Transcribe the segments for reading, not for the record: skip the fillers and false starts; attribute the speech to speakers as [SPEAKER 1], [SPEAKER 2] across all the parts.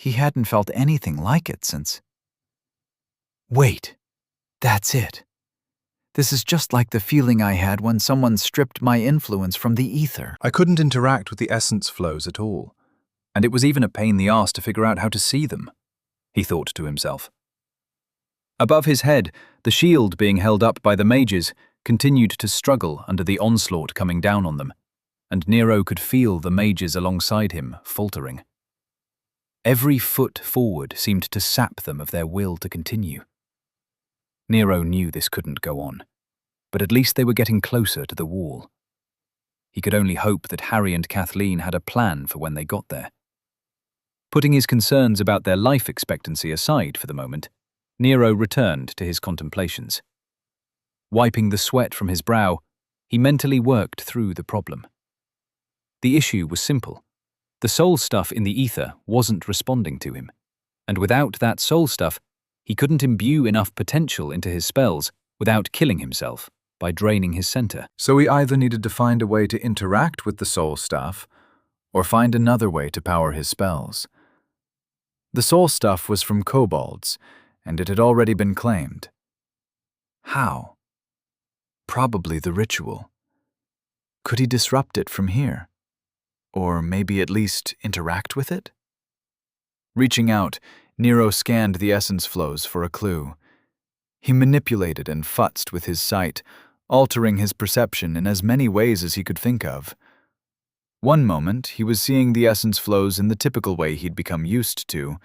[SPEAKER 1] He hadn't felt anything like it since. Wait, that's it. This is just like the feeling I had when someone stripped my influence from the ether.
[SPEAKER 2] I couldn't interact with the essence flows at all, and it was even a pain in the arse to figure out how to see them, he thought to himself. Above his head, the shield being held up by the mages continued to struggle under the onslaught coming down on them, and Nero could feel the mages alongside him faltering. Every foot forward seemed to sap them of their will to continue. Nero knew this couldn't go on, but at least they were getting closer to the wall. He could only hope that Harry and Kathleen had a plan for when they got there. Putting his concerns about their life expectancy aside for the moment, Nero returned to his contemplations. Wiping the sweat from his brow, he mentally worked through the problem. The issue was simple. The soul stuff in the ether wasn't responding to him, and without that soul stuff, he couldn't imbue enough potential into his spells without killing himself by draining his center.
[SPEAKER 1] So he either needed to find a way to interact with the soul stuff, or find another way to power his spells. The soul stuff was from kobolds, and it had already been claimed. How? Probably the ritual. Could he disrupt it from here? Or maybe at least interact with it? Reaching out, Nero scanned the essence flows for a clue. He manipulated and futzed with his sight, altering his perception in as many ways as he could think of. One moment, he was seeing the essence flows in the typical way he'd become used to.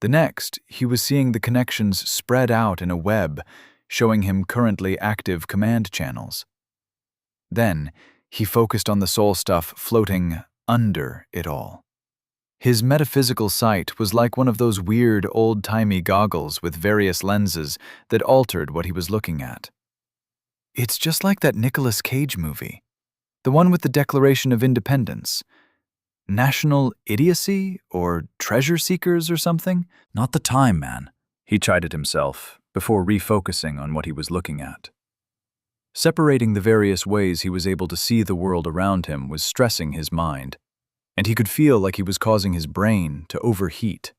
[SPEAKER 1] The next, he was seeing the connections spread out in a web, showing him currently active command channels. Then, he focused on the soul stuff floating under it all. His metaphysical sight was like one of those weird old-timey goggles with various lenses that altered what he was looking at. It's just like that Nicolas Cage movie, the one with the Declaration of Independence. National Idiocy or Treasure Seekers or something? Not the time, man, he chided himself before refocusing on what he was looking at. Separating the various ways he was able to see the world around him was stressing his mind, and he could feel like he was causing his brain to overheat.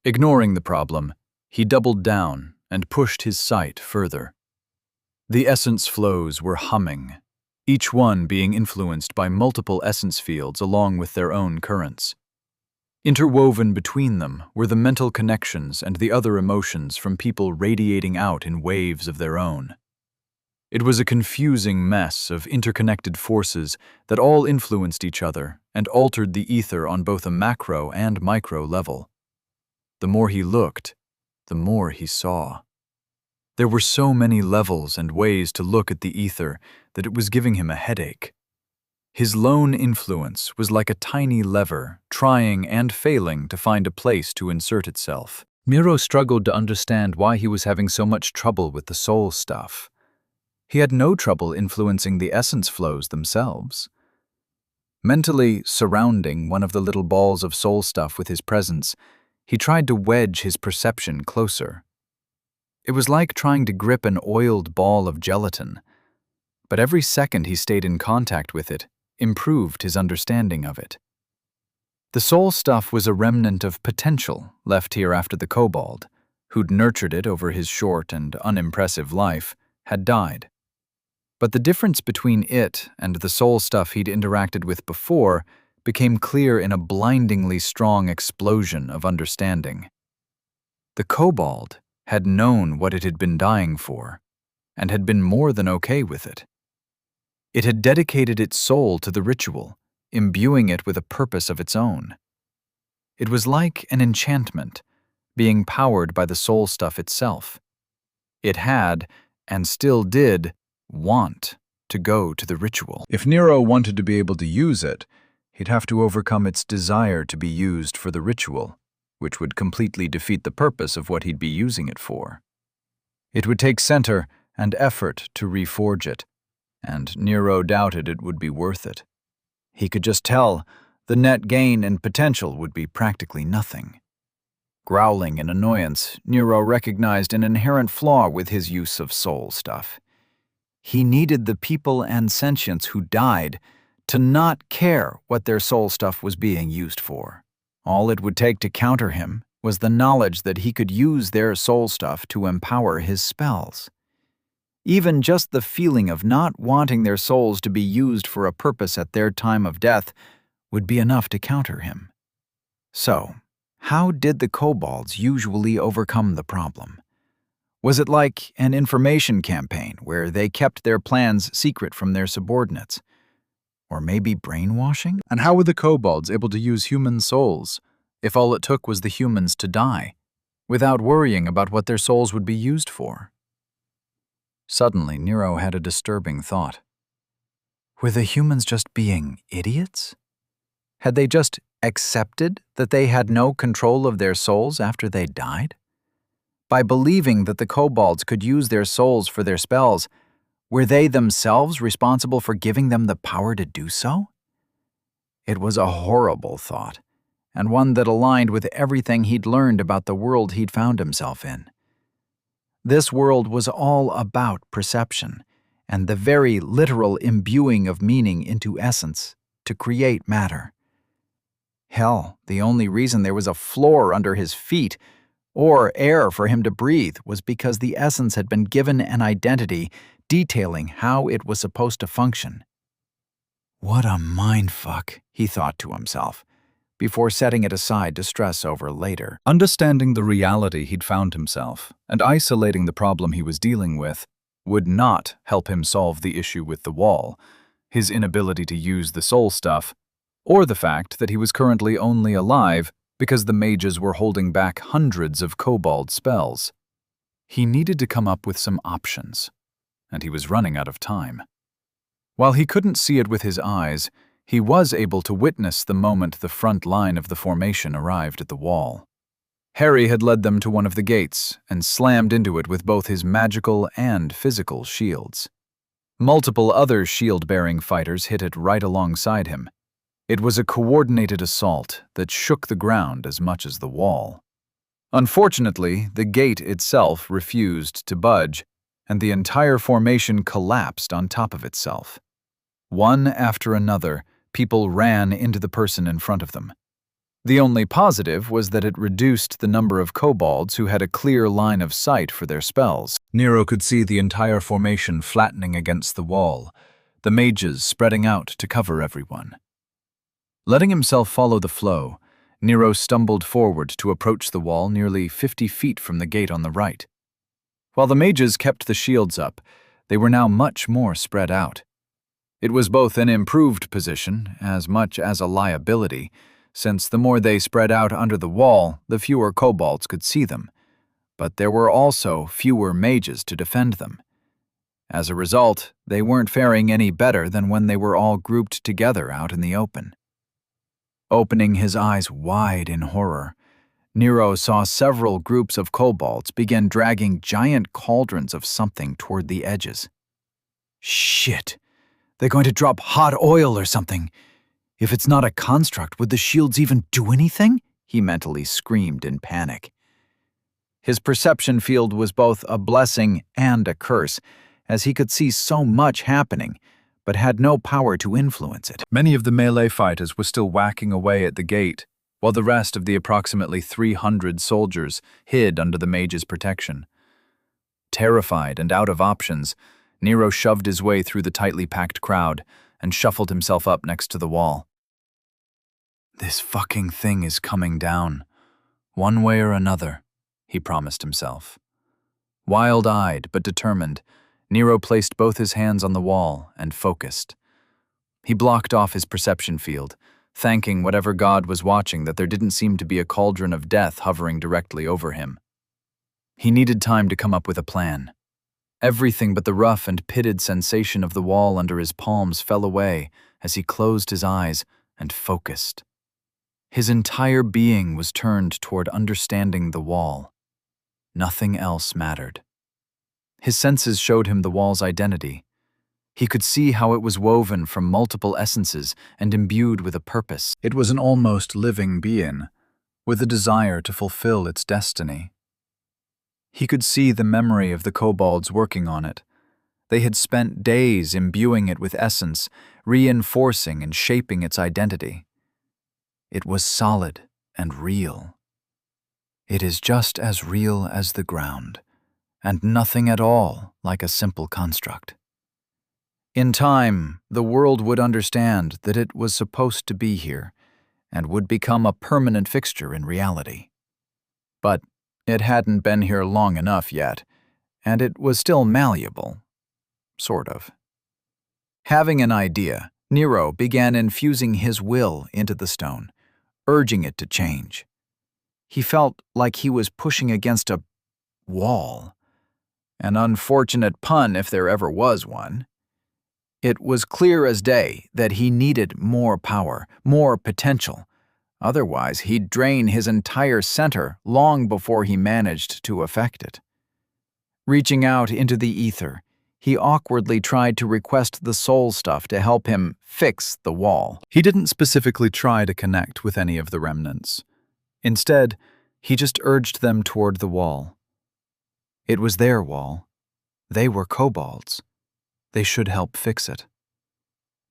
[SPEAKER 1] Ignoring the problem, he doubled down and pushed his sight further. The essence flows were humming, each one being influenced by multiple essence fields along with their own currents. Interwoven between them were the mental connections and the other emotions from people radiating out in waves of their own. It was a confusing mess of interconnected forces that all influenced each other and altered the ether on both a macro and micro level. The more he looked, the more he saw. There were so many levels and ways to look at the ether that it was giving him a headache. His lone influence was like a tiny lever, trying and failing to find a place to insert itself. Nero struggled to understand why he was having so much trouble with the soul stuff. He had no trouble influencing the essence flows themselves. Mentally surrounding one of the little balls of soul stuff with his presence, he tried to wedge his perception closer. It was like trying to grip an oiled ball of gelatin, but every second he stayed in contact with it improved his understanding of it. The soul stuff was a remnant of potential left here after the kobold, who'd nurtured it over his short and unimpressive life, had died. But the difference between it and the soul stuff he'd interacted with before became clear in a blindingly strong explosion of understanding. The kobold had known what it had been dying for, and had been more than okay with it. It had dedicated its soul to the ritual, imbuing it with a purpose of its own. It was like an enchantment, being powered by the soul stuff itself. It had, and still did, want to go to the ritual. If Nero wanted to be able to use it, he'd have to overcome its desire to be used for the ritual, which would completely defeat the purpose of what he'd be using it for. It would take center and effort to reforge it, and Nero doubted it would be worth it. He could just tell the net gain and potential would be practically nothing. Growling in annoyance, Nero recognized an inherent flaw with his use of soul stuff. He needed the people and sentients who died to not care what their soul stuff was being used for, All it would take to counter him was the knowledge that he could use their soul stuff to empower his spells. Even just the feeling of not wanting their souls to be used for a purpose at their time of death would be enough to counter him. So, how did the kobolds usually overcome the problem? Was it like an information campaign where they kept their plans secret from their subordinates? Or maybe brainwashing?
[SPEAKER 2] And how were the kobolds able to use human souls if all it took was the humans to die, without worrying about what their souls would be used for? Suddenly, Nero had a disturbing thought. Were the humans just being idiots? Had they just accepted that they had no control of their souls after they died? By believing that the kobolds could use their souls for their spells, were they themselves responsible for giving them the power to do so? It was a horrible thought, and one that aligned with everything he'd learned about the world he'd found himself in. This world was all about perception, and the very literal imbuing of meaning into essence to create matter. Hell, the only reason there was a floor under his feet or air for him to breathe was because the essence had been given an identity detailing how it was supposed to function. What a mindfuck, he thought to himself, before setting it aside to stress over later. Understanding the reality he'd found himself and isolating the problem he was dealing with would not help him solve the issue with the wall, his inability to use the soul stuff, or the fact that he was currently only alive because the mages were holding back hundreds of kobold spells. He needed to come up with some options, and he was running out of time. While he couldn't see it with his eyes, he was able to witness the moment the front line of the formation arrived at the wall. Harry had led them to one of the gates and slammed into it with both his magical and physical shields. Multiple other shield-bearing fighters hit it right alongside him. It was a coordinated assault that shook the ground as much as the wall. Unfortunately, the gate itself refused to budge, and the entire formation collapsed on top of itself. One after another, people ran into the person in front of them. The only positive was that it reduced the number of kobolds who had a clear line of sight for their spells. Nero could see the entire formation flattening against the wall, the mages spreading out to cover everyone. Letting himself follow the flow, Nero stumbled forward to approach the wall nearly 50 feet from the gate on the right. While the mages kept the shields up, they were now much more spread out. It was both an improved position as much as a liability, since the more they spread out under the wall, the fewer kobolds could see them, but there were also fewer mages to defend them. As a result, they weren't faring any better than when they were all grouped together out in the open. Opening his eyes wide in horror, Nero saw several groups of kobolds begin dragging giant cauldrons of something toward the edges. Shit! They're going to drop hot oil or something. If it's not a construct, would the shields even do anything? He mentally screamed in panic. His perception field was both a blessing and a curse, as he could see so much happening, but had no power to influence it. Many of the melee fighters were still whacking away at the gate, while the rest of the approximately 300 soldiers hid under the mage's protection. Terrified and out of options, Nero shoved his way through the tightly packed crowd and shuffled himself up next to the wall. This fucking thing is coming down, one way or another, he promised himself. Wild-eyed but determined, Nero placed both his hands on the wall and focused. He blocked off his perception field, thanking whatever god was watching that there didn't seem to be a cauldron of death hovering directly over him. He needed time to come up with a plan. Everything but the rough and pitted sensation of the wall under his palms fell away as he closed his eyes and focused. His entire being was turned toward understanding the wall. Nothing else mattered. His senses showed him the wall's identity. He could see how it was woven from multiple essences and imbued with a purpose. It was an almost living being, with a desire to fulfill its destiny. He could see the memory of the kobolds working on it. They had spent days imbuing it with essence, reinforcing and shaping its identity. It was solid
[SPEAKER 1] and real. It is just as real as the ground, and nothing at all like a simple construct. In time, the world would understand that it was supposed to be here and would become a permanent fixture in reality. But it hadn't been here long enough yet, and it was still malleable, sort of. Having an idea, Nero began infusing his will into the stone, urging it to change. He felt like he was pushing against a wall. An unfortunate pun if there ever was one. It was clear as day that he needed more power, more potential. Otherwise, he'd drain his entire center long before he managed to affect it. Reaching out into the ether, he awkwardly tried to request the soul stuff to help him fix the wall. He didn't specifically try to connect with any of the remnants. Instead, he just urged them toward the wall. It was their wall. They were kobolds. They should help fix it.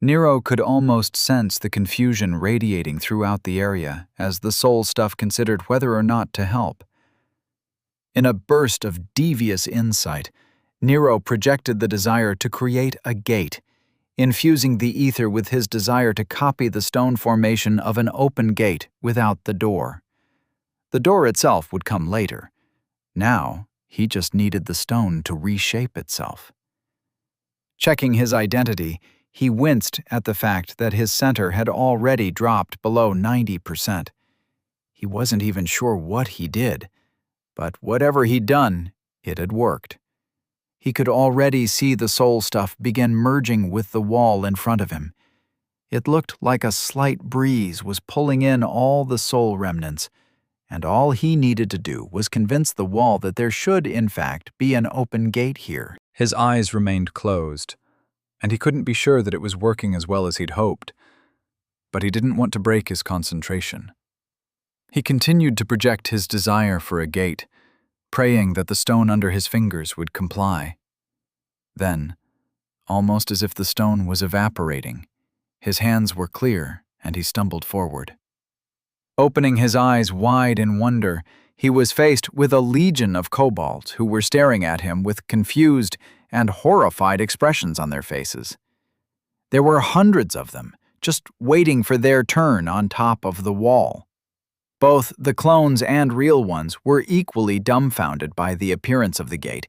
[SPEAKER 1] Nero could almost sense the confusion radiating throughout the area as the soul stuff considered whether or not to help. In a burst of devious insight, Nero projected the desire to create a gate, infusing the ether with his desire to copy the stone formation of an open gate without the door. The door itself would come later. Now, he just needed the stone to reshape itself. Checking his identity, he winced at the fact that his center had already dropped below 90%. He wasn't even sure what he did, but whatever he'd done, it had worked. He could already see the soul stuff begin merging with the wall in front of him. It looked like a slight breeze was pulling in all the soul remnants, and all he needed to do was convince the wall that there should, in fact, be an open gate here.
[SPEAKER 2] His eyes remained closed, and he couldn't be sure that it was working as well as he'd hoped. But he didn't want to break his concentration. He continued to project his desire for a gate, praying that the stone under his fingers would comply. Then, almost as if the stone was evaporating, his hands were clear and he stumbled forward. Opening his eyes wide in wonder, he was faced with a legion of kobolds who were staring at him with confused and horrified expressions on their faces. There were hundreds of them, just waiting for their turn on top of the wall. Both the clones and real ones were equally dumbfounded by the appearance of the gate,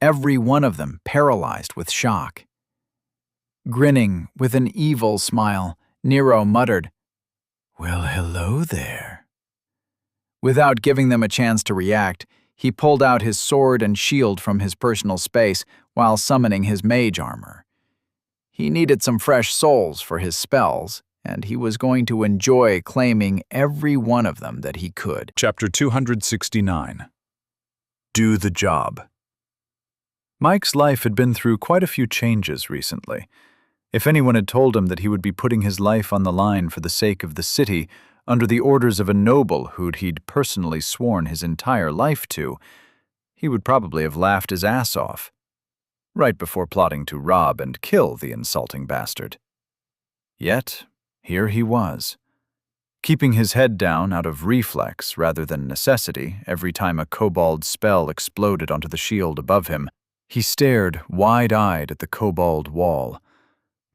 [SPEAKER 2] every one of them paralyzed with shock. Grinning with an evil smile, Nero muttered, "Well, hello there." Without giving them a chance to react, he pulled out his sword and shield from his personal space while summoning his mage armor. He needed some fresh souls for his spells, and he was going to enjoy claiming every one of them that he could.
[SPEAKER 1] Chapter 269. Do the job. Mike's life had been through quite a few changes recently. If anyone had told him that he would be putting his life on the line for the sake of the city under the orders of a noble he'd personally sworn his entire life to, he would probably have laughed his ass off, right before plotting to rob and kill the insulting bastard. Yet, here he was, keeping his head down out of reflex rather than necessity every time a kobold spell exploded onto the shield above him. He stared wide-eyed at the kobold wall.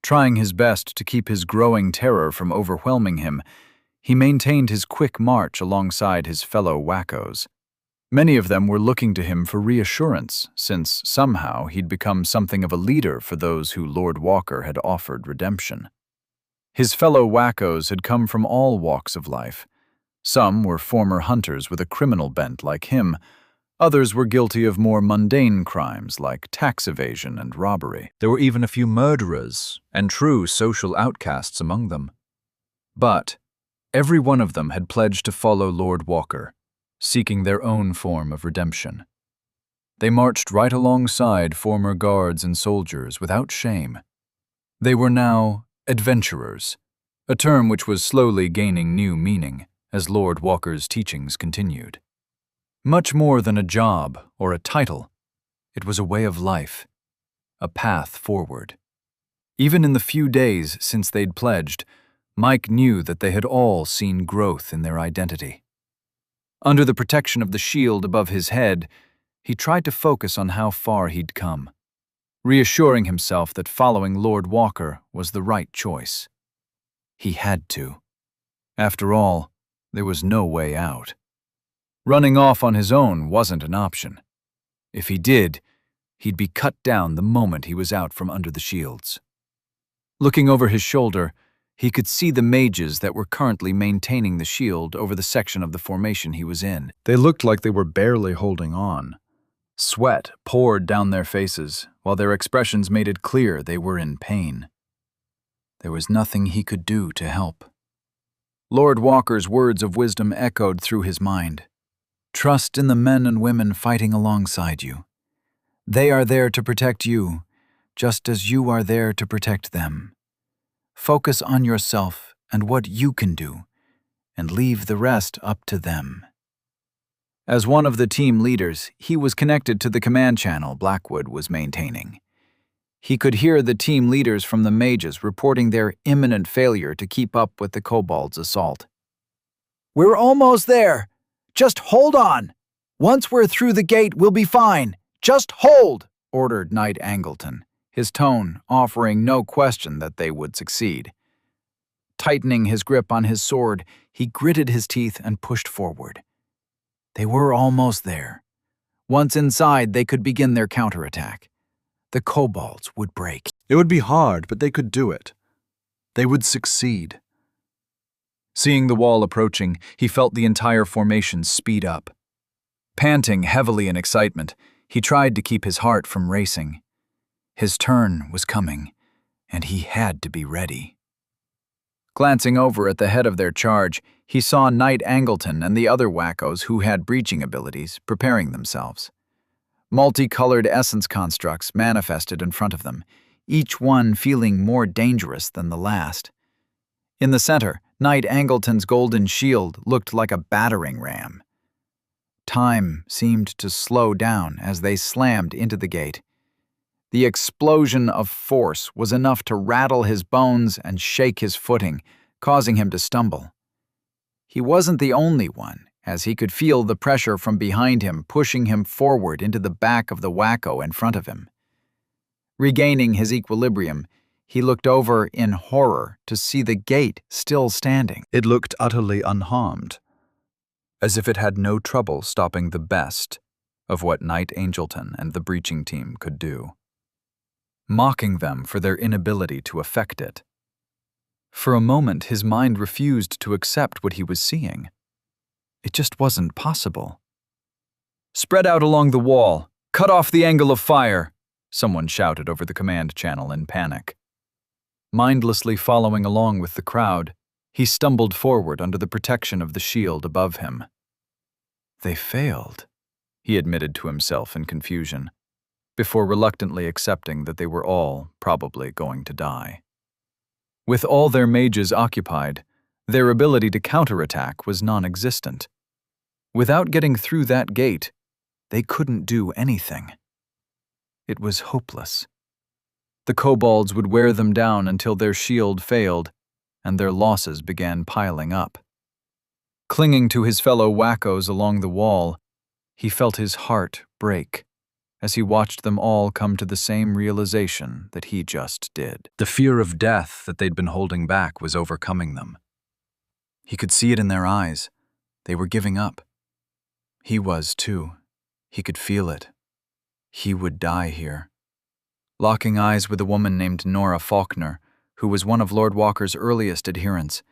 [SPEAKER 1] Trying his best to keep his growing terror from overwhelming him, he maintained his quick march alongside his fellow wackos. Many of them were looking to him for reassurance, since somehow he'd become something of a leader for those who Lord Walker had offered redemption. His fellow wackos had come from all walks of life. Some were former hunters with a criminal bent like him. Others were guilty of more mundane crimes like tax evasion and robbery. There were even a few murderers and true social outcasts among them. But every one of them had pledged to follow Lord Walker, seeking their own form of redemption. They marched right alongside former guards and soldiers without shame. They were now adventurers, a term which was slowly gaining new meaning as Lord Walker's teachings continued. Much more than a job or a title, it was a way of life, a path forward. Even in the few days since they'd pledged, Mike knew that they had all seen growth in their identity. Under the protection of the shield above his head, he tried to focus on how far he'd come, reassuring himself that following Lord Walker was the right choice. He had to. After all, there was no way out. Running off on his own wasn't an option. If he did, he'd be cut down the moment he was out from under the shields. Looking over his shoulder, he could see the mages that were currently maintaining the shield over the section of the formation he was in. They looked like they were barely holding on. Sweat poured down their faces, while their expressions made it clear they were in pain. There was nothing he could do to help. Lord Walker's words of wisdom echoed through his mind. Trust in the men and women fighting alongside you. They are there to protect you, just as you are there to protect them. Focus on yourself and what you can do, and leave the rest up to them. As one of the team leaders, he was connected to the command channel Blackwood was maintaining. He could hear the team leaders from the mages reporting their imminent failure to keep up with the kobolds' assault.
[SPEAKER 3] We're almost there. Just hold on. Once we're through the gate, we'll be fine. Just hold,
[SPEAKER 1] ordered Knight Angleton, his tone offering no question that they would succeed. Tightening his grip on his sword, he gritted his teeth and pushed forward. They were almost there. Once inside, they could begin their counterattack. The kobolds would break.
[SPEAKER 2] It would be hard, but they could do it. They would succeed. Seeing the wall approaching, he felt the entire formation speed up. Panting heavily in excitement, he tried to keep his heart from racing. His turn was coming, and he had to be ready. Glancing over at the head of their charge, he saw Knight Angleton and the other wackos who had breaching abilities preparing themselves. Multicolored essence constructs manifested in front of them, each one feeling more dangerous than the last. In the center, Knight Angleton's golden shield looked like a battering ram. Time seemed to slow down as they slammed into the gate. The explosion of force was enough to rattle his bones and shake his footing, causing him to stumble. He wasn't the only one, as he could feel the pressure from behind him pushing him forward into the back of the wacko in front of him. Regaining his equilibrium, he looked over in horror to see the gate still standing. It looked utterly unharmed, as if it had no trouble stopping the best of what Knight Angleton and the breaching team could do, mocking them for their inability to affect it. For a moment, his mind refused to accept what he was seeing. It just wasn't possible. "Spread out along the wall! Cut off the angle of fire!" someone shouted over the command channel in panic. Mindlessly following along with the crowd, he stumbled forward under the protection of the shield above him. They failed, he admitted to himself in confusion, before reluctantly accepting that they were all probably going to die. With all their mages occupied, their ability to counterattack was non-existent. Without getting through that gate, they couldn't do anything. It was hopeless. The kobolds would wear them down until their shield failed, and their losses began piling up. Clinging to his fellow wackos along the wall, he felt his heart break as he watched them all come to the same realization that he just did. The fear of death that they'd been holding back was overcoming them. He could see it in their eyes. They were giving up. He was, too. He could feel it. He would die here. Locking eyes with a woman named Nora Faulkner, who was one of Lord Walker's earliest adherents,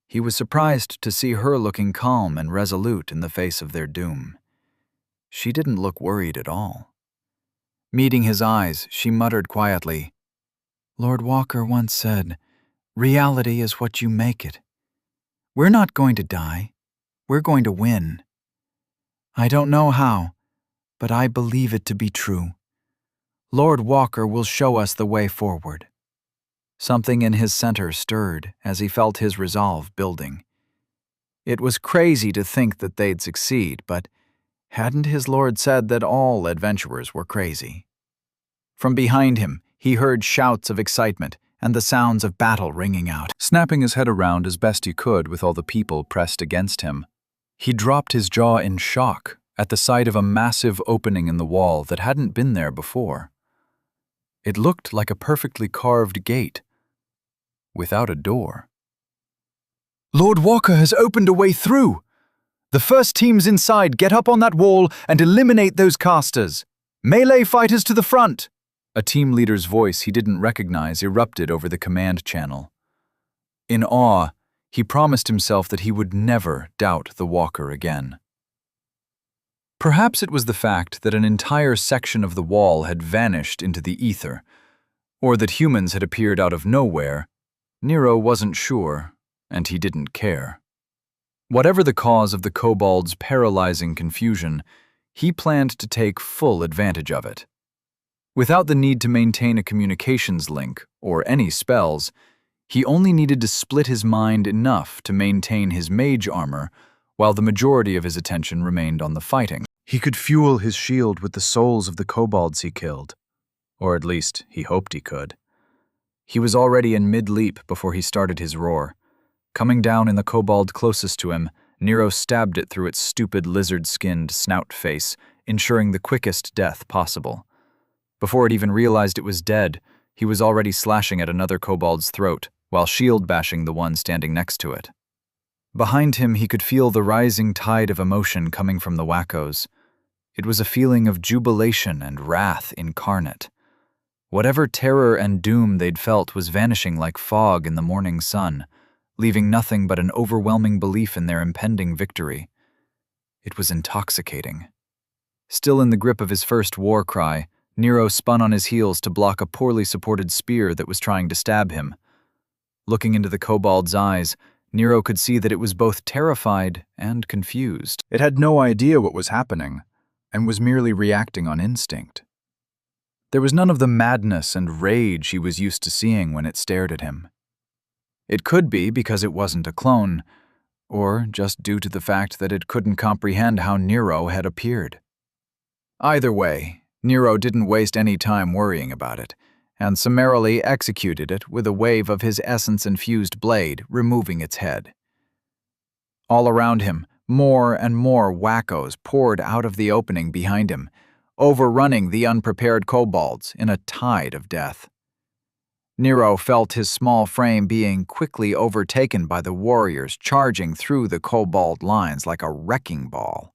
[SPEAKER 2] he was surprised to see her looking calm and resolute in the face of their doom. She didn't look worried at all. Meeting his eyes, she muttered quietly, "Lord Walker once said, 'Reality is what you make it.' We're not going to die. We're going to win. I don't know how, but I believe it to be true. Lord Walker will show us the way forward." Something in his center stirred as he felt his resolve building. It was crazy to think that they'd succeed, but hadn't his lord said that all adventurers were crazy? From behind him, he heard shouts of excitement
[SPEAKER 3] and the sounds of battle ringing out.
[SPEAKER 2] Snapping his head around as best he could with all the people pressed against him, he dropped his jaw in shock at the sight of a massive opening in the wall that hadn't been there before. It looked like a perfectly carved gate, without a door.
[SPEAKER 3] Lord Walker has opened a way through! The first teams inside get up on that wall and eliminate those casters. Melee fighters to the front!
[SPEAKER 2] A team leader's voice he didn't recognize erupted over the command channel. In awe, he promised himself that he would never doubt the Walker again. Perhaps it was the fact that an entire section of the wall had vanished into the ether, or that humans had appeared out of nowhere. Nero wasn't sure, and he didn't care. Whatever the cause of the kobold's paralyzing confusion, he planned to take full advantage of it. Without the need to maintain a communications link or any spells, he only needed to split his mind enough to maintain his mage armor while the majority of his attention remained on the fighting. He could fuel his shield with the souls of the kobolds he killed, or at least he hoped he could. He was already in mid-leap before he started his roar. Coming down in the kobold closest to him, Nero stabbed it through its stupid lizard-skinned snout face, ensuring the quickest death possible. Before it even realized it was dead, he was already slashing at another kobold's throat, while shield-bashing the one standing next to it. Behind him, he could feel the rising tide of emotion coming from the wackos. It was a feeling of jubilation and wrath incarnate. Whatever terror and doom they'd felt was vanishing like fog in the morning sun, leaving nothing but an overwhelming belief in their impending victory. It was intoxicating. Still in the grip of his first war cry, Nero spun on his heels to block a poorly supported spear that was trying to stab him. Looking into the kobold's eyes, Nero could see that it was both terrified and confused. It had no idea what was happening, and was merely reacting on instinct. There was none of the madness and rage he was used to seeing when it stared at him. It could be because it wasn't a clone, or just due to the fact that it couldn't comprehend how Nero had appeared. Either way, Nero didn't waste any time worrying about it, and summarily executed it with a wave of his essence-infused blade, removing its head. All around him, more and more wackos poured out of the opening behind him, overrunning the unprepared kobolds in a tide of death. Nero felt his small frame being quickly overtaken by the warriors charging through the kobold lines like a wrecking ball.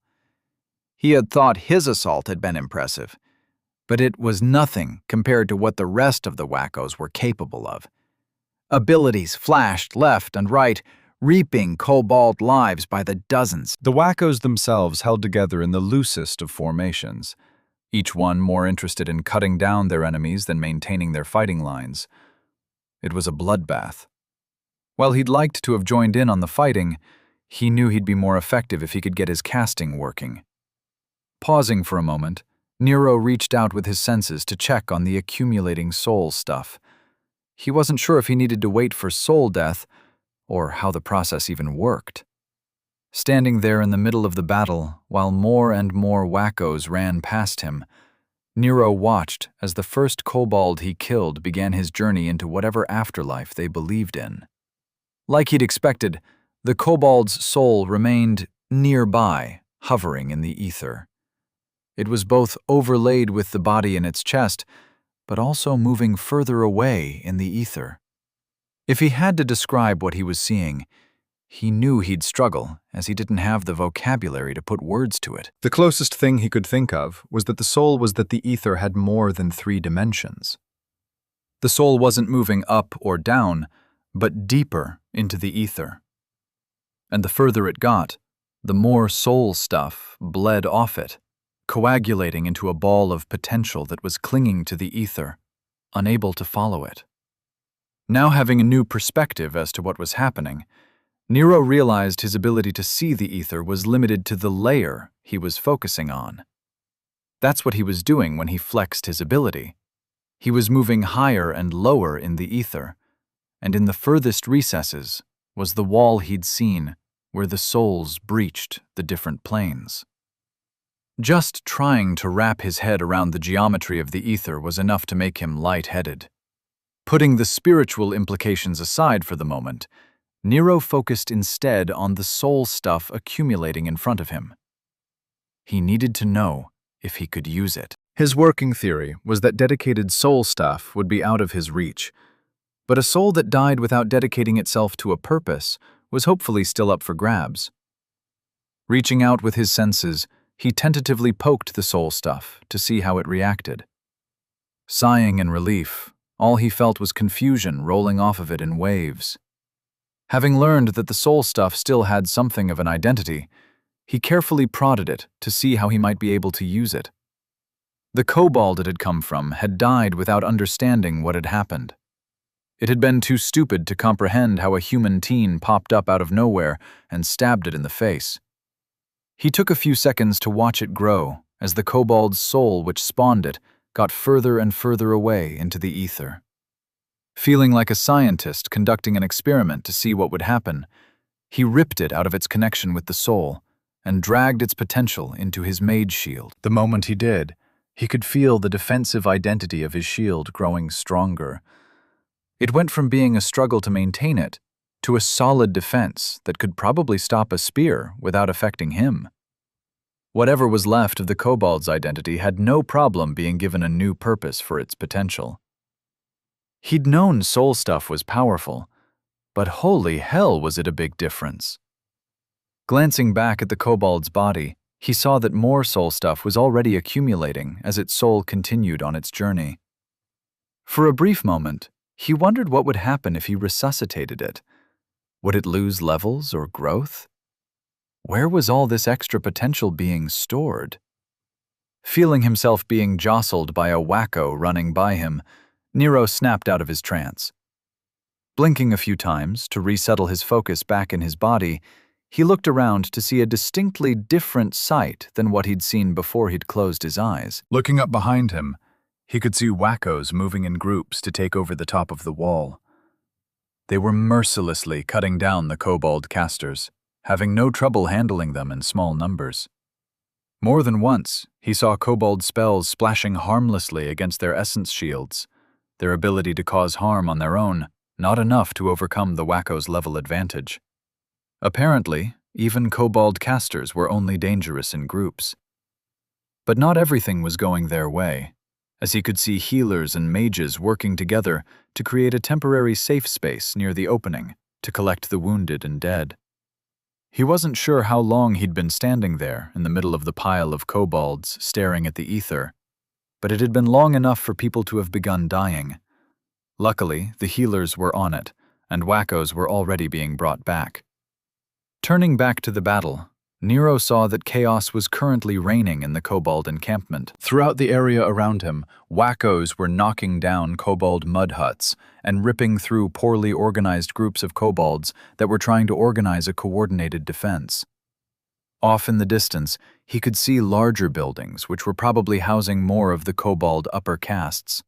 [SPEAKER 2] He had thought his assault had been impressive, but it was nothing compared to what the rest of the wackos were capable of. Abilities flashed left and right, reaping kobold lives by the dozens. The wackos themselves held together in the loosest of formations, each one more interested in cutting down their enemies than maintaining their fighting lines. It was a bloodbath. While he'd liked to have joined in on the fighting, he knew he'd be more effective if he could get his casting working. Pausing for a moment, Nero reached out with his senses to check on the accumulating soul stuff. He wasn't sure if he needed to wait for soul death, or how the process even worked. Standing there in the middle of the battle, while more and more wackos ran past him, Nero watched as the first kobold he killed began his journey into whatever afterlife they believed in. Like he'd expected, the kobold's soul remained nearby, hovering in the ether. It was both overlaid with the body in its chest, but also moving further away in the ether. If he had to describe what he was seeing, he knew he'd struggle, as he didn't have the vocabulary to put words to it. The closest thing he could think of was that the soul was that the ether had more than 3 dimensions. The soul wasn't moving up or down, but deeper into the ether. And the further it got, the more soul stuff bled off it, coagulating into a ball of potential that was clinging to the ether, unable to follow it. Now having a new perspective as to what was happening, Nero realized his ability to see the ether was limited to the layer he was focusing on. That's what he was doing when he flexed his ability. He was moving higher and lower in the ether, and in the furthest recesses was the wall he'd seen where the souls breached the different planes. Just trying to wrap his head around the geometry of the ether was enough to make him light-headed.
[SPEAKER 1] Putting the spiritual implications aside for the moment, Nero focused instead on the soul stuff accumulating in front of him. He needed to know if he could use it. His working theory was that dedicated soul stuff would be out of his reach, but a soul that died without dedicating itself to a purpose was hopefully still up for grabs. Reaching out with his senses, he tentatively poked the soul stuff to see how it reacted. Sighing in relief, all he felt was confusion rolling off of it in waves. Having learned that the soul stuff still had something of an identity, he carefully prodded it to see how he might be able to use it. The kobold it had come from had died without understanding what had happened. It had been too stupid to comprehend how a human teen popped up out of nowhere and stabbed it in the face. He took a few seconds to watch it grow as the kobold's soul which spawned it got further and further away into the ether. Feeling like a scientist conducting an experiment to see what would happen, he ripped it out of its connection with the soul and dragged its potential into his mage shield. The moment he did, he could feel the defensive identity of his shield growing stronger. It went from being a struggle to maintain it to a solid defense that could probably stop a spear without affecting him. Whatever was left of the kobold's identity had no problem being given a new purpose for its potential. He'd known soul stuff was powerful, but holy hell was it a big difference. Glancing back at the kobold's body, he saw that more soul stuff was already accumulating as its soul continued on its journey. For a brief moment, he wondered what would happen if he resuscitated it. Would it lose levels or growth? Where was all this extra potential being stored? Feeling himself being jostled by a wacko running by him, Nero snapped out of his trance. Blinking a few times to resettle his focus back in his body, he looked around to see a distinctly different sight than what he'd seen before he'd closed his eyes. Looking up behind him, he could see wackos moving in groups to take over the top of the wall. They were mercilessly cutting down the kobold casters, having no trouble handling them in small numbers. More than once, he saw kobold spells splashing harmlessly against their essence shields, their ability to cause harm on their own, not enough to overcome the wacko's level advantage. Apparently, even kobold casters were only dangerous in groups. But not everything was going their way, as he could see healers and mages working together to create a temporary safe space near the opening to collect the wounded and dead. He wasn't sure how long he'd been standing there in the middle of the pile of kobolds staring at the ether, but it had been long enough for people to have begun dying. Luckily, the healers were on it, and wackos were already being brought back. Turning back to the battle, Nero saw that chaos was currently reigning in the kobold encampment. Throughout the area around him, wackos were knocking down kobold mud huts and ripping through poorly organized groups of kobolds that were trying to organize a coordinated defense. Off in the distance, he could see larger buildings which were probably housing more of the kobold upper castes.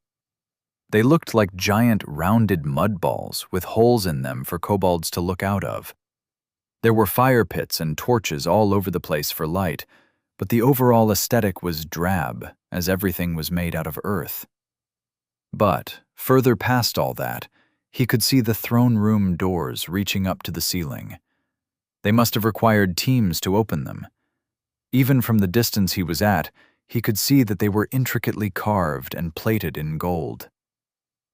[SPEAKER 1] They looked like giant rounded mud balls with holes in them for kobolds to look out of. There were fire pits and torches all over the place for light, but the overall aesthetic was drab, as everything was made out of earth. But, further past all that, he could see the throne room doors reaching up to the ceiling. They must have required teams to open them. Even from the distance he was at, he could see that they were intricately carved and plated in gold.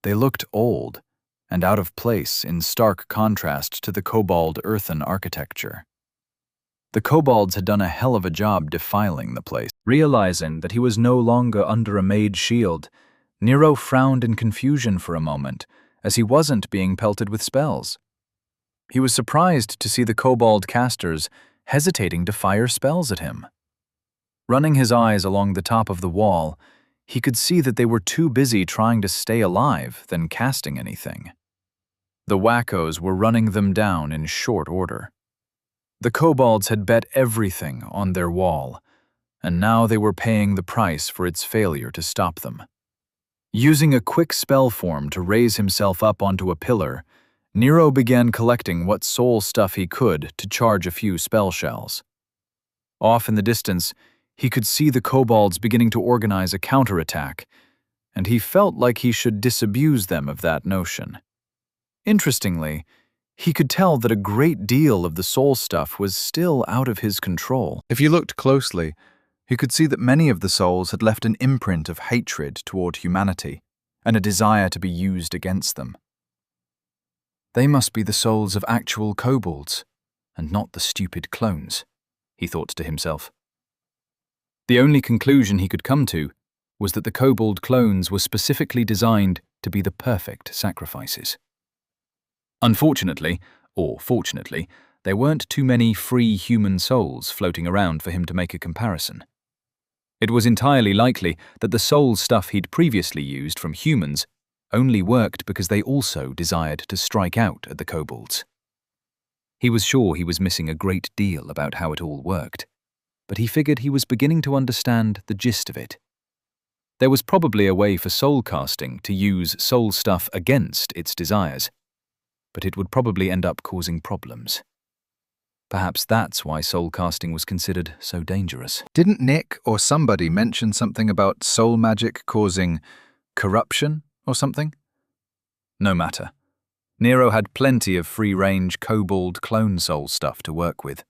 [SPEAKER 1] They looked old, and out of place in stark contrast to the kobold earthen architecture. The kobolds had done a hell of a job defiling the place. Realizing that he was no longer under a mage shield, Nero frowned in confusion for a moment, as he wasn't being pelted with spells. He was surprised to see the kobold casters hesitating to fire spells at him. Running his eyes along the top of the wall, he could see that they were too busy trying to stay alive than casting anything. The wackos were running them down in short order. The kobolds had bet everything on their wall, and now they were paying the price for its failure to stop them. Using a quick spell form to raise himself up onto a pillar, Nero began collecting what soul stuff he could to charge a few spell shells. Off in the distance, he could see the kobolds beginning to organize a counterattack, and he felt like he should disabuse them of that notion. Interestingly, he could tell that a great deal of the soul stuff was still out of his control.
[SPEAKER 3] If you looked closely, he could see that many of the souls had left an imprint of hatred toward humanity and a desire to be used against them. They must be the souls of actual kobolds, and not the stupid clones, he thought to himself. The only conclusion he could come to was that the kobold clones were specifically designed to be the perfect sacrifices. Unfortunately, or fortunately, there weren't too many free human souls floating around for him to make a comparison. It was entirely likely that the soul stuff he'd previously used from humans only worked because they also desired to strike out at the kobolds. He was sure he was missing a great deal about how it all worked, but he figured he was beginning to understand the gist of it. There was probably a way for soul casting to use soul stuff against its desires, but it would probably end up causing problems. Perhaps that's why soul casting was considered so dangerous.
[SPEAKER 2] Didn't Nick or somebody mention something about soul magic causing corruption or something? No matter. Nero had plenty of free-range kobold clone soul stuff to work with.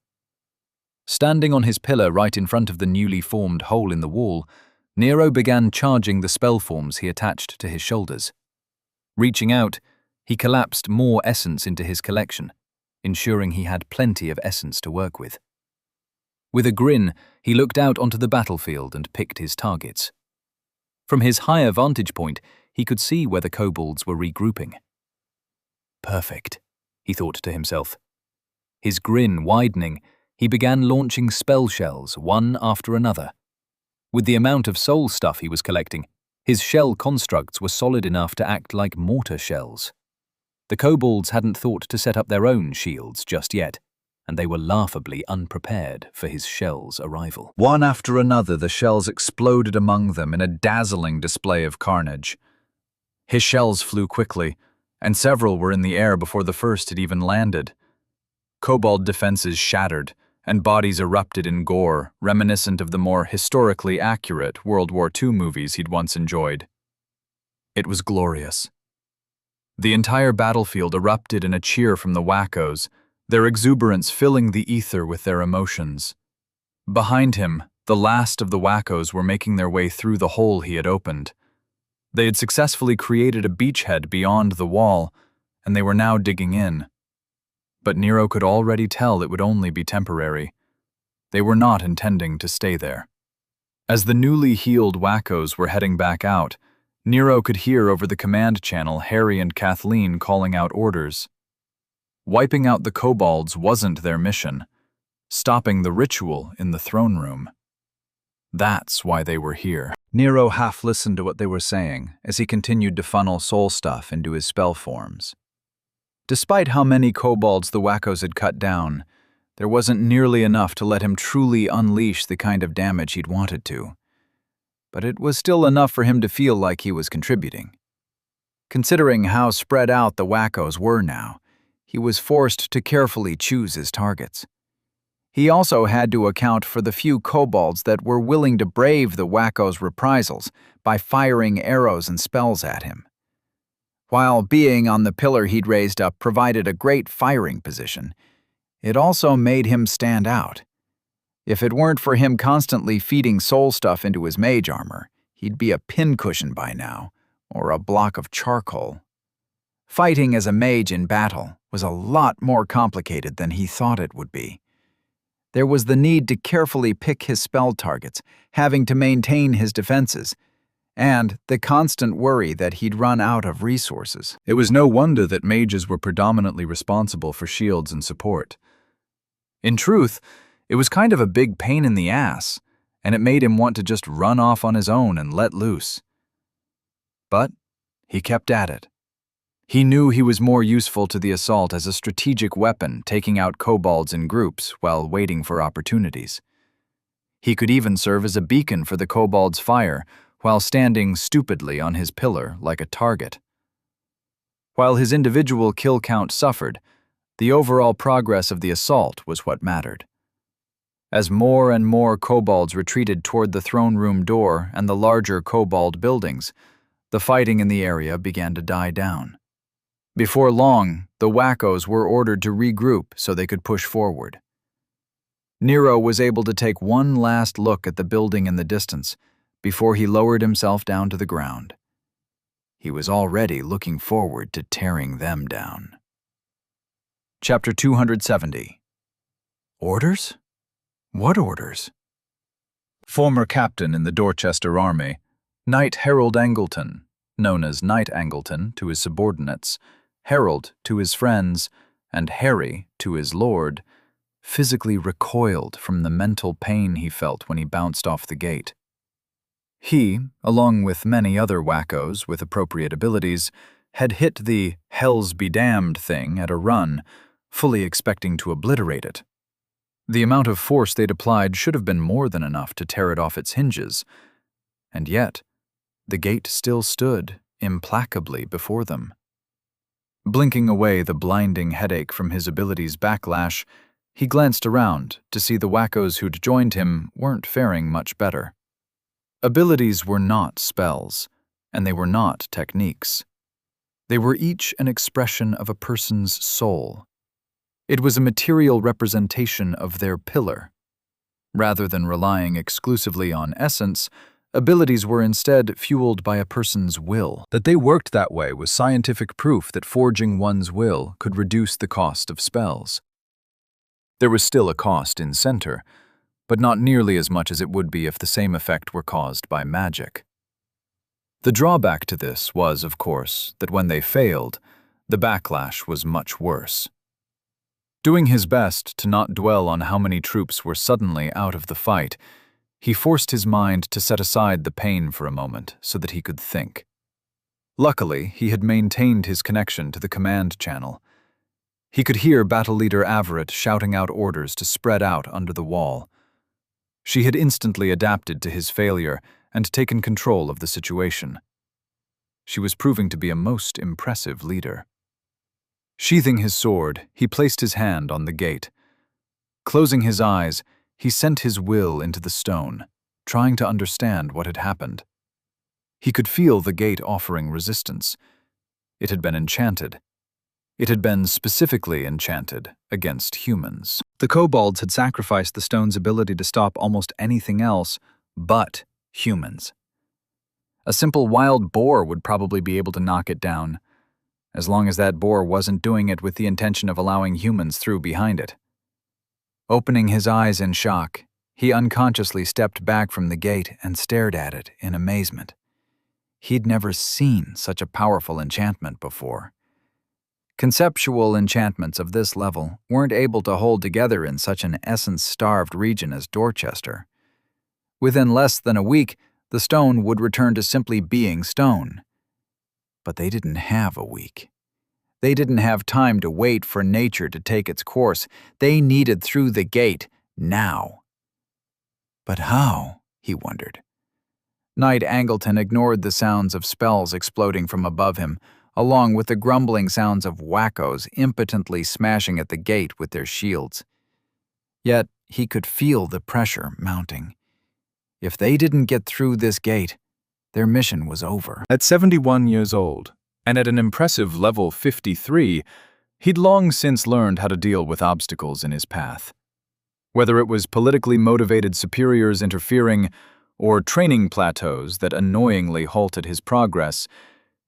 [SPEAKER 2] Standing on his pillar right in front of the newly formed hole in the wall, Nero began charging the spell forms he attached to his shoulders. Reaching out, he collapsed more essence into his collection, ensuring he had plenty of essence to work with. With a grin, he looked out onto the battlefield and picked his targets. From his higher vantage point, he could see where the kobolds were regrouping. Perfect, he thought to himself. His grin widening, he began launching spell shells one after another. With the amount of soul stuff he was collecting, his shell constructs were solid enough to act like mortar shells. The kobolds hadn't thought to set up their own shields just yet, and they were laughably unprepared for his shell's arrival. One after another, the shells exploded among them in a dazzling display of carnage. His shells flew quickly, and several were in the air before the first had even landed. Kobold defenses shattered, and bodies erupted in gore, reminiscent of the more historically accurate World War II movies he'd once enjoyed. It was glorious. The entire battlefield erupted in a cheer from the wackos, their exuberance filling the ether with their emotions. Behind him, the last of the wackos were making their way through the hole he had opened. They had successfully created a beachhead beyond the wall, and they were now digging in. But Nero could already tell it would only be temporary. They were not intending to stay there. As the newly healed wackos were heading back out, Nero could hear over the command channel Harry and Kathleen calling out orders. Wiping out the kobolds wasn't their mission. Stopping the ritual in the throne room. That's why they were here. Nero half listened to what they were saying as he continued to funnel soul stuff into his spell forms. Despite how many kobolds the wackos had cut down, there wasn't nearly enough to let him truly unleash the kind of damage he'd wanted to. But it was still enough for him to feel like he was contributing. Considering how spread out the wackos were now, he was forced to carefully choose his targets. He also had to account for the few kobolds that were willing to brave the wackos' reprisals by firing arrows and spells at him. While being on the pillar he'd raised up provided a great firing position, it also made him stand out. If it weren't for him constantly feeding soul stuff into his mage armor, he'd be a pincushion by now, or a block of charcoal. Fighting as a mage in battle was a lot more complicated than he thought it would be. There was the need to carefully pick his spell targets, having to maintain his defenses, and the constant worry that he'd run out of resources. It was no wonder that mages were predominantly responsible for shields and support. In truth, it was kind of a big pain in the ass, and it made him want to just run off on his own and let loose. But he kept at it. He knew he was more useful to the assault as a strategic weapon, taking out kobolds in groups while waiting for opportunities. He could even serve as a beacon for the kobolds' fire while standing stupidly on his pillar like a target. While his individual kill count suffered, the overall progress of the assault was what mattered. As more and more kobolds retreated toward the throne room door and the larger kobold buildings,
[SPEAKER 3] The fighting in the area began to die down. Before long, the wackos were ordered to regroup so they could push forward. Nero was able to take one last look at the building in the distance before he lowered himself down to the ground. He was already looking forward to tearing them down. Chapter 270. Orders? What orders?
[SPEAKER 2] Former captain in the Dorchester Army, Knight Harold Angleton, known as Knight Angleton to his subordinates, Harold to his friends, and Harry to his lord, physically recoiled from the mental pain he felt when he bounced off the gate. He, along with many other wackos with appropriate abilities, had hit the "hells be damned" thing at a run, fully expecting to obliterate it. The amount of force they'd applied should have been more than enough to tear it off its hinges, and yet the gate still stood implacably before them. Blinking away the blinding headache from his ability's backlash, he glanced around to see the wackos who'd joined him weren't faring much better. Abilities were not spells, and they were not techniques. They were each an expression of a person's soul. It was a material representation of their pillar. Rather than relying exclusively on essence, abilities were instead fueled by a person's will. That they worked that way was scientific proof that forging one's will could reduce the cost of spells. There was still a cost in center, but not nearly as much as it would be if the same effect were caused by magic. The drawback to this was, of course, that when they failed, the backlash was much worse. Doing his best to not dwell on how many troops were suddenly out of the fight, he forced his mind to set aside the pain for a moment so that he could think. Luckily, he had maintained his connection to the command channel. He could hear Battle Leader Averitt shouting out orders to spread out under the wall. She had instantly adapted to his failure and taken control of the situation. She was proving to be a most impressive leader. Sheathing his sword, he placed his hand on the gate. Closing his eyes, he sent his will into the stone, trying to understand what had happened. He could feel the gate offering resistance. It had been enchanted. It had been specifically enchanted against humans. The kobolds had sacrificed the stone's ability to stop almost anything else but humans. A simple wild boar would probably be able to knock it down, as long as that boar wasn't doing it with the intention of allowing humans through behind it. Opening his eyes in shock, he unconsciously stepped back from the gate and stared at it in amazement. He'd never seen such a powerful enchantment before. Conceptual enchantments of this level weren't able to hold together in such an essence-starved region as Dorchester. Within less than a week, the stone would return to simply being stone. But they didn't have a week. They didn't have time to wait for nature to take its course. They needed through the gate now. But how? He wondered. Knight Angleton ignored the sounds of spells exploding from above him, along with the grumbling sounds of wackos impotently smashing at the gate with their shields. Yet he could feel the pressure mounting. If they didn't get through this gate, their mission was over. At 71 years old, and at an impressive level 53, he'd long since learned how to deal with obstacles in his path. Whether it was politically motivated superiors interfering or training plateaus that annoyingly halted his progress,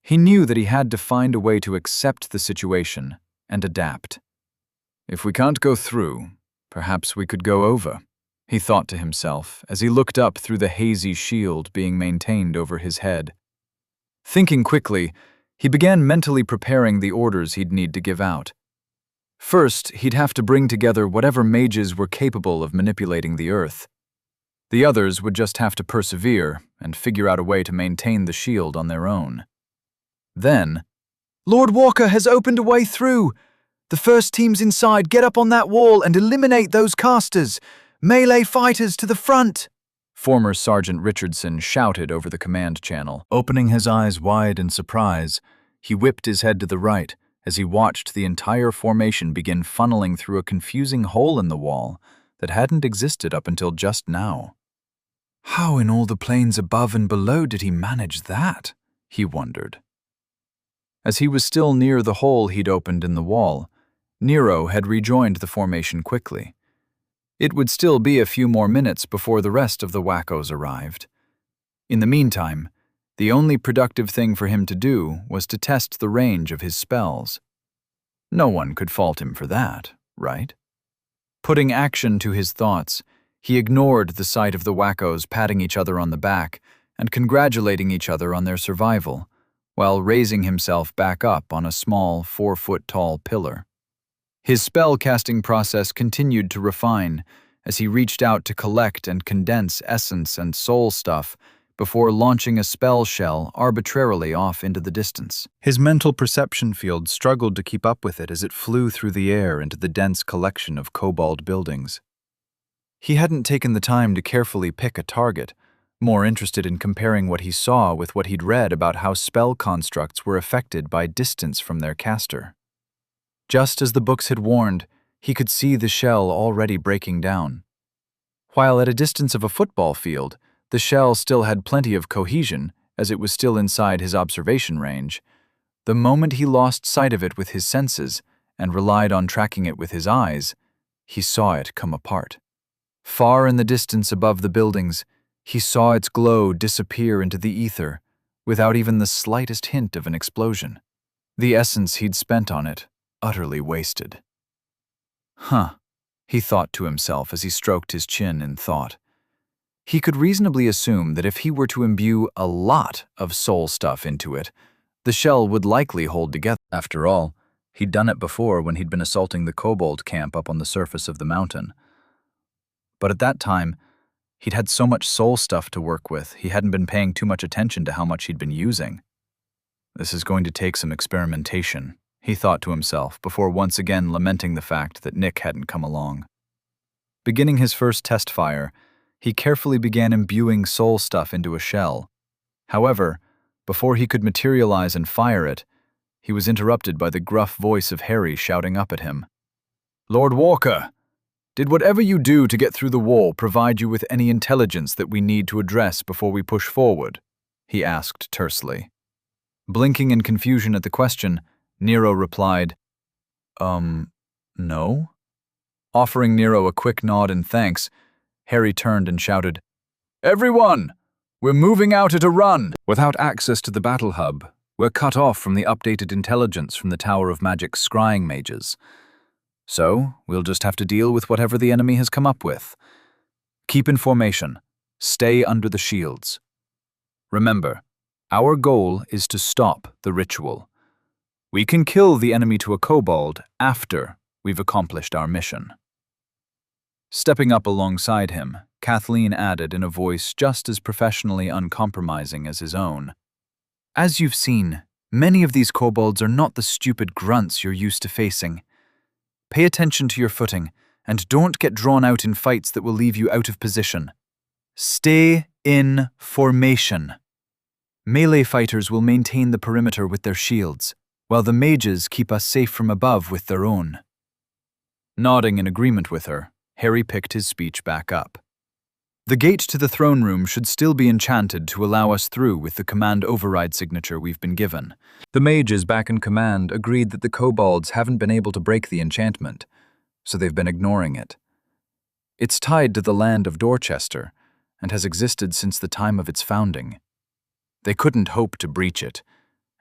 [SPEAKER 2] he knew that he had to find a way to accept the situation and adapt. If we can't go through, perhaps we could go over, he thought to himself as he looked up through the hazy shield being maintained over his head. Thinking quickly, he began mentally preparing the orders he'd need to give out. First, he'd have to bring together whatever mages were capable of manipulating the earth. The others would just have to persevere and figure out a way to maintain the shield on their own. Then, "Lord Walker has opened a way through. The first teams inside get up on that wall and eliminate those casters. Melee fighters to the front!" Former Sergeant Richardson shouted over the command channel. Opening his eyes wide in surprise, he whipped his head to the right as he watched the entire formation begin funneling through a confusing hole in the wall that hadn't existed up until just now. How in all the planes above and below did he manage that?
[SPEAKER 3] he wondered. As he was still near the hole he'd opened in the wall, Nero had rejoined the formation quickly. It would still be a few more minutes before the rest of the wackos arrived. In the meantime, the only productive thing for him to do was to test the range of his spells. No one could fault him for that, right? Putting action to his thoughts, he ignored the sight of the wackos patting each other on the back and congratulating each other on their survival, while raising himself back up on a small 4-foot-tall pillar. His spell-casting process continued to refine as he reached out to collect and condense essence and soul stuff before launching a spell shell arbitrarily off into the distance. His mental perception field struggled to keep up with it as it flew through the air into the dense collection of kobold buildings. He hadn't taken the time to carefully pick a target, more interested in comparing what he saw with what he'd read about how spell constructs were affected by distance from their caster. Just as the books had warned, he could see the shell already breaking down. While at a distance of a football field, the shell still had plenty of cohesion as it was still inside his observation range. The moment he lost sight of it with his senses and relied on tracking it with his eyes, he saw it come apart. Far in the distance above the buildings, he saw its glow disappear into the ether without even the slightest hint of an explosion. The essence he'd spent on it, utterly wasted. He thought to himself as he stroked his chin in thought. He could reasonably assume that if he were to imbue a lot of soul stuff into it, the shell would likely hold together. After all, he'd done it before when he'd been assaulting the kobold camp up on the surface of the mountain. But at that time, he'd had so much soul stuff to work with, he hadn't been paying too much attention to how much he'd been using. This is going to take some experimentation, he thought to himself before once again lamenting the fact that Nick hadn't come along. Beginning his first test fire, he carefully began imbuing soul stuff into a shell. However, before he could materialize and fire it, he was interrupted by the gruff voice of Harry shouting up at him. "Lord Walker, did whatever you do to get through the wall provide you with any intelligence that we need to address before we push forward?" he asked tersely. Blinking in confusion at the question, Nero replied, no? Offering Nero a quick nod in thanks, Harry turned and shouted, "Everyone! We're moving out at a run!" Without access to the battle hub, we're cut off from the updated intelligence from the Tower of Magic's scrying mages. So, we'll just have to deal with whatever the enemy has come up with. Keep in formation. Stay under the shields. Remember, our goal is to stop the ritual. We can kill the enemy to a kobold after we've accomplished our mission. Stepping up alongside him, Kathleen added in a voice just as professionally uncompromising as his own. "As you've seen, many of these kobolds are not the stupid grunts you're used to facing. Pay attention to your footing, and don't get drawn out in fights that will leave you out of position. Stay in formation. Melee fighters will maintain the perimeter with their shields, while the mages keep us safe from above with their own." Nodding in agreement with her, Harry picked his speech back up. "The gate to the throne room should still be enchanted to allow us through with the command override signature we've been given." The mages back in command agreed that the kobolds haven't been able to break the enchantment, so they've been ignoring it. It's tied to the land of Dorchester and has existed since the time of its founding. They couldn't hope to breach it,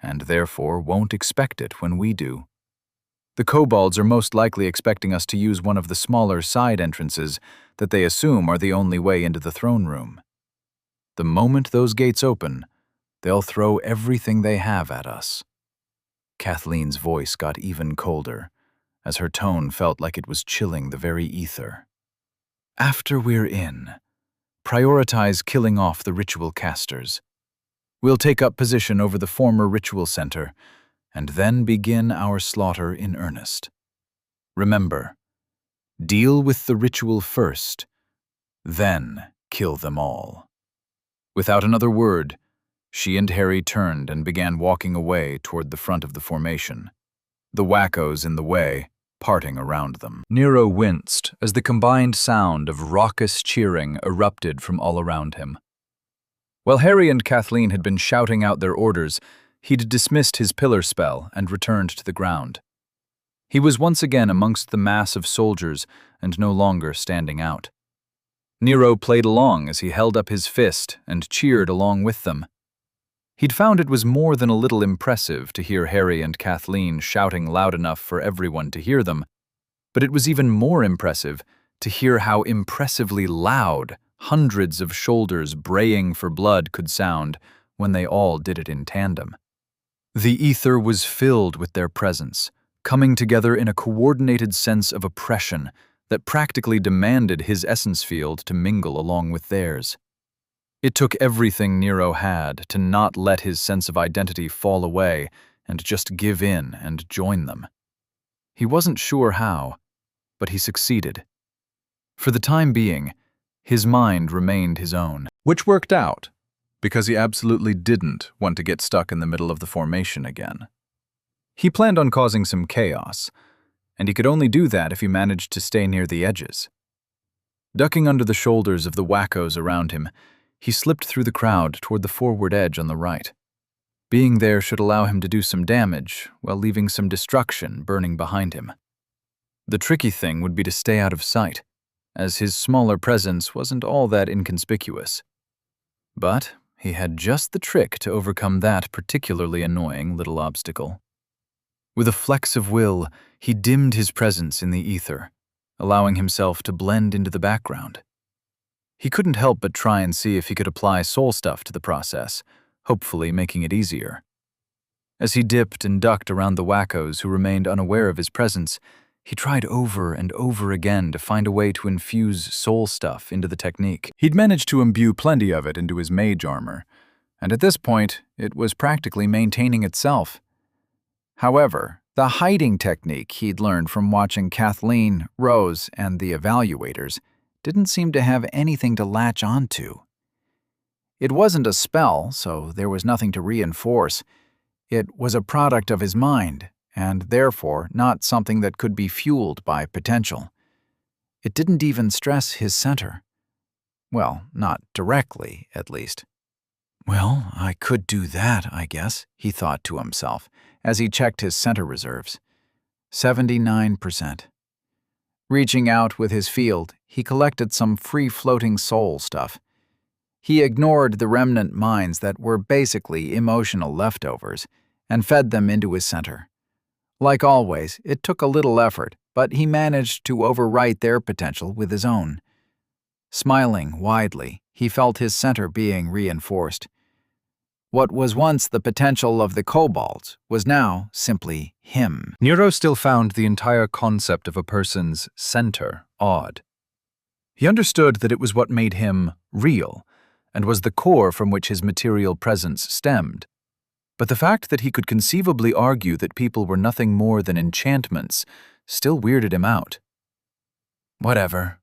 [SPEAKER 3] and therefore won't expect it when we do. The kobolds are most likely expecting us to use one of the smaller side entrances that they assume are the only way into the throne room. The moment those gates open, they'll throw everything they have at us. Kathleen's voice got even colder, as her tone felt like it was chilling the very ether. "After we're in, prioritize killing off the ritual casters. We'll take up position over the former ritual center, and then begin our slaughter in earnest. Remember, deal with the ritual first, then kill them all." Without another word, she and Harry turned and began walking away toward the front of the formation, the wackos in the way parting around them. Nero winced as the combined sound of raucous cheering erupted from all around him.
[SPEAKER 2] While Harry and Kathleen had been shouting out their orders, he'd dismissed his pillar spell and returned to the ground. He was once again amongst the mass of soldiers and no longer standing out. Nero played along as he held up his fist and cheered along with them. He'd found it was more than a little impressive to hear Harry and Kathleen shouting loud enough for everyone to hear them, but it was even more impressive to hear how impressively loud hundreds of shoulders braying for blood could sound when they all did it in tandem. The ether was filled with their presence, coming together in a coordinated sense of oppression that practically demanded his essence field to mingle along with theirs. It took everything Nero had to not let his sense of identity fall away and just give in and join them. He wasn't sure how, but he succeeded. For the time being, his mind remained his own.
[SPEAKER 3] Which worked out, because he absolutely didn't want to get stuck in the middle of the formation again.
[SPEAKER 2] He planned on causing some chaos, and he could only do that if he managed to stay near the edges. Ducking under the shoulders of the wackos around him, he slipped through the crowd toward the forward edge on the right. Being there should allow him to do some damage, while leaving some destruction burning behind him. The tricky thing would be to stay out of sight, as his smaller presence wasn't all that inconspicuous. But he had just the trick to overcome that particularly annoying little obstacle. With a flex of will, he dimmed his presence in the ether, allowing himself to blend into the background. He couldn't help but try and see if he could apply soul stuff to the process, hopefully making it easier. As he dipped and ducked around the wackos who remained unaware of his presence, he tried over and over again to find a way to infuse soul stuff into the technique. He'd managed to imbue plenty of it into his mage armor, and at this point, it was practically maintaining itself. However, the hiding technique he'd learned from watching Kathleen, Rose, and the evaluators didn't seem to have anything to latch onto. It wasn't a spell, so there was nothing to reinforce. It was a product of his mind, and therefore not something that could be fueled by potential. It didn't even stress his center. Well, not directly, at least. Well, I could do that, I guess, he thought to himself, as he checked his center reserves. 79%. Reaching out with his field, he collected some free-floating soul stuff. He ignored the remnant minds that were basically emotional leftovers and fed them into his center. Like always, it took a little effort, but he managed to overwrite their potential with his own. Smiling widely, he felt his center being reinforced. What was once the potential of the kobolds was now simply him. Nero still found the entire concept of a person's center odd. He understood that it was what made him real, and was the core from which his material presence stemmed. But the fact that he could conceivably argue that people were nothing more than enchantments still weirded him out. Whatever.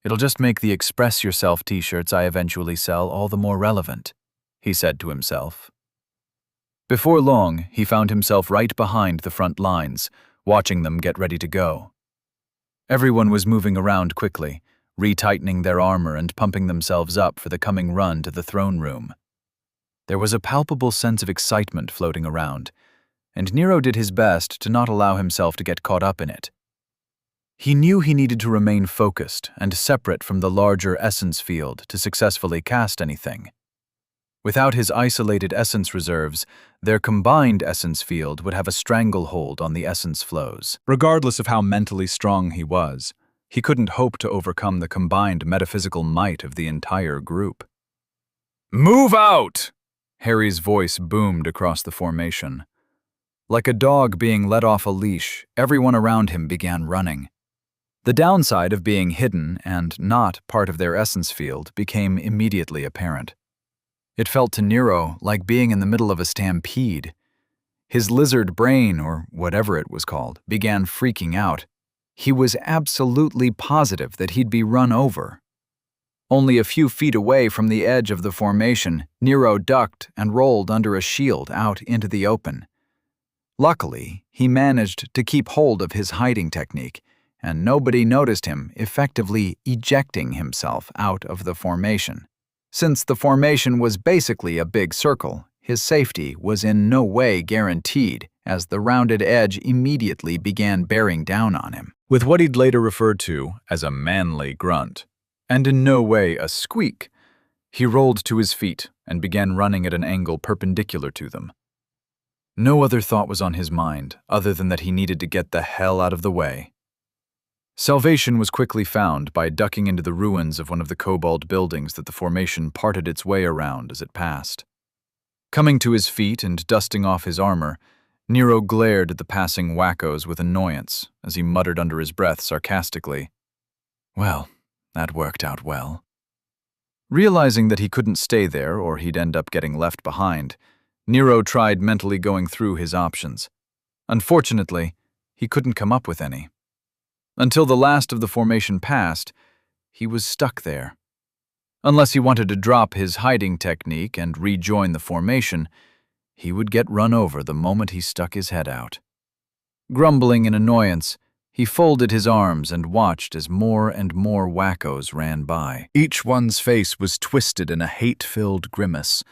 [SPEAKER 2] It'll just make the Express Yourself t-shirts I eventually sell all the more relevant, he said to himself. Before long, he found himself right behind the front lines, watching them get ready to go. Everyone was moving around quickly, retightening their armor and pumping themselves up for the coming run to the throne room. There was a palpable sense of excitement floating around, and Nero did his best to not allow himself to get caught up in it. He knew he needed to remain focused and separate from the larger essence field to successfully cast anything. Without his isolated essence reserves, their combined essence field would have a stranglehold on the essence flows. Regardless of how mentally strong he was, he couldn't hope to overcome the combined metaphysical might of the entire group. "Move out!" Harry's voice boomed across the formation. Like a dog being let off a leash, everyone around him began running. The downside of being hidden and not part of their essence field became immediately apparent. It felt to Nero like being in the middle of a stampede. His lizard brain, or whatever it was called, began freaking out. He was absolutely positive that he'd be run over. Only a few feet away from the edge of the formation, Nero ducked and rolled under a shield out into the open. Luckily, he managed to keep hold of his hiding technique, and nobody noticed him effectively ejecting himself out of the formation,
[SPEAKER 1] Since the formation was basically a big circle, his safety was in no way guaranteed, as the rounded edge immediately began bearing down on him.
[SPEAKER 3] With what he'd later referred to as a manly grunt, and in no way a squeak, he rolled to his feet and began running at an angle perpendicular to them. No other thought was on his mind other than that he needed to get the hell out of the way. Salvation was quickly found by ducking into the ruins of one of the kobold buildings that the formation parted its way around as it passed. Coming to his feet and dusting off his armor, Nero glared at the passing wackos with annoyance as he muttered under his breath sarcastically, "Well, that worked out well." Realizing that he couldn't stay there or he'd end up getting left behind, Nero tried mentally going through his options. Unfortunately, he couldn't come up with any. Until the last of the formation passed, he was stuck there. Unless he wanted to drop his hiding technique and rejoin the formation, he would get run over the moment he stuck his head out. Grumbling in annoyance, he folded his arms and watched as more and more wackos ran by. Each one's face was twisted in a hate-filled grimace,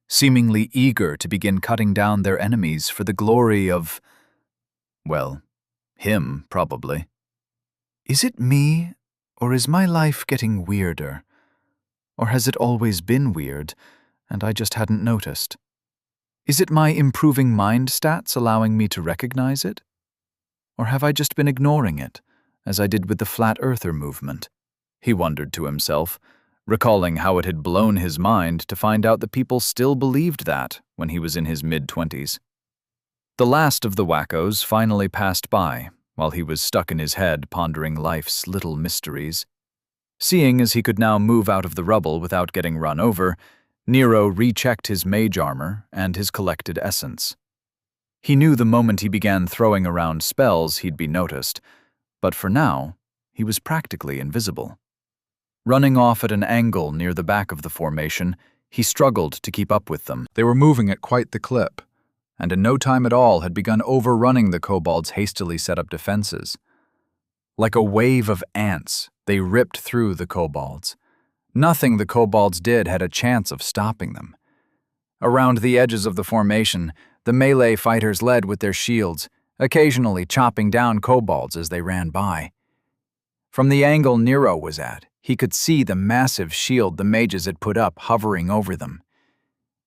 [SPEAKER 3] seemingly eager to begin cutting down their enemies for the glory of, well, him, probably. Is it me, or is my life getting weirder? Or has it always been weird, and I just hadn't noticed? Is it my improving mind stats allowing me to recognize it? Or have I just been ignoring it, as I did with the flat earther movement? He wondered to himself, recalling how it had blown his mind to find out that people still believed that when he was in his mid-20s. The last of the wackos finally passed by, while he was stuck in his head pondering life's little mysteries. Seeing as he could now move out of the rubble without getting run over, Nero rechecked his mage armor and his collected essence. He knew the moment he began throwing around spells he'd be noticed, but for now, he was practically invisible. Running off at an angle near the back of the formation, he struggled to keep up with them. They were moving at quite the clip, and in no time at all had begun overrunning the kobolds' hastily set up defenses. Like a wave of ants, they ripped through the kobolds. Nothing the kobolds did had a chance of stopping them. Around the edges of the formation, the melee fighters led with their shields, occasionally chopping down kobolds as they ran by. From the angle Nero was at, he could see the massive shield the mages had put up hovering over them.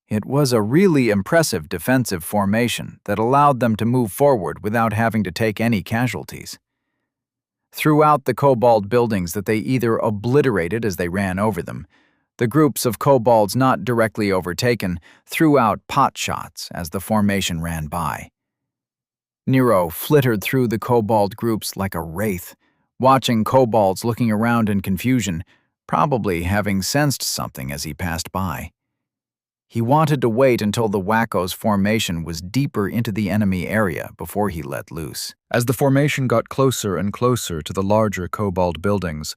[SPEAKER 3] It was a really impressive defensive formation that allowed them to move forward without having to take any casualties. Throughout the kobold buildings that they either obliterated as they ran over them, the groups of kobolds not directly overtaken threw out pot shots as the formation ran by. Nero flittered through the kobold groups like a wraith, watching kobolds looking around in confusion, probably having sensed something as he passed by. He wanted to wait until the wackos' formation was deeper into the enemy area before he let loose. As the formation got closer and closer to the larger kobold buildings,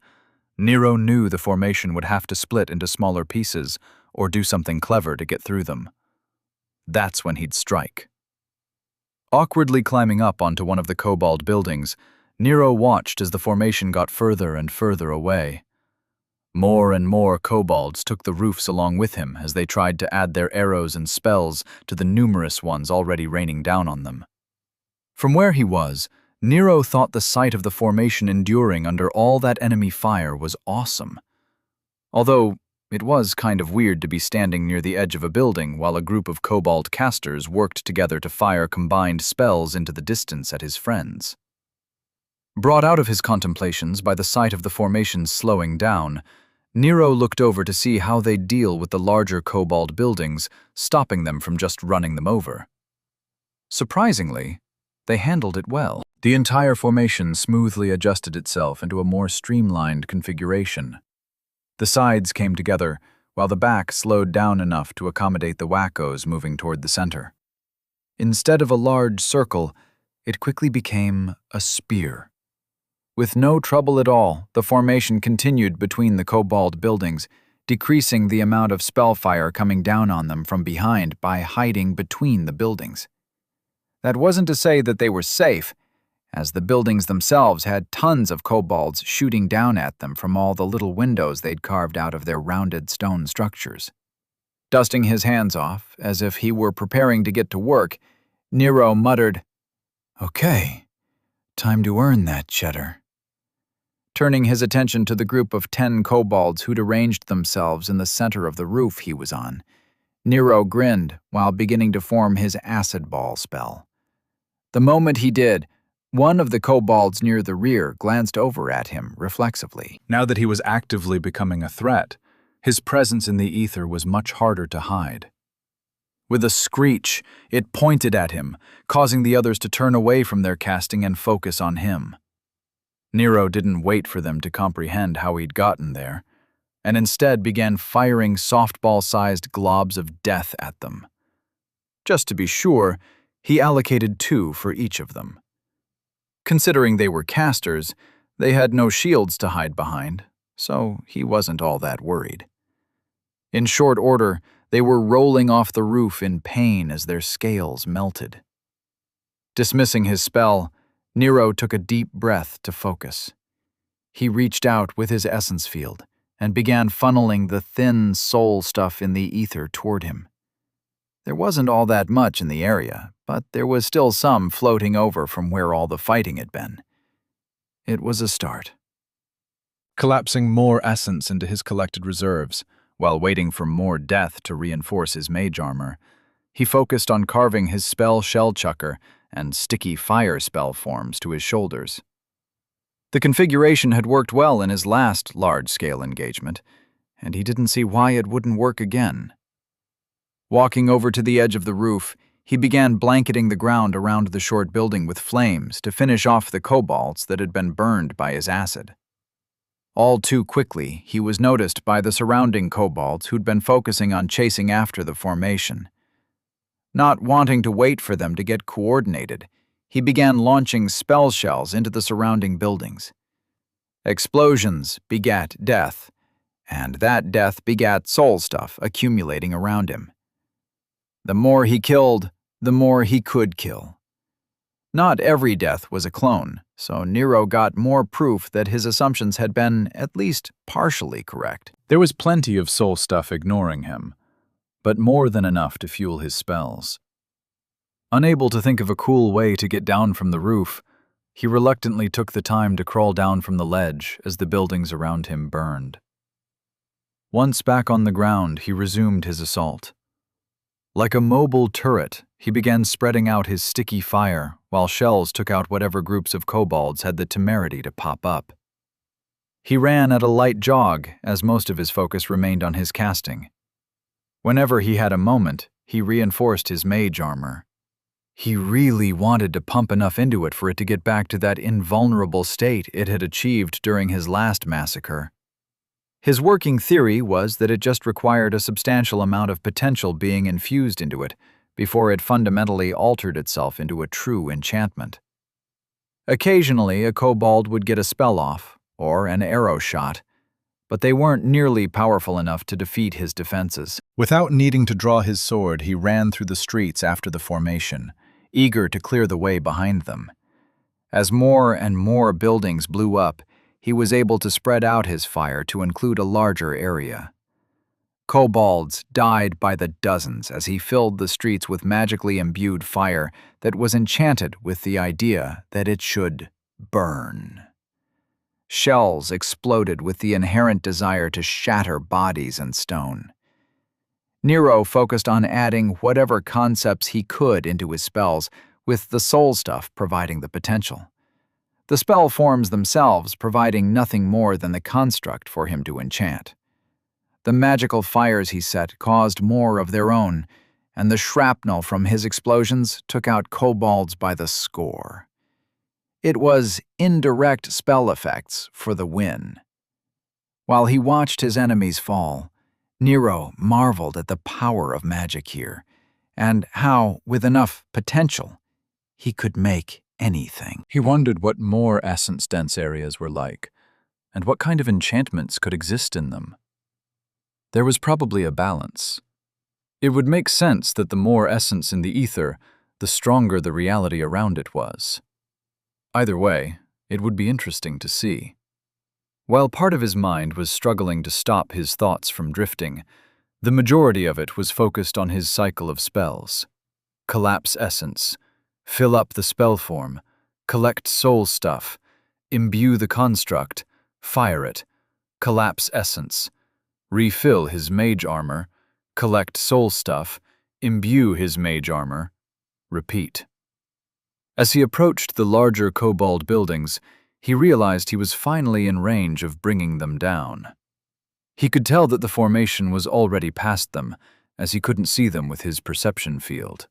[SPEAKER 3] Nero knew the formation would have to split into smaller pieces or do something clever to get through them. That's when he'd strike. Awkwardly climbing up onto one of the kobold buildings, Nero watched as the formation got further and further away. More and more kobolds took the roofs along with him as they tried to add their arrows and spells to the numerous ones already raining down on them. From where he was, Nero thought the sight of the formation enduring under all that enemy fire was awesome. Although it was kind of weird to be standing near the edge of a building while a group of kobold casters worked together to fire combined spells into the distance at his friends. Brought out of his contemplations by the sight of the formation slowing down, Nero looked over to see how they'd deal with the larger kobold buildings, stopping them from just running them over. Surprisingly, they handled it well. The entire formation smoothly adjusted itself into a more streamlined configuration. The sides came together, while the back slowed down enough to accommodate the wackos moving toward the center. Instead of a large circle, it quickly became a spear. With no trouble at all, the formation continued between the kobold buildings, decreasing the amount of spellfire coming down on them from behind by hiding between the buildings. That wasn't to say that they were safe, as the buildings themselves had tons of kobolds shooting down at them from all the little windows they'd carved out of their rounded stone structures. Dusting his hands off, as if he were preparing to get to work, Nero muttered, "Okay, time to earn that cheddar." Turning his attention to the group of 10 kobolds who'd arranged themselves in the center of the roof he was on, Nero grinned while beginning to form his acid ball spell. The moment he did, one of the kobolds near the rear glanced over at him reflexively.
[SPEAKER 2] Now that he was actively becoming a threat, his presence in the ether was much harder to hide. With a screech, it pointed at him, causing the others to turn away from their casting and focus on him. Nero didn't wait for them to comprehend how he'd gotten there, and instead began firing softball-sized globs of death at them. Just to be sure, he allocated 2 for each of them. Considering they were casters, they had no shields to hide behind, so he wasn't all that worried. In short order, they were rolling off the roof in pain as their scales melted. Dismissing his spell, Nero took a deep breath to focus. He reached out with his essence field and began funneling the thin soul stuff in the ether toward him. There wasn't all that much in the area, but there was still some floating over from where all the fighting had been. It was a start. Collapsing more essence into his collected reserves, while waiting for more death to reinforce his mage armor, he focused on carving his spell shell chucker and sticky fire spell forms to his shoulders. The configuration had worked well in his last large-scale engagement, and he didn't see why it wouldn't work again. Walking over to the edge of the roof, he began blanketing the ground around the short building with flames to finish off the kobolds that had been burned by his acid. All too quickly, he was noticed by the surrounding kobolds who'd been focusing on chasing after the formation. Not wanting to wait for them to get coordinated, he began launching spell shells into the surrounding buildings. Explosions begat death, and that death begat soul stuff accumulating around him. The more he killed, the more he could kill. Not every death was a clone, so Nero got more proof that his assumptions had been at least partially correct.
[SPEAKER 1] There was plenty of soul stuff ignoring him, but more than enough to fuel his spells. Unable to think of a cool way to get down from the roof, he reluctantly took the time to crawl down from the ledge as the buildings around him burned. Once back on the ground, he resumed his assault. Like a mobile turret, he began spreading out his sticky fire while shells took out whatever groups of kobolds had the temerity to pop up. He ran at a light jog as most of his focus remained on his casting. Whenever he had a moment, he reinforced his mage armor. He really wanted to pump enough into it for it to get back to that invulnerable state it had achieved during his last massacre. His working theory was that it just required a substantial amount of potential being infused into it before it fundamentally altered itself into a true enchantment. Occasionally, a kobold would get a spell off, or an arrow shot, but they weren't nearly powerful enough to defeat his defenses.
[SPEAKER 2] Without needing to draw his sword, he ran through the streets after the formation, eager to clear the way behind them. As more and more buildings blew up, he was able to spread out his fire to include a larger area. Kobolds died by the dozens as he filled the streets with magically imbued fire that was enchanted with the idea that it should burn. Shells exploded with the inherent desire to shatter bodies and stone. Nero focused on adding whatever concepts he could into his spells, with the soul stuff providing the potential. The spell forms themselves providing nothing more than the construct for him to enchant. The magical fires he set caused more of their own, and the shrapnel from his explosions took out kobolds by the score. It was indirect spell effects for the win. While he watched his enemies fall, Nero marveled at the power of magic here, and how, with enough potential, he could make anything.
[SPEAKER 1] He wondered what more essence-dense areas were like, and what kind of enchantments could exist in them. There was probably a balance. It would make sense that the more essence in the ether, the stronger the reality around it was. Either way, it would be interesting to see. While part of his mind was struggling to stop his thoughts from drifting, the majority of it was focused on his cycle of spells. Collapse essence, fill up the spell form, collect soul stuff, imbue the construct, fire it, collapse essence, refill his mage armor, collect soul stuff, imbue his mage armor, repeat. As he approached the larger kobold buildings, he realized he was finally in range of bringing them down. He could tell that the formation was already past them, as he couldn't see them with his perception field.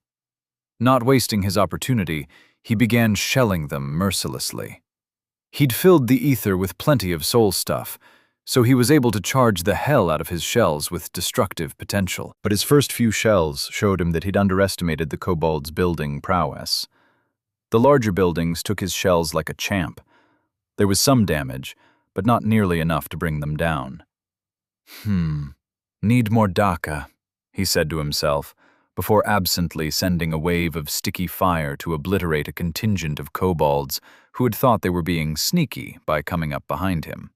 [SPEAKER 1] Not wasting his opportunity, he began shelling them mercilessly. He'd filled the ether with plenty of soul stuff, so he was able to charge the hell out of his shells with destructive potential. But his first few shells showed him that he'd underestimated the kobold's building prowess. The larger buildings took his shells like a champ. There was some damage, but not nearly enough to bring them down. Need more Daka, he said to himself, before absently sending a wave of sticky fire to obliterate a contingent of kobolds who had thought they were being sneaky by coming up behind him.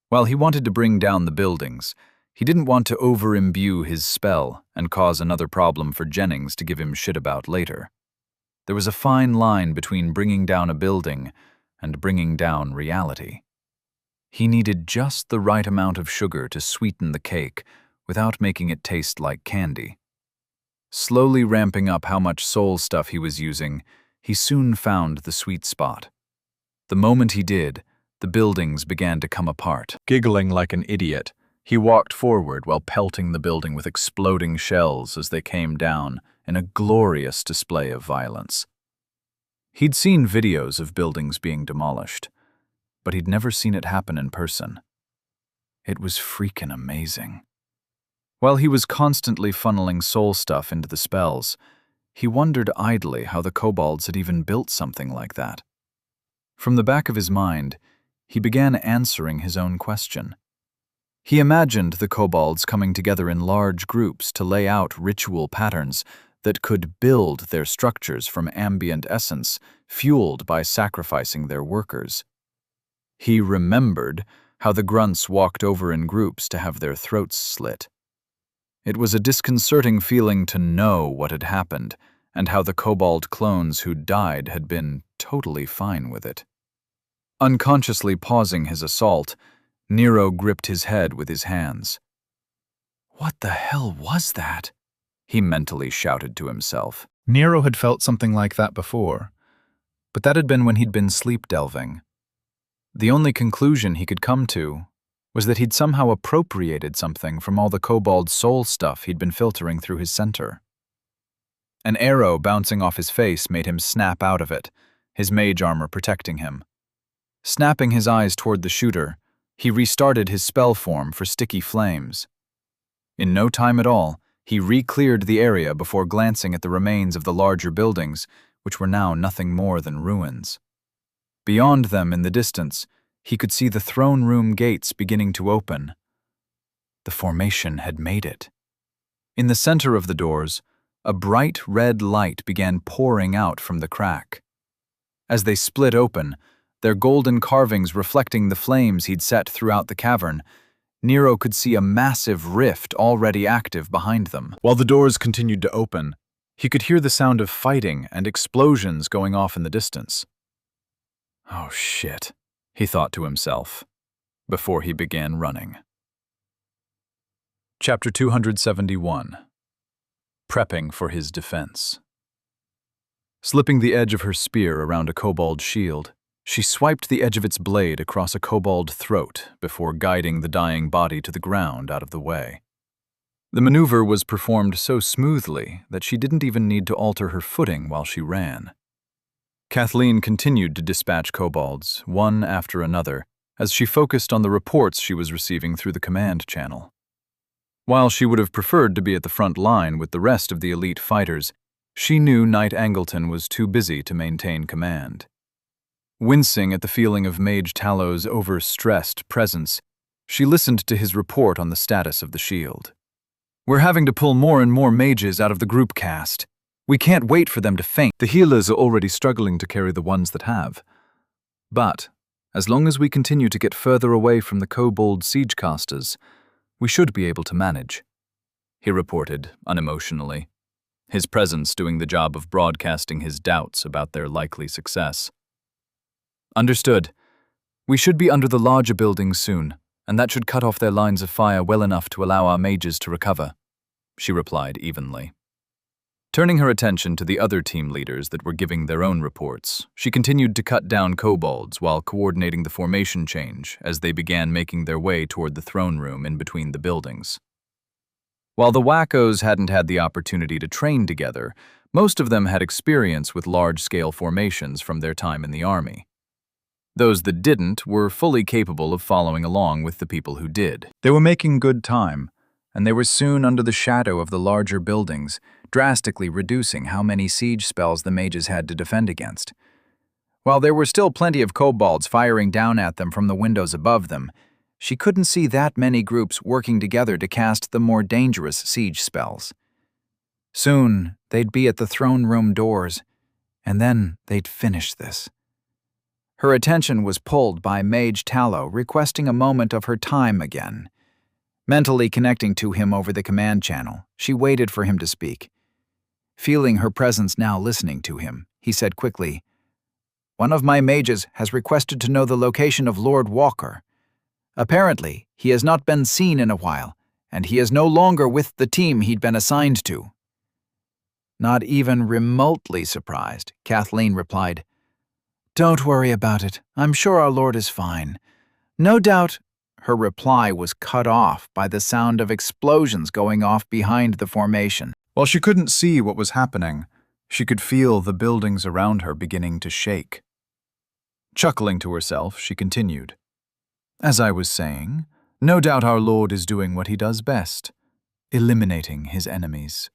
[SPEAKER 1] While he wanted to bring down the buildings, he didn't want to over-imbue his spell and cause another problem for Jennings to give him shit about later. There was a fine line between bringing down a building and bringing down reality. He needed just the right amount of sugar to sweeten the cake without making it taste like candy. Slowly ramping up how much soul stuff he was using, he soon found the sweet spot. The moment he did, the buildings began to come apart. Giggling like an idiot, he walked forward while pelting the building with exploding shells as they came down in a glorious display of violence. He'd seen videos of buildings being demolished, but he'd never seen it happen in person. It was freaking amazing. While he was constantly funneling soul stuff into the spells, he wondered idly how the kobolds had even built something like that. From the back of his mind, he began answering his own question. He imagined the kobolds coming together in large groups to lay out ritual patterns that could build their structures from ambient essence, fueled by sacrificing their workers. He remembered how the grunts walked over in groups to have their throats slit. It was a disconcerting feeling to know what had happened and how the kobold clones who'd died had been totally fine with it. Unconsciously pausing his assault, Nero gripped his head with his hands. What the hell was that? He mentally shouted to himself. Nero had felt something like that before, but that had been when he'd been sleep-delving. The only conclusion he could come to was that he'd somehow appropriated something from all the kobold soul stuff he'd been filtering through his center. An arrow bouncing off his face made him snap out of it, his mage armor protecting him. Snapping his eyes toward the shooter, he restarted his spell form for sticky flames. In no time at all, he re-cleared the area before glancing at the remains of the larger buildings, which were now nothing more than ruins. Beyond them in the distance, he could see the throne room gates beginning to open. The formation had made it. In the center of the doors, a bright red light began pouring out from the crack. As they split open, their golden carvings reflecting the flames he'd set throughout the cavern, Nero could see a massive rift already active behind them. While the doors continued to open, he could hear the sound of fighting and explosions going off in the distance. Oh shit, he thought to himself, before he began running. Chapter 271. Prepping for his defense. Slipping the edge of her spear around a kobold shield, she swiped the edge of its blade across a kobold throat before guiding the dying body to the ground out of the way. The maneuver was performed so smoothly that she didn't even need to alter her footing while she ran. Kathleen continued to dispatch kobolds, one after another, as she focused on the reports she was receiving through the command channel. While she would have preferred to be at the front line with the rest of the elite fighters, she knew Knight Angleton was too busy to maintain command. Wincing at the feeling of Mage Tallow's overstressed presence, she listened to his report on the status of the shield. We're having to pull more and more mages out of the group cast.
[SPEAKER 2] We can't wait for them to faint.
[SPEAKER 1] The healers are already struggling to carry the ones that have. But, as long as we continue to get further away from the kobold siegecasters, we should be able to manage," he reported unemotionally, his presence doing the job of broadcasting his doubts about their likely success. "Understood. We should be under the larger buildings soon, and that should cut off their lines of fire well enough to allow our mages to recover," she replied evenly. Turning her attention to the other team leaders that were giving their own reports, she continued to cut down kobolds while coordinating the formation change as they began making their way toward the throne room in between the buildings. While the wackos hadn't had the opportunity to train together, most of them had experience with large-scale formations from their time in the army. Those that didn't were fully capable of following along with the people who did. They were making good time, and they were soon under the shadow of the larger buildings, drastically reducing how many siege spells the mages had to defend against. While there were still plenty of kobolds firing down at them from the windows above them, she couldn't see that many groups working together to cast the more dangerous siege spells. Soon, they'd be at the throne room doors, and then they'd finish this. Her attention was pulled by Mage Tallow requesting a moment of her time again. Mentally connecting to him over the command channel, she waited for him to speak. Feeling her presence now listening to him, he said quickly, "One of my mages has requested to know the location of Lord Walker. Apparently, he has not been seen in a while, and he is no longer with the team he'd been assigned to." Not even remotely surprised, Kathleen replied, "Don't worry about it. I'm sure our Lord is fine. No doubt—" Her reply was cut off by the sound of explosions going off behind the formation. While she couldn't see what was happening, she could feel the buildings around her beginning to shake. Chuckling to herself, she continued, "As I was saying, no doubt our Lord is doing what he does best, eliminating his enemies."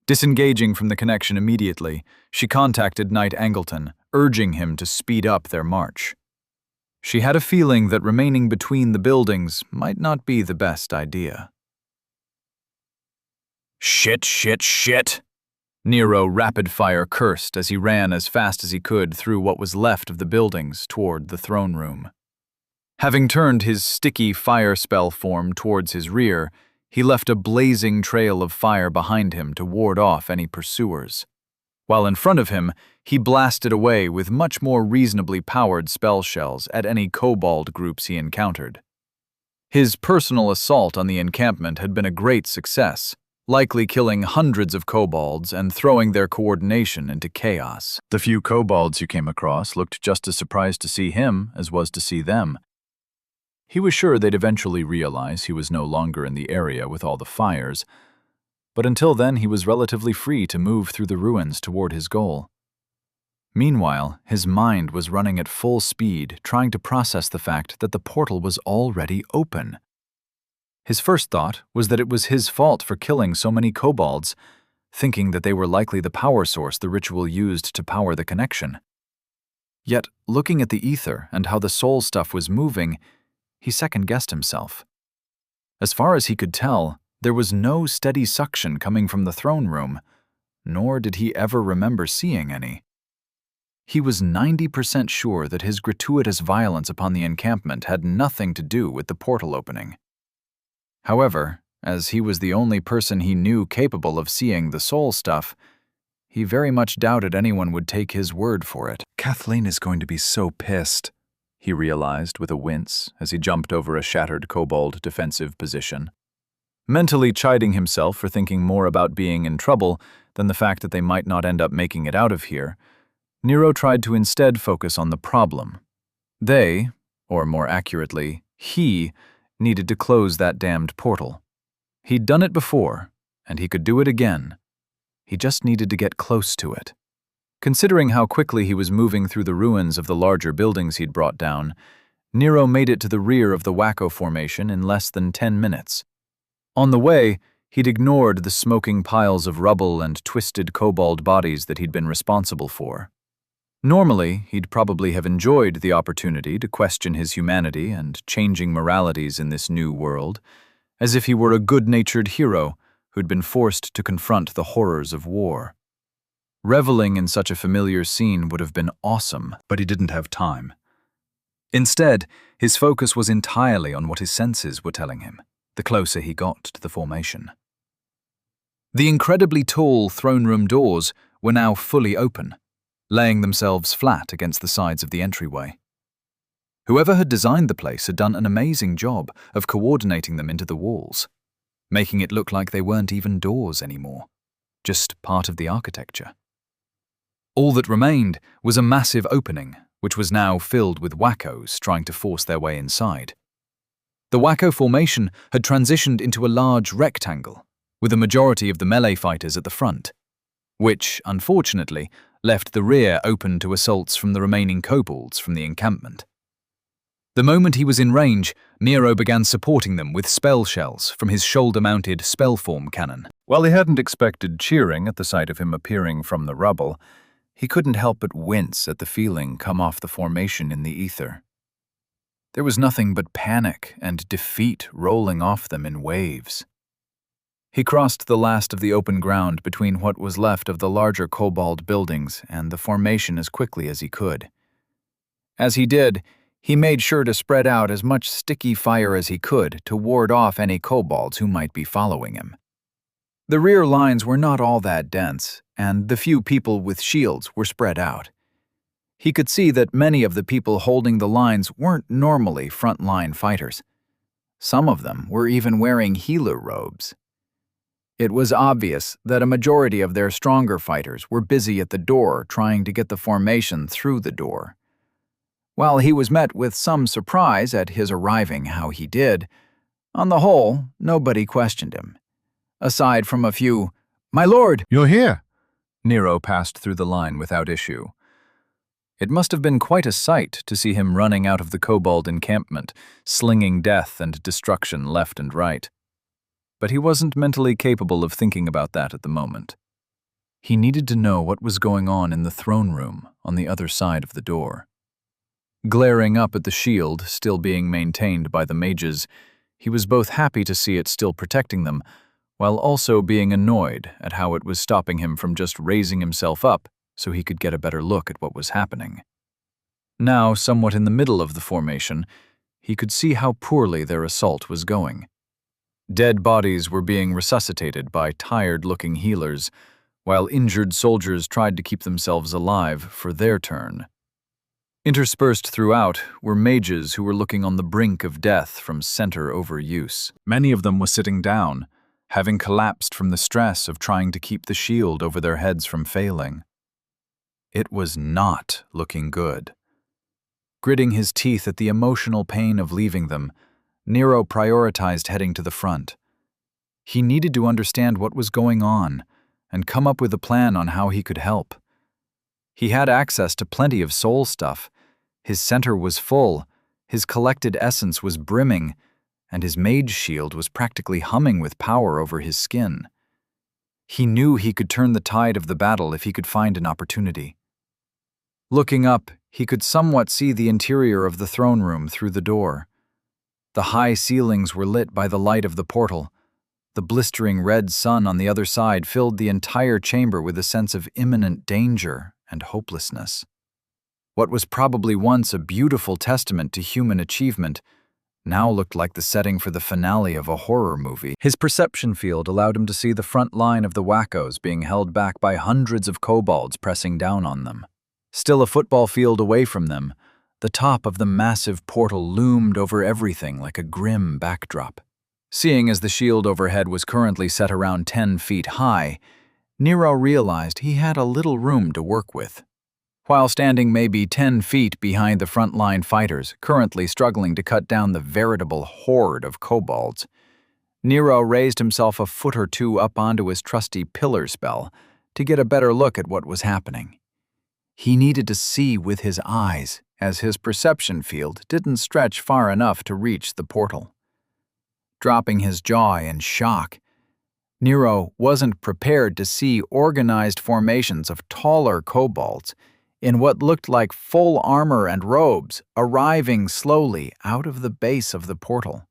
[SPEAKER 1] Disengaging from the connection immediately, she contacted Knight Angleton, urging him to speed up their march. She had a feeling that remaining between the buildings might not be the best idea. "Shit, shit, shit!" Nero rapid-fire cursed as he ran as fast as he could through what was left of the buildings toward the throne room. Having turned his sticky fire spell form towards his rear, he left a blazing trail of fire behind him to ward off any pursuers. While in front of him, he blasted away with much more reasonably powered spell shells at any kobold groups he encountered. His personal assault on the encampment had been a great success, likely killing hundreds of kobolds and throwing their coordination into chaos. The few kobolds you came across looked just as surprised to see him as was to see them. He was sure they'd eventually realize he was no longer in the area with all the fires, but until then he was relatively free to move through the ruins toward his goal. Meanwhile, his mind was running at full speed, trying to process the fact that the portal was already open. His first thought was that it was his fault for killing so many kobolds, thinking that they were likely the power source the ritual used to power the connection. Yet, looking at the ether and how the soul stuff was moving, he second-guessed himself. As far as he could tell, there was no steady suction coming from the throne room, nor did he ever remember seeing any. He was 90% sure that his gratuitous violence upon the encampment had nothing to do with the portal opening. However, as he was the only person he knew capable of seeing the soul stuff, he very much doubted anyone would take his word for it. Kathleen is going to be so pissed, he realized with a wince as he jumped over a shattered kobold defensive position. Mentally chiding himself for thinking more about being in trouble than the fact that they might not end up making it out of here, Nero tried to instead focus on the problem. They, or more accurately, he, needed to close that damned portal. He'd done it before, and he could do it again. He just needed to get close to it. Considering how quickly he was moving through the ruins of the larger buildings he'd brought down, Nero made it to the rear of the Wacko formation in less than 10 minutes. On the way, he'd ignored the smoking piles of rubble and twisted kobold bodies that he'd been responsible for. Normally, he'd probably have enjoyed the opportunity to question his humanity and changing moralities in this new world, as if he were a good-natured hero who'd been forced to confront the horrors of war.
[SPEAKER 2] Reveling in such a familiar scene would have been awesome, but he didn't have time. Instead, his focus was entirely on what his senses were telling him, the closer he got to the formation. The incredibly tall throne room doors were now fully open, laying themselves flat against the sides of the entryway. Whoever had designed the place had done an amazing job of coordinating them into the walls, making it look like they weren't even doors anymore, just part of the architecture. All that remained was a massive opening, which was now filled with wackos trying to force their way inside. The wacko formation had transitioned into a large rectangle, with a majority of the melee fighters at the front, which, unfortunately, left the rear open to assaults from the remaining kobolds from the encampment. The moment he was in range, Nero began supporting them with spell shells from his shoulder-mounted spellform cannon.
[SPEAKER 1] While he hadn't expected cheering at the sight of him appearing from the rubble, he couldn't help but wince at the feeling come off the formation in the ether. There was nothing but panic and defeat rolling off them in waves. He crossed the last of the open ground between what was left of the larger kobold buildings and the formation as quickly as he could. As he did, he made sure to spread out as much sticky fire as he could to ward off any kobolds who might be following him. The rear lines were not all that dense, and the few people with shields were spread out. He could see that many of the people holding the lines weren't normally front-line fighters. Some of them were even wearing healer robes. It was obvious that a majority of their stronger fighters were busy at the door trying to get the formation through the door. While he was met with some surprise at his arriving how he did, on the whole, nobody questioned him. Aside from a few, "My lord,
[SPEAKER 3] You're here."
[SPEAKER 2] Nero passed through the line without issue. It must have been quite a sight to see him running out of the kobold encampment, slinging death and destruction left and right. But he wasn't mentally capable of thinking about that at the moment. He needed to know what was going on in the throne room on the other side of the door. Glaring up at the shield still being maintained by the mages, he was both happy to see it still protecting them, while also being annoyed at how it was stopping him from just raising himself up so he could get a better look at what was happening. Now, somewhat in the middle of the formation, he could see how poorly their assault was going. Dead bodies were being resuscitated by tired-looking healers, while injured soldiers tried to keep themselves alive for their turn. Interspersed throughout were mages who were looking on the brink of death from center overuse. Many of them were sitting down, having collapsed from the stress of trying to keep the shield over their heads from failing. It was not looking good. Gritting his teeth at the emotional pain of leaving them, Nero prioritized heading to the front. He needed to understand what was going on and come up with a plan on how he could help. He had access to plenty of soul stuff. His center was full, his collected essence was brimming, and his mage shield was practically humming with power over his skin. He knew he could turn the tide of the battle if he could find an opportunity. Looking up, he could somewhat see the interior of the throne room through the door. The high ceilings were lit by the light of the portal. The blistering red sun on the other side filled the entire chamber with a sense of imminent danger and hopelessness. What was probably once a beautiful testament to human achievement now looked like the setting for the finale of a horror movie. His perception field allowed him to see the front line of the wackos being held back by hundreds of kobolds pressing down on them. Still a football field away from them, the top of the massive portal loomed over everything like a grim backdrop. Seeing as the shield overhead was currently set around 10 feet high, Nero realized he had a little room to work with. While standing maybe 10 feet behind the frontline fighters, currently struggling to cut down the veritable horde of kobolds, Nero raised himself a foot or two up onto his trusty pillar spell to get a better look at what was happening. He needed to see with his eyes, as his perception field didn't stretch far enough to reach the portal. Dropping his jaw in shock, Nero wasn't prepared to see organized formations of taller kobolds in what looked like full armor and robes arriving slowly out of the base of the portal.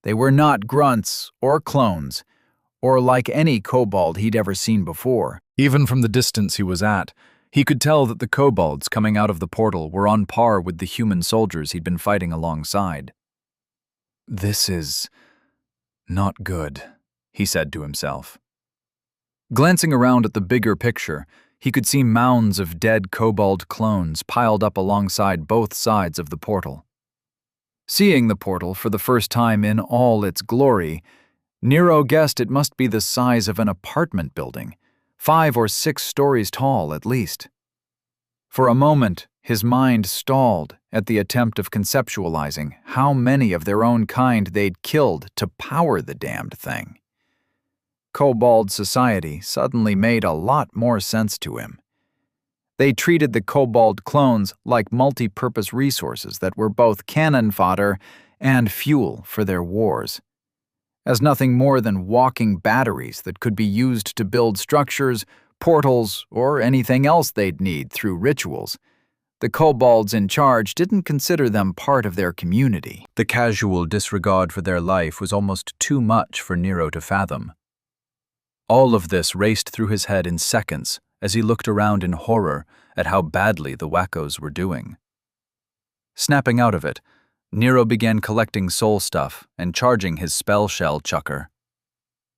[SPEAKER 2] They were not grunts or clones
[SPEAKER 3] or like any kobold he'd ever seen before.
[SPEAKER 2] Even from the distance he was at, he could tell that the kobolds coming out of the portal were on par with the human soldiers he'd been fighting alongside.
[SPEAKER 3] "This is not good," he said to himself.
[SPEAKER 2] Glancing around at the bigger picture, he could see mounds of dead kobold clones piled up alongside both sides of the portal. Seeing the portal for the first time in all its glory, Nero guessed it must be the size of an apartment building, 5 or 6 stories tall at least. For a moment, his mind stalled at the attempt of conceptualizing how many of their own kind they'd killed to power the damned thing. Kobold society suddenly made a lot more sense to him. They treated the kobold clones like multi-purpose resources that were both cannon fodder and fuel for their wars. As nothing more than walking batteries that could be used to build structures, portals, or anything else they'd need through rituals, the kobolds in charge didn't consider them part of their community. The casual disregard for their life was almost too much for Nero to fathom. All of this raced through his head in seconds as he looked around in horror at how badly the wackos were doing. Snapping out of it, Nero began collecting soul stuff and charging his spell shell chucker.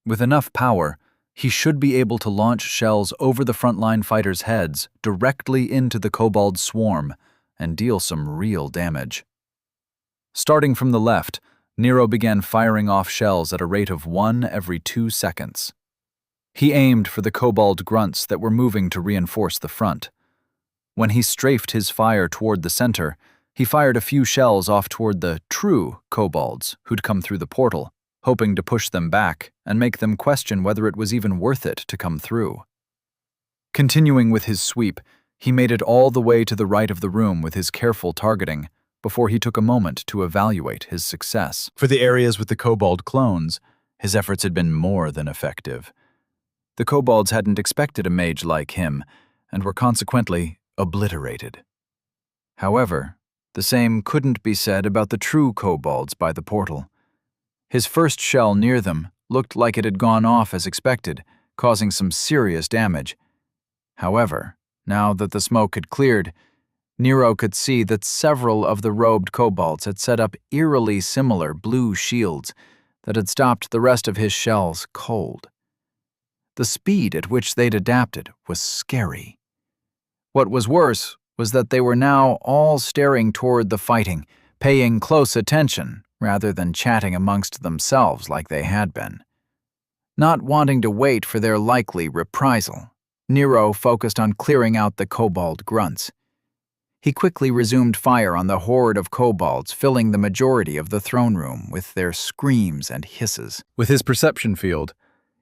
[SPEAKER 2] With enough power, he should be able to launch shells over the frontline fighters' heads directly into the kobold swarm and deal some real damage. Starting from the left, Nero began firing off shells at a rate of 1 every 2 seconds. He aimed for the kobold grunts that were moving to reinforce the front. When he strafed his fire toward the center, he fired a few shells off toward the true kobolds who'd come through the portal, hoping to push them back and make them question whether it was even worth it to come through. Continuing with his sweep, he made it all the way to the right of the room with his careful targeting before he took a moment to evaluate his success.
[SPEAKER 3] For the areas with the kobold clones, his efforts had been more than effective. The kobolds hadn't expected a mage like him, and were consequently obliterated. However, the same couldn't be said about the true kobolds by the portal. His first shell near them looked like it had gone off as expected, causing some serious damage. However, now that the smoke had cleared, Nero could see that several of the robed kobolds had set up eerily similar blue shields that had stopped the rest of his shells cold. The speed at which they'd adapted was scary. What was worse was that they were now all staring toward the fighting, paying close attention rather than chatting amongst themselves like they had been. Not wanting to wait for their likely reprisal, Nero focused on clearing out the kobold grunts. He quickly resumed fire on the horde of kobolds filling the majority of the throne room with their screams and hisses.
[SPEAKER 2] With his perception field,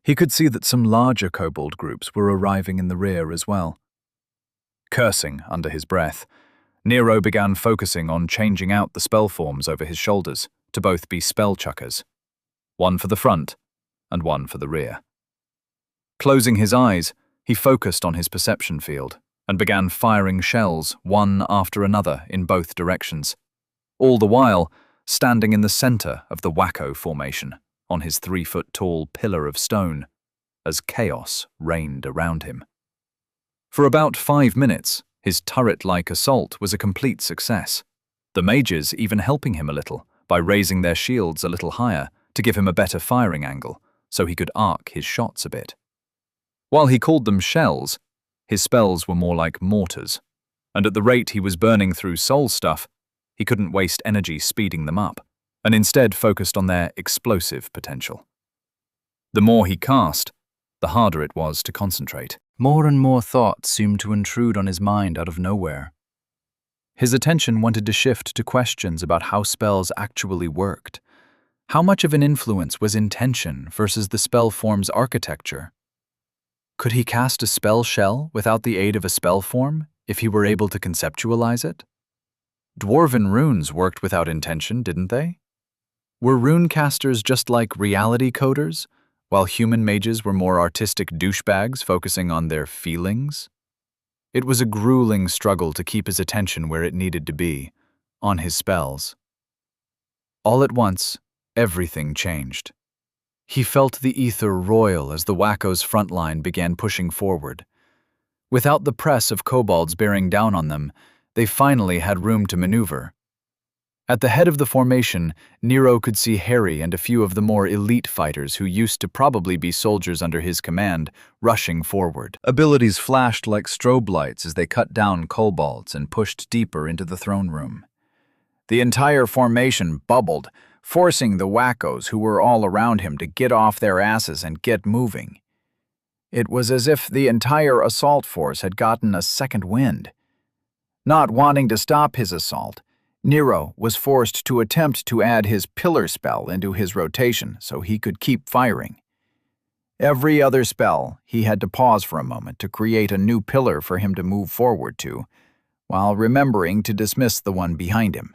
[SPEAKER 2] he could see that some larger kobold groups were arriving in the rear as well. Cursing under his breath, Nero began focusing on changing out the spell forms over his shoulders to both be spell chuckers, one for the front and one for the rear. Closing his eyes, he focused on his perception field and began firing shells one after another in both directions, all the while standing in the center of the wacko formation on his 3-foot-tall pillar of stone, as chaos reigned around him. For about 5 minutes, his turret-like assault was a complete success, the mages even helping him a little by raising their shields a little higher to give him a better firing angle so he could arc his shots a bit. While he called them shells, his spells were more like mortars, and at the rate he was burning through soul stuff, he couldn't waste energy speeding them up, and instead focused on their explosive potential. The more he cast, the harder it was to concentrate. More and more thoughts seemed to intrude on his mind out of nowhere. His attention wanted to shift to questions about how spells actually worked. How much of an influence was intention versus the spell form's architecture? Could he cast a spell shell without the aid of a spell form if he were able to conceptualize it? Dwarven runes worked without intention, didn't they? Were runecasters just like reality coders, while human mages were more artistic douchebags focusing on their feelings? It was a grueling struggle to keep his attention where it needed to be, on his spells. All at once, everything changed.
[SPEAKER 1] He felt the ether roil as the Wacko's front line began pushing forward. Without the press of kobolds bearing down on them, they finally had room to maneuver. At the head of the formation, Nero could see Harry and a few of the more elite fighters who used to probably be soldiers under his command, rushing forward.
[SPEAKER 2] Abilities flashed like strobe lights as they cut down kobolds and pushed deeper into the throne room. The entire formation bubbled, forcing the Wackos who were all around him to get off their asses and get moving. It was as if the entire assault force had gotten a second wind. Not wanting to stop his assault, Nero was forced to attempt to add his pillar spell into his rotation so he could keep firing. Every other spell, he had to pause for a moment to create a new pillar for him to move forward to, while remembering to dismiss the one behind him.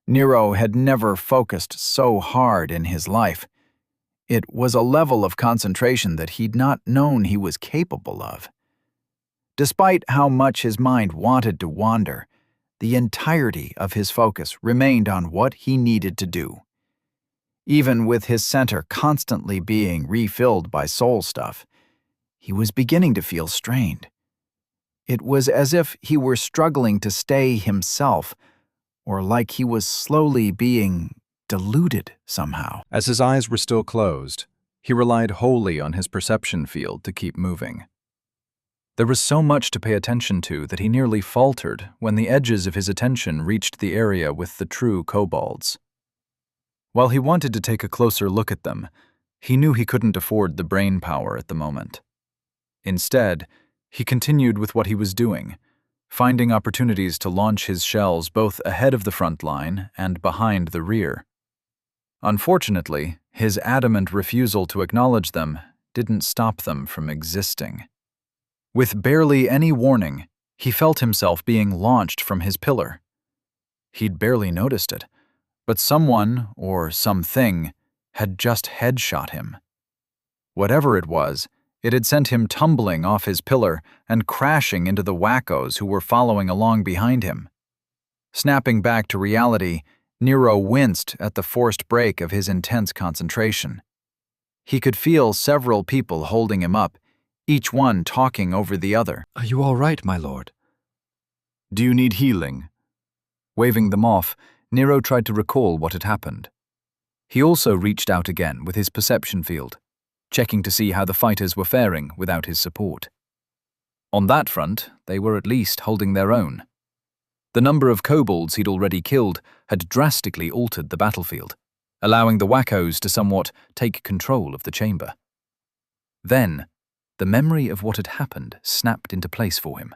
[SPEAKER 2] Nero had never focused so hard in his life. It was a level of concentration that he'd not known he was capable of. Despite how much his mind wanted to wander, the entirety of his focus remained on what he needed to do. Even with his center constantly being refilled by soul stuff, he was beginning to feel strained. It was as if he were struggling to stay himself, or like he was slowly being diluted somehow. As his eyes were still closed, he relied wholly on his perception field to keep moving. There was so much to pay attention to that he nearly faltered when the edges of his attention reached the area with the true kobolds. While he wanted to take a closer look at them, he knew he couldn't afford the brain power at the moment. Instead, he continued with what he was doing, finding opportunities to launch his shells both ahead of the front line and behind the rear. Unfortunately, his adamant refusal to acknowledge them didn't stop them from existing. With barely any warning, he felt himself being launched from his pillar. He'd barely noticed it, but someone, or something, had just headshot him. Whatever it was, it had sent him tumbling off his pillar and crashing into the Wackos who were following along behind him. Snapping back to reality, Nero winced at the forced break of his intense concentration. He could feel several people holding him up, each one talking over the other.
[SPEAKER 3] Are you all right, my lord?
[SPEAKER 1] Do you need healing? Waving them off, Nero tried to recall what had happened. He also reached out again with his perception field, checking to see how the fighters were faring without his support. On that front, they were at least holding their own. The number of kobolds he'd already killed had drastically altered the battlefield, allowing the Wackos to somewhat take control of the chamber. Then, the memory of what had happened snapped into place for him.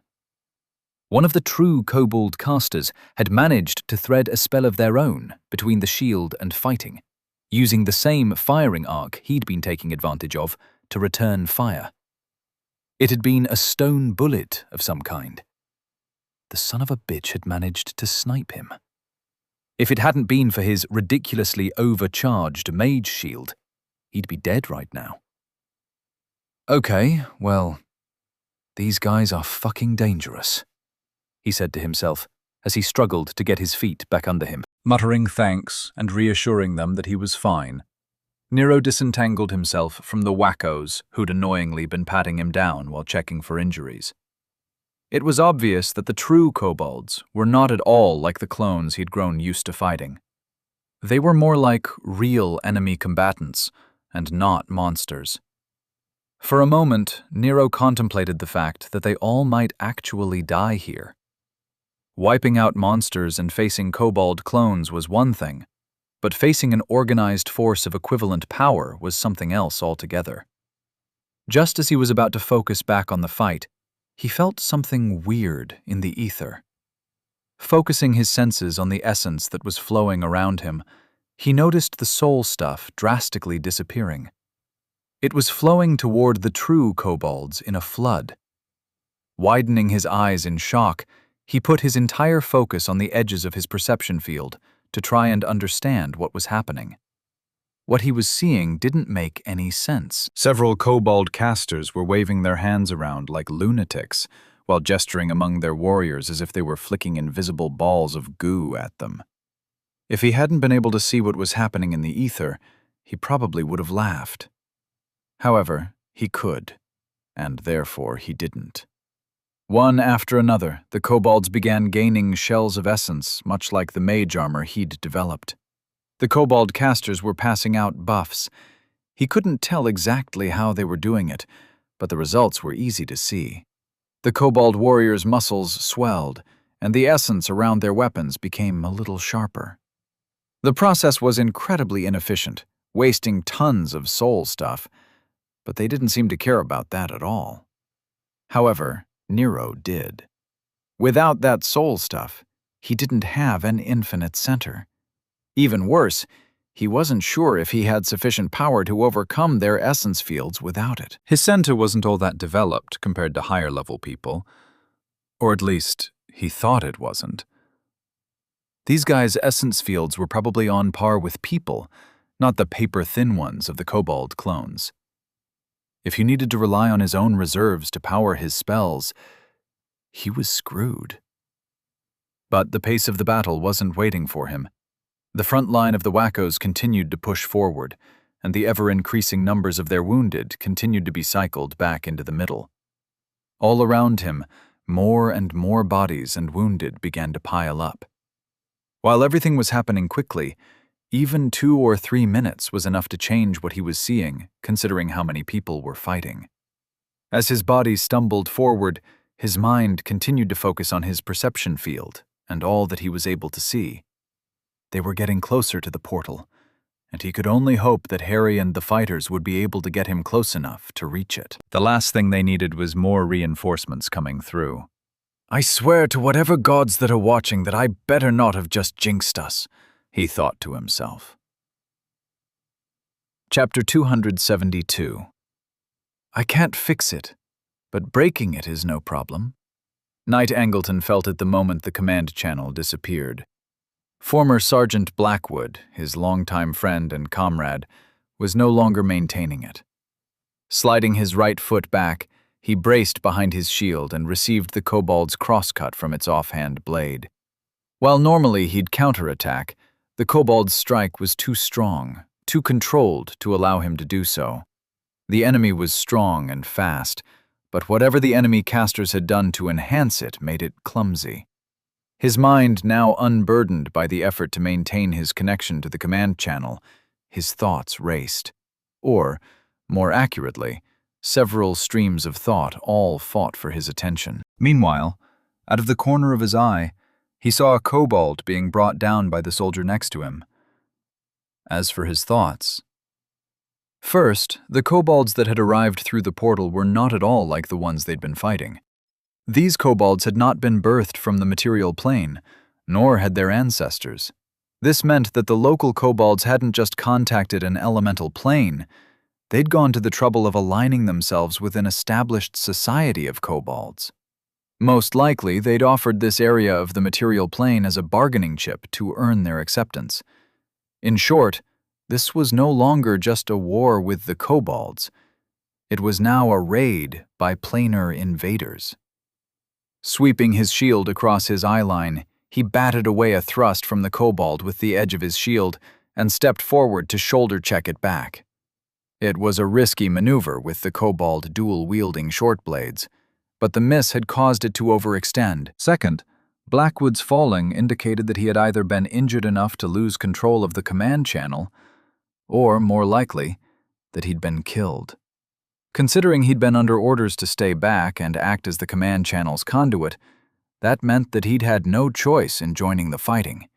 [SPEAKER 1] One of the true kobold casters had managed to thread a spell of their own between the shield and fighting, using the same firing arc he'd been taking advantage of to return fire. It had been a stone bullet of some kind. The son of a bitch had managed to snipe him. If it hadn't been for his ridiculously overcharged mage shield, he'd be dead right now. Okay, well, these guys are fucking dangerous, he said to himself as he struggled to get his feet back under him. Muttering thanks and reassuring them that he was fine, Nero disentangled himself from the Wackos who'd annoyingly been patting him down while checking for injuries. It was obvious that the true kobolds were not at all like the clones he'd grown used to fighting. They were more like real enemy combatants and not monsters. For a moment, Nero contemplated the fact that they all might actually die here. Wiping out monsters and facing kobold clones was one thing, but facing an organized force of equivalent power was something else altogether. Just as he was about to focus back on the fight, he felt something weird in the ether. Focusing his senses on the essence that was flowing around him, he noticed the soul stuff drastically disappearing. It was flowing toward the true kobolds in a flood. Widening his eyes in shock, he put his entire focus on the edges of his perception field to try and understand what was happening. What he was seeing didn't make any sense. Several kobold casters were waving their hands around like lunatics, while gesturing among their warriors as if they were flicking invisible balls of goo at them. If he hadn't been able to see what was happening in the ether, he probably would have laughed. However, he could, and therefore he didn't. One after another, the kobolds began gaining shells of essence, much like the mage armor he'd developed. The kobold casters were passing out buffs. He couldn't tell exactly how they were doing it, but the results were easy to see. The kobold warriors' muscles swelled, and the essence around their weapons became a little sharper. The process was incredibly inefficient, wasting tons of soul stuff, but they didn't seem to care about that at all. However, Nero did. Without that soul stuff, he didn't have an infinite center. Even worse, he wasn't sure if he had sufficient power to overcome their essence fields without it.
[SPEAKER 2] His center wasn't all that developed compared to higher-level people, or at least he thought it wasn't. These guys' essence fields were probably on par with people, not the paper-thin ones of the kobold clones. If he needed to rely on his own reserves to power his spells, he was screwed. But the pace of the battle wasn't waiting for him. The front line of the wackos continued to push forward, and the ever-increasing numbers of their wounded continued to be cycled back into the middle. All around him, more and more bodies and wounded began to pile up. While everything was happening quickly, even 2 or 3 minutes was enough to change what he was seeing, considering how many people were fighting. As his body stumbled forward, his mind continued to focus on his perception field and all that he was able to see. They were getting closer to the portal, and he could only hope that Harry and the fighters would be able to get him close enough to reach it. The last thing they needed was more reinforcements coming through.
[SPEAKER 1] "I swear to whatever gods that are watching that I better not have just jinxed us," he thought to himself. Chapter 272. I can't fix it, but breaking it is no problem. Knight Angleton felt it the moment the command channel disappeared. Former Sergeant Blackwood, his longtime friend and comrade, was no longer maintaining it. Sliding his right foot back, he braced behind his shield and received the kobold's crosscut from its offhand blade. While normally he'd counterattack, the kobold's strike was too strong, too controlled to allow him to do so. The enemy was strong and fast, but whatever the enemy casters had done to enhance it made it clumsy. His mind now unburdened by the effort to maintain his connection to the command channel, his thoughts raced. Or, more accurately, several streams of thought all fought for his attention.
[SPEAKER 2] Meanwhile, out of the corner of his eye, he saw a kobold being brought down by the soldier next to him. As for his thoughts... First, the kobolds that had arrived through the portal were not at all like the ones they'd been fighting. These kobolds had not been birthed from the material plane, nor had their ancestors. This meant that the local kobolds hadn't just contacted an elemental plane, they'd gone to the trouble of aligning themselves with an established society of kobolds. Most likely, they'd offered this area of the material plane as a bargaining chip to earn their acceptance. In short, this was no longer just a war with the kobolds. It was now a raid by planar invaders. Sweeping his shield across his eyeline, he batted away a thrust from the kobold with the edge of his shield and stepped forward to shoulder-check it back. It was a risky maneuver with the kobold dual-wielding short blades, but the miss had caused it to overextend. Second, Blackwood's falling indicated that he had either been injured enough to lose control of the command channel, or, more likely, that he'd been killed. Considering he'd been under orders to stay back and act as the command channel's conduit, that meant that he'd had no choice in joining the fighting.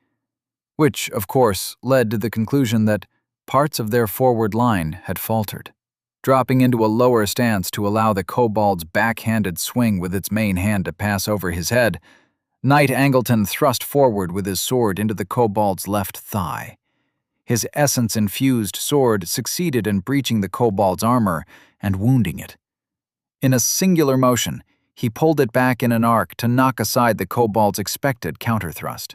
[SPEAKER 2] Which, of course, led to the conclusion that parts of their forward line had faltered. Dropping into a lower stance to allow the kobold's backhanded swing with its main hand to pass over his head, Knight Angleton thrust forward with his sword into the kobold's left thigh. His essence-infused sword succeeded in breaching the kobold's armor and wounding it. In a singular motion, he pulled it back in an arc to knock aside the kobold's expected counterthrust.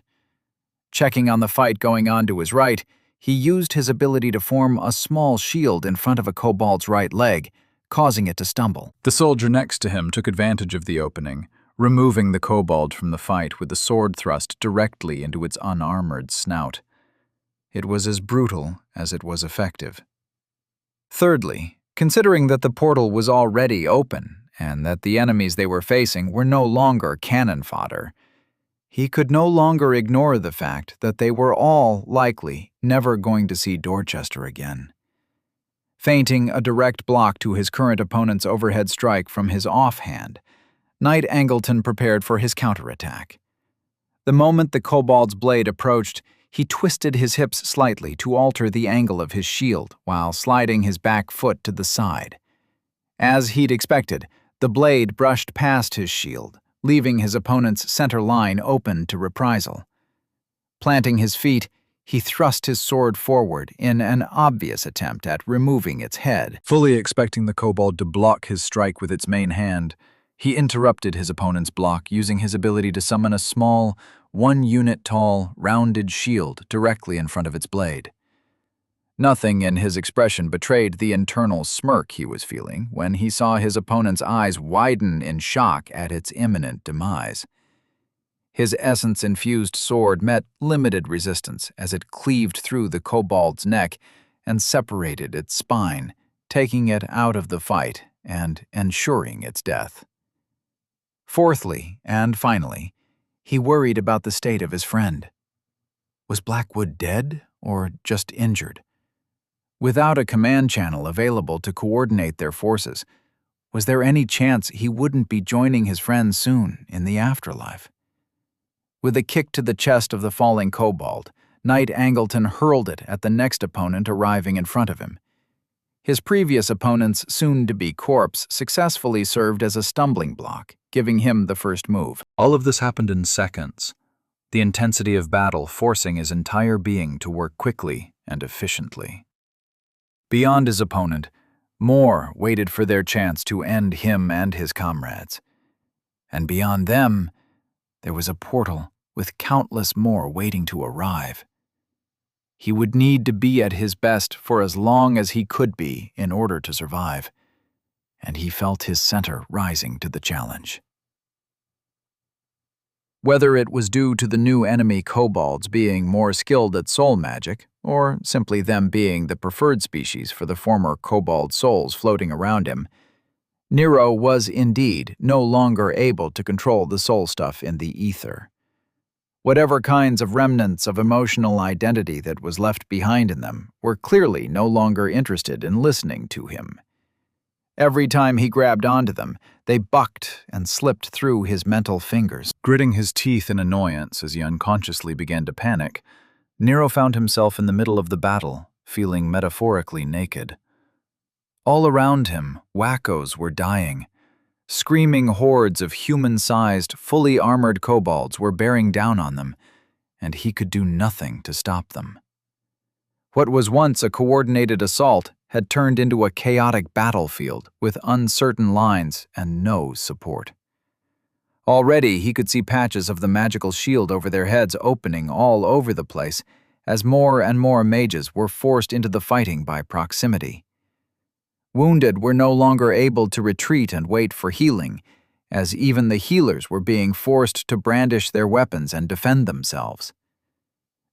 [SPEAKER 2] Checking on the fight going on to his right, he used his ability to form a small shield in front of a kobold's right leg, causing it to stumble. The soldier next to him took advantage of the opening, removing the kobold from the fight with the sword thrust directly into its unarmored snout. It was as brutal
[SPEAKER 3] as it was effective.
[SPEAKER 2] Thirdly, considering that the portal was already open and that the enemies they were facing were no longer cannon fodder, he could no longer ignore the fact that they were all likely never going to see Dorchester again. Feinting a direct block to his current opponent's overhead strike from his offhand, Knight Angleton prepared for his counterattack. The moment the kobold's blade approached, he twisted his hips slightly to alter the angle of his shield while sliding his back foot to the side. As he'd expected, the blade brushed past his shield, leaving his opponent's center line open to reprisal. Planting his feet, he thrust his sword forward in an obvious attempt at removing its head.
[SPEAKER 3] Fully expecting the kobold to block his strike with its main hand, he interrupted his opponent's block using his ability to summon a small, 1-unit-tall, rounded shield directly in front of its blade. Nothing in his expression betrayed the internal smirk he was feeling when he saw his opponent's eyes widen in shock at its imminent demise. His essence-infused sword met limited resistance as it cleaved through the kobold's neck and separated its spine, taking it out of the fight and ensuring its death. Fourthly, and finally, he worried about the state of his friend. Was Blackwood dead or just injured? Without a command channel available to coordinate their forces, was there any chance he wouldn't be joining his friends soon in the afterlife? With a kick to the chest of the falling kobold, Knight Angleton hurled it at the next opponent arriving in front of him. His previous opponent's soon-to-be corpse successfully served as a stumbling block, giving him the first move. All of this happened in seconds, the intensity of battle forcing his entire being to work quickly and efficiently.
[SPEAKER 2] Beyond his opponent, more waited for their chance to end him and his comrades. And beyond them, there was a portal with countless more waiting to arrive. He would need to be at his best for as long as he could be in order to survive, and he felt his center rising to the challenge. Whether it was due to the new enemy kobolds being more skilled at soul magic, or simply them being the preferred species for the former kobold souls floating around him, Nero was indeed no longer able to control the soul stuff in the ether. Whatever kinds of remnants of emotional identity that was left behind in them were clearly no longer interested in listening to him. Every time he grabbed onto them, they bucked and slipped through his mental fingers.
[SPEAKER 3] Gritting his teeth in annoyance as he unconsciously began to panic, Nero found himself in the middle of the battle, feeling metaphorically naked. All around him, wackos were dying. Screaming hordes of human-sized, fully armored kobolds were bearing down on them, and he could do nothing to stop them. What was once a coordinated assault had turned into a chaotic battlefield with uncertain lines and no support. Already he could see patches of the magical shield over their heads opening all over the place as more and more mages were forced into the fighting by proximity. Wounded were no longer able to retreat and wait for healing, as even the healers were being forced to brandish their weapons and defend themselves.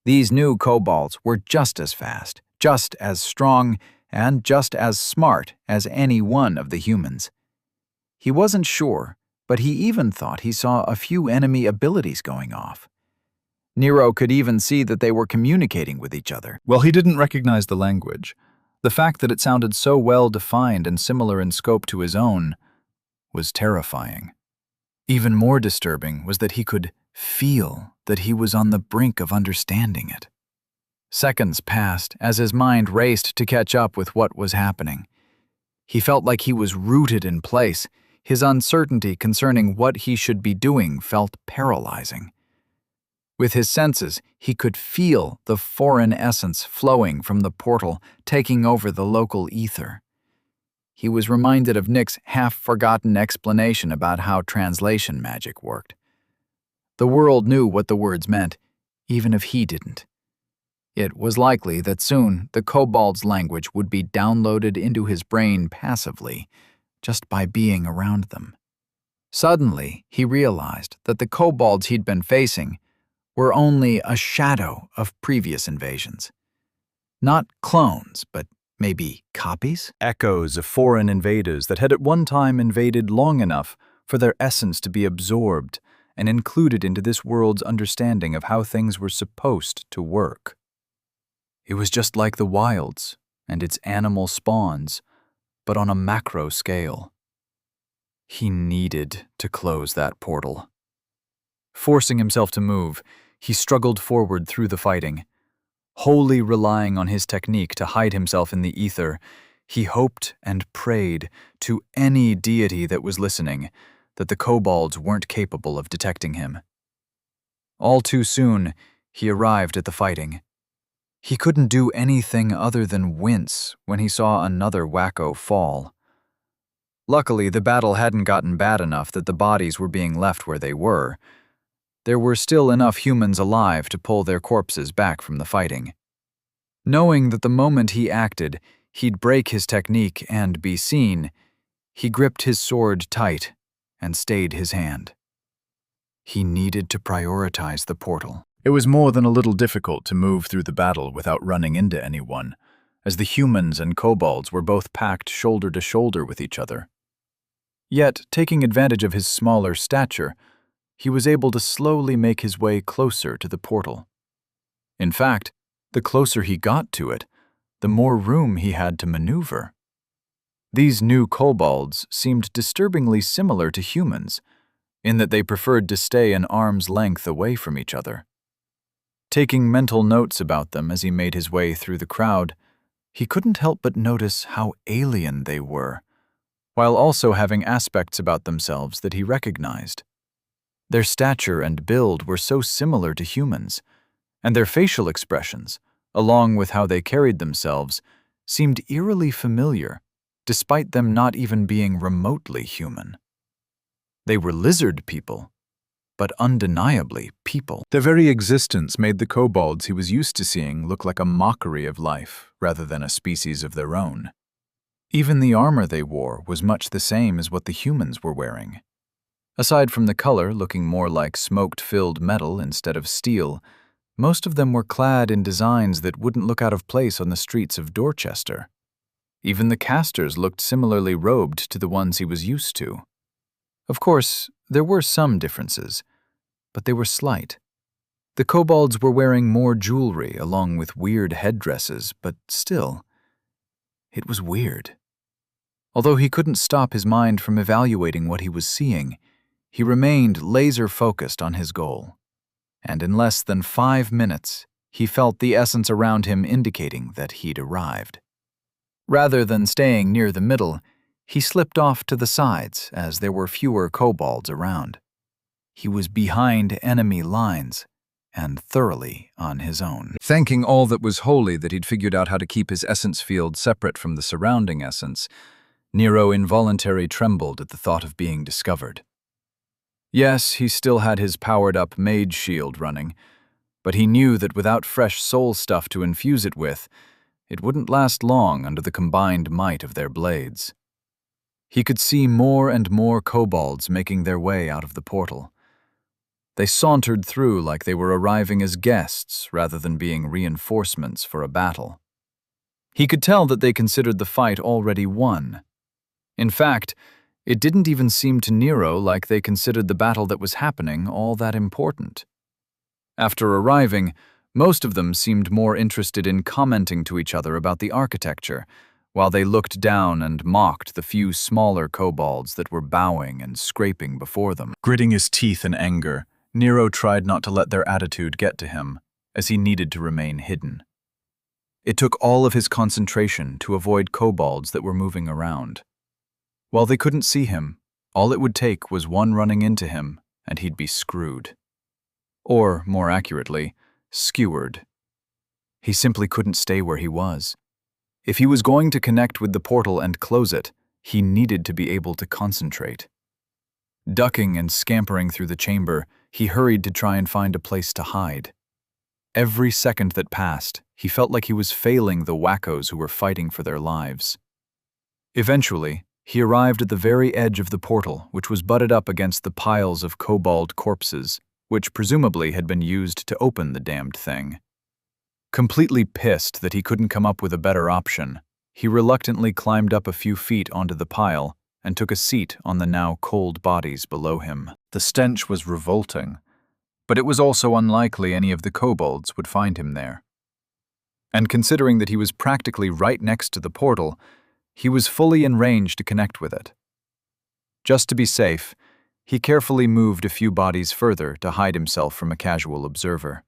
[SPEAKER 3] These new kobolds were just as fast, just as strong, and just as smart as any one of the humans. He wasn't sure, but he even thought he saw a few enemy abilities going off. Nero could even see that they were communicating with each other. Well, he didn't recognize the language. The fact that it sounded so well-defined and similar in scope to his own was terrifying. Even more disturbing was that he could feel that he was on the brink of understanding it. Seconds passed as his mind raced to catch up with what was happening. He felt like he was rooted in place. His uncertainty concerning what he should be doing felt paralyzing. With his senses, he could feel the foreign essence flowing from the portal, taking over the local ether. He was reminded of Nick's half-forgotten explanation about how translation magic worked. The world knew what the words meant, even if he didn't. It was likely that soon the kobold's language would be downloaded into his brain passively, just by being around them. Suddenly, he realized that the kobolds he'd been facing were only a shadow of previous invasions.
[SPEAKER 1] Not clones, but maybe copies?
[SPEAKER 2] Echoes of foreign invaders that had at one time invaded long enough for their essence to be absorbed and included into this world's understanding of how things were supposed to work. It was just like the wilds and its animal spawns, but on a macro scale. He needed to close that portal. Forcing himself to move, he struggled forward through the fighting. Wholly relying on his technique to hide himself in the ether, he hoped and prayed to any deity that was listening that the kobolds weren't capable of detecting him. All too soon, he arrived at the fighting. He couldn't do anything other than wince when he saw another wacko fall. Luckily, the battle hadn't gotten bad enough that the bodies were being left where they were. There were still enough humans alive to pull their corpses back from the fighting. Knowing that the moment he acted, he'd break his technique and be seen, he gripped his sword tight and stayed his hand. He needed to prioritize the portal.
[SPEAKER 3] It was more than a little difficult to move through the battle without running into anyone, as the humans and kobolds were both packed shoulder to shoulder with each other. Yet, taking advantage of his smaller stature, he was able to slowly make his way closer to the portal. In fact, the closer he got to it, the more room he had to maneuver. These new kobolds seemed disturbingly similar to humans, in that they preferred to stay an arm's length away from each other. Taking mental notes about them as he made his way through the crowd, he couldn't help but notice how alien they were, while also having aspects about themselves that he recognized. Their stature and build were so similar to humans, and their facial expressions, along with how they carried themselves, seemed eerily familiar, despite them not even being remotely human. They were lizard people, but undeniably people.
[SPEAKER 2] Their very existence made the kobolds he was used to seeing look like a mockery of life rather than a species of their own. Even the armor they wore was much the same as what the humans were wearing. Aside from the color looking more like smoked-filled metal instead of steel, most of them were clad in designs that wouldn't look out of place on the streets of Dorchester. Even the casters looked similarly robed to the ones he was used to. Of course, there were some differences, but they were slight. The kobolds were wearing more jewelry along with weird headdresses, but still, it was weird. Although he couldn't stop his mind from evaluating what he was seeing, he remained laser-focused on his goal. And in less than 5 minutes, he felt the essence around him indicating that he'd arrived. Rather than staying near the middle, he slipped off to the sides as there were fewer kobolds around. He was behind enemy lines and thoroughly on his own.
[SPEAKER 3] Thanking all that was holy that he'd figured out how to keep his essence field separate from the surrounding essence, Nero involuntarily trembled at the thought of being discovered. Yes, he still had his powered-up mage shield running, but he knew that without fresh soul stuff to infuse it with, it wouldn't last long under the combined might of their blades. He could see more and more kobolds making their way out of the portal. They sauntered through like they were arriving as guests rather than being reinforcements for a battle. He could tell that they considered the fight already won. In fact, it didn't even seem to Nero like they considered the battle that was happening all that important. After arriving, most of them seemed more interested in commenting to each other about the architecture, while they looked down and mocked the few smaller kobolds that were bowing and scraping before them.
[SPEAKER 2] Gritting his teeth in anger, Nero tried not to let their attitude get to him, as he needed to remain hidden. It took all of his concentration to avoid kobolds that were moving around. While they couldn't see him, all it would take was one running into him, and he'd be screwed. Or, more accurately, skewered. He simply couldn't stay where he was. If he was going to connect with the portal and close it, he needed to be able to concentrate. Ducking and scampering through the chamber, he hurried to try and find a place to hide. Every second that passed, he felt like he was failing the wackos who were fighting for their lives. Eventually, he arrived at the very edge of the portal, which was butted up against the piles of kobold corpses, which presumably had been used to open the damned thing.
[SPEAKER 3] Completely pissed that he couldn't come up with a better option, he reluctantly climbed up a few feet onto the pile and took a seat on the now cold bodies below him. The stench was revolting, but it was also unlikely any of the kobolds would find him there. And considering that he was practically right next to the portal, he was fully in range to connect with it. Just to be safe, he carefully moved a few bodies further to hide himself from a casual observer.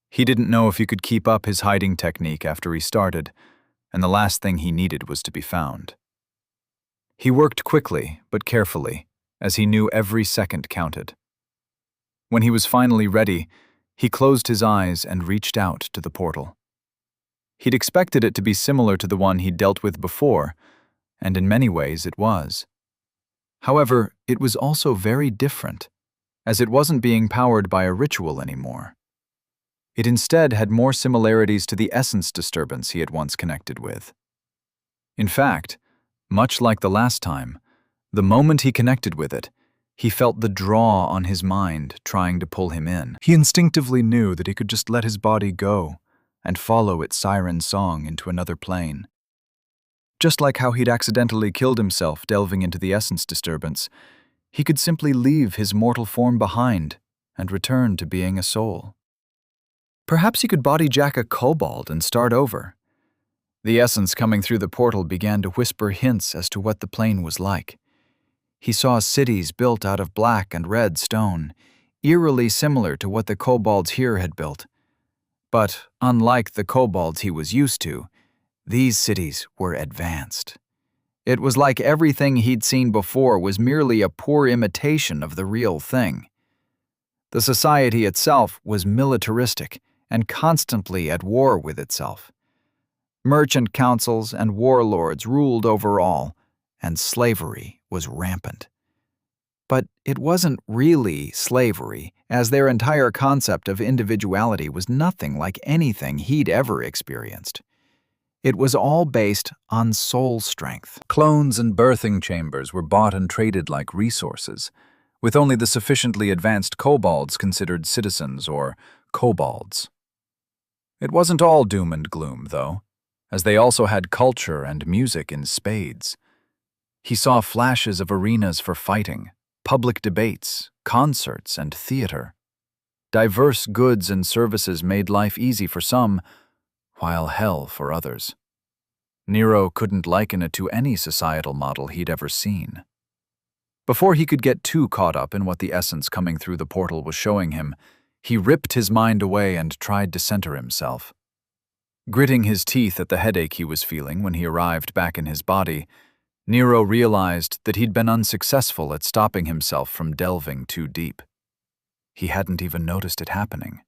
[SPEAKER 3] He didn't know if he could keep up his hiding technique after he started, and the last thing he needed was to be found. He worked quickly but carefully, as he knew every second counted. When he was finally ready, he closed his eyes and reached out to the portal. He'd expected it to be similar to the one he'd dealt with before, and in many ways it was. However, it was also very different, as it wasn't being powered by a ritual anymore. It instead had more similarities to the essence disturbance he had once connected with. In fact, much like the last time, the moment he connected with it, he felt the draw on his mind trying to pull him in. He instinctively knew that he could just let his body go and follow its siren song into another plane. Just like how he'd accidentally killed himself delving into the essence disturbance, he could simply leave his mortal form behind and return to being a soul. Perhaps he could bodyjack a kobold and start over. The essence coming through the portal began to whisper hints as to what the plane was like. He saw cities built out of black and red stone, eerily similar to what the kobolds here had built. But unlike the kobolds he was used to, these cities were advanced. It was like everything he'd seen before was merely a poor imitation of the real thing. The society itself was militaristic and constantly at war with itself. Merchant councils and warlords ruled over all, and slavery was rampant. But it wasn't really slavery, as their entire concept of individuality was nothing like anything he'd ever experienced. It was all based on soul strength.
[SPEAKER 2] Clones and birthing chambers were bought and traded like resources, with only the sufficiently advanced kobolds considered citizens or kobolds. It wasn't all doom and gloom, though, as they also had culture and music in spades. He saw flashes of arenas for fighting, public debates, concerts, and theater. Diverse goods and services made life easy for some, while hell for others. Nero couldn't liken it to any societal model he'd ever seen. Before he could get too caught up in what the essence coming through the portal was showing him, he ripped his mind away and tried to center himself. Gritting his teeth at the headache he was feeling when he arrived back in his body, Nero realized that he'd been unsuccessful at stopping himself from delving too deep. He hadn't even noticed it happening.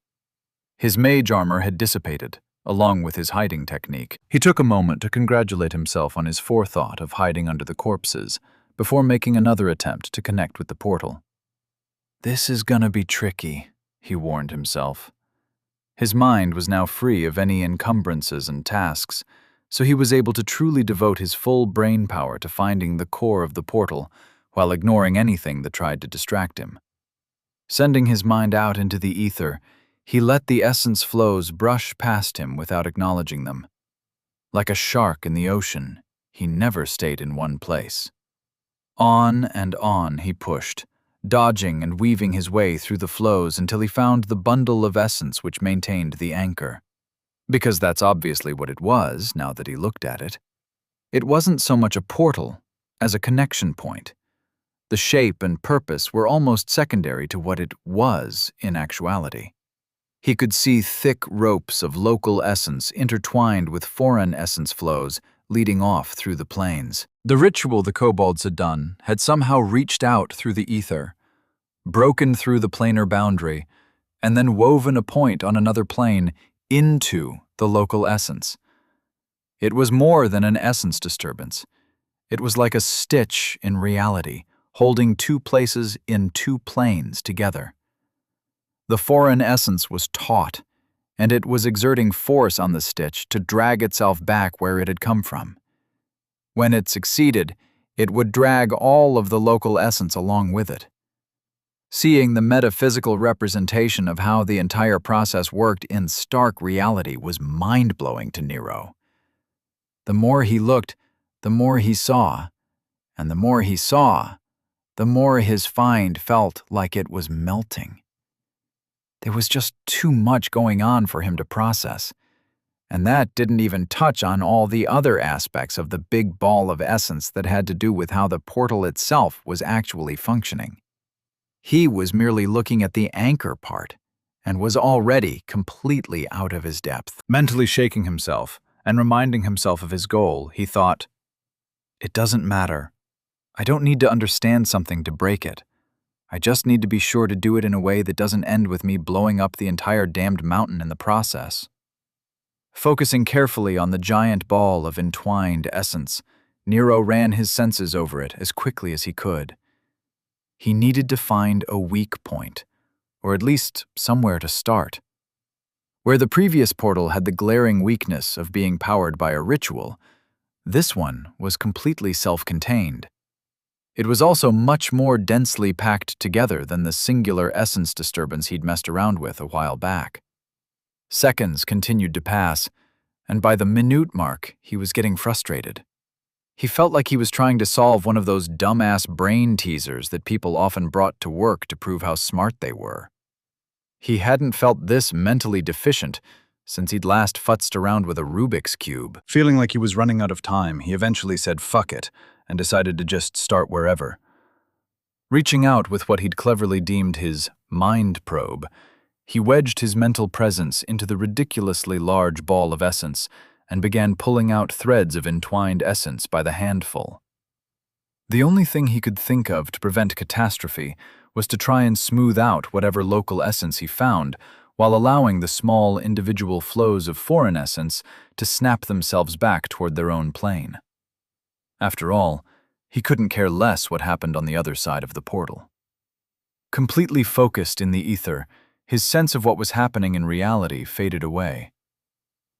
[SPEAKER 2] His mage armor had dissipated, along with his hiding technique. He took a moment to congratulate himself on his forethought of hiding under the corpses, before making another attempt to connect with the portal. "This is gonna be tricky," he warned himself. His mind was now free of any encumbrances and tasks, so he was able to truly devote his full brain power to finding the core of the portal while ignoring anything that tried to distract him. Sending his mind out into the ether, he let the essence flows brush past him without acknowledging them. Like a shark in the ocean, he never stayed in one place. On and on he pushed, dodging and weaving his way through the flows until he found the bundle of essence which maintained the anchor. Because that's obviously what it was, now that he looked at it. It wasn't so much a portal as a connection point. The shape and purpose were almost secondary to what it was in actuality. He could see thick ropes of local essence intertwined with foreign essence flows leading off through the planes. The ritual the kobolds had done had somehow reached out through the ether, broken through the planar boundary, and then woven a point on another plane into the local essence. It was more than an essence disturbance. It was like a stitch in reality, holding two places in two planes together. The foreign essence was taut, and it was exerting force on the stitch to drag itself back where it had come from. When it succeeded, it would drag all of the local essence along with it.
[SPEAKER 1] Seeing the metaphysical representation of how the entire process worked in stark reality was mind-blowing to Nero. The more he looked, the more he saw, and the more he saw, the more his find felt like it was melting. There was just too much going on for him to process, and that didn't even touch on all the other aspects of the big ball of essence that had to do with how the portal itself was actually functioning. He was merely looking at the anchor part, and was already completely out of his depth.
[SPEAKER 2] Mentally shaking himself and reminding himself of his goal, he thought, "It doesn't matter. I don't need to understand something to break it. I just need to be sure to do it in a way that doesn't end with me blowing up the entire damned mountain in the process." Focusing carefully on the giant ball of entwined essence, Nero ran his senses over it as quickly as he could. He needed to find a weak point, or at least somewhere to start. Where the previous portal had the glaring weakness of being powered by a ritual, this one was completely self-contained. It was also much more densely packed together than the singular essence disturbance he'd messed around with a while back. Seconds continued to pass, and by the minute mark, he was getting frustrated. He felt like he was trying to solve one of those dumbass brain teasers that people often brought to work to prove how smart they were. He hadn't felt this mentally deficient since he'd last futzed around with a Rubik's Cube.
[SPEAKER 3] Feeling like he was running out of time, he eventually said fuck it and decided to just start wherever.
[SPEAKER 2] Reaching out with what he'd cleverly deemed his mind probe, he wedged his mental presence into the ridiculously large ball of essence and began pulling out threads of entwined essence by the handful. The only thing he could think of to prevent catastrophe was to try and smooth out whatever local essence he found, while allowing the small individual flows of foreign essence to snap themselves back toward their own plane. After all, he couldn't care less what happened on the other side of the portal. Completely focused in the ether, his sense of what was happening in reality faded away.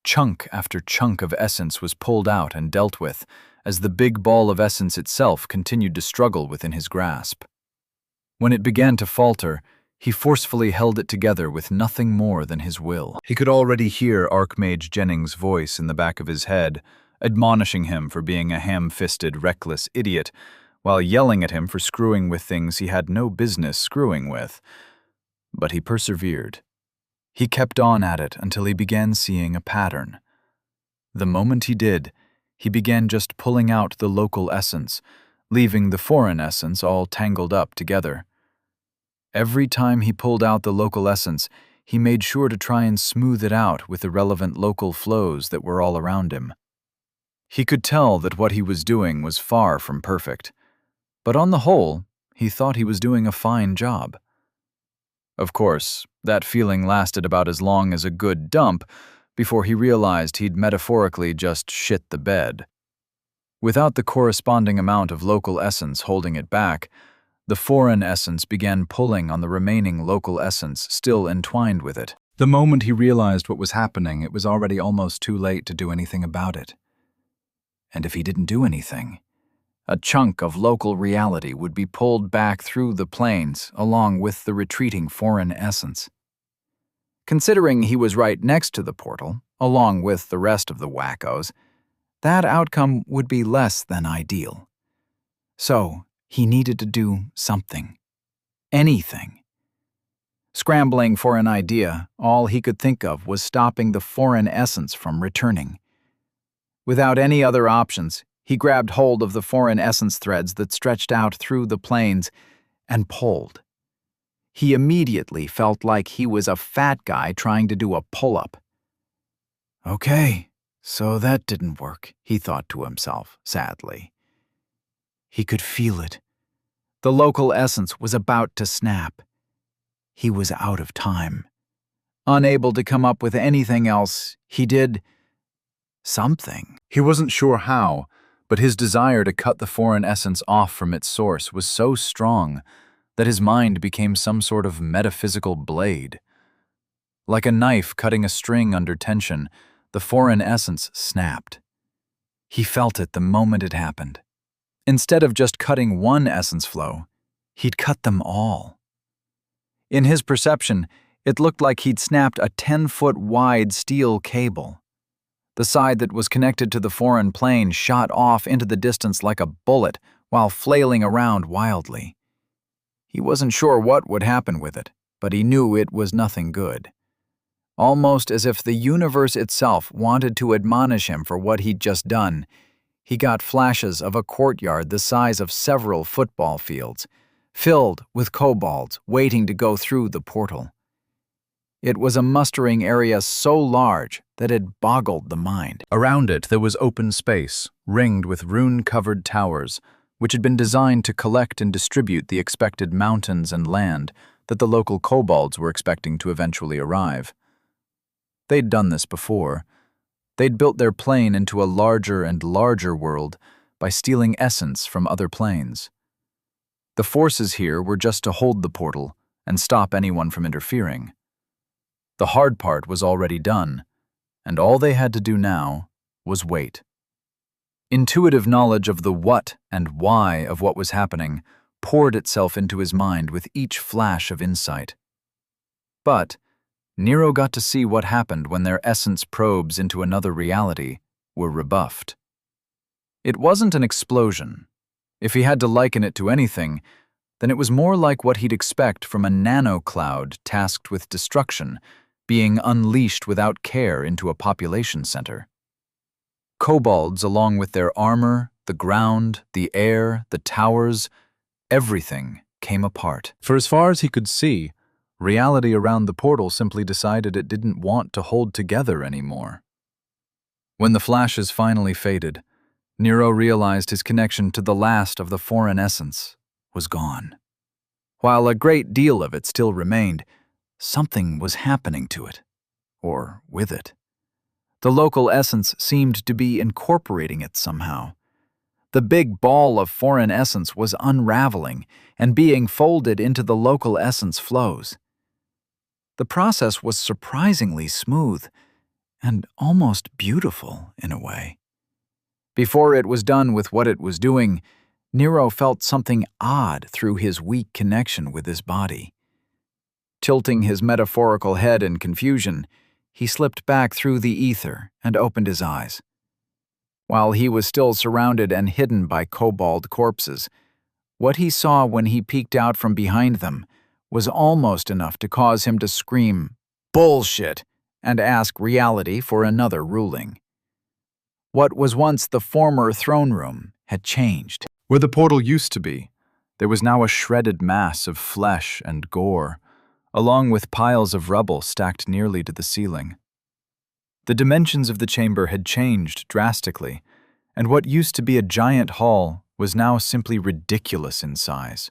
[SPEAKER 2] Chunk after chunk of essence was pulled out and dealt with, as the big ball of essence itself continued to struggle within his grasp. When it began to falter, he forcefully held it together with nothing more than his will. He could already hear Archmage Jennings' voice in the back of his head, admonishing him for being a ham-fisted, reckless idiot, while yelling at him for screwing with things he had no business screwing with. But he persevered. He kept on at it until he began seeing a pattern. The moment he did, he began just pulling out the local essence, leaving the foreign essence all tangled up together. Every time he pulled out the local essence, he made sure to try and smooth it out with the relevant local flows that were all around him. He could tell that what he was doing was far from perfect, but on the whole, he thought he was doing a fine job. Of course, that feeling lasted about as long as a good dump before he realized he'd metaphorically just shit the bed. Without the corresponding amount of local essence holding it back, the foreign essence began pulling on the remaining local essence still entwined with it. The moment he realized what was happening, it was already almost too late to do anything about it. And if he didn't do anything, a chunk of local reality would be pulled back through the planes along with the retreating foreign essence. Considering he was right next to the portal, along with the rest of the wackos, that outcome would be less than ideal. So, he needed to do something. Anything. Scrambling for an idea, all he could think of was stopping the foreign essence from returning. Without any other options, he grabbed hold of the foreign essence threads that stretched out through the planes and pulled. He immediately felt like he was a fat guy trying to do a pull-up. Okay, so that didn't work, he thought to himself, sadly. He could feel it. The local essence was about to snap. He was out of time. Unable to come up with anything else, he did something. He wasn't sure how, but his desire to cut the foreign essence off from its source was so strong that his mind became some sort of metaphysical blade. Like a knife cutting a string under tension, the foreign essence snapped. He felt it the moment it happened. Instead of just cutting one essence flow, he'd cut them all.
[SPEAKER 3] In his perception, it looked like he'd snapped a 10-foot-wide steel cable. The side that was connected to the foreign plane shot off into the distance like a bullet while flailing around wildly. He wasn't sure what would happen with it, but he knew it was nothing good. Almost as if the universe itself wanted to admonish him for what he'd just done, he got flashes of a courtyard the size of several football fields, filled with kobolds waiting to go through the portal. It was a mustering area so large that it boggled the mind.
[SPEAKER 2] Around it there was open space, ringed with rune-covered towers, which had been designed to collect and distribute the expected mountains and land that the local kobolds were expecting to eventually arrive. They'd done this before. They'd built their plane into a larger and larger world by stealing essence from other planes. The forces here were just to hold the portal and stop anyone from interfering. The hard part was already done, and all they had to do now was wait. Intuitive knowledge of the what and why of what was happening poured itself into his mind with each flash of insight. But Nero got to see what happened when their essence probes into another reality were rebuffed. It wasn't an explosion. If he had to liken it to anything, then it was more like what he'd expect from a nano-cloud tasked with destruction, being unleashed without care into a population center. Kobolds, along with their armor, the ground, the air, the towers, everything came apart. For as far as he could see, reality around the portal simply decided it didn't want to hold together anymore. When the flashes finally faded, Nero realized his connection to the last of the foreign essence was gone. While a great deal of it still remained, something was happening to it, or with it. The local essence seemed to be incorporating it somehow. The big ball of foreign essence was unraveling and being folded into the local essence flows. The process was surprisingly smooth and almost beautiful in a way. Before it was done with what it was doing, Nero felt something odd through his weak connection with his body. Tilting his metaphorical head in confusion, he slipped back through the ether and opened his eyes. While he was still surrounded and hidden by kobold corpses, what he saw when he peeked out from behind them was almost enough to cause him to scream, "Bullshit!" and ask reality for another ruling. What was once the former throne room had changed.
[SPEAKER 3] Where the portal used to be, there was now a shredded mass of flesh and gore, along with piles of rubble stacked nearly to the ceiling. The dimensions of the chamber had changed drastically, and what used to be a giant hall was now simply ridiculous in size.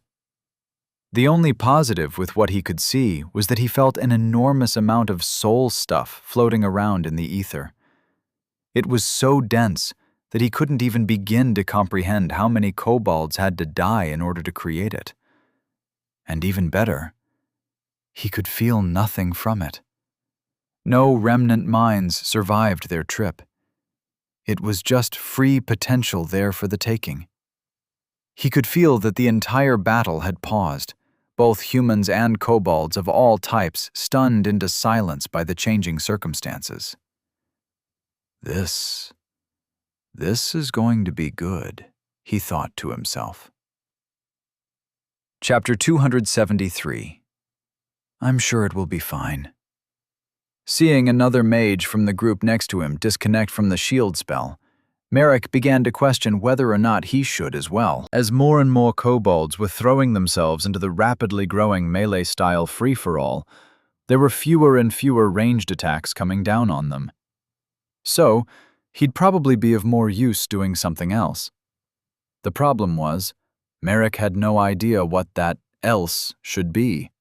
[SPEAKER 3] The only positive with what he could see was that he felt an enormous amount of soul stuff floating around in the ether. It was so dense that he couldn't even begin to comprehend how many kobolds had to die in order to create it. And even better, he could feel nothing from it. No remnant minds survived their trip. It was just free potential there for the taking. He could feel that the entire battle had paused, both humans and kobolds of all types stunned into silence by the changing circumstances. This is going to be good, he thought to himself. Chapter 273. I'm sure it will be fine. Seeing another mage from the group next to him disconnect from the shield spell, Merrick began to question whether or not he should as well. As more and more kobolds were throwing themselves into the rapidly growing melee-style free-for-all, there were fewer and fewer ranged attacks coming down on them. So, he'd probably be of more use doing something else. The problem was, Merrick had no idea what that else should be.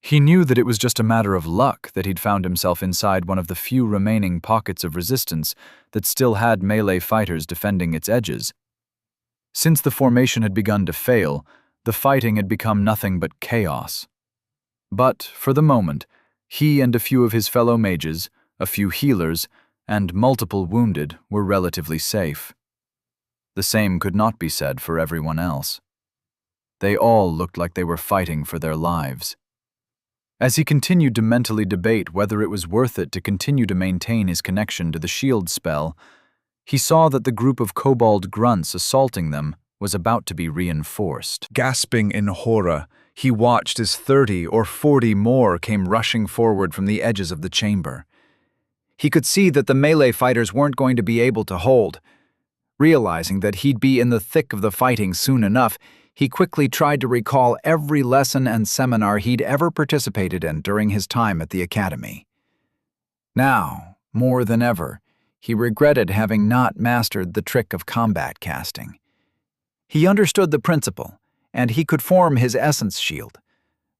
[SPEAKER 3] He knew that it was just a matter of luck that he'd found himself inside one of the few remaining pockets of resistance that still had melee fighters defending its edges. Since the formation had begun to fail, the fighting had become nothing but chaos. But, for the moment, he and a few of his fellow mages, a few healers, and multiple wounded were relatively safe. The same could not be said for everyone else. They all looked like they were fighting for their lives. As he continued to mentally debate whether it was worth it to continue to maintain his connection to the shield spell, he saw that the group of kobold grunts assaulting them was about to be reinforced. Gasping in horror, he watched as 30 or 40 more came rushing forward from the edges of the chamber. He could see that the melee fighters weren't going to be able to hold. Realizing that he'd be in the thick of the fighting soon enough, he quickly tried to recall every lesson and seminar he'd ever participated in during his time at the academy. Now, more than ever, he regretted having not mastered the trick of combat casting. He understood the principle, and he could form his essence shield,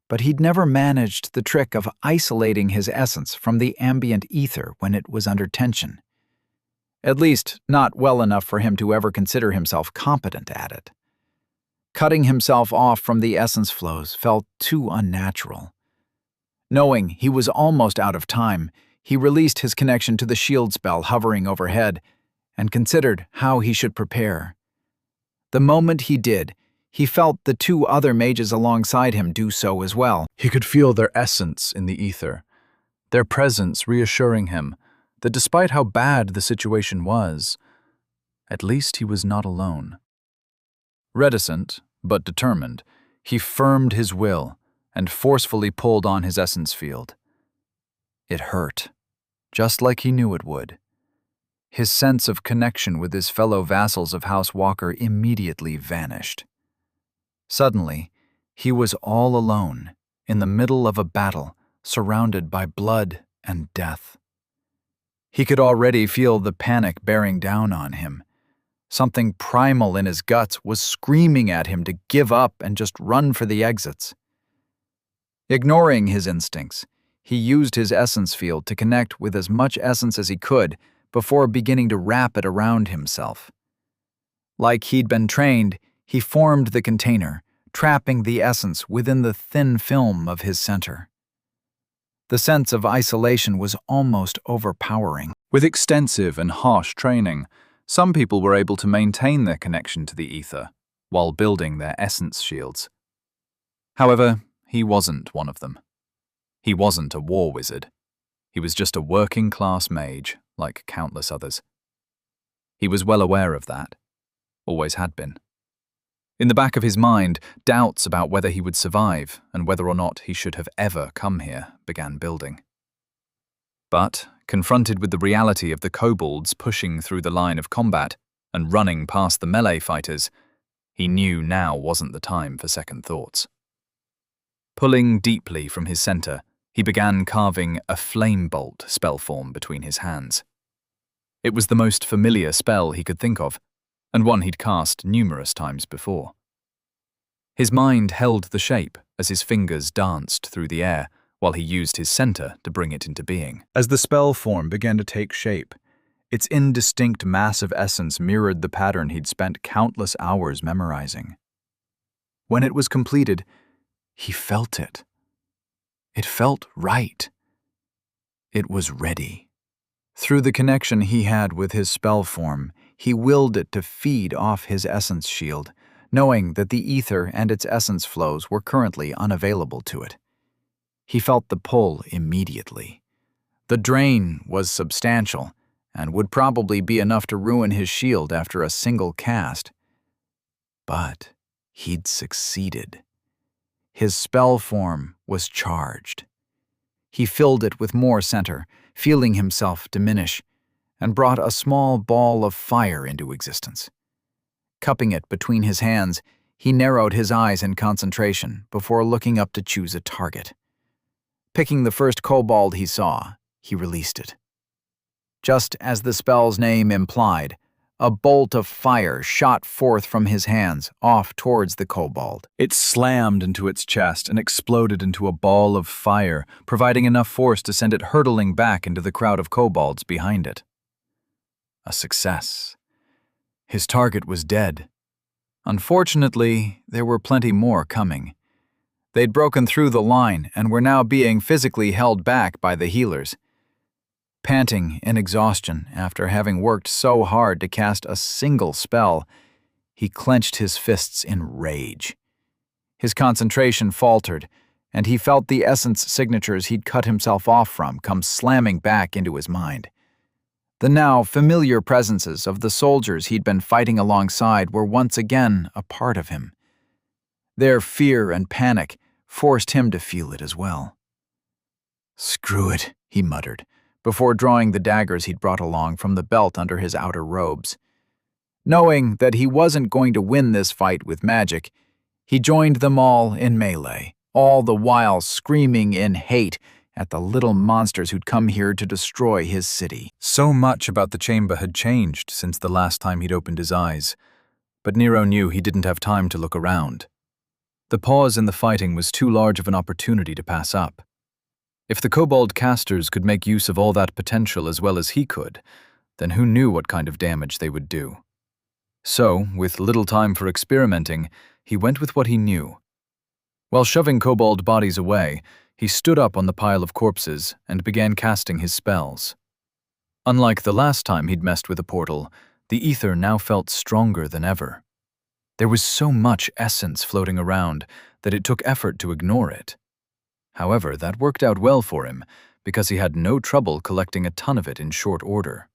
[SPEAKER 3] but he'd never managed the trick of isolating his essence from the ambient ether when it was under tension. At least, not well enough for him to ever consider himself competent at it. Cutting himself off from the essence flows felt too unnatural. Knowing he was almost out of time, he released his connection to the shield spell hovering overhead and considered how he should prepare. The moment he did, he felt the two other mages alongside him do so as well.
[SPEAKER 1] He could feel their essence in the ether, their presence reassuring him that despite how bad the situation was, at least he was not alone. Reticent, but determined, he firmed his will and forcefully pulled on his essence field. It hurt, just like he knew it would. His sense of connection with his fellow vassals of House Walker immediately vanished. Suddenly, he was all alone, in the middle of a battle, surrounded by blood and death. He could already feel the panic bearing down on him. Something primal in his guts was screaming at him to give up and just run for the exits. Ignoring his instincts, he used his essence field to connect with as much essence as he could before beginning to wrap it around himself. Like he'd been trained, he formed the container, trapping the essence within the thin film of his center. The sense of isolation was almost overpowering.
[SPEAKER 2] With extensive and harsh training, some people were able to maintain their connection to the ether while building their essence shields. However, he wasn't one of them. He wasn't a war wizard. He was just a working-class mage, like countless others. He was well aware of that. Always had been. In the back of his mind, doubts about whether he would survive and whether or not he should have ever come here began building. But, confronted with the reality of the kobolds pushing through the line of combat and running past the melee fighters, he knew now wasn't the time for second thoughts. Pulling deeply from his center, he began carving a flame bolt spell form between his hands. It was the most familiar spell he could think of, and one he'd cast numerous times before. His mind held the shape as his fingers danced through the air, while he used his center to bring it into being.
[SPEAKER 3] As the spell form began to take shape, its indistinct mass of essence mirrored the pattern he'd spent countless hours memorizing. When it was completed, he felt it. It felt right. It was ready. Through the connection he had with his spell form, he willed it to feed off his essence shield, knowing that the ether and its essence flows were currently unavailable to it. He felt the pull immediately. The drain was substantial and would probably be enough to ruin his shield after a single cast. But he'd succeeded. His spell form was charged. He filled it with more center, feeling himself diminish, and brought a small ball of fire into existence. Cupping it between his hands, he narrowed his eyes in concentration before looking up to choose a target. Picking the first kobold he saw, he released it. Just as the spell's name implied, a bolt of fire shot forth from his hands, off towards the kobold.
[SPEAKER 2] It slammed into its chest and exploded into a ball of fire, providing enough force to send it hurtling back into the crowd of kobolds behind it. A success. His target was dead. Unfortunately, there were plenty more coming. They'd broken through the line and were now being physically held back by the healers. Panting in exhaustion after having worked so hard to cast a single spell, he clenched his fists in rage. His concentration faltered,
[SPEAKER 3] and he felt the essence signatures he'd cut himself off from come slamming back into his mind. The now familiar presences of the soldiers he'd been fighting alongside were once again a part of him. Their fear and panic forced him to feel it as well. "Screw it," he muttered, before drawing the daggers he'd brought along from the belt under his outer robes. Knowing that he wasn't going to win this fight with magic, he joined them all in melee, all the while screaming in hate at the little monsters who'd come here to destroy his city.
[SPEAKER 2] So much about the chamber had changed since the last time he'd opened his eyes, but Nero knew he didn't have time to look around. The pause in the fighting was too large of an opportunity to pass up. If the kobold casters could make use of all that potential as well as he could, then who knew what kind of damage they would do? So, with little time for experimenting, he went with what he knew. While shoving kobold bodies away, he stood up on the pile of corpses and began casting his spells. Unlike the last time he'd messed with a portal, the ether now felt stronger than ever. There was so much essence floating around that it took effort to ignore it. However, that worked out well for him, because he had no trouble collecting a ton of it in short order.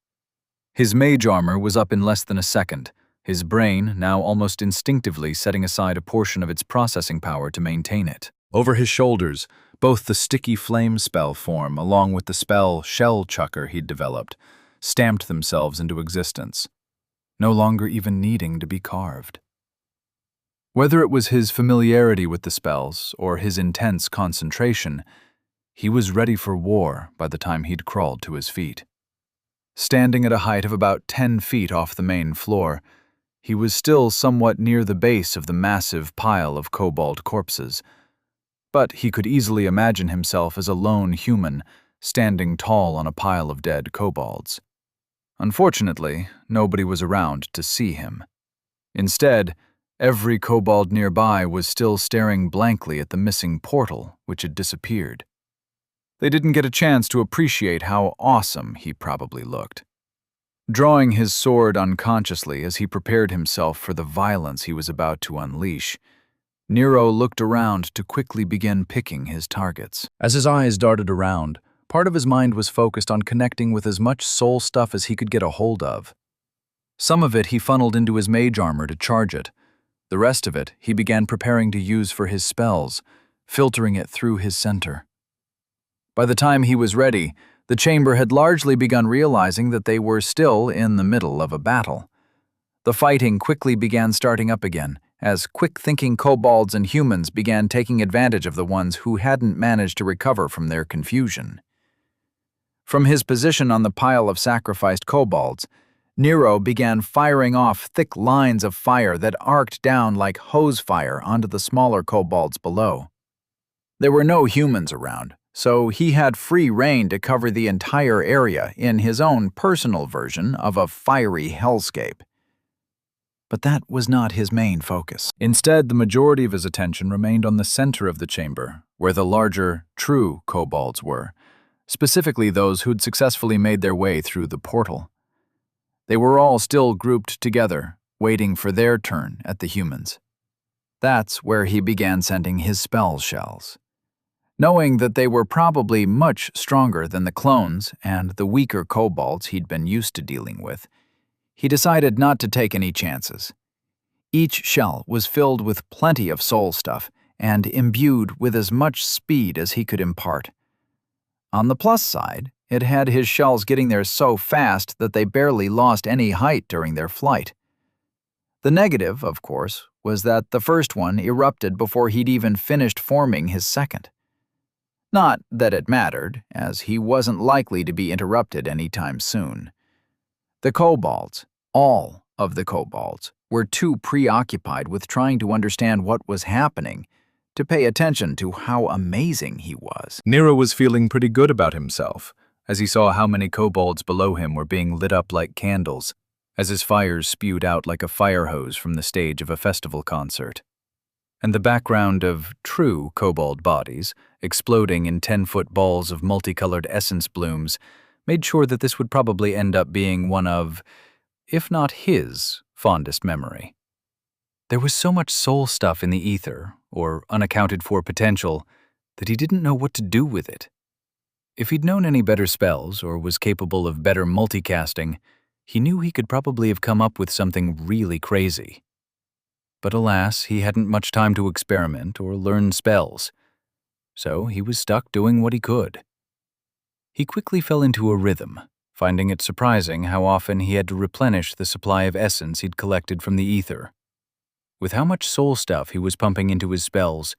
[SPEAKER 2] His mage armor was up in less than a second, his brain now almost instinctively setting aside a portion of its processing power to maintain it. Over his shoulders, both the sticky flame spell form along with the spell shell chucker he'd developed stamped themselves into existence, no longer even needing to be carved. Whether it was his familiarity with the spells or his intense concentration, he was ready for war by the time he'd crawled to his feet. Standing at a height of about 10 feet off the main floor, he was still somewhat near the base of the massive pile of kobold corpses, but he could easily imagine himself as a lone human standing tall on a pile of dead kobolds. Unfortunately, nobody was around to see him. Instead, every kobold nearby was still staring blankly at the missing portal, which had disappeared. They didn't get a chance to appreciate how awesome he probably looked. Drawing his sword unconsciously as he prepared himself for the violence he was about to unleash, Nero looked around to quickly begin picking his targets. As his eyes darted around, part of his mind was focused on connecting with as much soul stuff as he could get a hold of. Some of it he funneled into his mage armor to charge it. The rest of it he began preparing to use for his spells, filtering it through his center. By the time he was ready, the chamber had largely begun realizing that they were still in the middle of a battle. The fighting quickly began starting up again, as quick-thinking kobolds and humans began taking advantage of the ones who hadn't managed to recover from their confusion. From his position on the pile of sacrificed kobolds, Nero began firing off thick lines of fire that arced down like hose fire onto the smaller kobolds below. There were no humans around, so he had free rein to cover the entire area in his own personal version of a fiery hellscape. But that was not his main focus. Instead, the majority of his attention remained on the center of the chamber, where the larger, true kobolds were, specifically those who'd successfully made their way through the portal. They were all still grouped together, waiting for their turn at the humans. That's where he began sending his spell shells. Knowing that they were probably much stronger than the clones and the weaker kobolds he'd been used to dealing with, he decided not to take any chances. Each shell was filled with plenty of soul stuff and imbued with as much speed as he could impart. On the plus side, it had his shells getting there so fast that they barely lost any height during their flight. The negative, of course, was that the first one erupted before he'd even finished forming his second. Not that it mattered, as he wasn't likely to be interrupted anytime soon. The kobolds, all of the kobolds, were too preoccupied with trying to understand what was happening to pay attention to how amazing he was. Nero was feeling pretty good about himself, as he saw how many kobolds below him were being lit up like candles, as his fires spewed out like a fire hose from the stage of a festival concert. And the background of true kobold bodies, exploding in 10-foot balls of multicolored essence blooms, made sure that this would probably end up being one of, if not his, fondest memory. There was so much soul stuff in the ether, or unaccounted for potential,
[SPEAKER 1] that he didn't know what to do with it. If he'd known any better spells or was capable of better multicasting, he knew he could probably have come up with something really crazy. But alas, he hadn't much time to experiment or learn spells, so he was stuck doing what he could. He quickly fell into a rhythm, finding it surprising how often he had to replenish the supply of essence he'd collected from the ether. With how much soul stuff he was pumping into his spells,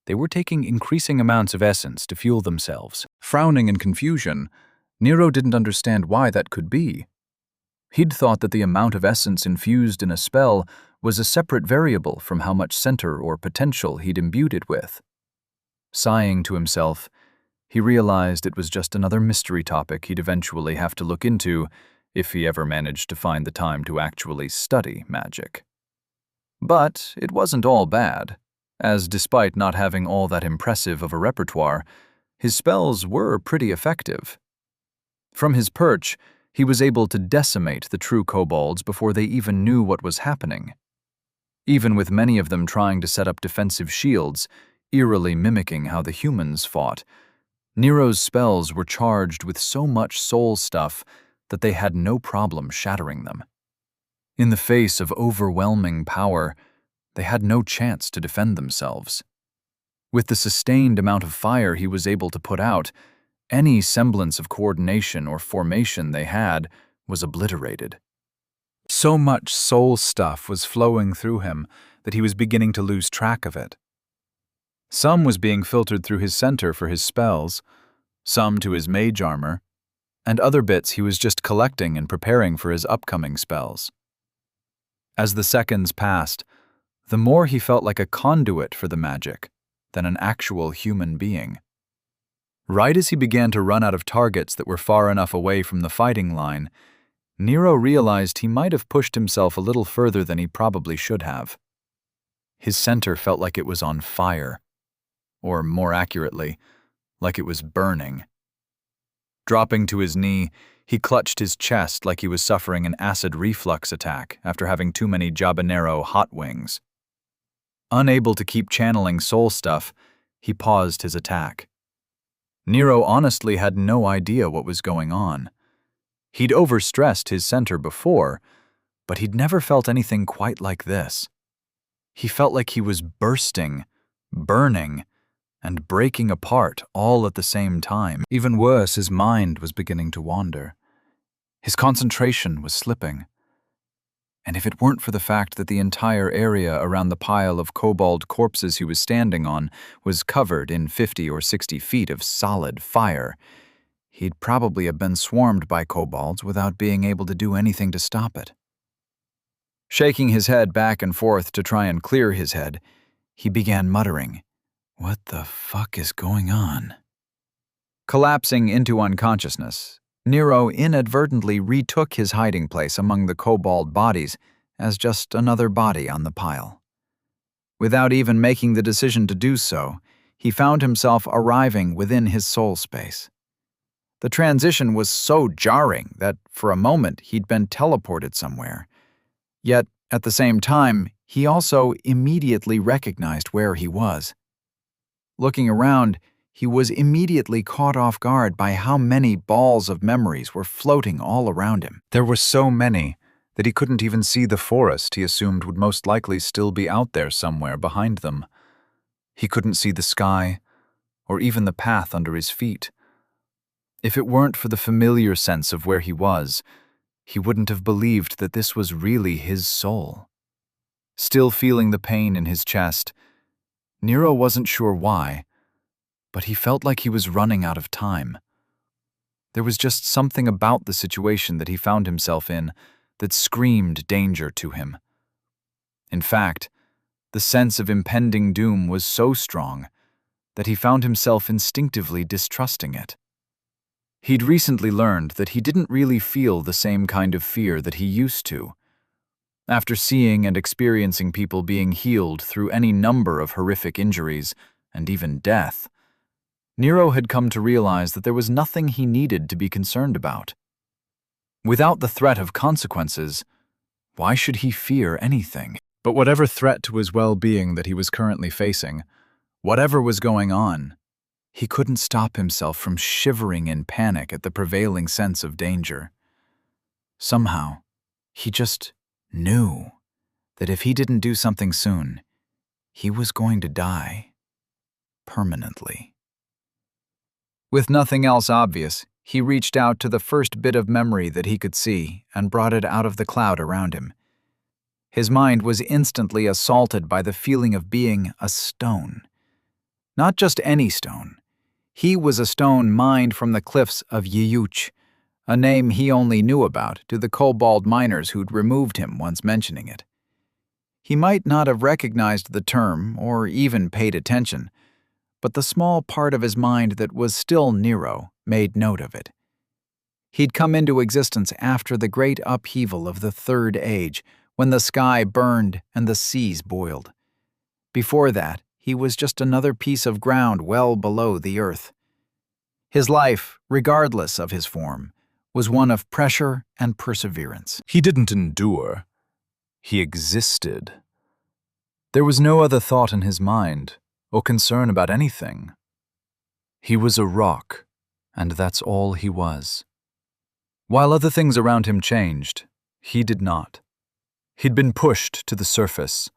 [SPEAKER 1] they were taking increasing amounts of essence to fuel themselves.
[SPEAKER 3] Frowning in confusion, Nero didn't understand why that could be. He'd thought that the amount of essence infused in a spell was a separate variable from how much center or potential he'd imbued it with. Sighing to himself, he realized it was just another mystery topic he'd eventually have to look into if he ever managed to find the time to actually study magic. But it wasn't all bad, as despite not having all that impressive of a repertoire, his spells were pretty effective. From his perch, he was able to decimate the true kobolds before they even knew what was happening. Even with many of them trying to set up defensive shields, eerily mimicking how the humans fought, Nero's spells were charged with so much soul stuff that they had no problem shattering them. In the face of overwhelming power, they had no chance to defend themselves. With the sustained amount of fire he was able to put out, any semblance of coordination or formation they had was obliterated. So much soul stuff was flowing through him that he was beginning to lose track of it. Some was being filtered through his center for his spells, some to his mage armor, and other bits he was just collecting and preparing for his upcoming spells. As the seconds passed, the more he felt like a conduit for the magic than an actual human being. Right as he began to run out of targets that were far enough away from the fighting line, Nero realized he might have pushed himself a little further than he probably should have. His center felt like it was on fire, or more accurately, like it was burning. Dropping to his knee, he clutched his chest like he was suffering an acid reflux attack after having too many Jabanero hot wings. Unable to keep channeling soul stuff, he paused his attack. Nero honestly had no idea what was going on. He'd overstressed his center before, but he'd never felt anything quite like this. He felt like he was bursting, burning, and breaking apart all at the same time. Even worse, his mind was beginning to wander. His concentration was slipping. And if it weren't for the fact that the entire area around the pile of kobold corpses he was standing on was covered in 50 or 60 feet of solid fire, he'd probably have been swarmed by kobolds without being able to do anything to stop it. Shaking his head back and forth to try and clear his head, he began muttering, "What the fuck is going on?" Collapsing into unconsciousness, Nero inadvertently retook his hiding place among the kobold bodies as just another body on the pile. Without even making the decision to do so, he found himself arriving within his soul space. The transition was so jarring that for a moment he'd been teleported somewhere. Yet, at the same time, he also immediately recognized where he was. Looking around, he was immediately caught off guard by how many balls of memories were floating all around him. There were so many that he couldn't even see the forest he assumed would most likely still be out there somewhere behind them. He couldn't see the sky, or even the path under his feet. If it weren't for the familiar sense of where he was, he wouldn't have believed that this was really his soul. Still feeling the pain in his chest, Nero wasn't sure why, but he felt like he was running out of time. There was just something about the situation that he found himself in that screamed danger to him. In fact, the sense of impending doom was so strong that he found himself instinctively distrusting it. He'd recently learned that he didn't really feel the same kind of fear that he used to. After seeing and experiencing people being healed through any number of horrific injuries, and even death, Nero had come to realize that there was nothing he needed to be concerned about. Without the threat of consequences, why should he fear anything? But whatever threat to his well-being that he was currently facing, whatever was going on,
[SPEAKER 1] he couldn't stop himself from shivering in panic at the prevailing sense of danger. Somehow, he just knew that if he didn't do something soon, he was going to die permanently. With nothing else obvious, he reached out to the first bit of memory that he could see and brought it out of the cloud around him. His mind was instantly assaulted by the feeling of being a stone. Not just any stone. He was a stone mined from the cliffs of Yiyuch, a name he only knew about to the kobold miners who'd removed him once mentioning it. He might not have recognized the term or even paid attention, but the small part of his mind that was still Nero made note of it. He'd come into existence after the great upheaval of the Third Age, when the sky burned and the seas boiled. Before that, he was just another piece of ground well below the earth. His life, regardless of his form, was one of pressure and perseverance.
[SPEAKER 2] He didn't endure. He existed. There was no other thought in his mind, or concern about anything. He was a rock, and that's all he was. While other things around him changed, he did not. He'd been pushed to the surface,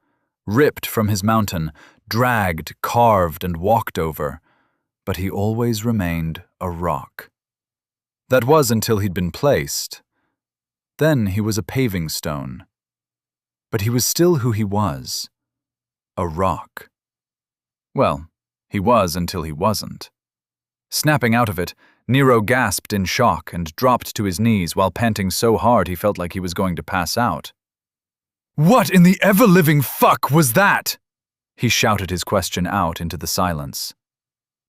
[SPEAKER 2] ripped from his mountain, dragged, carved, and walked over, but he always remained a rock. That was until he'd been placed. Then he was a paving stone. But he was still who he was, a rock. Well, he was until he wasn't. Snapping out of it, Nero gasped in shock and dropped to his knees while panting so hard he felt like he was going to pass out. "What in the ever-living fuck was that?" He shouted his question out into the silence.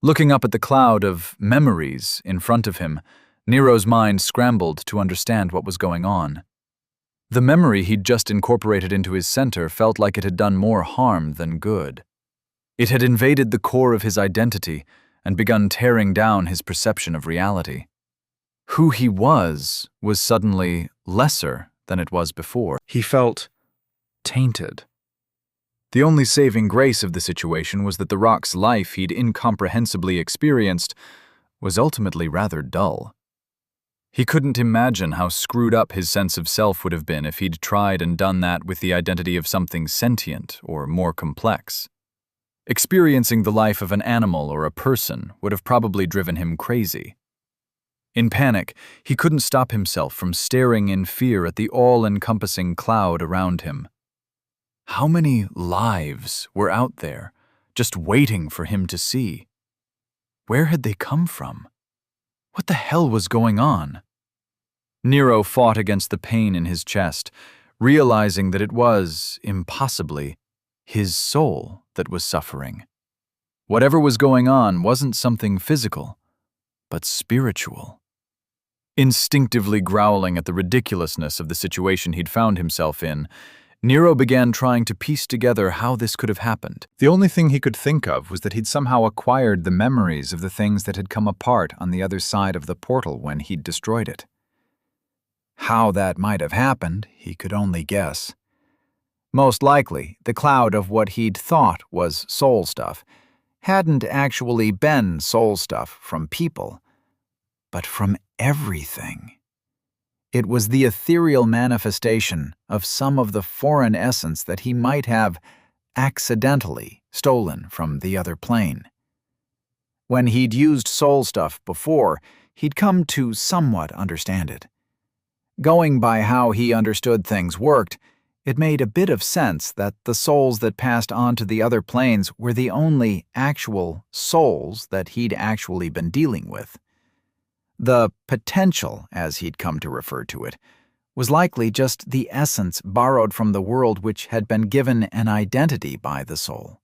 [SPEAKER 2] Looking up at the cloud of memories in front of him, Nero's mind scrambled to understand what was going on. The memory he'd just incorporated into his center felt like it had done more harm than good. It had invaded the core of his identity and begun tearing down his perception of reality. Who he was suddenly lesser than it was before. He felt tainted. The only saving grace of the situation was that the rock's life he'd incomprehensibly experienced was ultimately rather dull. He couldn't imagine how screwed up his sense of self would have been if he'd tried and done that with the identity of something sentient or more complex. Experiencing the life of an animal or a person would have probably driven him crazy. In panic, he couldn't stop himself from staring in fear at the all-encompassing cloud around him. How many lives were out there, just waiting for him to see? Where had they come from? What the hell was going on? Nero fought against the pain in his chest, realizing that it was, impossibly, his soul that was suffering. Whatever was going on wasn't something physical, but spiritual. Instinctively growling at the ridiculousness of the situation he'd found himself in, Nero began trying to piece together how this could have happened. The only thing he could think of was that he'd somehow acquired the memories of the things that had come apart on the other side of the portal when he'd destroyed it. How that might have happened, he could only guess. Most likely, the cloud of what he'd thought was soul stuff hadn't actually been soul stuff from people, but from everything. It was the ethereal manifestation of some of the foreign essence that he might have accidentally stolen from the other plane. When he'd used soul stuff before, he'd come to somewhat understand it. Going by how he understood things worked, it made a bit of sense that the souls that passed on to the other planes were the only actual souls that he'd actually been dealing with. The potential, as he'd come to refer to it, was likely just the essence borrowed from the world which had been given an identity by the soul.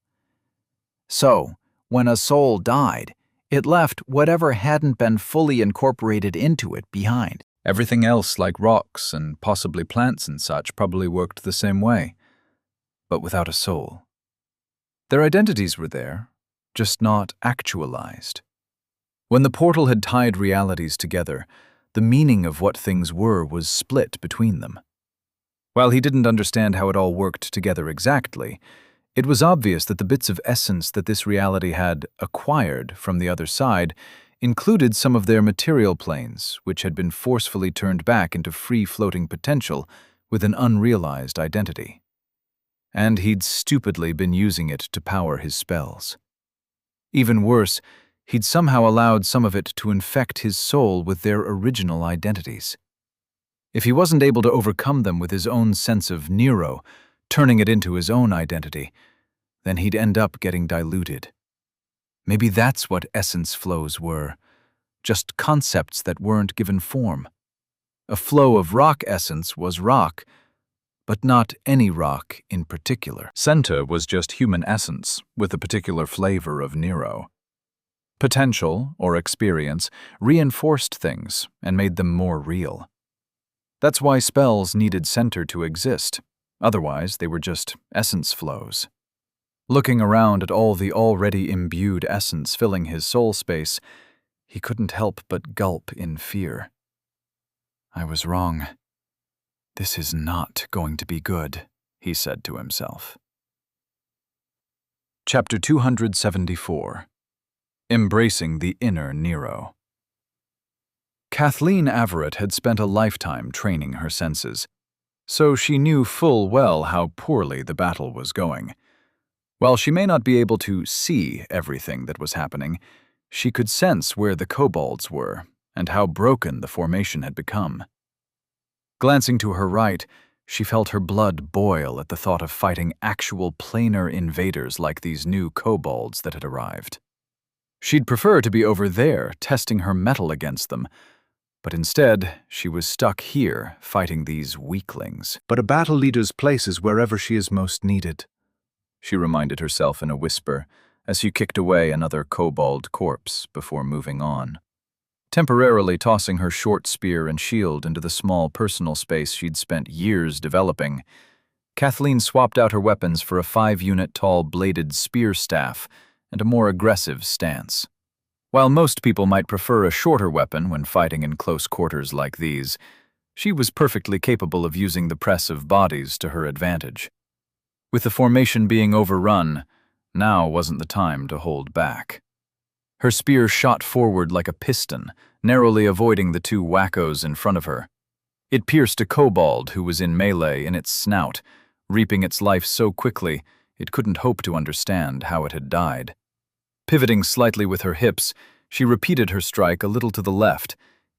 [SPEAKER 2] So, when a soul died, it left whatever hadn't been fully incorporated into it behind. Everything else, like rocks and possibly plants and such, probably worked the same way, but without a soul. Their identities were there, just not actualized. When the portal had tied realities together, the meaning of what things were was split between them. While he didn't understand how it all worked together exactly,
[SPEAKER 1] It was obvious that the bits of essence that this reality had acquired from the other side included some of their material planes, which had been forcefully turned back into free-floating potential with an unrealized identity. And he'd stupidly been using it to power his spells. Even worse, he'd somehow allowed some of it to infect his soul with their original identities. If he wasn't able to overcome them with his own sense of Nero, turning it into his own identity, then he'd end up getting diluted. Maybe that's what essence flows were, just concepts that weren't given form. A flow of rock essence was rock, but not any rock in particular.
[SPEAKER 3] Center was just human essence, with a particular flavor of Nero. Potential, or experience, reinforced things and made them more real. That's why spells needed center to exist, otherwise they were just essence flows. Looking around at all the already imbued essence filling his soul space, he couldn't help but gulp in fear. I was wrong. This is not going to be good, he said to himself. Chapter 274. Embracing the Inner Nero. Kathleen Averett had spent a lifetime training her senses, so she knew full well how poorly the battle was going. While she may not be able to see everything that was happening, she could sense where the kobolds were and how broken the formation had become. Glancing to her right, she felt her blood boil at the thought of fighting actual planar invaders like these new kobolds that had arrived. She'd prefer to be over there testing her mettle against them, but instead she was stuck here fighting these weaklings.
[SPEAKER 2] But a battle leader's place is wherever she is most needed, she reminded herself in a whisper as she kicked away another kobold corpse before moving on. Temporarily tossing her short spear and shield into the small personal space she'd spent years developing, Kathleen swapped out her weapons for a 5-unit tall bladed spear staff and a more aggressive stance. While most people might prefer a shorter weapon when fighting in close quarters like these, she was perfectly capable of using the press of bodies to her advantage. With the formation being overrun, now wasn't the time to hold back. Her spear shot forward like a piston, narrowly avoiding the two wackos in front of her. It pierced a kobold who was in melee in its snout, reaping its life so quickly it couldn't hope to understand how it had died. Pivoting slightly with her hips, she repeated her strike a little to the left,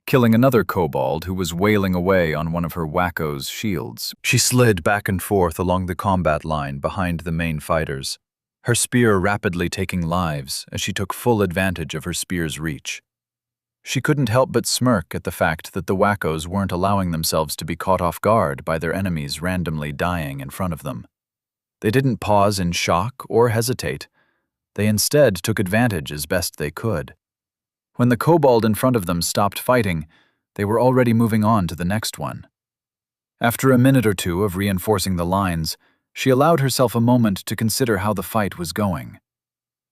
[SPEAKER 2] killing another kobold who was wailing away on one of her wacko's shields. She slid back and forth along the combat line behind the main fighters, her spear rapidly taking lives as she took full advantage of her spear's reach. She couldn't help but smirk at the fact that the wackos weren't allowing themselves to be caught off guard by their enemies randomly dying in front of them. They didn't pause in shock or hesitate. They instead took advantage as best they could. When the kobold in front of them stopped fighting, they were already moving on to the next one. After a minute or two of reinforcing the lines, she allowed herself a moment to consider how the fight was going.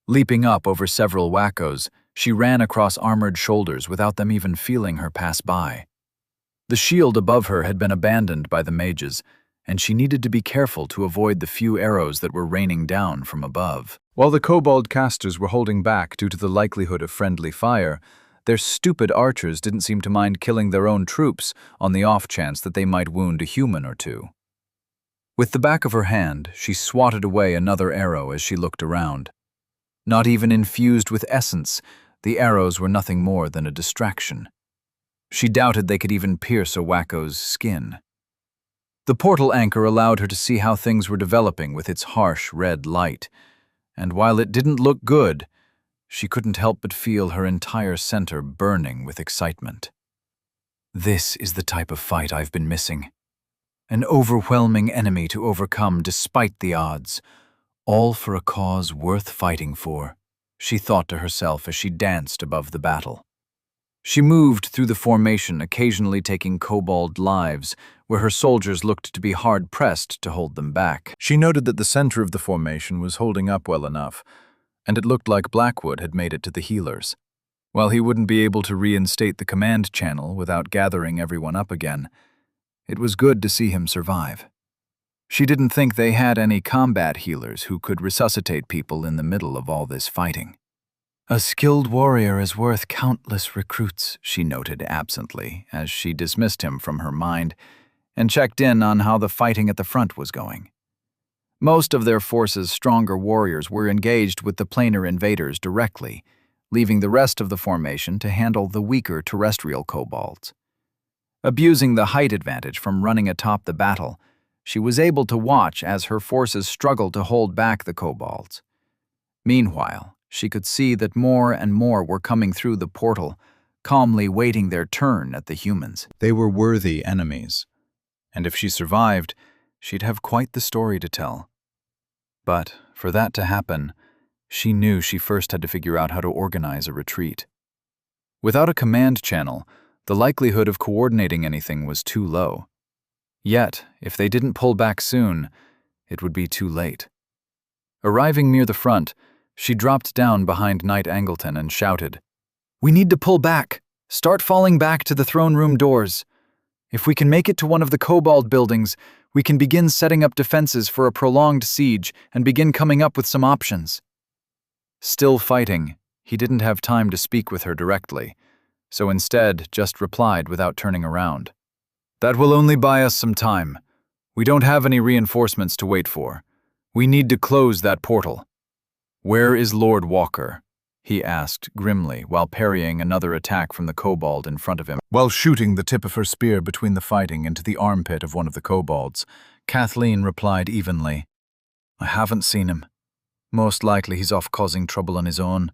[SPEAKER 2] Leaping up over several wackos, she ran across armored shoulders without them even feeling her pass by. The shield above her had been abandoned by the mages, and she needed to be careful to avoid the few arrows that were raining down from above. While the kobold casters were holding back due to the likelihood of friendly fire, their stupid archers didn't seem to mind killing their own troops on the off chance that they might wound a human or two. With the back of her hand, she swatted away another arrow as she looked around. Not even infused with essence, the arrows were nothing more than a distraction. She doubted they could even pierce a wacko's skin. The portal anchor allowed her to see how things were developing with its harsh red light, and while it didn't look good, she couldn't help but feel her entire center burning with excitement. This is the type of fight I've been missing. An overwhelming enemy to overcome despite the odds, all for a cause worth fighting for, she thought to herself as she danced above the battle. She moved through the formation, occasionally taking kobold lives, where her soldiers looked to be hard-pressed to hold them back. She noted that the center of the formation was holding up well enough, and it looked like Blackwood had made it to the healers. While he wouldn't be able to reinstate the command channel without gathering everyone up again, it was good to see him survive.
[SPEAKER 1] She didn't think they had any combat healers who could resuscitate people in the middle of all this fighting. A skilled warrior is worth countless recruits, she noted absently as she dismissed him from her mind and checked in on how the fighting at the front was going. Most of their force's stronger warriors were engaged with the planar invaders directly, leaving the rest of the formation to handle the weaker terrestrial kobolds. Abusing the height advantage from running atop the battle, she was able to watch as her forces struggled to hold back the kobolds. Meanwhile, she could see that more and more were coming through the portal, calmly waiting their turn at the humans.
[SPEAKER 3] They were worthy enemies, and if she survived, she'd have quite the story to tell. But for that to happen, she knew she first had to figure out how to organize a retreat. Without a command channel, the likelihood of coordinating anything was too low. Yet, if they didn't pull back soon, it would be too late. Arriving near the front, she dropped down behind Knight Angleton and shouted, "We need to pull back! Start falling back to the throne room doors. If we can make it to one of the kobold buildings, we can begin setting up defenses for a prolonged siege and begin coming up with some options." Still fighting, he didn't have time to speak with her directly, so instead just replied without turning around. "That will only buy us some time. We don't have any reinforcements to wait for. We need to close that portal." "Where is Lord Walker?" he asked grimly while parrying another attack from the kobold in front of him. While shooting the tip of her spear between the fighting into the armpit of one of the kobolds, Kathleen replied evenly, "I haven't seen him. Most likely he's off causing trouble on his own.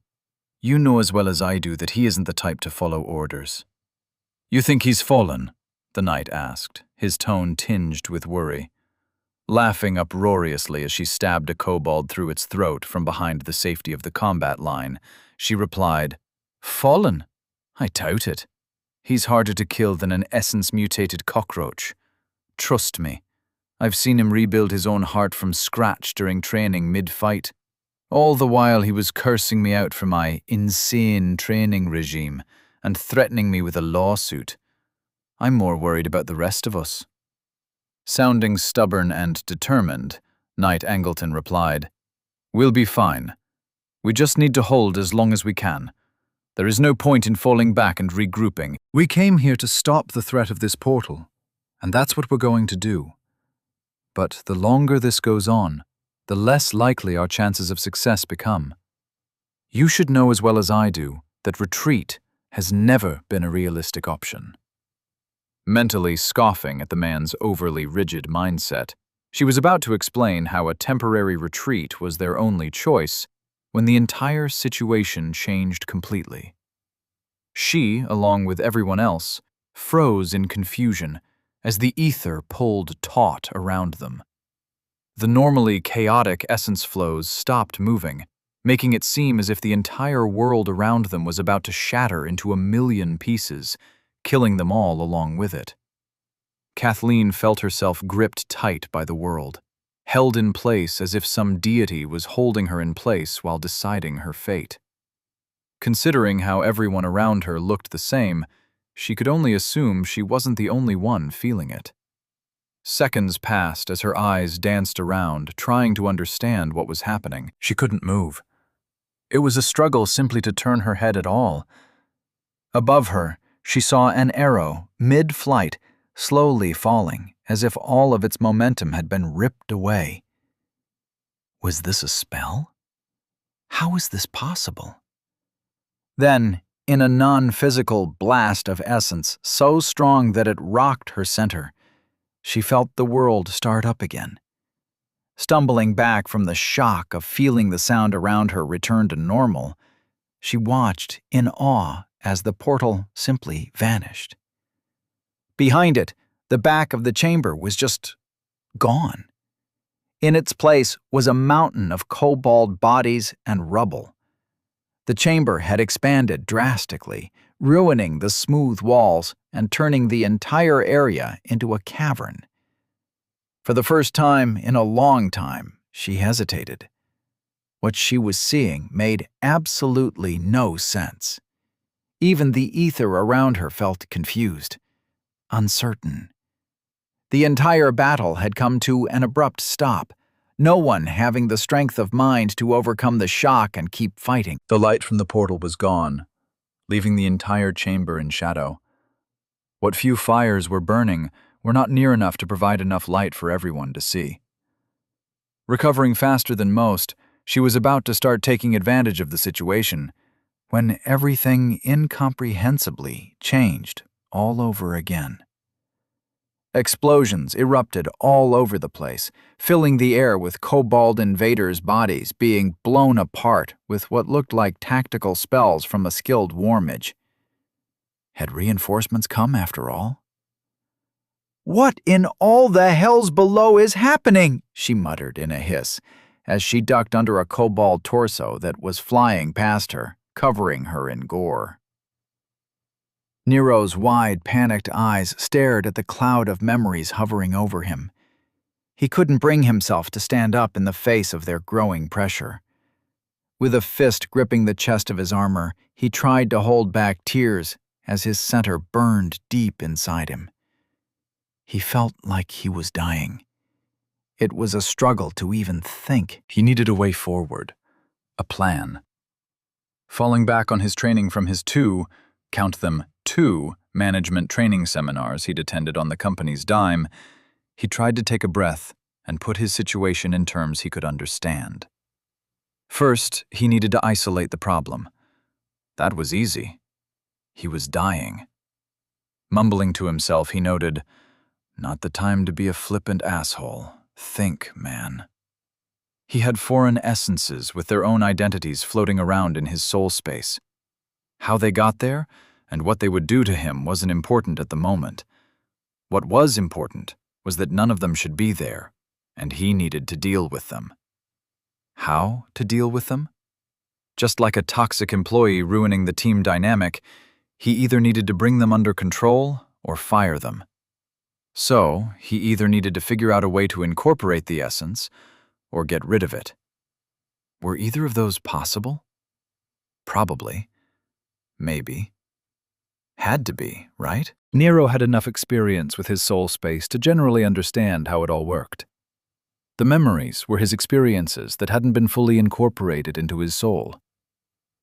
[SPEAKER 3] You know as well as I do that he isn't the type to follow orders." "You think he's fallen?" the knight asked, his tone tinged with worry. Laughing uproariously as she stabbed a kobold through its throat from behind the safety of the combat line, she replied, "Fallen? I doubt it. He's harder to kill than an essence-mutated cockroach. Trust me, I've seen him rebuild his own heart from scratch during training mid-fight. All the while he was cursing me out for my insane training regime and threatening me with a lawsuit. I'm more worried about the rest of us." Sounding stubborn and determined, Knight Angleton replied, "We'll be fine. We just need to hold as long as we can. There is no point in falling back and regrouping. We came here to stop the threat of this portal, and that's what we're going to do. But the longer this goes on, the less likely our chances of success become. You should know as well as I do that retreat has never been a realistic option." Mentally scoffing at the man's overly rigid mindset, she was about to explain how a temporary retreat was their only choice when the entire situation changed completely. She, along with everyone else, froze in confusion as the ether pulled taut around them. The normally chaotic essence flows stopped moving, making it seem as if the entire world around them was about to shatter into a million pieces, killing them all along with it. Kathleen felt herself gripped tight by the world, held in place as if some deity was holding her in place while deciding her fate. Considering how everyone around her looked the same, she could only assume she wasn't the only one feeling it. Seconds passed as her eyes danced around, trying to understand what was happening. She couldn't move. It was a struggle simply to turn her head at all. Above her, she saw an arrow, mid-flight, slowly falling, as if all of its momentum had been ripped away. Was this a spell? How was this possible? Then, in a non-physical blast of essence so strong that it rocked her center, she felt the world start up again. Stumbling back from the shock of feeling the sound around her return to normal, she watched in awe as the portal simply vanished. Behind it, the back of the chamber was just gone. In its place was a mountain of kobold bodies and rubble. The chamber had expanded drastically, ruining the smooth walls and turning the entire area into a cavern. For the first time in a long time, she hesitated. What she was seeing made absolutely no sense. Even the ether around her felt confused, uncertain.
[SPEAKER 1] The entire battle had come to an abrupt stop, no one having the strength of mind to overcome the shock and keep fighting.
[SPEAKER 2] The light from the portal was gone, leaving the entire chamber in shadow. What few fires were burning were not near enough to provide enough light for everyone to see. Recovering faster than most, she was about to start taking advantage of the situation when everything incomprehensibly changed all over again. Explosions erupted all over the place, filling the air with kobold invaders' bodies being blown apart with what looked like tactical spells from a skilled war mage. Had reinforcements come after all? "What in all the hells below is happening?" she muttered in a hiss, as she ducked under a kobold torso that was flying past her, covering her in gore. Nero's wide, panicked eyes stared at the cloud of memories hovering over him. He couldn't bring himself to stand up in the face of their growing pressure. With a fist gripping the chest of his armor, he tried to hold back tears as his center burned deep inside him. He felt like he was dying. It was a struggle to even think. He needed a way forward, a plan. Falling back on his training from his two management training seminars he'd attended on the company's dime, he tried to take a breath and put his situation in terms he could understand. First, he needed to isolate the problem. That was easy. He was dying. Mumbling to himself, he noted, "Not the time to be a flippant asshole. Think, man." He had foreign essences with their own identities floating around in his soul space. How they got there and what they would do to him wasn't important at the moment. What was important was that none of them should be there, and he needed to deal with them. How to deal with them? Just like a toxic employee ruining the team dynamic, he either needed to bring them under control or fire them. So, he either needed to figure out a way to incorporate the essence or get rid of it. Were either of those possible? Probably. Maybe. Had to be, right? Nero had enough experience with his soul space to generally understand how it all worked. The memories were his experiences that hadn't been fully incorporated into his soul.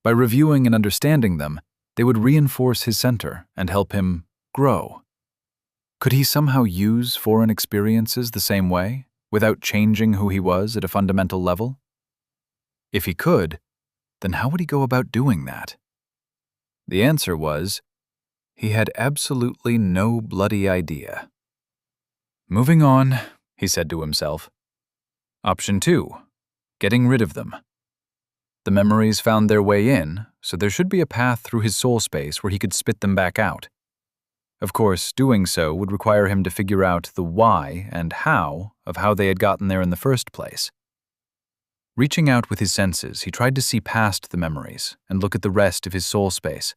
[SPEAKER 2] By reviewing and understanding them, they would reinforce his center and help him grow. Could he somehow use foreign experiences the same way, without changing who he was at a fundamental level? If he could, then how would he go about doing that? The answer was, he had absolutely no bloody idea. Moving on, he said to himself. Option 2, getting rid of them. The memories found their way in, so there should be a path through his soul space where he could spit them back out. Of course, doing so would require him to figure out the why and how of how they had gotten there in the first place. Reaching out with his senses, he tried to see past the memories and look at the rest of his soul space.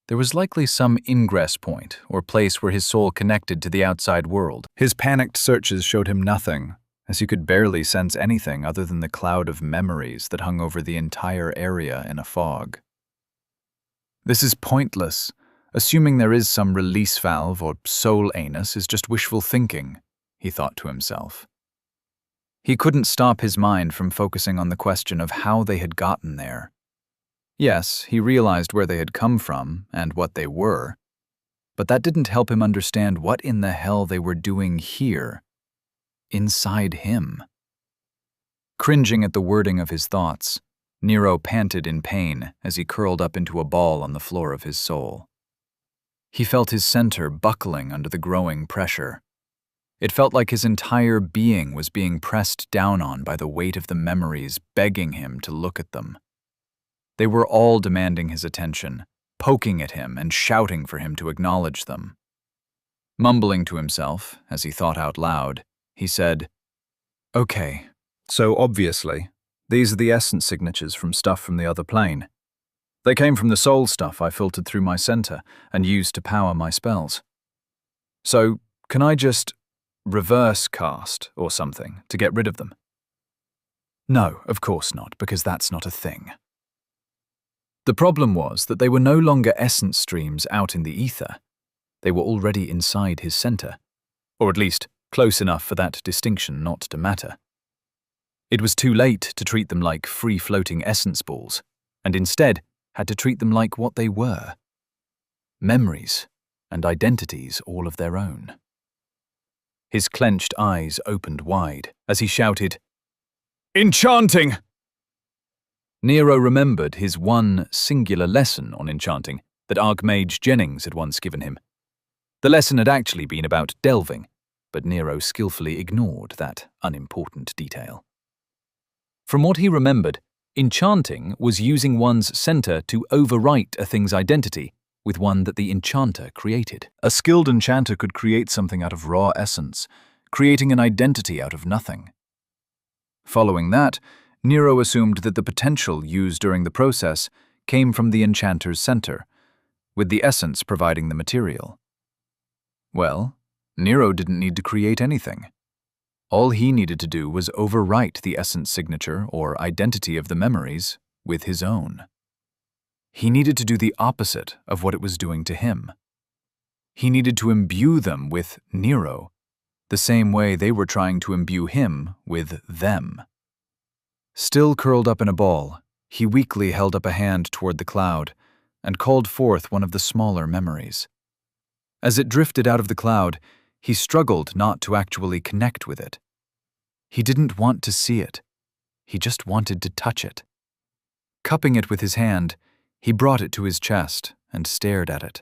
[SPEAKER 2] There was likely some ingress point or place where his soul connected to the outside world. His panicked searches showed him nothing, as he could barely sense anything other than the cloud of memories that hung over the entire area in a fog. This is pointless. Assuming there is some release valve or soul anus is just wishful thinking, he thought to himself. He couldn't stop his mind from focusing on the question of how they had gotten there. Yes, he realized where they had come from and what they were, but that didn't help him understand what in the hell they were doing here, inside him. Cringing at the wording of his thoughts, Nero panted in pain as he curled up into a ball on the floor of his soul. He felt his center buckling under the growing pressure. It felt like his entire being was being pressed down on by the weight of the memories begging him to look at them. They were all demanding his attention, poking at him and shouting for him to acknowledge them. Mumbling to himself, as he thought out loud, he said, "Okay, so obviously, these are the essence signatures from stuff from the other plane. They came from the soul stuff I filtered through my center and used to power my spells. So, can I just reverse cast or something to get rid of them?" No, of course not, because that's not a thing. The problem was that they were no longer essence streams out in the ether. They were already inside his center. or at least close enough for that distinction not to matter. It was too late to treat them like free-floating essence balls, and instead had to treat them like what they were: memories and identities all of their own. His clenched eyes opened wide as he shouted, "Enchanting!" Nero remembered his one singular lesson on enchanting that Archmage Jennings had once given him. The lesson had actually been about delving, but Nero skillfully ignored that unimportant detail. From what he remembered, enchanting was using one's center to overwrite a thing's identity with one that the enchanter created.
[SPEAKER 3] A skilled enchanter could create something out of raw essence, creating an identity out of nothing. Following that, Nero assumed that the potential used during the process came from the enchanter's center, with the essence providing the material. Well, Nero didn't need to create anything. All he needed to do was overwrite the essence signature or identity of the memories with his own. He needed to do the opposite of what it was doing to him. He needed to imbue them with Nero, the same way they were trying to imbue him with them. Still curled up in a ball, he weakly held up a hand toward the cloud and called forth one of the smaller memories. As it drifted out of the cloud, he struggled not to actually connect with it. He didn't want to see it. He just wanted to touch it. Cupping it with his hand, he brought it to his chest and stared at it.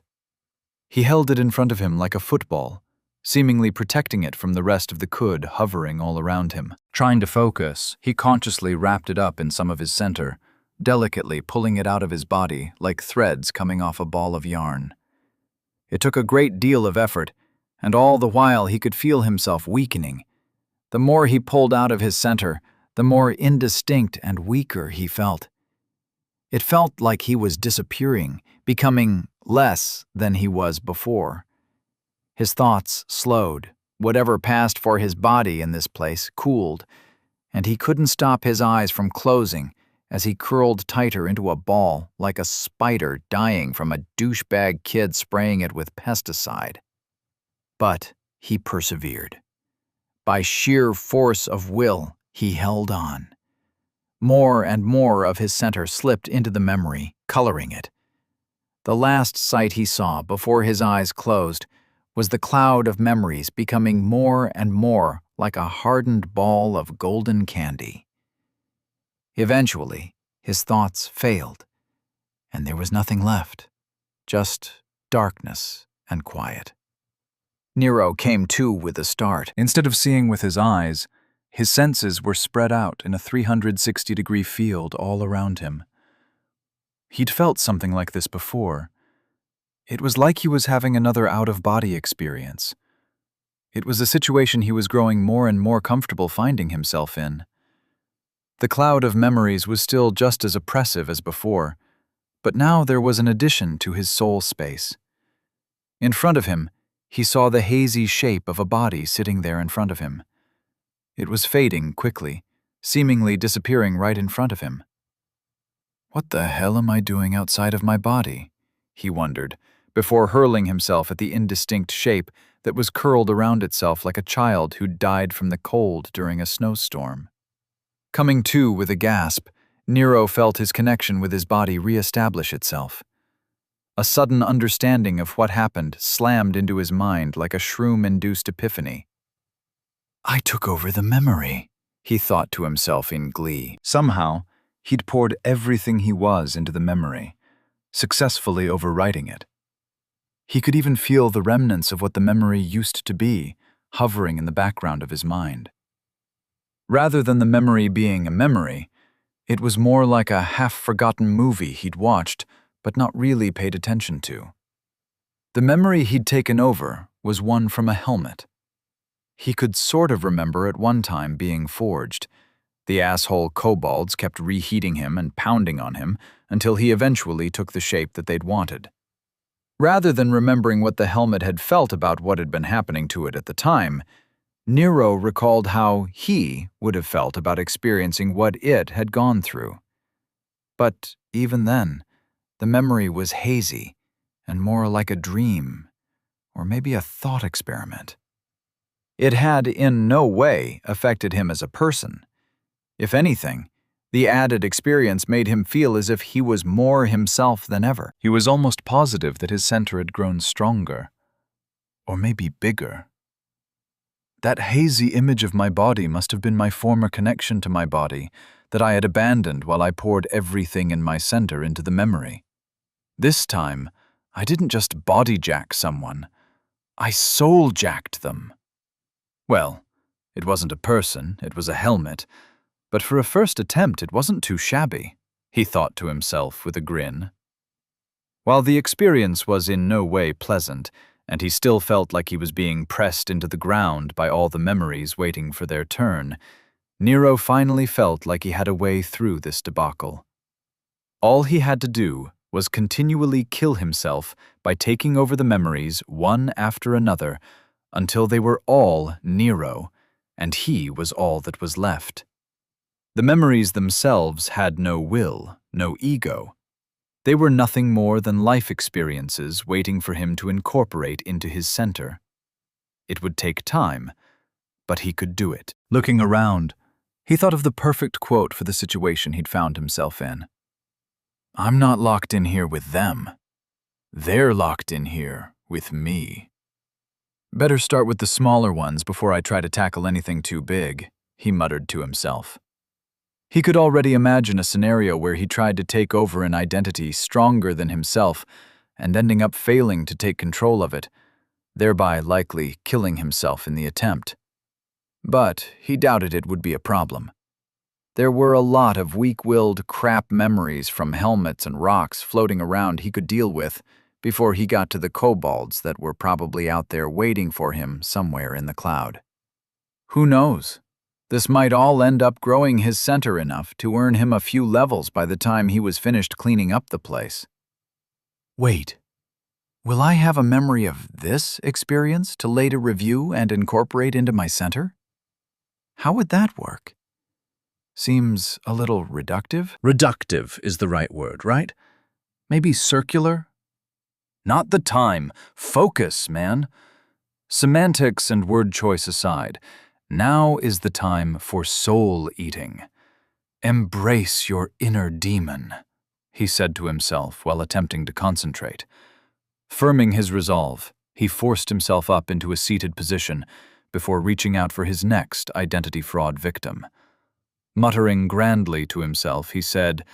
[SPEAKER 3] He held it in front of him like a football, seemingly protecting it from the rest of the Khud hovering all around him. Trying to focus, he consciously wrapped it up in some of his center, delicately pulling it out of his body like threads coming off a ball of yarn. It took a great deal of effort, and all the while he could feel himself weakening. The more he pulled out of his center, the more indistinct and weaker he felt. It felt like he was disappearing, becoming less than he was before. His thoughts slowed. Whatever passed for his body in this place cooled, and he couldn't stop his eyes from closing as he curled tighter into a ball like a spider dying from a douchebag kid spraying it with pesticide. But he persevered. By sheer force of will, he held on. More and more of his center slipped into the memory, coloring it. The last sight he saw before his eyes closed was the cloud of memories becoming more and more like a hardened ball of golden candy. Eventually, his thoughts failed, and there was nothing left, just darkness and quiet. Nero came to with a start. Instead of seeing with his eyes, his senses were spread out in a 360-degree field all around him. He'd felt something like this before. It was like he was having another out-of-body experience. It was a situation he was growing more and more comfortable finding himself in. The cloud of memories was still just as oppressive as before, but now there was an addition to his soul space. In front of him, he saw the hazy shape of a body sitting there in front of him. It was fading quickly, seemingly disappearing right in front of him. What the hell am I doing outside of my body? He wondered, before hurling himself at the indistinct shape that was curled around itself like a child who died from the cold during a snowstorm. Coming to with a gasp, Nero felt his connection with his body reestablish itself. A sudden understanding of what happened slammed into his mind like a shroom-induced epiphany. I took over the memory, he thought to himself in glee. Somehow, he'd poured everything he was into the memory, successfully overwriting it. He could even feel the remnants of what the memory used to be, hovering in the background of his mind. Rather than the memory being a memory, it was more like a half-forgotten movie he'd watched but not really paid attention to. The memory he'd taken over was one from a helmet. He could sort of remember at one time being forged. The asshole kobolds kept reheating him and pounding on him until he eventually took the shape that they'd wanted. Rather than remembering what the helmet had felt about what had been happening to it at the time, Nero recalled how he would have felt about experiencing what it had gone through. But even then, the memory was hazy and more like a dream, or maybe a thought experiment.
[SPEAKER 1] It had in no way affected him as a person. If anything, the added experience made him feel as if he was more himself than ever.
[SPEAKER 3] He was almost positive that his center had grown stronger, or maybe bigger. That hazy image of my body must have been my former connection to my body that I had abandoned while I poured everything in my center into the memory. This time, I didn't just body-jack someone, I soul-jacked them. Well, it wasn't a person, it was a helmet, but for a first attempt it wasn't too shabby, he thought to himself with a grin. While the experience was in no way pleasant, and he still felt like he was being pressed into the ground by all the memories waiting for their turn, Nero finally felt like he had a way through this debacle. All he had to do was continually kill himself by taking over the memories one after another until they were all Nero, and he was all that was left. The memories themselves had no will, no ego. They were nothing more than life experiences waiting for him to incorporate into his center. It would take time, but he could do it. Looking around, he thought of the perfect quote for the situation he'd found himself in. "I'm not locked in here with them. They're locked in here with me." "Better start with the smaller ones before I try to tackle anything too big," he muttered to himself. He could already imagine a scenario where he tried to take over an identity stronger than himself and ending up failing to take control of it, thereby likely killing himself in the attempt. But he doubted it would be a problem. There were a lot of weak-willed crap memories from helmets and rocks floating around he could deal with before he got to the kobolds that were probably out there waiting for him somewhere in the cloud. Who knows? This might all end up growing his center enough to earn him a few levels by the time he was finished cleaning up the place. Wait, will I have a memory of this experience to later review and incorporate into my center? How would that work? Seems a little reductive.
[SPEAKER 2] Reductive is the right word, right?
[SPEAKER 3] Maybe circular?
[SPEAKER 1] Not the time. Focus, man. Semantics and word choice aside, now is the time for soul eating. Embrace your inner demon, he said to himself while attempting to concentrate. Firming his resolve, he forced himself up into a seated position before reaching out for his next identity fraud victim. Muttering grandly to himself, he said,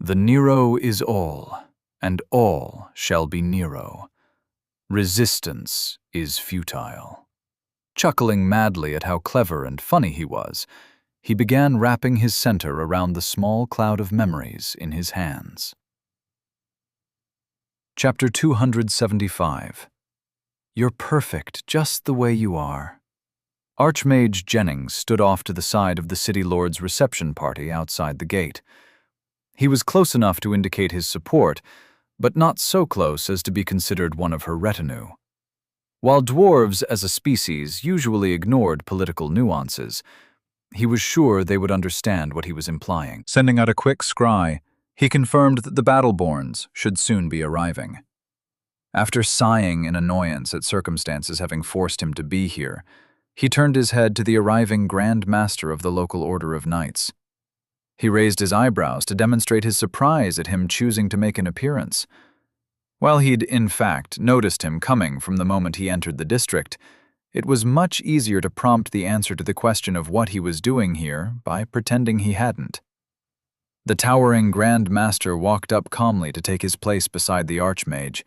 [SPEAKER 1] "The Nero is all, and all shall be Nero. Resistance is futile." Chuckling madly at how clever and funny he was, he began wrapping his center around the small cloud of memories in his hands. Chapter 275. You're perfect just the way you are. Archmage Jennings stood off to the side of the City Lord's reception party outside the gate. He was close enough to indicate his support, but not so close as to be considered one of her retinue. While dwarves as a species usually ignored political nuances, he was sure they would understand what he was implying.
[SPEAKER 3] Sending out a quick scry, he confirmed that the Battleborns should soon be arriving. After sighing in annoyance at circumstances having forced him to be here, he turned his head to the arriving Grand Master of the local Order of Knights. He raised his eyebrows to demonstrate his surprise at him choosing to make an appearance. While he'd, in fact, noticed him coming from the moment he entered the district, it was much easier to prompt the answer to the question of what he was doing here by pretending he hadn't. The towering Grand Master walked up calmly to take his place beside the Archmage,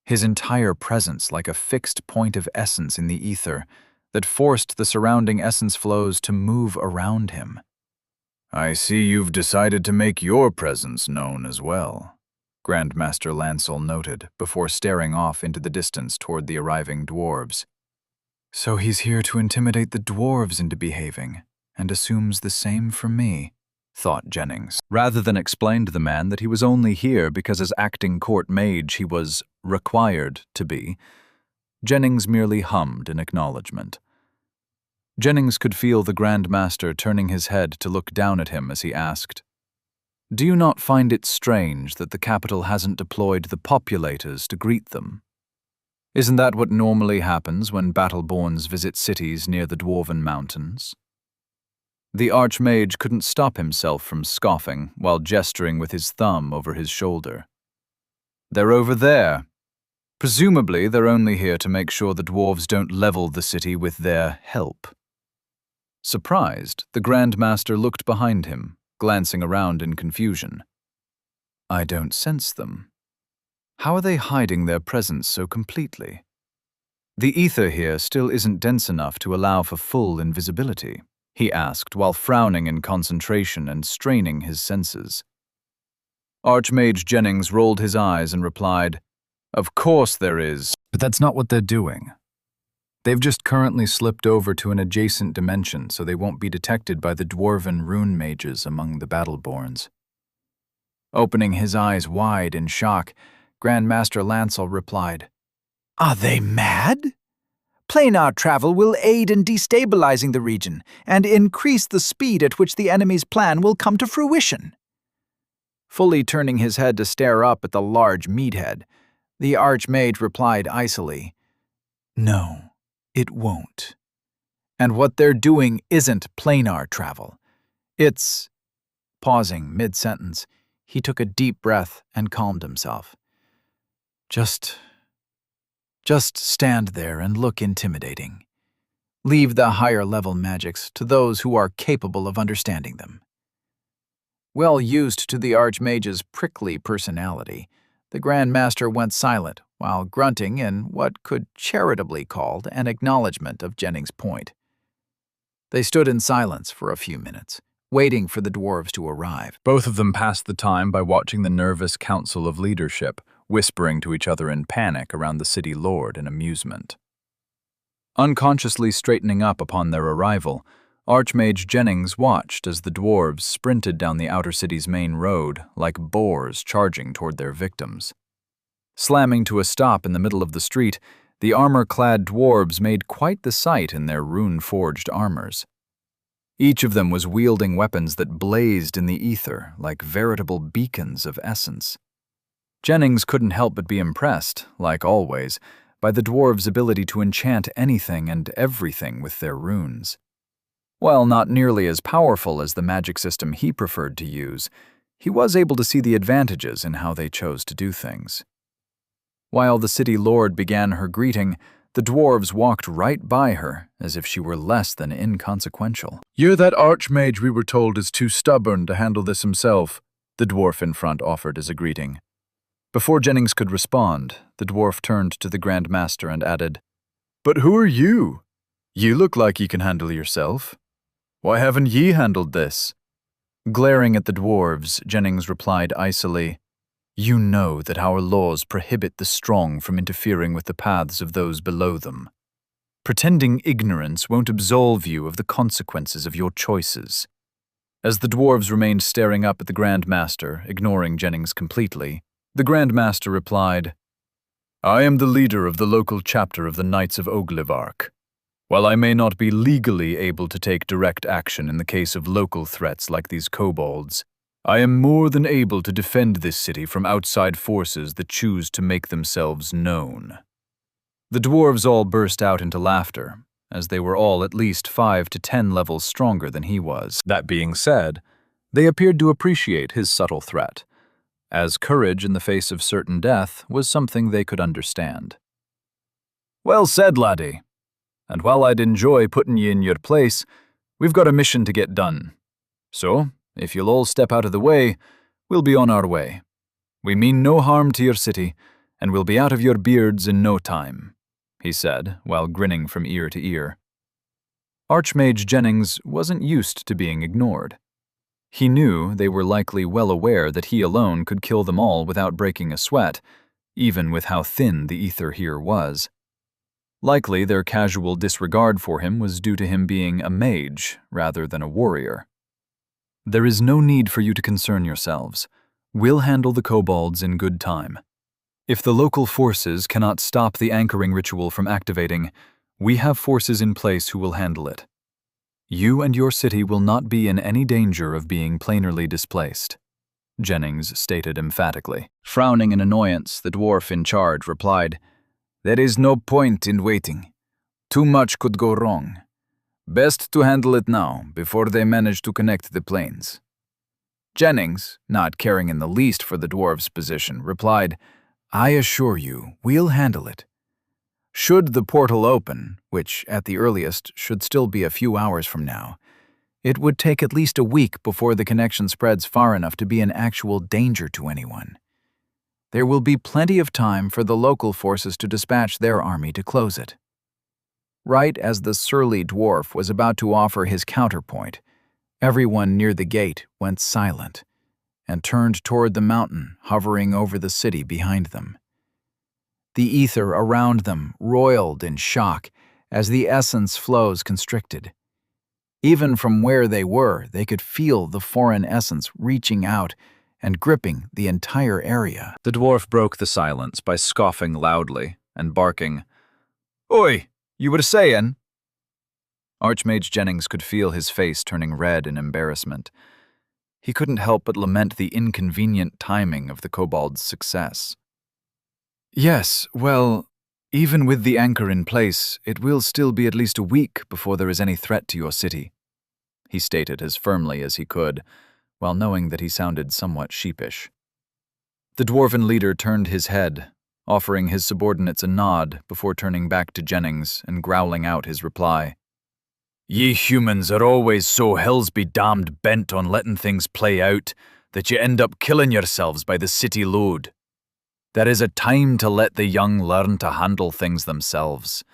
[SPEAKER 3] his entire presence like a fixed point of essence in the ether that forced the surrounding essence flows to move around him. "I see you've decided to make your presence known as well," Grandmaster Lancel noted before staring off into the distance toward the arriving dwarves. "So he's here to intimidate the dwarves into behaving, and assumes the same from me," thought Jennings. Rather than explain to the man that he was only here because as acting court mage he was required to be, Jennings merely hummed in acknowledgement. Jennings could feel the Grand Master turning his head to look down at him as he asked, "Do you not find it strange that the capital hasn't deployed the populators to greet them?"
[SPEAKER 1] Isn't that what normally happens when Battleborns visit cities near the Dwarven Mountains? The Archmage couldn't stop himself from scoffing while gesturing with his thumb over his shoulder. They're over there. Presumably, they're only here to make sure the dwarves don't level the city with their help. Surprised, the Grand Master looked behind him, glancing around in confusion. I don't sense them. How are they hiding their presence so completely? The ether here still isn't dense enough to allow for full invisibility, he asked while frowning in concentration and straining his senses. Archmage Jennings rolled his eyes and replied, Of course there is. But that's not what they're doing. They've just currently slipped over to an adjacent dimension so they won't be detected by the dwarven rune mages among the Battleborns. Opening his eyes wide in shock, Grandmaster Lancel replied, Are they mad? Planar travel will aid in destabilizing the region and increase the speed at which the enemy's plan will come to fruition. Fully turning his head to stare up at the large meathead, the Archmage replied icily, No, it won't. And what they're doing isn't planar travel. It's... Pausing mid-sentence, he took a deep breath and calmed himself. Just stand there and look intimidating. Leave the higher-level magics to those who are capable of understanding them. Well used to the Archmage's prickly personality, the Grand Master went silent while grunting in what could charitably called an acknowledgement of Jennings' point. They stood in silence for a few minutes, waiting for the dwarves to arrive. Both of them passed the time by watching the nervous council of leadership, whispering to each other in panic around the city lord in amusement. Unconsciously straightening up upon their arrival, Archmage Jennings watched as the dwarves sprinted down the outer city's main road like boars charging toward their victims. Slamming to a stop in the middle of the street, the armor-clad dwarves made quite the sight in their rune-forged armors. Each of them was wielding weapons that blazed in the ether like veritable beacons of essence. Jennings couldn't help but be impressed, like always, by the dwarves' ability to enchant anything and everything with their runes. While not nearly as powerful as the magic system he preferred to use, he was able to see the advantages in how they chose to do things. While the city lord began her greeting, the dwarves walked right by her as if she were less than inconsequential. You're that archmage we were told is too stubborn to handle this himself, the dwarf in front offered as a greeting. Before Jennings could respond, the dwarf turned to the Grand Master and added, But who are you? You look like you can handle yourself. Why haven't ye handled this? Glaring at the dwarves, Jennings replied icily, You know that our laws prohibit the strong from interfering with the paths of those below them. Pretending ignorance won't absolve you of the consequences of your choices. As the dwarves remained staring up at the Grand Master, ignoring Jennings completely, the Grand Master replied, I am the leader of the local chapter of the Knights of Oglivark. While I may not be legally able to take direct action in the case of local threats like these kobolds, I am more than able to defend this city from outside forces that choose to make themselves known. The dwarves all burst out into laughter, as they were all at least 5 to 10 levels stronger than he was. That being said, they appeared to appreciate his subtle threat, as courage in the face of certain death was something they could understand. Well said, laddie. And while I'd enjoy putting ye in your place, we've got a mission to get done. So, if you'll all step out of the way, we'll be on our way. We mean no harm to your city, and we'll be out of your beards in no time, he said, while grinning from ear to ear. Archmage Jennings wasn't used to being ignored. He knew they were likely well aware that he alone could kill them all without breaking a sweat, even with how thin the ether here was. Likely their casual disregard for him was due to him being a mage rather than a warrior. There is no need for you to concern yourselves. We'll handle the kobolds in good time. If the local forces cannot stop the anchoring ritual from activating, we have forces in place who will handle it. You and your city will not be in any danger of being planarly displaced, Jennings stated emphatically. Frowning in annoyance, the dwarf in charge replied, There is no point in waiting. Too much could go wrong. Best to handle it now, before they manage to connect the planes. Jennings, not caring in the least for the dwarf's position, replied, I assure you, we'll handle it. Should the portal open, which at the earliest should still be a few hours from now, it would take at least a week before the connection spreads far enough to be an actual danger to anyone. There will be plenty of time for the local forces to dispatch their army to close it. Right as the surly dwarf was about to offer his counterpoint, everyone near the gate went silent and turned toward the mountain hovering over the city behind them. The ether around them roiled in shock as the essence flows constricted. Even from where they were, they could feel the foreign essence reaching out and gripping the entire area.
[SPEAKER 2] The dwarf broke the silence by scoffing loudly and barking, Oi, you were sayin'? Archmage Jennings could feel his face turning red in embarrassment. He couldn't help but lament the inconvenient timing of the kobold's success. Yes, well, even with the anchor in place, it will still be at least a week before there is any threat to your city, he stated as firmly as he could, while knowing that he sounded somewhat sheepish. The dwarven leader turned his head, offering his subordinates a nod before turning back to Jennings and growling out his reply. Ye humans are always so hells-be-damned bent on letting things play out that you end up killing yourselves by the city load. There is a time to let the young learn to handle things themselves,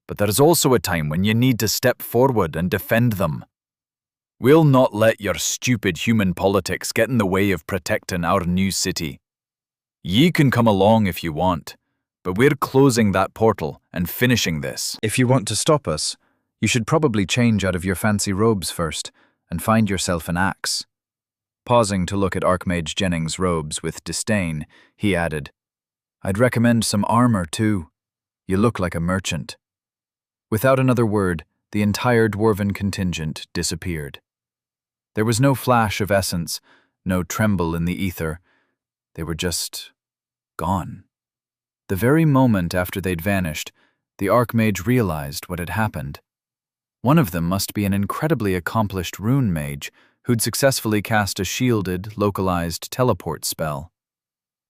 [SPEAKER 2] but there is also a time when you need to step forward and defend them. We'll not let your stupid human politics get in the way of protecting our new city. Ye can come along if you want, but we're closing that portal and finishing this.
[SPEAKER 3] If you want to stop us, you should probably change out of your fancy robes first and find yourself an axe. Pausing to look at Archmage Jennings' robes with disdain, he added, I'd recommend some armor too. You look like a merchant. Without another word, the entire dwarven contingent disappeared. There was no flash of essence, no tremble in the ether. They were just gone. The very moment after they'd vanished, the Archmage realized what had happened. One of them must be an incredibly accomplished rune mage who'd successfully cast a shielded, localized teleport spell.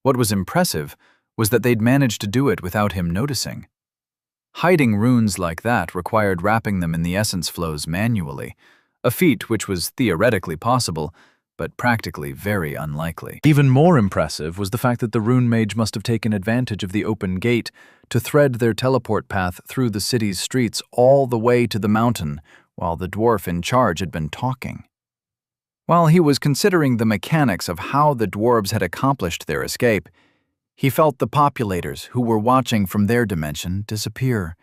[SPEAKER 3] What was impressive was that they'd managed to do it without him noticing. Hiding runes like that required wrapping them in the essence flows manually, a feat which was theoretically possible, but practically very unlikely. Even more impressive was the fact that the rune mage must have taken advantage of the open gate to thread their teleport path through the city's streets all the way to the mountain while the dwarf in charge had been talking. While he was considering the mechanics of how the dwarves had accomplished their escape, he felt the populators who were watching from their dimension disappear,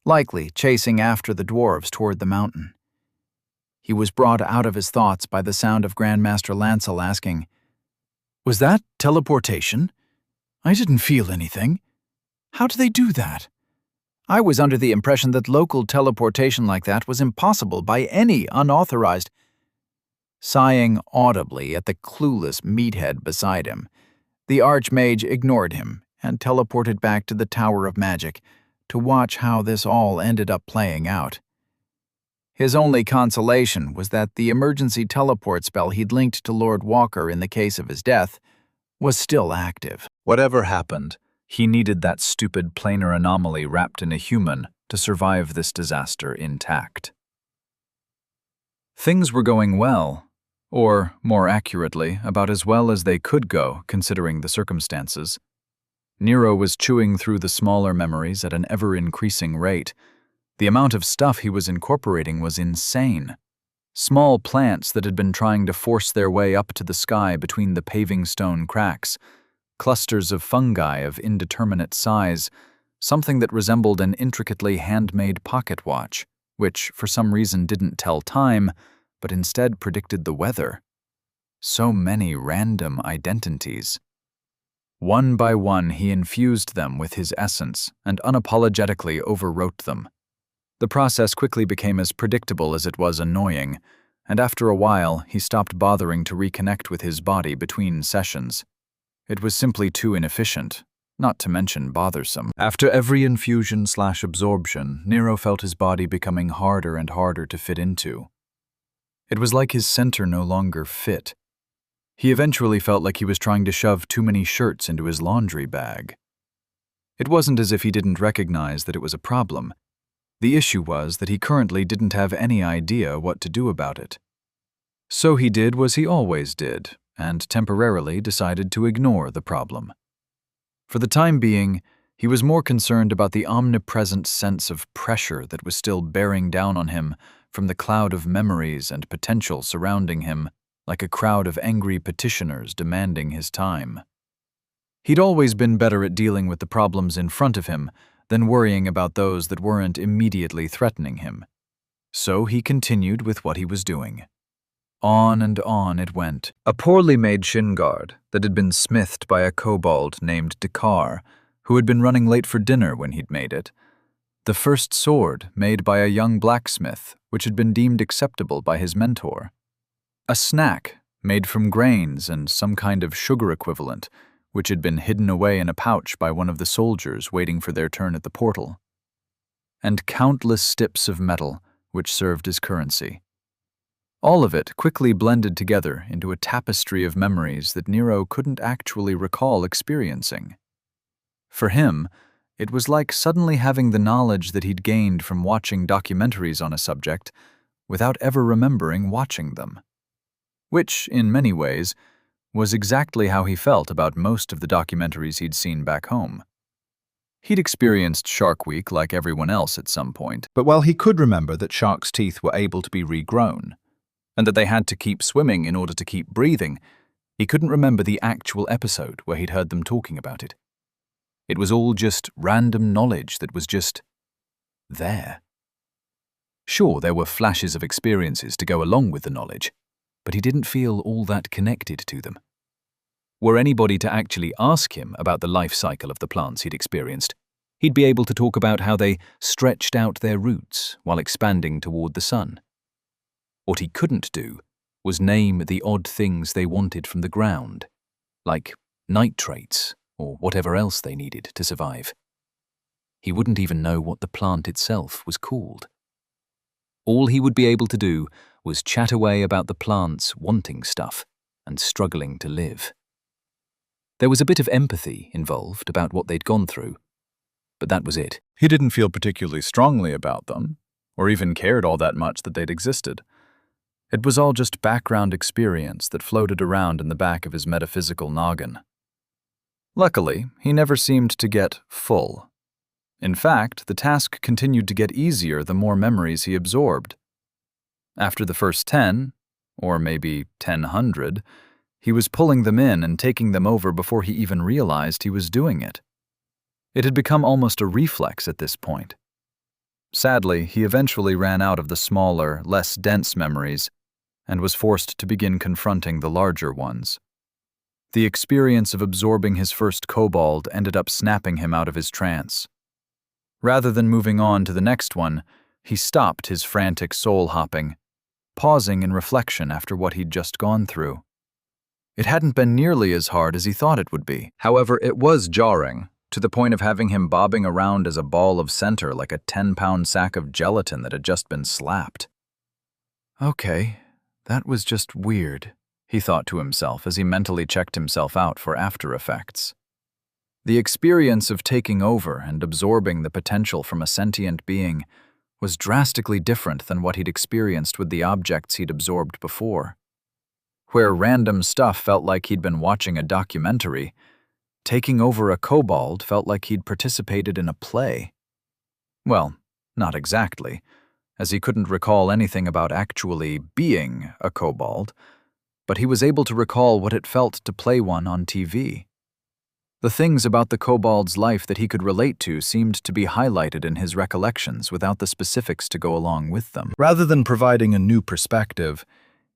[SPEAKER 3] likely chasing after the dwarves toward the mountain. He was brought out of his thoughts by the sound of Grandmaster Lancel asking, Was that teleportation? I didn't feel anything. How do they do that? I was under the impression that local teleportation like that was impossible by any unauthorized. Sighing audibly at the clueless meathead beside him, the Archmage ignored him and teleported back to the Tower of Magic to watch how this all ended up playing out. His only consolation was that the emergency teleport spell he'd linked to Lord Walker in the case of his death was still active.
[SPEAKER 2] Whatever happened, he needed that stupid planar anomaly wrapped in a human to survive this disaster intact. Things were going well, or, more accurately, about as well as they could go considering the circumstances. Nero was chewing through the smaller memories at an ever-increasing rate. The amount of stuff he was incorporating was insane. Small plants that had been trying to force their way up to the sky between the paving stone cracks, clusters of fungi of indeterminate size, something that resembled an intricately handmade pocket watch, which for some reason didn't tell time, but instead predicted the weather. So many random identities. One by one he infused them with his essence and unapologetically overwrote them. The process quickly became as predictable as it was annoying, and after a while he stopped bothering to reconnect with his body between sessions. It was simply too inefficient,
[SPEAKER 1] not to mention bothersome.
[SPEAKER 3] After every infusion/absorption, Nero felt his body becoming harder and harder to fit into. It was like his center no longer fit. He eventually felt like he was trying to shove too many shirts into his laundry bag. It wasn't as if he didn't recognize that it was a problem. The issue was that he currently didn't have any idea what to do about it. So he did what he always did, and temporarily decided to ignore the problem. For the time being, he was more concerned about the omnipresent sense of pressure that was still bearing down on him from the cloud of memories and potential surrounding him, like a crowd of angry petitioners demanding his time. He'd always been better at dealing with the problems in front of him than worrying about those that weren't immediately threatening him. So he continued with what he was doing. On and on it went. A poorly made shin guard that had been smithed by a kobold named Dakar, who had been running late for dinner when he'd made it. The first sword made by a young blacksmith, which had been deemed acceptable by his mentor. A snack made from grains and some kind of sugar equivalent, which had been hidden away in a pouch by one of the soldiers waiting for their turn at the portal. And countless stips of metal, which served as currency. All of it quickly blended together into a tapestry of memories that Nero couldn't actually recall experiencing. For him, it was like suddenly having the knowledge that he'd gained from watching documentaries on a subject without ever remembering watching them. Which, in many ways, was exactly how he felt about most of the documentaries he'd seen back home. He'd experienced Shark Week like everyone else at some point, but while he could remember that sharks' teeth were able to be regrown, and that they had to keep swimming in order to keep breathing, he couldn't remember the actual episode where he'd heard them talking about it. It was all just random knowledge that was just there. Sure, there were flashes of experiences to go along with the knowledge, but he didn't feel all that connected to them. Were anybody to actually ask him about the life cycle of the plants he'd experienced, he'd be able to talk about how they stretched out their roots while expanding toward the sun. What he couldn't do was name the odd things they wanted from the ground, like nitrates or whatever else they needed to survive. He wouldn't even know what the plant itself was called. All he would be able to do was chat away about the plants wanting stuff and struggling to live. There was a bit of empathy involved about what they'd gone through, but that was it.
[SPEAKER 1] He didn't feel particularly strongly about them, or even cared all that much that they'd existed. It was all just background experience that floated around in the back of his metaphysical noggin. Luckily, he never seemed to get full. In fact, the task continued to get easier the more memories he absorbed. After the first 10, or maybe 1,000, he was pulling them in and taking them over before he even realized he was doing it. It had become almost a reflex at this point. Sadly, he eventually ran out of the smaller, less dense memories and was forced to begin confronting the larger ones. The experience of absorbing his first kobold ended up snapping him out of his trance. Rather than moving on to the next one, he stopped his frantic soul-hopping, pausing in reflection after what he'd just gone through. It hadn't been nearly as hard as he thought it would be. However, it was jarring, to the point of having him bobbing around as a ball of center like a 10-pound sack of gelatin that had just been slapped. Okay, that was just weird, he thought to himself as he mentally checked himself out for after effects. The experience of taking over and absorbing the potential from a sentient being was drastically different than what he'd experienced with the objects he'd absorbed before. Where random stuff felt like he'd been watching a documentary, taking over a kobold felt like he'd participated in a play. Well, not exactly, as he couldn't recall anything about actually being a kobold, but he was able to recall what it felt to play one on TV. The things about the kobold's life that he could relate to seemed to be highlighted in his recollections without the specifics to go along with them. Rather than providing a new perspective,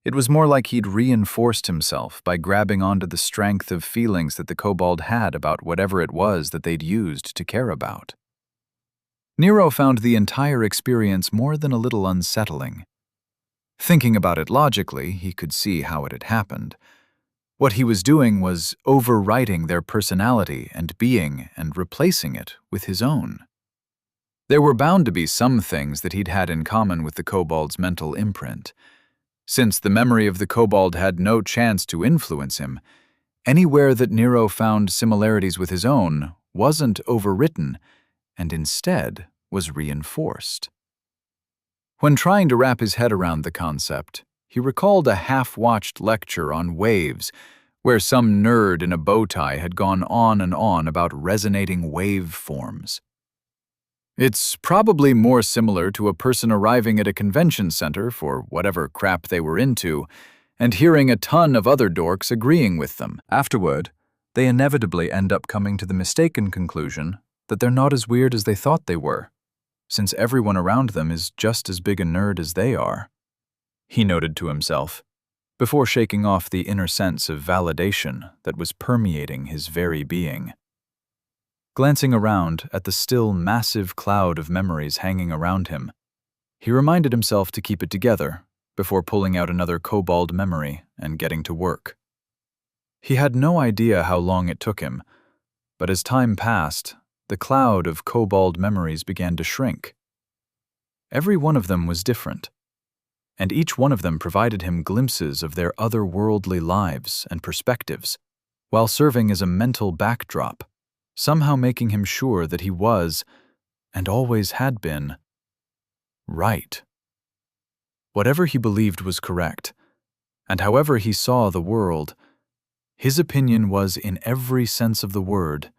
[SPEAKER 1] it was more like he'd reinforced himself by grabbing onto the strength of feelings that the kobold had about whatever it was that they'd used to care about. Nero found the entire experience more than a little unsettling. Thinking about it logically, he could see how it had happened. What he was doing was overwriting their personality and being and replacing it with his own. There were bound to be some things that he'd had in common with the kobold's mental imprint. Since the memory of the kobold had no chance to influence him, anywhere that Nero found similarities with his own wasn't overwritten and instead was reinforced. When trying to wrap his head around the concept, he recalled a half-watched lecture on waves where some nerd in a bow tie had gone on and on about resonating wave forms. It's probably more similar to a person arriving at a convention center for whatever crap they were into and hearing a ton of other dorks agreeing with them.
[SPEAKER 3] Afterward, they inevitably end up coming to the mistaken conclusion that they're not as weird as they thought they were, since everyone around them is just as big a nerd as they are, he noted to himself, before shaking off the inner sense of validation that was permeating his very being. Glancing around at the still massive cloud of memories hanging around him, he reminded himself to keep it together before pulling out another kobold memory and getting to work. He had no idea how long it took him, but as time passed, the cloud of kobold memories began to shrink. Every one of them was different, and each one of them provided him glimpses of their otherworldly lives and perspectives, while serving as a mental backdrop, somehow making him sure that he was, and always had been, right. Whatever he believed was correct, and however he saw the world, his opinion was, in every sense of the word,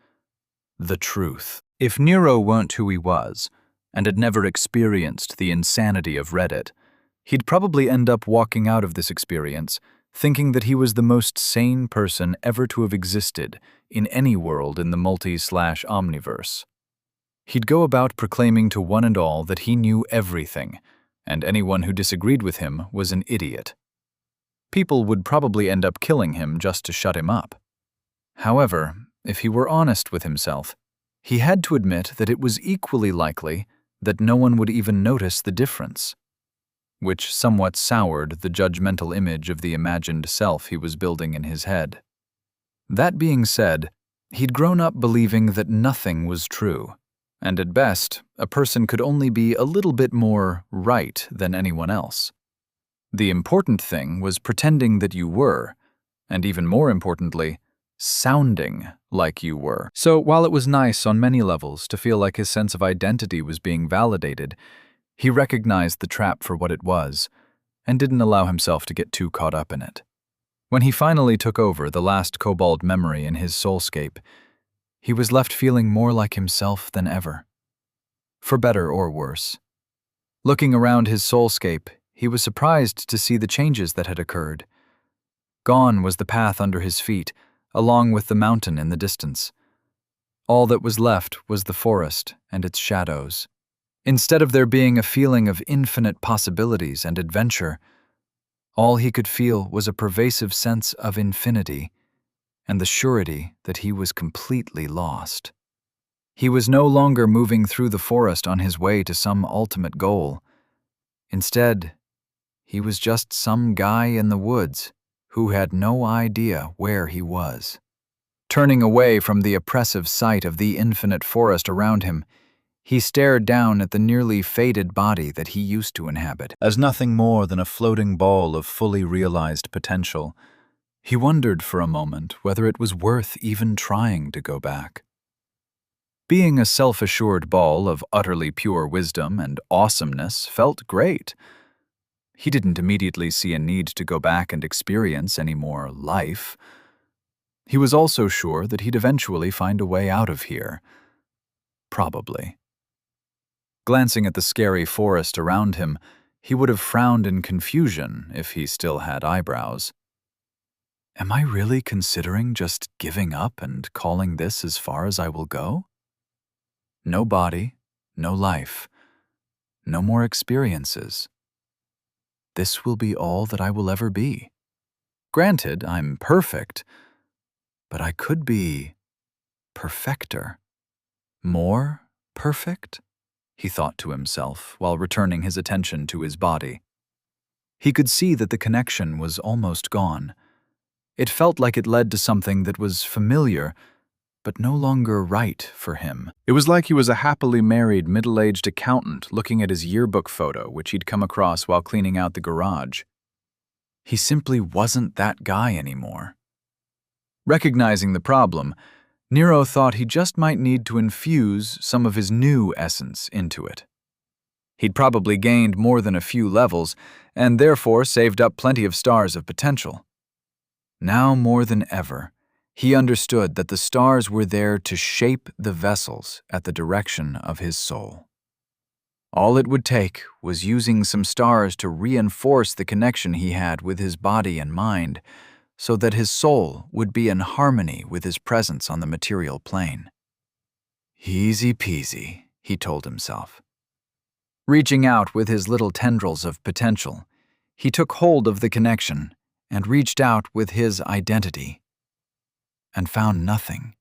[SPEAKER 3] the truth. If Nero weren't who he was, and had never experienced the insanity of Reddit, he'd probably end up walking out of this experience thinking that he was the most sane person ever to have existed in any world in the multi/omniverse. He'd go about proclaiming to one and all that he knew everything, and anyone who disagreed with him was an idiot. People would probably end up killing him just to shut him up. However, if he were honest with himself, he had to admit that it was equally likely that no one would even notice the difference, which somewhat soured the judgmental image of the imagined self he was building in his head. That being said, he'd grown up believing that nothing was true, and at best, a person could only be a little bit more right than anyone else. The important thing was pretending that you were, and even more importantly, sounding like you were. So while it was nice on many levels to feel like his sense of identity was being validated, he recognized the trap for what it was, and didn't allow himself to get too caught up in it. When he finally took over the last kobold memory in his soulscape, he was left feeling more like himself than ever. For better or worse. Looking around his soulscape, he was surprised to see the changes that had occurred. Gone was the path under his feet, along with the mountain in the distance. All that was left was the forest and its shadows. Instead of there being a feeling of infinite possibilities and adventure, all he could feel was a pervasive sense of infinity and the surety that he was completely lost. He was no longer moving through the forest on his way to some ultimate goal. Instead, he was just some guy in the woods who had no idea where he was. Turning away from the oppressive sight of the infinite forest around him, he stared down at the nearly faded body that he used to inhabit. As nothing more than a floating ball of fully realized potential, he wondered for a moment whether it was worth even trying to go back. Being a self-assured ball of utterly pure wisdom and awesomeness felt great. He didn't immediately see a need to go back and experience any more life. He was also sure that he'd eventually find a way out of here. Probably. Glancing at the scary forest around him, he would have frowned in confusion if he still had eyebrows. Am I really considering just giving up and calling this as far as I will go? No body, no life, no more experiences. This will be all that I will ever be. Granted, I'm perfect, but I could be perfecter. More perfect? He thought to himself while returning his attention to his body. He could see that the connection was almost gone. It felt like it led to something that was familiar, but no longer right for him.
[SPEAKER 2] It was like he was a happily married, middle-aged accountant looking at his yearbook photo, which he'd come across while cleaning out the garage.
[SPEAKER 3] He simply wasn't that guy anymore.
[SPEAKER 1] Recognizing the problem, Nero thought he just might need to infuse some of his new essence into it. He'd probably gained more than a few levels, and therefore saved up plenty of stars of potential. Now more than ever, he understood that the stars were there to shape the vessels at the direction of his soul. All it would take was using some stars to reinforce the connection he had with his body and mind, so that his soul would be in harmony with his presence on the material plane. Easy peasy, he told himself. Reaching out with his little tendrils of potential, he took hold of the connection and reached out with his identity, and found nothing.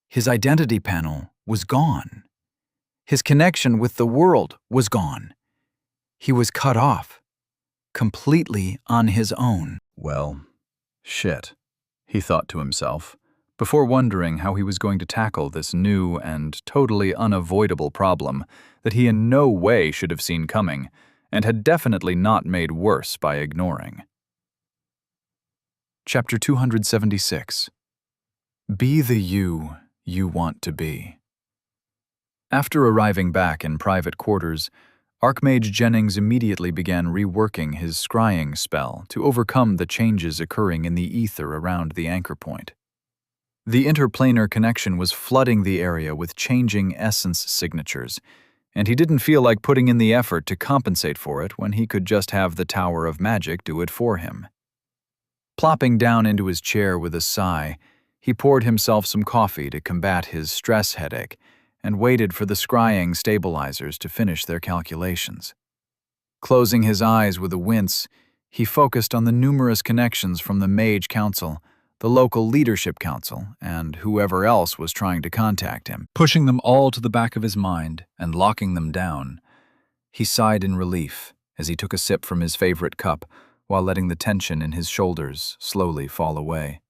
[SPEAKER 1] His identity panel was gone. His connection with the world was gone. He was cut off, completely on his own.
[SPEAKER 2] Well, shit, he thought to himself, before wondering how he was going to tackle this new and totally unavoidable problem that he in no way should have seen coming, and had definitely not made worse by ignoring.
[SPEAKER 1] Chapter 276. Be the you want to be. After arriving back in private quarters, Archmage Jennings immediately began reworking his scrying spell to overcome the changes occurring in the ether around the anchor point. The interplanar connection was flooding the area with changing essence signatures, and he didn't feel like putting in the effort to compensate for it when he could just have the Tower of Magic do it for him. Plopping down into his chair with a sigh, he poured himself some coffee to combat his stress headache and waited for the scrying stabilizers to finish their calculations. Closing his eyes with a wince, he focused on the numerous connections from the Mage Council, the local leadership council, and whoever else was trying to contact him.
[SPEAKER 2] Pushing them all to the back of his mind and locking them down, he sighed in relief as he took a sip from his favorite cup while letting the tension in his shoulders slowly fall away.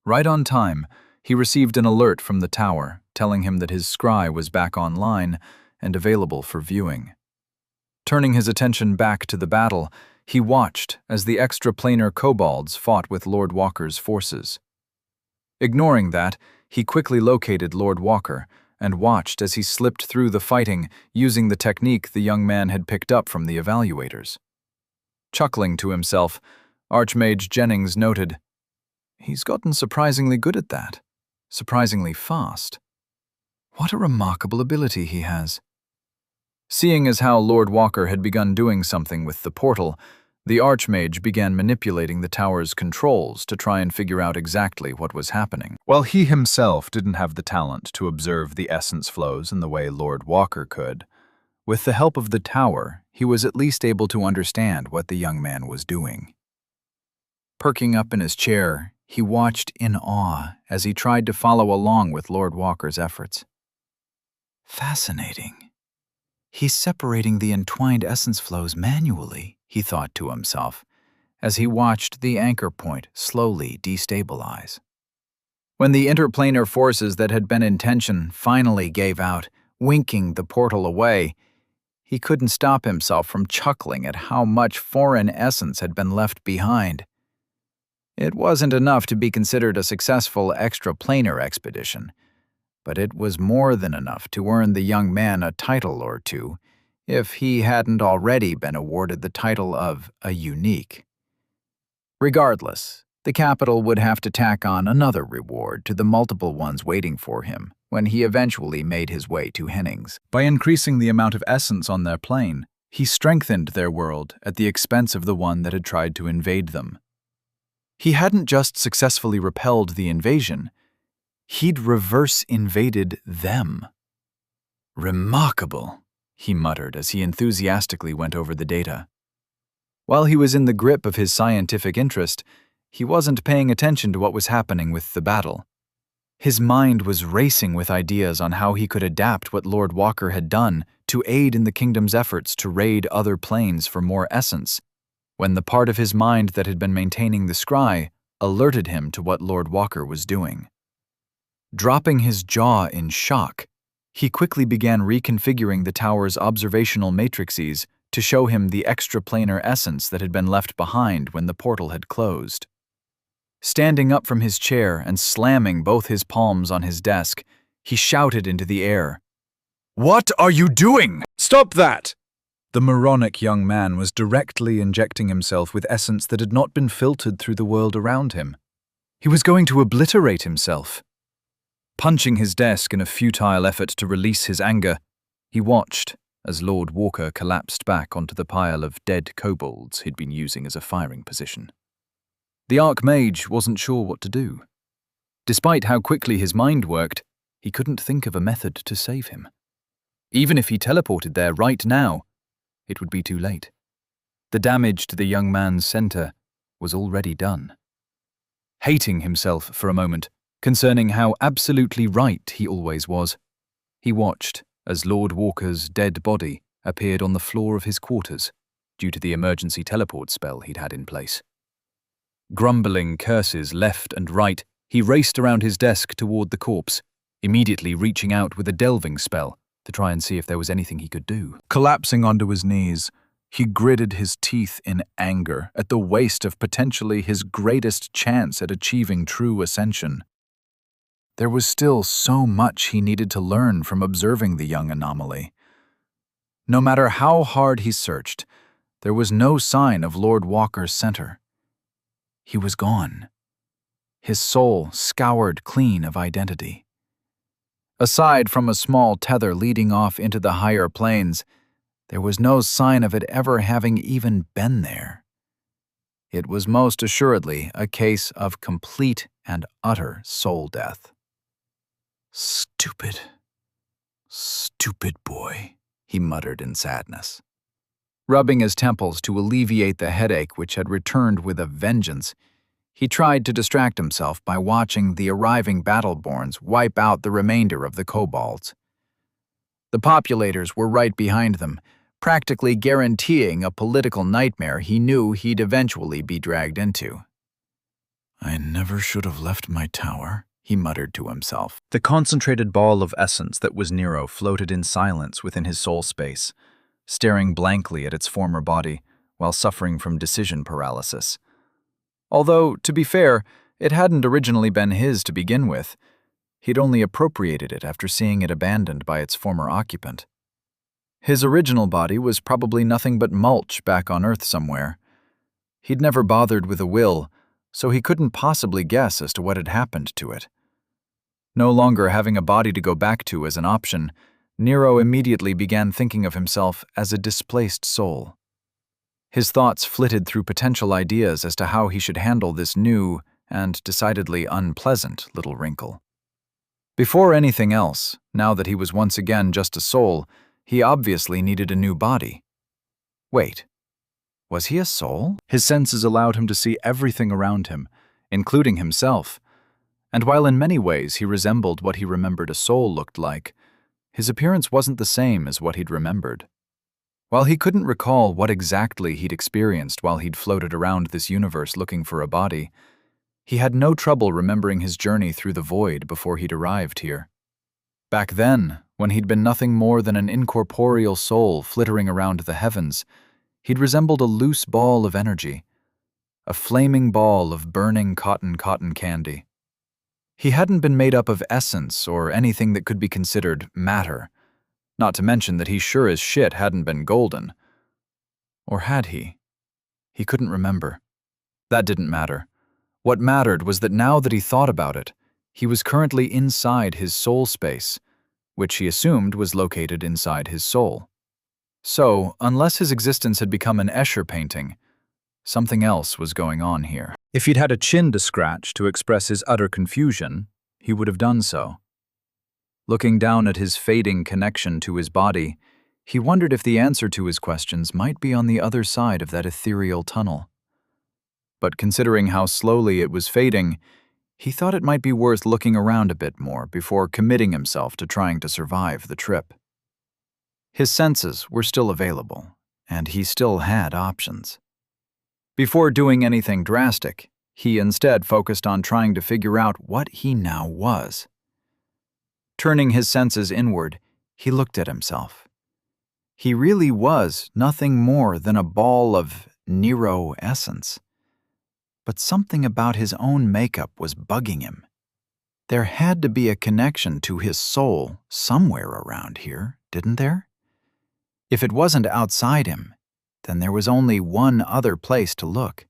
[SPEAKER 2] Right on time, he received an alert from the tower telling him that his scry was back online and available for viewing. Turning his attention back to the battle, he watched as the extraplanar kobolds fought with Lord Walker's forces. Ignoring that, he quickly located Lord Walker and watched as he slipped through the fighting using the technique the young man had picked up from the evaluators. Chuckling to himself, Archmage Jennings noted, "He's gotten surprisingly good at that. Surprisingly fast. What a remarkable ability he has." Seeing as how Lord Walker had begun doing something with the portal, the Archmage began manipulating the tower's controls to try and figure out exactly what was happening. While he himself didn't have the talent to observe the essence flows in the way Lord Walker could, with the help of the tower, he was at least able to understand what the young man was doing. Perking up in his chair, he watched in awe as he tried to follow along with Lord Walker's efforts. Fascinating. He's separating the entwined essence flows manually, he thought to himself, as he watched the anchor point slowly destabilize. When the interplanar forces that had been in tension finally gave out, winking the portal away, he couldn't stop himself from chuckling at how much foreign essence had been left behind. It wasn't enough to be considered a successful extraplanar expedition, but it was more than enough to earn the young man a title or two, if he hadn't already been awarded the title of a unique. Regardless, the capital would have to tack on another reward to the multiple ones waiting for him when he eventually made his way to Hennings. By increasing the amount of essence on their plane, he strengthened their world at the expense of the one that had tried to invade them. He hadn't just successfully repelled the invasion, he'd reverse invaded them. Remarkable, he muttered as he enthusiastically went over the data. While he was in the grip of his scientific interest, he wasn't paying attention to what was happening with the battle. His mind was racing with ideas on how he could adapt what Lord Walker had done to aid in the kingdom's efforts to raid other planes for more essence, when the part of his mind that had been maintaining the scry
[SPEAKER 3] alerted him to what Lord Walker was doing. Dropping his jaw in shock, he quickly began reconfiguring the tower's observational matrices to show him the extraplanar essence that had been left behind when the portal had closed. Standing up from his chair and slamming both his palms on his desk, he shouted into the air, "What are you doing?
[SPEAKER 2] Stop that!"
[SPEAKER 3] The moronic young man was directly injecting himself with essence that had not been filtered through the world around him. He was going to obliterate himself. Punching his desk in a futile effort to release his anger, he watched as Lord Walker collapsed back onto the pile of dead kobolds he'd been using as a firing position. The Archmage wasn't sure what to do. Despite how quickly his mind worked, he couldn't think of a method to save him. Even if he teleported there right now, it would be too late. The damage to the young man's center was already done. Hating himself for a moment, concerning how absolutely right he always was, he watched as Lord Walker's dead body appeared on the floor of his quarters due to the emergency teleport spell he'd had in place. Grumbling curses left and right, he raced around his desk toward the corpse, immediately reaching out with a delving spell to try and see if there was anything he could do. Collapsing onto his knees, he gritted his teeth in anger at the waste of potentially his greatest chance at achieving true ascension. There was still so much he needed to learn from observing the young anomaly. No matter how hard he searched, there was no sign of Lord Walker's center. He was gone. His soul scoured clean of identity. Aside from a small tether leading off into the higher planes, there was no sign of it ever having even been there. It was most assuredly a case of complete and utter soul death. "Stupid, stupid boy," he muttered in sadness. Rubbing his temples to alleviate the headache which had returned with a vengeance, he tried to distract himself by watching the arriving Battleborns wipe out the remainder of the kobolds. The populators were right behind them, practically guaranteeing a political nightmare he knew he'd eventually be dragged into. "I never should have left my tower," he muttered to himself. The concentrated ball of essence that was Nero floated in silence within his soul space, staring blankly at its former body while suffering from decision paralysis. Although, to be fair, it hadn't originally been his to begin with. He'd only appropriated it after seeing it abandoned by its former occupant. His original body was probably nothing but mulch back on Earth somewhere. He'd never bothered with a will, so he couldn't possibly guess as to what had happened to it. No longer having a body to go back to as an option, Nero immediately began thinking of himself as a displaced soul. His thoughts flitted through potential ideas as to how he should handle this new and decidedly unpleasant little wrinkle. Before anything else, now that he was once again just a soul, he obviously needed a new body. Wait, was he a soul? His senses allowed him to see everything around him, including himself, and while in many ways he resembled what he remembered a soul looked like, his appearance wasn't the same as what he'd remembered. While he couldn't recall what exactly he'd experienced while he'd floated around this universe looking for a body, he had no trouble remembering his journey through the void before he'd arrived here. Back then, when he'd been nothing more than an incorporeal soul flittering around the heavens, he'd resembled a loose ball of energy, a flaming ball of burning cotton candy. He hadn't been made up of essence or anything that could be considered matter, not to mention that he sure as shit hadn't been golden. Or had he? He couldn't remember. That didn't matter. What mattered was that now that he thought about it, he was currently inside his soul space, which he assumed was located inside his soul. So, unless his existence had become an Escher painting, something else was going on here. If he'd had a chin to scratch to express his utter confusion, he would have done so. Looking down at his fading connection to his body, he wondered if the answer to his questions might be on the other side of that ethereal tunnel. But considering how slowly it was fading, he thought it might be worth looking around a bit more before committing himself to trying to survive the trip. His senses were still available, and he still had options. Before doing anything drastic, He instead focused on trying to figure out what he now was. Turning his senses inward, he looked at himself. He really was nothing more than a ball of Nero essence. But something about his own makeup was bugging him. There had to be a connection to his soul somewhere around here, didn't there? If it wasn't outside him, then there was only one other place to look.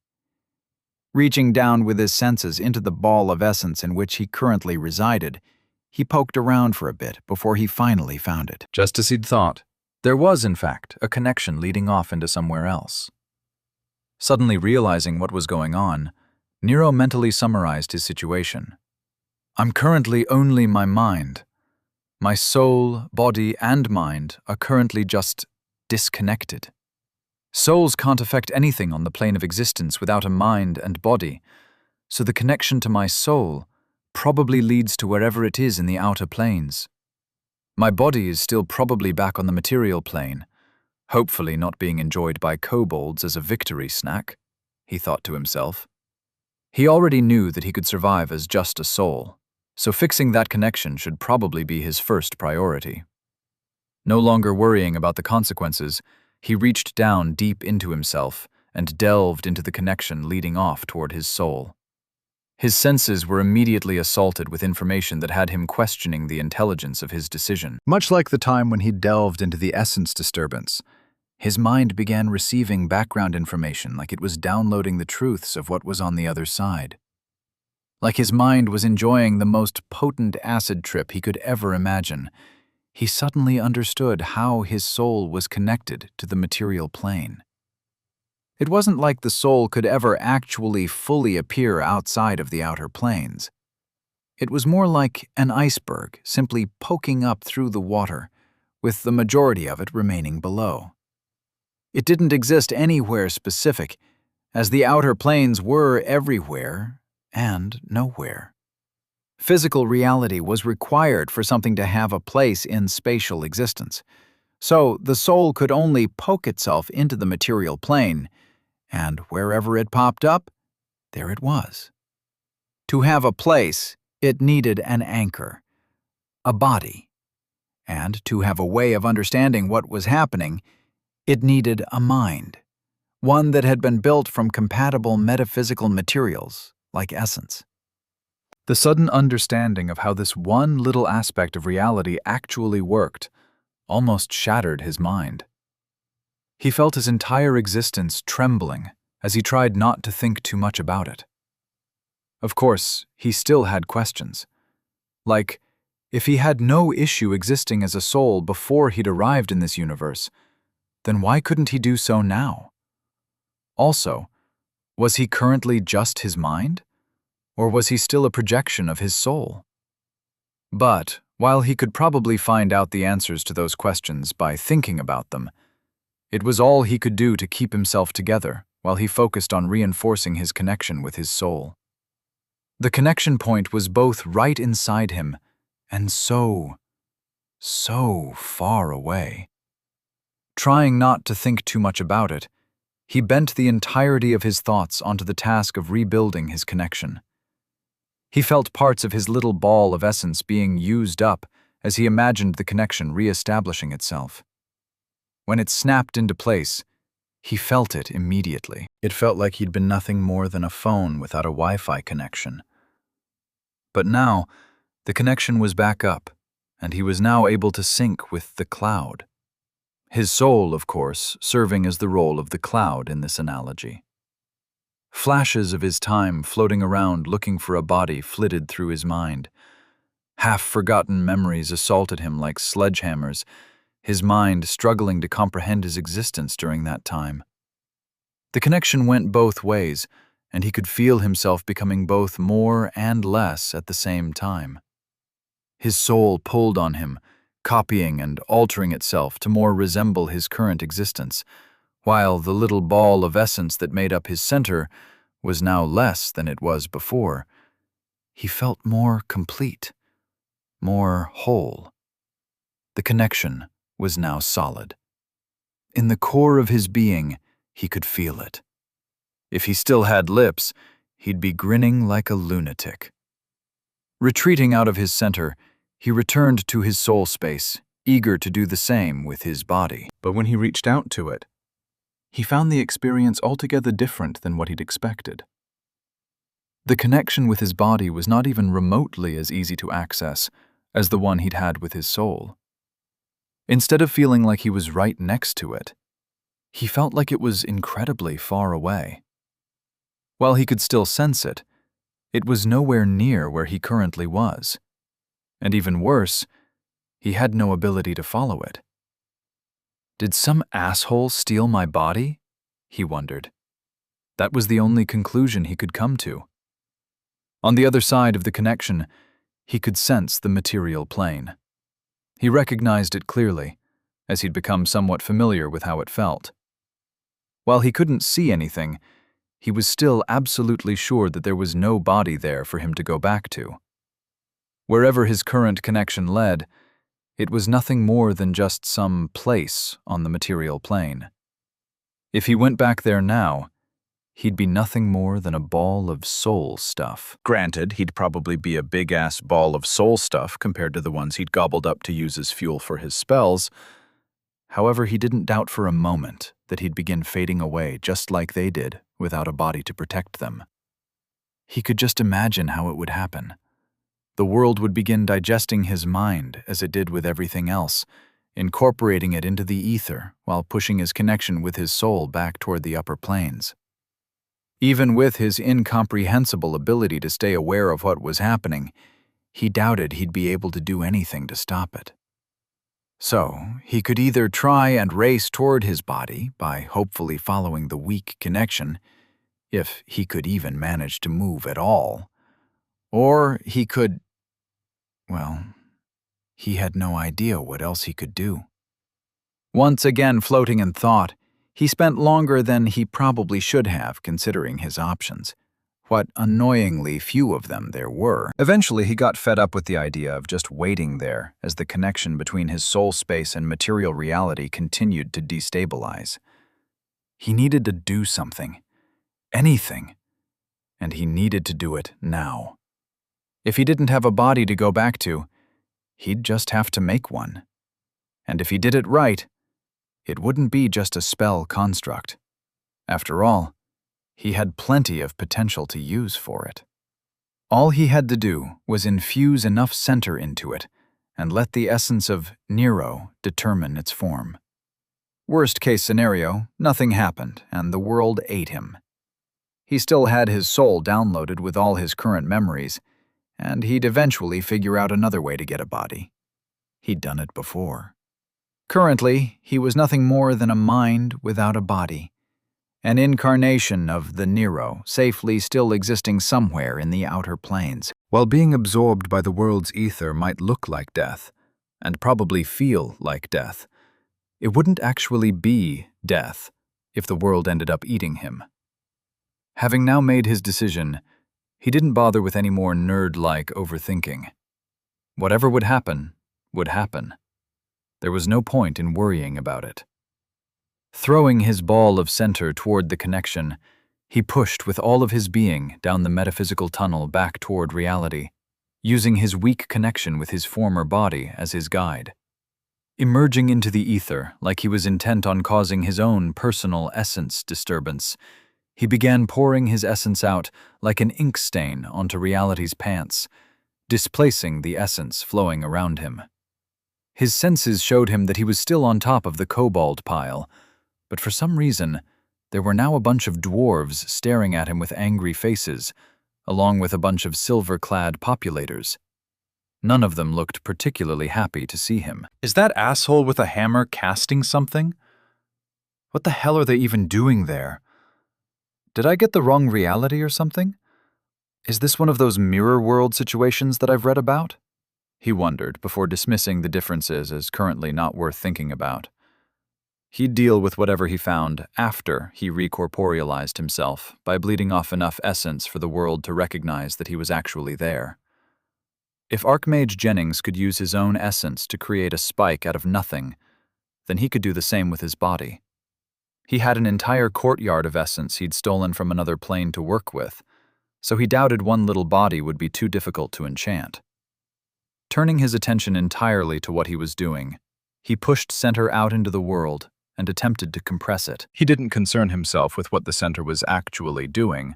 [SPEAKER 3] Reaching down with his senses into the ball of essence in which he currently resided, he poked around for a bit before he finally found it.
[SPEAKER 2] Just as he'd thought, there was, in fact, a connection leading off into somewhere else. Suddenly realizing what was going on, Nero mentally summarized his situation. I'm currently only my mind. My soul, body, and mind are currently just disconnected. Souls can't affect anything on the plane of existence without a mind and body, so the connection to my soul probably leads to wherever it is in the outer planes. My body is still probably back on the material plane, hopefully not being enjoyed by kobolds as a victory snack, he thought to himself. He already knew that he could survive as just a soul, so fixing that connection should probably be his first priority. No longer worrying about the consequences, he reached down deep into himself and delved into the connection leading off toward his soul. His senses were immediately assaulted with information that had him questioning the intelligence of his decision. Much like the time when he delved into the essence disturbance, his mind began receiving background information like it was downloading the truths of what was on the other side. Like his mind was enjoying the most potent acid trip he could ever imagine, he suddenly understood how his soul was connected to the material plane. It wasn't like the soul could ever actually fully appear outside of the outer planes. It was more like an iceberg simply poking up through the water, with the majority of it remaining below. It didn't exist anywhere specific, as the outer planes were everywhere and nowhere. Physical reality was required for something to have a place in spatial existence, so the soul could only poke itself into the material plane, and wherever it popped up, there it was. To have a place, it needed an anchor, a body, and to have a way of understanding what was happening, it needed a mind, one that had been built from compatible metaphysical materials like essence. The sudden understanding of how this one little aspect of reality actually worked almost shattered his mind. He felt his entire existence trembling as he tried not to think too much about it. Of course, he still had questions. Like, if he had no issue existing as a soul before he'd arrived in this universe, then why couldn't he do so now? Also, was he currently just his mind? Or was he still a projection of his soul? But, while he could probably find out the answers to those questions by thinking about them, it was all he could do to keep himself together while he focused on reinforcing his connection with his soul. The connection point was both right inside him and so far away. Trying not to think too much about it, he bent the entirety of his thoughts onto the task of rebuilding his connection. He felt parts of his little ball of essence being used up as he imagined the connection re-establishing itself. When it snapped into place, he felt it immediately. It felt like he'd been nothing more than a phone without a Wi-Fi connection. But now, the connection was back up, and he was now able to sync with the cloud. His soul, of course, serving as the role of the cloud in this analogy. Flashes of his time floating around looking for a body flitted through his mind. Half-forgotten memories assaulted him like sledgehammers, his mind struggling to comprehend his existence during that time. The connection went both ways, and he could feel himself becoming both more and less at the same time. His soul pulled on him, copying and altering itself to more resemble his current existence, while the little ball of essence that made up his center was now less than it was before. He felt more complete, more whole. The connection was now solid. In the core of his being, he could feel it. If he still had lips,
[SPEAKER 1] he'd be grinning like a lunatic. Retreating out of his center, he returned to his soul space, eager to do the same with his body.
[SPEAKER 3] But when he reached out to it, he found the experience altogether different than what he'd expected.
[SPEAKER 1] The connection with his body was not even remotely as easy to access as the one he'd had with his soul. Instead of feeling like he was right next to it, he felt like it was incredibly far away. While he could still sense it, it was nowhere near where he currently was. And even worse, he had no ability to follow it. Did some asshole steal my body? He wondered. That was the only conclusion he could come to. On the other side of the connection, he could sense the material plane. He recognized it clearly, as he'd become somewhat familiar with how it felt. While he couldn't see anything, he was still absolutely sure that there was no body there for him to go back to. Wherever his current connection led, it was nothing more than just some place on the material plane. If he went back there now, he'd be nothing more than a ball of soul stuff.
[SPEAKER 3] Granted, he'd probably be a big-ass ball of soul stuff compared to the ones he'd gobbled up to use as fuel for his spells.
[SPEAKER 1] However, he didn't doubt for a moment that he'd begin fading away just like they did, without a body to protect them. He could just imagine how it would happen. The world would begin digesting his mind as it did with everything else, incorporating it into the ether while pushing his connection with his soul back toward the upper planes. Even with his incomprehensible ability to stay aware of what was happening, he doubted he'd be able to do anything to stop it. So, he could either try and race toward his body by hopefully following the weak connection, if he could even manage to move at all, or he could, well, he had no idea what else he could do. Once again floating in thought, he spent longer than he probably should have considering his options. What annoyingly few of them there were.
[SPEAKER 2] Eventually, he got fed up with the idea of just waiting there as the connection between his soul space and material reality continued to destabilize.
[SPEAKER 1] He needed to do something. Anything. And he needed to do it now. If he didn't have a body to go back to, he'd just have to make one. And if he did it right, it wouldn't be just a spell construct. After all, he had plenty of potential to use for it. All he had to do was infuse enough center into it and let the essence of Nero determine its form. Worst case scenario, nothing happened and the world ate him. He still had his soul downloaded with all his current memories, and he'd eventually figure out another way to get a body. He'd done it before. Currently, he was nothing more than a mind without a body, an incarnation of the Nero, safely still existing somewhere in the outer planes.
[SPEAKER 3] While being absorbed by the world's ether might look like death,
[SPEAKER 1] And probably feel like death, it wouldn't actually be death if the world ended up eating him. Having now made his decision, he didn't bother with any more nerd-like overthinking. Whatever would happen, would happen. There was no point in worrying about it. Throwing his ball of center toward the connection, he pushed with all of his being down the metaphysical tunnel back toward reality, using his weak connection with his former body as his guide. Emerging into the ether like he was intent on causing his own personal essence disturbance, he began pouring his essence out like an ink stain onto reality's pants, displacing the essence flowing around him. His senses showed him that he was still on top of the kobold pile, but for some reason, there were now a bunch of dwarves staring at him with angry faces, along with a bunch of silver-clad populators. None of them looked particularly happy to see him.
[SPEAKER 3] Is that asshole with a hammer casting something? What the hell are they even doing there? Did I get the wrong reality or something? Is this one of those mirror world situations that I've read about? He wondered before dismissing the differences as currently not worth thinking about. He'd deal with whatever he found after he recorporealized himself by bleeding off enough essence for the world to recognize that he was actually there. If Archmage Jennings could use his own essence to create a spike out of nothing, then he could do the same with his body. He had an entire courtyard of essence he'd stolen from another plane to work with,
[SPEAKER 2] so he doubted one little body would be too difficult to enchant. Turning his attention entirely to what he was doing, he pushed center out into the world and attempted to compress it. He didn't concern himself with what the center was actually doing,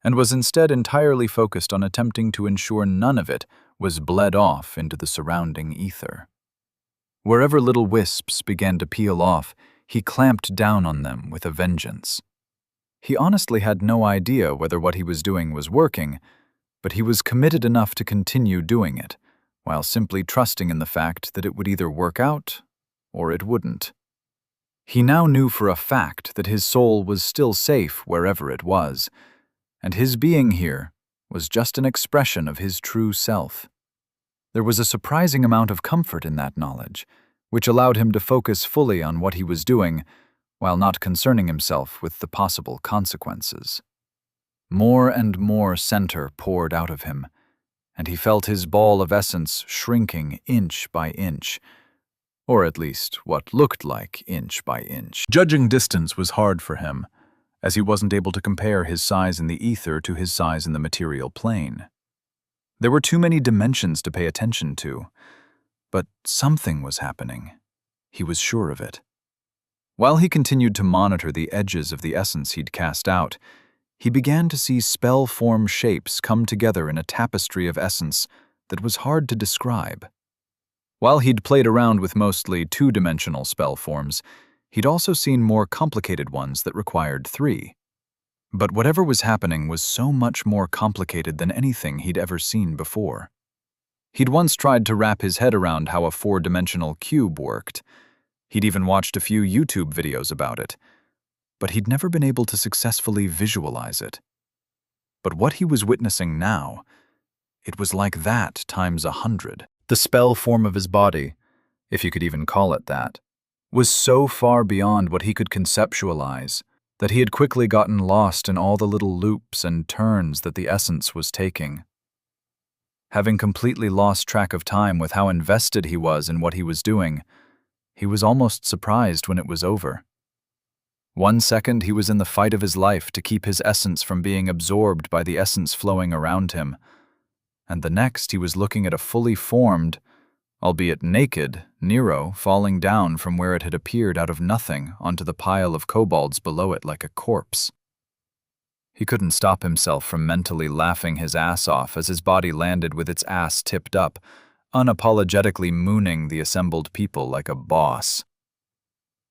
[SPEAKER 2] and was instead entirely focused on attempting to ensure none of it was bled off into the surrounding ether. Wherever little wisps began to peel off, he clamped down on them with a vengeance. He honestly had no idea whether what he was doing was working, but he was committed enough to continue doing it, while simply trusting in the fact that it would either work out or it wouldn't. He now knew for a fact that his soul was still safe wherever it was, and his being here was just an expression of his true self. There was a surprising amount of comfort in that knowledge, which allowed him to focus fully on what he was doing, while not concerning himself with the possible consequences. More and more center poured out of him, and he felt his ball of essence shrinking inch by inch, or at least what looked like inch by inch. Judging distance was hard for him, as he wasn't able to compare his size in the ether to his size in the material plane. There were too many dimensions to pay attention to, but something was happening. He was sure of it. While he continued to monitor the edges of the essence he'd cast out, he began to see spell-form shapes come together in a tapestry of essence that was hard to describe. While he'd played around with mostly two-dimensional spell forms, he'd also seen more complicated ones that required three. But whatever was happening was so much more complicated than anything he'd ever seen before. He'd once tried to wrap his head around how a four-dimensional cube worked. He'd even watched a few YouTube videos about it, but he'd never been able to successfully visualize it. But what he was witnessing now, it was like that times 100. The spell form of his body, if you could even call it that, was so far beyond what he could conceptualize that he had quickly gotten lost in all the little loops and turns that the essence was taking. Having completely lost track of time with how invested he was in what he was doing, he was almost surprised when it was over. 1 second he was in the fight of his life to keep his essence from being absorbed by the essence flowing around him, and the next he was looking at a fully formed, albeit naked, Nero falling down from where it had appeared out of nothing onto the pile of kobolds below it like a corpse. He couldn't stop himself from mentally laughing his ass off as his body landed with its ass tipped up, unapologetically mooning the assembled people like a boss.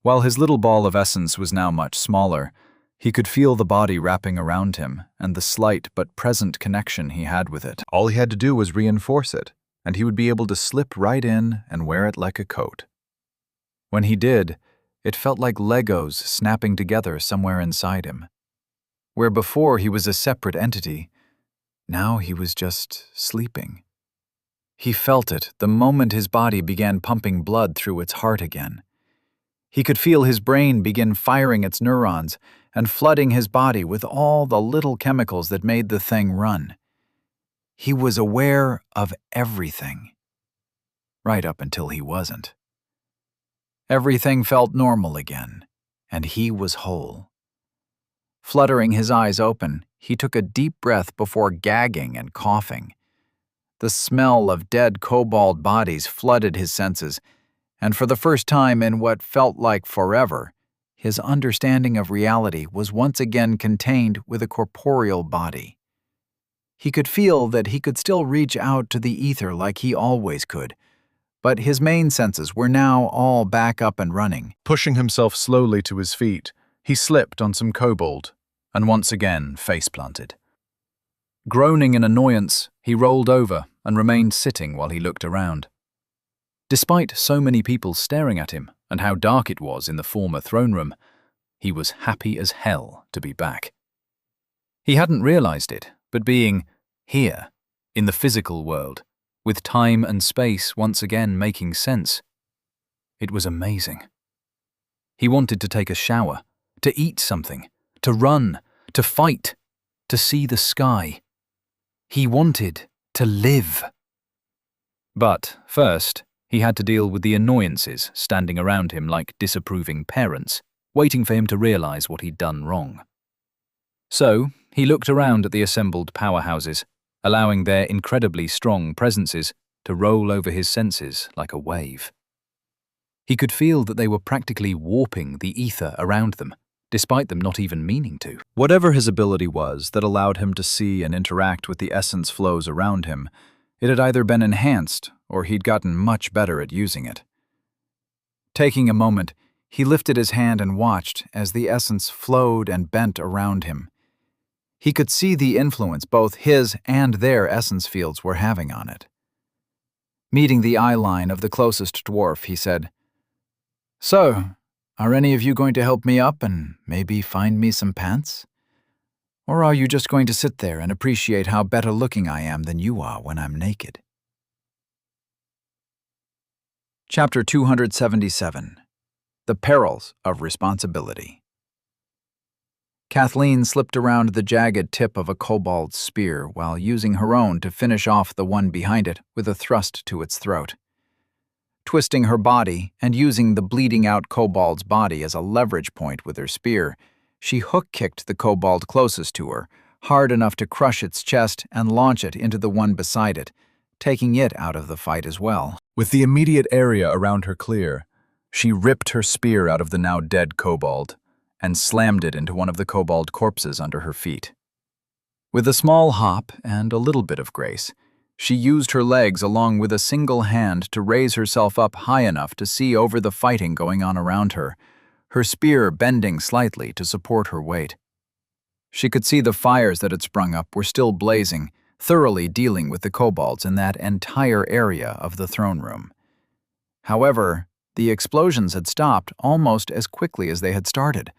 [SPEAKER 2] While his little ball of essence was now much smaller, he could feel the body wrapping around him and the slight but present connection he had with it. All he had to do was reinforce it, and he would be able to slip right in and wear it like a coat. When he did, it felt like Legos snapping together somewhere inside him. Where before he was a separate entity, now he was just sleeping. He felt it the moment his body began pumping blood through its heart again. He could feel his brain begin firing its neurons and flooding his body with all the little chemicals that made the thing run. He was aware of everything, right up until he wasn't. Everything felt normal again, and he was whole. Fluttering his eyes open, he took a deep breath before gagging and coughing. The smell of dead kobold bodies flooded his senses, and for the first time in what felt like forever, his understanding of reality was once again contained with a corporeal body. He could feel that he could still reach out to the ether like he always could, but his main senses were now all back up and running. Pushing himself slowly to his feet, he slipped on some kobold, and once again face-planted. Groaning in annoyance, he rolled over and remained sitting while he looked around. Despite so many people staring at him and how dark it was in the former throne room, he was happy as hell to be back. He hadn't realized it, but being here, in the physical world, with time and space once again making sense, it was amazing. He wanted to take a shower, to eat something, to run, to fight, to see the sky. He wanted to live. But first, he had to deal with the annoyances standing around him like disapproving parents, waiting for him to realize what he'd done wrong. So, He looked around at the assembled powerhouses, allowing their incredibly strong presences to roll over his senses like a wave. He could feel that they were practically warping the ether around them, despite them not even meaning to.
[SPEAKER 3] Whatever his ability was that allowed him to see and interact with the essence flows around him, it had either been enhanced or he'd gotten much better at using it. Taking a moment, he lifted his hand and watched as the essence flowed and bent around him. He could see the influence both his and their essence fields were having on it. Meeting the eye line of the closest dwarf, he said, "So, are any of you going to help me up and maybe find me some pants? Or are you just going to sit there and appreciate how better looking I am than you are when I'm naked?" Chapter 277. The Perils of Responsibility. Kathleen slipped around the jagged tip of a kobold's spear while using her own to finish off the one behind it with a thrust to its throat. Twisting her body and using the bleeding-out kobold's body as a leverage point with her spear, she hook-kicked the kobold closest to her, hard enough to crush its chest and launch it into the one beside it, taking it out of the fight as well.
[SPEAKER 2] With the immediate area around her clear, she ripped her spear out of the now dead kobold and slammed it into one of the kobold corpses under her feet. With a small hop and a little bit of grace, she used her legs along with a single hand to raise herself up high enough to see over the fighting going on around her, her spear bending slightly to support her weight. She could see the fires that had sprung up were still blazing, thoroughly dealing with the kobolds in that entire area of the throne room. However, the explosions had stopped almost as quickly as they had started,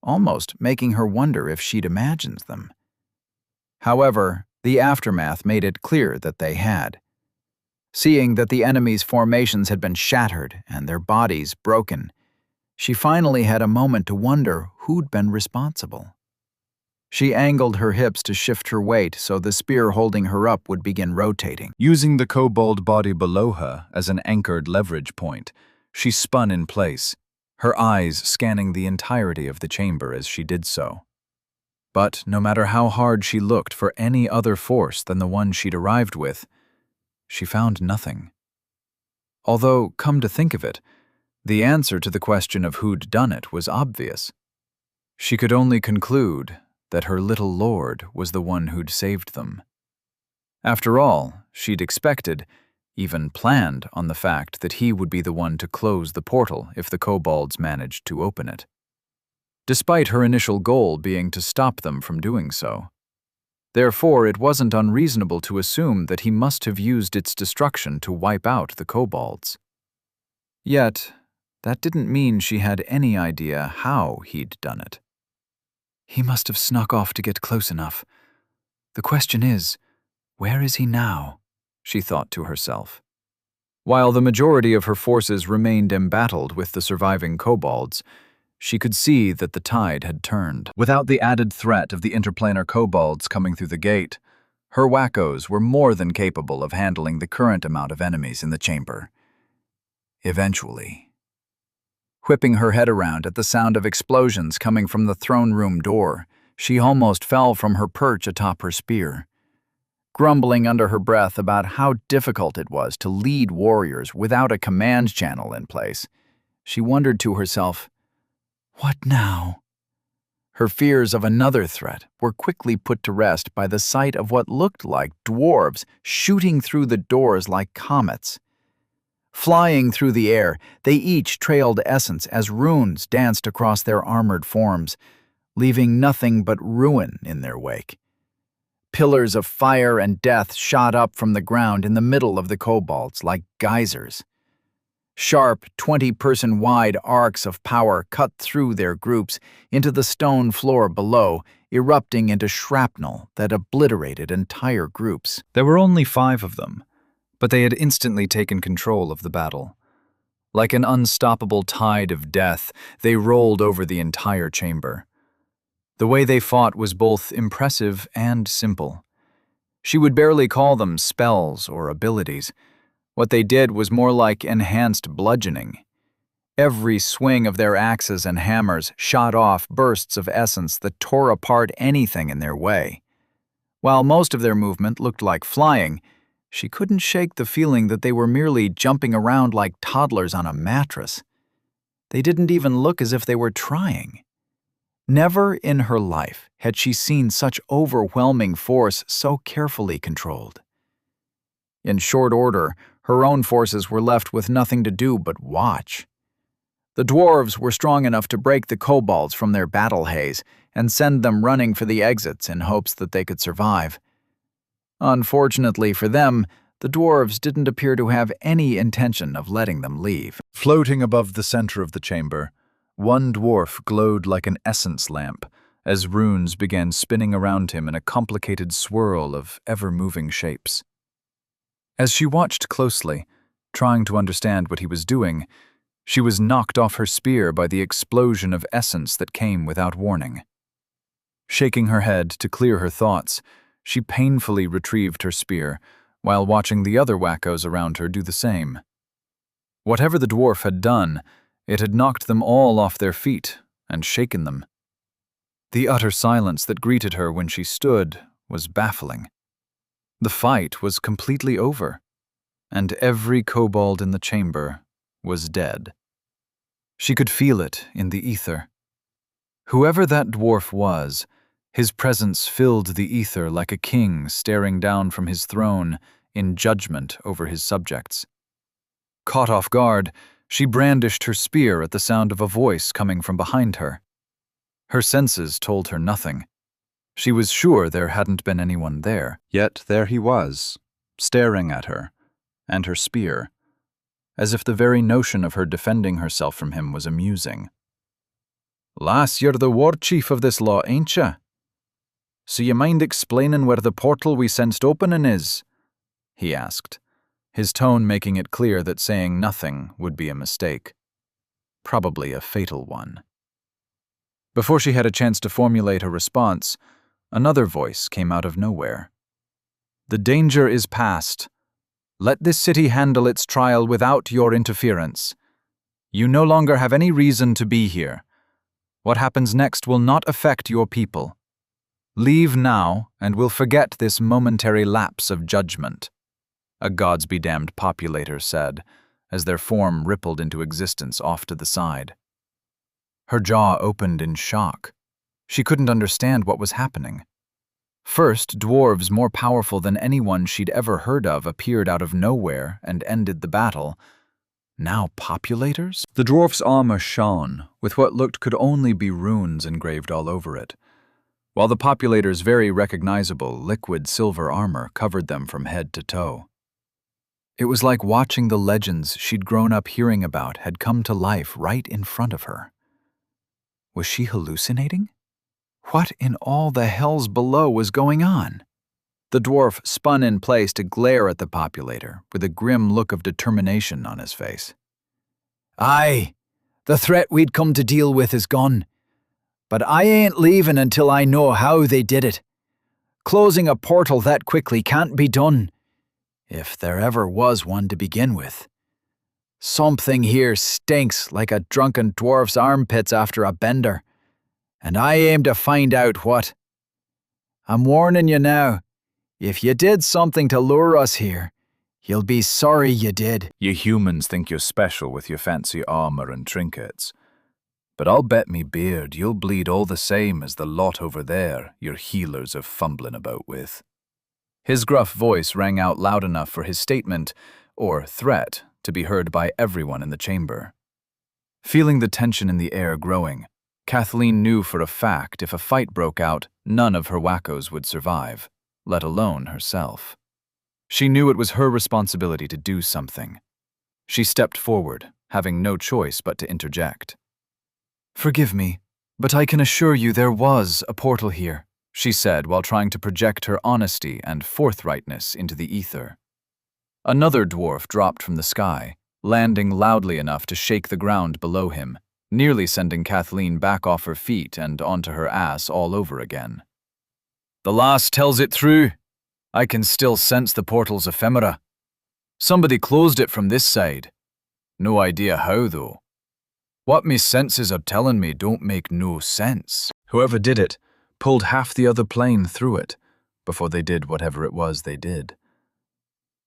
[SPEAKER 2] almost making her wonder if she'd imagined them. However, the aftermath made it clear that they had. Seeing that the enemy's formations had been shattered and their bodies broken, she finally had a moment to wonder who'd been responsible. She angled her hips to shift her weight so the spear holding her up would begin rotating.
[SPEAKER 3] Using the kobold body below her as an anchored leverage point, she spun in place, her eyes scanning the entirety of the chamber as she did so. But no matter how hard she looked for any other force than the one she'd arrived with, she found nothing. Although, come to think of it, the answer to the question of who'd done it was obvious. She could only conclude that her little lord was the one who'd saved them. After all, she'd expected, even planned on the fact that he would be the one to close the portal if the kobolds managed to open it, despite her initial goal being to stop them from doing so. Therefore, it wasn't unreasonable to assume that he must have used its destruction to wipe out the kobolds. Yet, that didn't mean she had any idea how he'd done it. He must have snuck off to get close enough. The question is, where is he now? She thought to herself. While the majority of her forces remained embattled with the surviving kobolds, she could see that the tide had turned. Without the added threat of the interplanar kobolds coming through the gate, her wackos were more than capable of handling the current amount of enemies in the chamber. Eventually. Whipping her head around at the sound of explosions coming from the throne room door, she almost fell from her perch atop her spear. Grumbling under her breath about how difficult it was to lead warriors without a command channel in place, she wondered to herself, "What now?" Her fears of another threat were quickly put to rest by the sight of what looked like dwarves shooting through the doors like comets. Flying through the air, they each trailed essence as runes danced across their armored forms, leaving nothing but ruin in their wake. Pillars of fire and death shot up from the ground in the middle of the kobolds like geysers. Sharp, 20-person-wide arcs of power cut through their groups into the stone floor below, erupting into shrapnel that obliterated entire groups. There were only 5 of them, but they had instantly taken control of the battle. Like an unstoppable tide of death, they rolled over the entire chamber. The way they fought was both impressive and simple. She would barely call them spells or abilities. What they did was more like enhanced bludgeoning. Every swing of their axes and hammers shot off bursts of essence that tore apart anything in their way. While most of their movement looked like flying, she couldn't shake the feeling that they were merely jumping around like toddlers on a mattress. They didn't even look as if they were trying. Never in her life had she seen such overwhelming force so carefully controlled. In short order, her own forces were left with nothing to do but watch. The dwarves were strong enough to break the kobolds from their battle haze and send them running for the exits in hopes that they could survive. Unfortunately for them, the dwarves didn't appear to have any intention of letting them leave.
[SPEAKER 1] Floating above the center of the chamber, one dwarf glowed like an essence lamp as runes began spinning around him in a complicated swirl of ever-moving shapes. As she watched closely, trying to understand what he was doing, she was knocked off her spear by the explosion of essence that came without warning. Shaking her head to clear her thoughts, she painfully retrieved her spear, while watching the other wackos around her do the same. Whatever the dwarf had done, it had knocked them all off their feet and shaken them. The utter silence that greeted her when she stood was baffling. The fight was completely over, and every kobold in the chamber was dead. She could feel it in the ether. Whoever that dwarf was, his presence filled the ether like a king staring down from his throne in judgment over his subjects. Caught off guard, she brandished her spear at the sound of a voice coming from behind her. Her senses told her nothing. She was sure there hadn't been anyone there. Yet there he was, staring at her, and her spear, as if the very notion of her defending herself from him was amusing. "Lass, you're the war chief of this lot, ain't ya? So you mind explainin' where the portal we sensed openin' is?" he asked, his tone making it clear that saying nothing would be a mistake. Probably a fatal one. Before she had a chance to formulate a response, another voice came out of nowhere. "The danger is past. Let this city handle its trial without your interference. You no longer have any reason to be here. What happens next will not affect your people. Leave now, and we'll forget this momentary lapse of judgment," a gods-be-damned populator said, as their form rippled into existence off to the side. Her jaw opened in shock. She couldn't understand what was happening. First, dwarves more powerful than anyone she'd ever heard of appeared out of nowhere and ended the battle. Now populators? The dwarf's armor shone, with what looked could only be runes engraved all over it, while the populator's very recognizable liquid silver armor covered them from head to toe. It was like watching the legends she'd grown up hearing about had come to life right in front of her. Was she hallucinating? What in all the hells below was going on? The dwarf spun in place to glare at the populator, with a grim look of determination on his face. "Aye, the threat we'd come to deal with is gone. But I ain't leaving until I know how they did it. Closing a portal that quickly can't be done, if there ever was one to begin with. Something here stinks like a drunken dwarf's armpits after a bender, and I aim to find out what. I'm warning you now, if you did something to lure us here, you'll be sorry you did."
[SPEAKER 2] You humans think you're special with your fancy armor and trinkets. But I'll bet me beard you'll bleed all the same as the lot over there your healers are fumbling about with. His gruff voice rang out loud enough for his statement, or threat, to be heard by everyone in the chamber. Feeling the tension in the air growing, Kathleen knew for a fact if a fight broke out, none of her wackos would survive, let alone herself. She knew it was her responsibility to do something. She stepped forward, having no choice but to interject. "Forgive me, but I can assure you there was a portal here," she said while trying to project her honesty and forthrightness into the ether. Another dwarf dropped from the sky, landing loudly enough to shake the ground below him, nearly sending Kathleen back off her feet and onto her ass all over again. "The lass tells it through. I can still sense the portal's ephemera. Somebody closed it from this side. No idea how, though.
[SPEAKER 1] What me senses are telling me don't make no sense.
[SPEAKER 3] Whoever did it pulled half the other plane through it before they did whatever it was they did.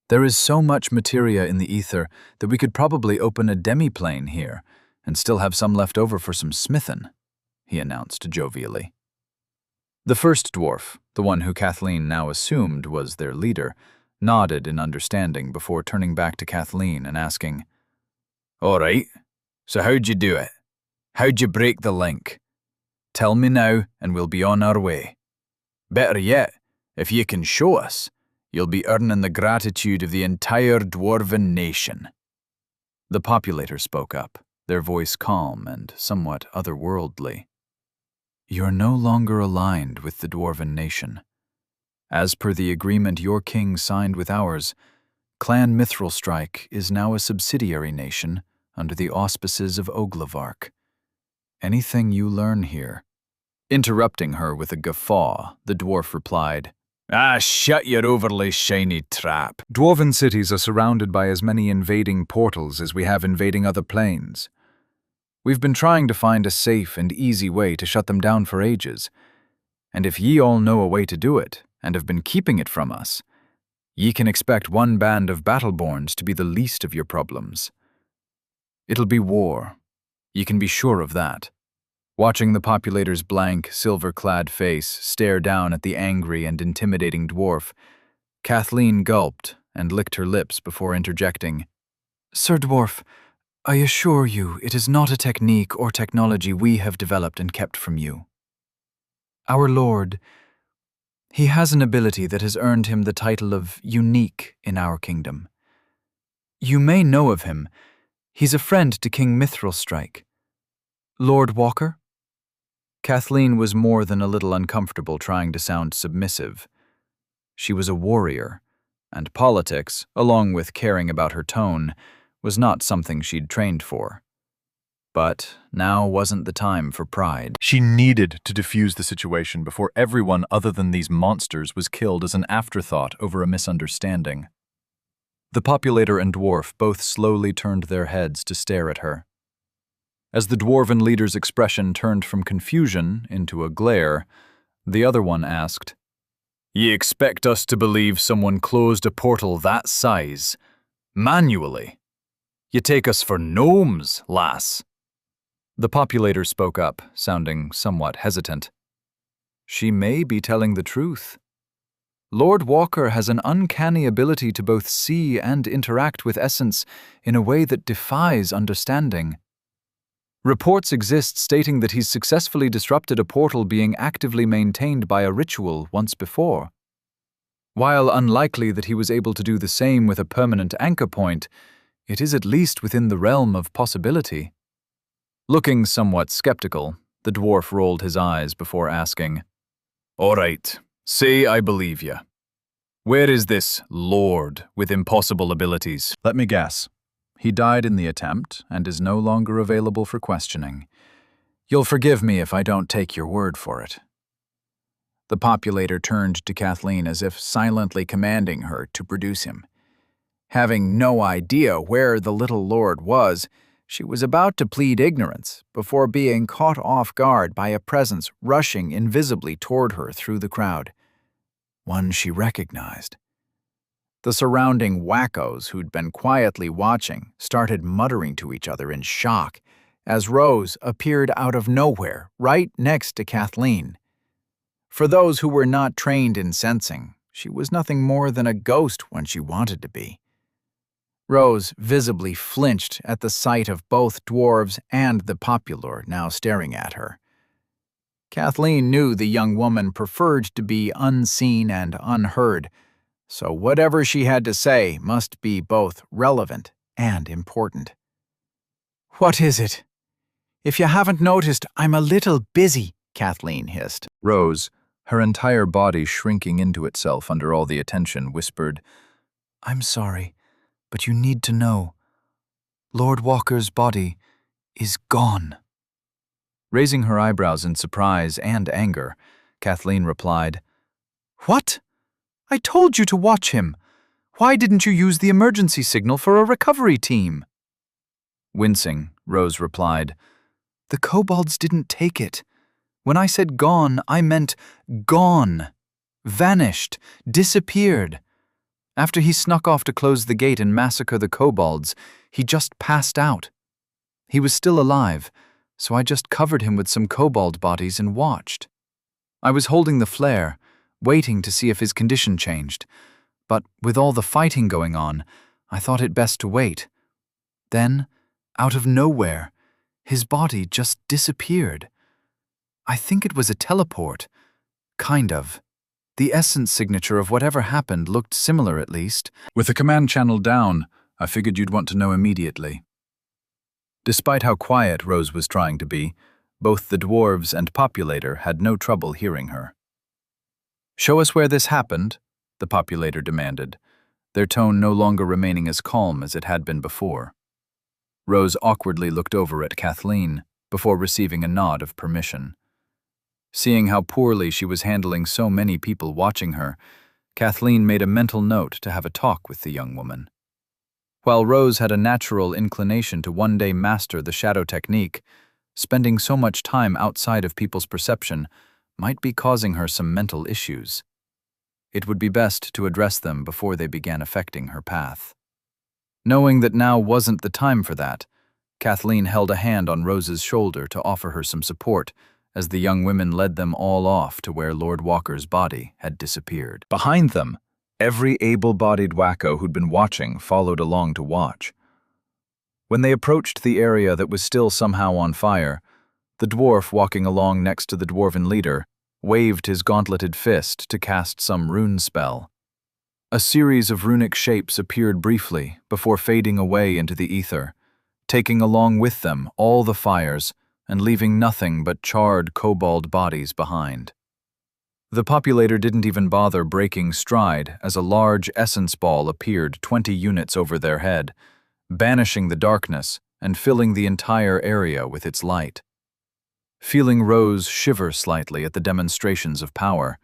[SPEAKER 3] There is so much materia in the ether that we could probably open a demi-plane here and still have some left over for some smithin', he announced jovially. The first dwarf, the one who Kathleen now assumed was their leader, nodded in understanding before turning back to Kathleen and asking, "All right, so how'd you do it? How'd you break the link? Tell me now and we'll be on our way. Better yet, if you can show us, you'll be earning the gratitude of the entire dwarven nation." The populator spoke up, their voice calm and somewhat otherworldly. "You're no longer aligned with the dwarven nation. As per the agreement your king signed with ours, Clan Mithrilstrike is now a subsidiary nation under the auspices of Oglavark. Anything you learn here—" Interrupting her with a guffaw, the dwarf replied, "Ah, shut your overly shiny trap. Dwarven cities are surrounded by as many invading portals as we have invading other planes. We've been trying to find a safe and easy way to shut them down for ages, and if ye all know a way to do it, and have been keeping it from us, ye can expect one band of Battleborns to be the least of your problems. It'll be war. Ye can be sure of that." Watching the populator's blank, silver-clad face stare down at the angry and intimidating dwarf, Kathleen gulped and licked her lips before interjecting, "Sir Dwarf, I assure you it is not a technique or technology we have developed and kept from you. Our Lord, he has an ability that has earned him the title of unique in our kingdom. You may know of him. He's a friend to King Mithrilstrike. Lord Walker?" Kathleen was more than a little uncomfortable trying to sound submissive. She was a warrior, and politics, along with caring about her tone, was not something she'd trained for. But now wasn't the time for pride. She needed to defuse the situation before everyone other than these monsters was killed as an afterthought over a misunderstanding. The populator and dwarf both slowly turned their heads to stare at her. As the dwarven leader's expression turned from confusion into a glare, the other one asked, "Ye expect us to believe someone closed a portal that size, manually? You take us for gnomes, lass." The populator spoke up, sounding somewhat hesitant. "She may be telling the truth. Lord Walker has an uncanny ability to both see and interact with essence in a way that defies understanding. Reports exist stating that he's successfully disrupted a portal being actively maintained by a ritual once before. While unlikely that he was able to do the same with a permanent anchor point, it is at least within the realm of possibility." Looking somewhat skeptical, the dwarf rolled his eyes before asking, "All right, say I believe you. Where is this lord with impossible abilities?" "Let me guess. He died in the attempt and is no longer available for questioning. You'll forgive me if I don't take your word for it." The populator turned to Kathleen as if silently commanding her to produce him. Having no idea where the little lord was, she was about to plead ignorance before being caught off guard by a presence rushing invisibly toward her through the crowd. One she recognized. The surrounding wackos who'd been quietly watching started muttering to each other in shock as Rose appeared out of nowhere right next to Kathleen. For those who were not trained in sensing, she was nothing more than a ghost when she wanted to be. Rose visibly flinched at the sight of both dwarves and the popular now staring at her. Kathleen knew the young woman preferred to be unseen and unheard, so whatever she had to say must be both relevant and important. "What is it? If you haven't noticed, I'm a little busy," Kathleen hissed. Rose, her entire body shrinking into itself under all the attention, whispered, "I'm sorry, but you need to know. Lord Walker's body is gone." Raising her eyebrows in surprise and anger, Kathleen replied, "What? I told you to watch him. Why didn't you use the emergency signal for a recovery team?" Wincing, Rose replied. "The kobolds didn't take it. When I said gone, I meant gone. Vanished, disappeared. After he snuck off to close the gate and massacre the kobolds, he just passed out. He was still alive, so I just covered him with some kobold bodies and watched. I was holding the flare, waiting to see if his condition changed, but with all the fighting going on, I thought it best to wait. Then, out of nowhere, his body just disappeared. I think it was a teleport. Kind of. The essence signature of whatever happened looked similar at least.
[SPEAKER 2] With the command channel down, I figured you'd want to know immediately." Despite how quiet Rose was trying to be, both the dwarves and populator had no trouble hearing her. "Show us where this happened," the populator demanded, their tone no longer remaining as calm as it had been before. Rose awkwardly looked over at Kathleen before receiving a nod of permission. Seeing how poorly she was handling so many people watching her, Kathleen made a mental note to have a talk with the young woman. While Rose had a natural inclination to one day master the shadow technique, spending so much time outside of people's perception might be causing her some mental issues. It would be best to address them before they began affecting her path. Knowing that now wasn't the time for that, Kathleen held a hand on Rose's shoulder to offer her some support as the young women led them all off to where Lord Walker's body had disappeared. Behind them, every able-bodied wacko who'd been watching followed along to watch. When they approached the area that was still somehow on fire, the dwarf walking along next to the dwarven leader waved his gauntleted fist to cast some rune spell. A series of runic shapes appeared briefly before fading away into the ether, taking along with them all the fires and leaving nothing but charred kobold bodies behind. The populator didn't even bother breaking stride as a large essence ball appeared 20 units over their head, banishing the darkness and filling the entire area with its light. Feeling Rose shiver slightly at the demonstrations of power,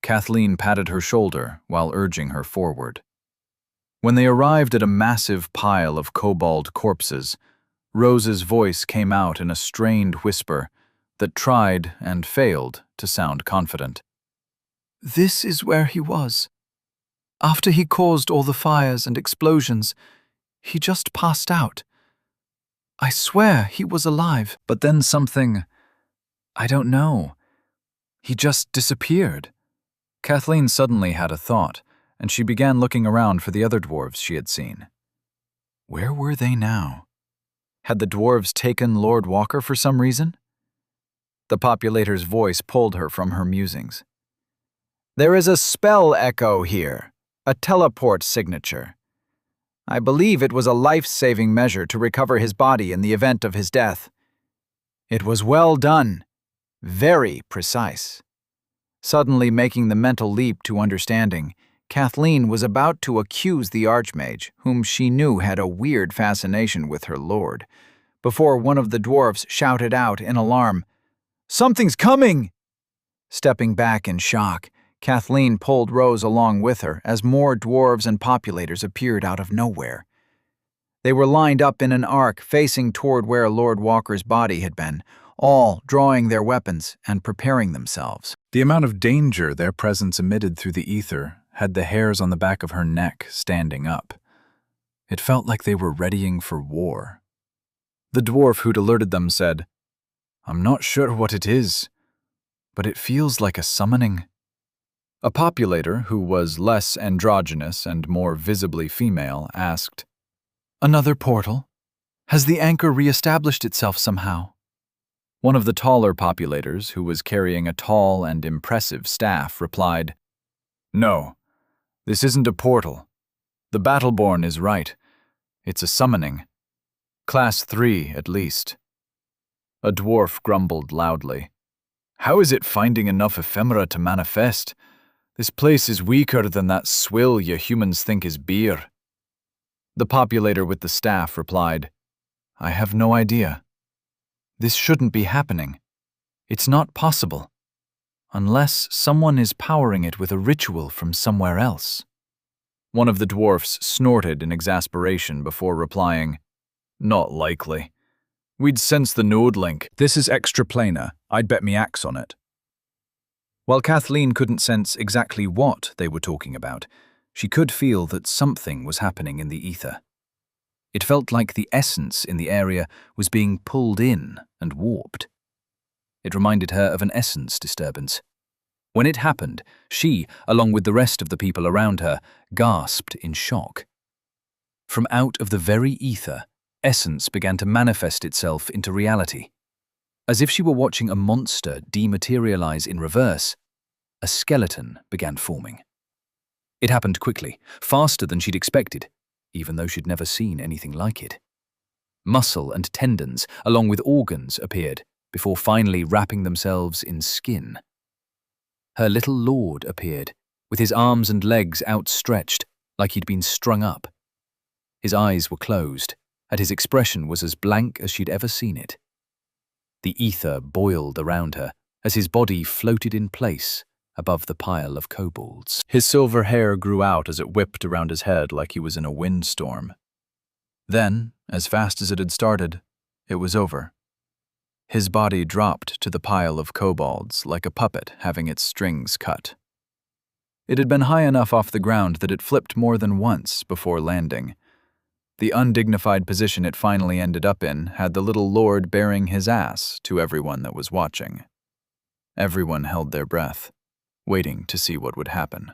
[SPEAKER 2] Kathleen patted her shoulder while urging her forward. When they arrived at a massive pile of kobold corpses, Rose's voice came out in a strained whisper that tried and failed to sound confident. "This is where he was. After he caused all the fires and explosions, he just passed out. I swear he was alive, but then something, I don't know, he just disappeared." Kathleen suddenly had a thought, and she began looking around for the other dwarves she had seen. Where were they now? Had the dwarves taken Lord Walker for some reason? The populator's voice pulled her from her musings. "There is a spell echo here, a teleport signature. I believe it was a life-saving measure to recover his body in the event of his death. It was well done, very precise." Suddenly making the mental leap to understanding, Kathleen was about to accuse the Archmage, whom she knew had a weird fascination with her lord, before one of the dwarfs shouted out in alarm, "Something's coming!" Stepping back in shock, Kathleen pulled Rose along with her as more dwarves and populators appeared out of nowhere. They were lined up in an arc facing toward where Lord Walker's body had been, all drawing their weapons and preparing themselves. The amount of danger their presence emitted through the ether had the hairs on the back of her neck standing up. It felt like they were readying for war. The dwarf who'd alerted them said, "I'm not sure what it is, but it feels like a summoning." A populator, who was less androgynous and more visibly female, asked, "Another portal? Has the anchor re-established itself somehow?" One of the taller populators, who was carrying a tall and impressive staff, replied, "No, this isn't a portal. The Battleborn is right. It's a summoning. Class 3, at least." A dwarf grumbled loudly. "How is it finding enough ephemera to manifest? This place is weaker than that swill you humans think is beer." The populator with the staff replied, "I have no idea. This shouldn't be happening. It's not possible. Unless someone is powering it with a ritual from somewhere else." One of the dwarfs snorted in exasperation before replying, "Not likely.
[SPEAKER 3] We'd sense the node link. This is extra planar. I'd bet me axe on it.
[SPEAKER 2] While Kathleen couldn't sense exactly what they were talking about, she could feel that something was happening in the ether. It felt like the essence in the area was being pulled in and warped. It reminded her of an essence disturbance. When it happened, she, along with the rest of the people around her, gasped in shock. From out of the very ether, essence began to manifest itself into reality. As if she were watching a monster dematerialize in reverse, a skeleton began forming. It happened quickly, faster than she'd expected, even though she'd never seen anything like it. Muscle and tendons, along with organs, appeared, before finally wrapping themselves in skin. Her little lord appeared, with his arms and legs outstretched, like he'd been strung up. His eyes were closed, and his expression was as blank as she'd ever seen it. The ether boiled around her as his body floated in place above the pile of kobolds.
[SPEAKER 3] His silver hair grew out as it whipped around his head like he was in a windstorm. Then, as fast as it had started, it was over. His body dropped to the pile of kobolds like a puppet having its strings cut. It had been high enough off the ground that it flipped more than once before landing. The undignified position it finally ended up in had the little lord baring his ass to everyone that was watching. Everyone held their breath, waiting to see what would happen.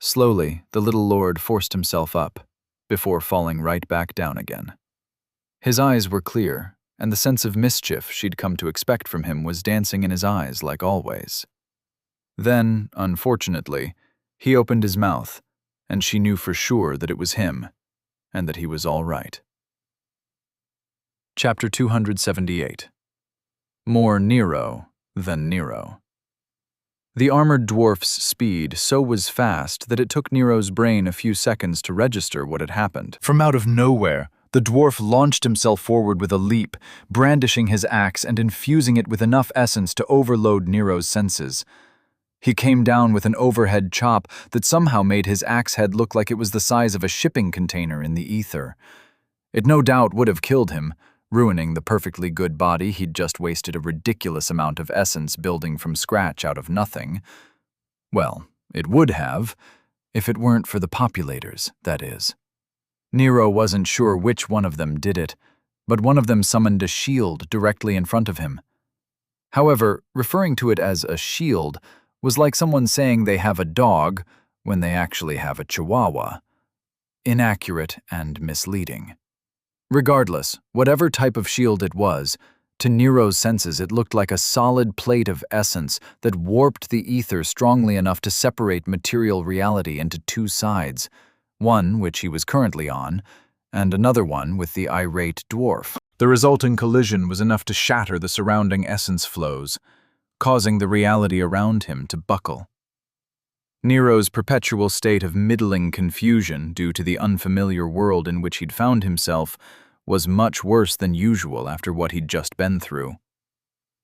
[SPEAKER 3] Slowly, the little lord forced himself up, before falling right back down again. His eyes were clear, and the sense of mischief she'd come to expect from him was dancing in his eyes like always. Then, unfortunately, he opened his mouth, and she knew for sure that it was him, and that he was all right. Chapter 278. More Nero than Nero. The armored dwarf's speed so was fast that it took Nero's brain a few seconds to register what had happened. From out of nowhere, the dwarf launched himself forward with a leap, brandishing his axe and infusing it with enough essence to overload Nero's senses. He came down with an overhead chop that somehow made his axe head look like it was the size of a shipping container in the ether. It no doubt would have killed him, ruining the perfectly good body he'd just wasted a ridiculous amount of essence building from scratch out of nothing. Well, it would have, if it weren't for the populators, that is. Nero wasn't sure which one of them did it, but one of them summoned a shield directly in front of him. However, referring to it as a shield was like someone saying they have a dog when they actually have a chihuahua. Inaccurate and misleading. Regardless, whatever type of shield it was, to Nero's senses it looked like a solid plate of essence that warped the ether strongly enough to separate material reality into two sides, one which he was currently on, and another one with the irate dwarf. The resulting collision was enough to shatter the surrounding essence flows, causing the reality around him to buckle. Nero's perpetual state of middling confusion due to the unfamiliar world in which he'd found himself was much worse than usual after what he'd just been through.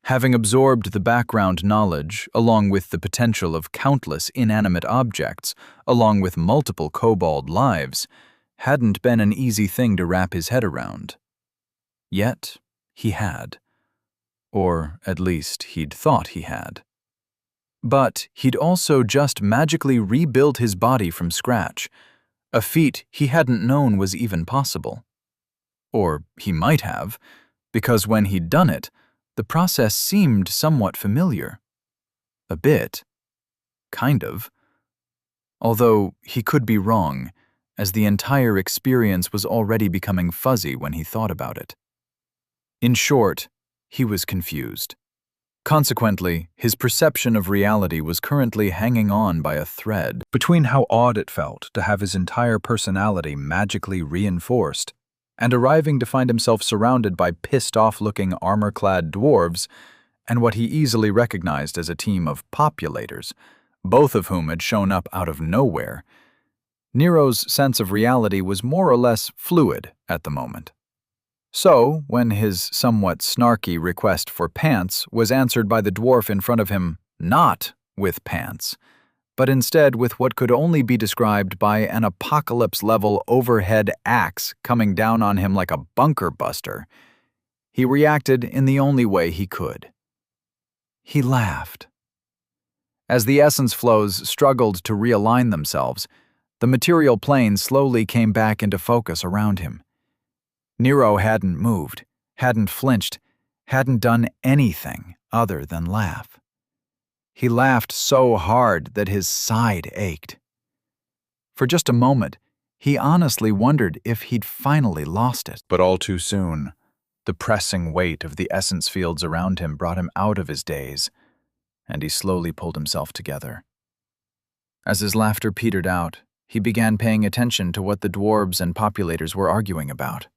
[SPEAKER 3] Having absorbed the background knowledge, along with the potential of countless inanimate objects, along with multiple kobold lives, hadn't been an easy thing to wrap his head around. Yet, he had. Or, at least, he'd thought he had. But he'd also just magically rebuilt his body from scratch, a feat he hadn't known was even possible. Or he might have, because when he'd done it, the process seemed somewhat familiar. A bit. Kind of. Although he could be wrong, as the entire experience was already becoming fuzzy when he thought about it. In short, he was confused. Consequently, his perception of reality was currently hanging on by a thread between how odd it felt to have his entire personality magically reinforced and arriving to find himself surrounded by pissed-off-looking armor-clad dwarves and what he easily recognized as a team of populators, both of whom had shown up out of nowhere. Nero's sense of reality was more or less fluid at the moment. So, when his somewhat snarky request for pants was answered by the dwarf in front of him, not with pants, but instead with what could only be described by an apocalypse-level overhead axe coming down on him like a bunker buster,
[SPEAKER 1] He reacted in the only way he could. He laughed. As the essence flows struggled to realign themselves, the material plane slowly came back into focus around him. Nero hadn't moved, hadn't flinched, hadn't done anything other than laugh. He laughed so hard that his side ached. For just a moment, he honestly wondered if he'd finally lost it. But all too soon, the pressing weight of the essence fields around him brought him out of his daze, and he slowly pulled himself together. As his laughter petered out, he began paying attention to what the dwarves and populators were arguing about.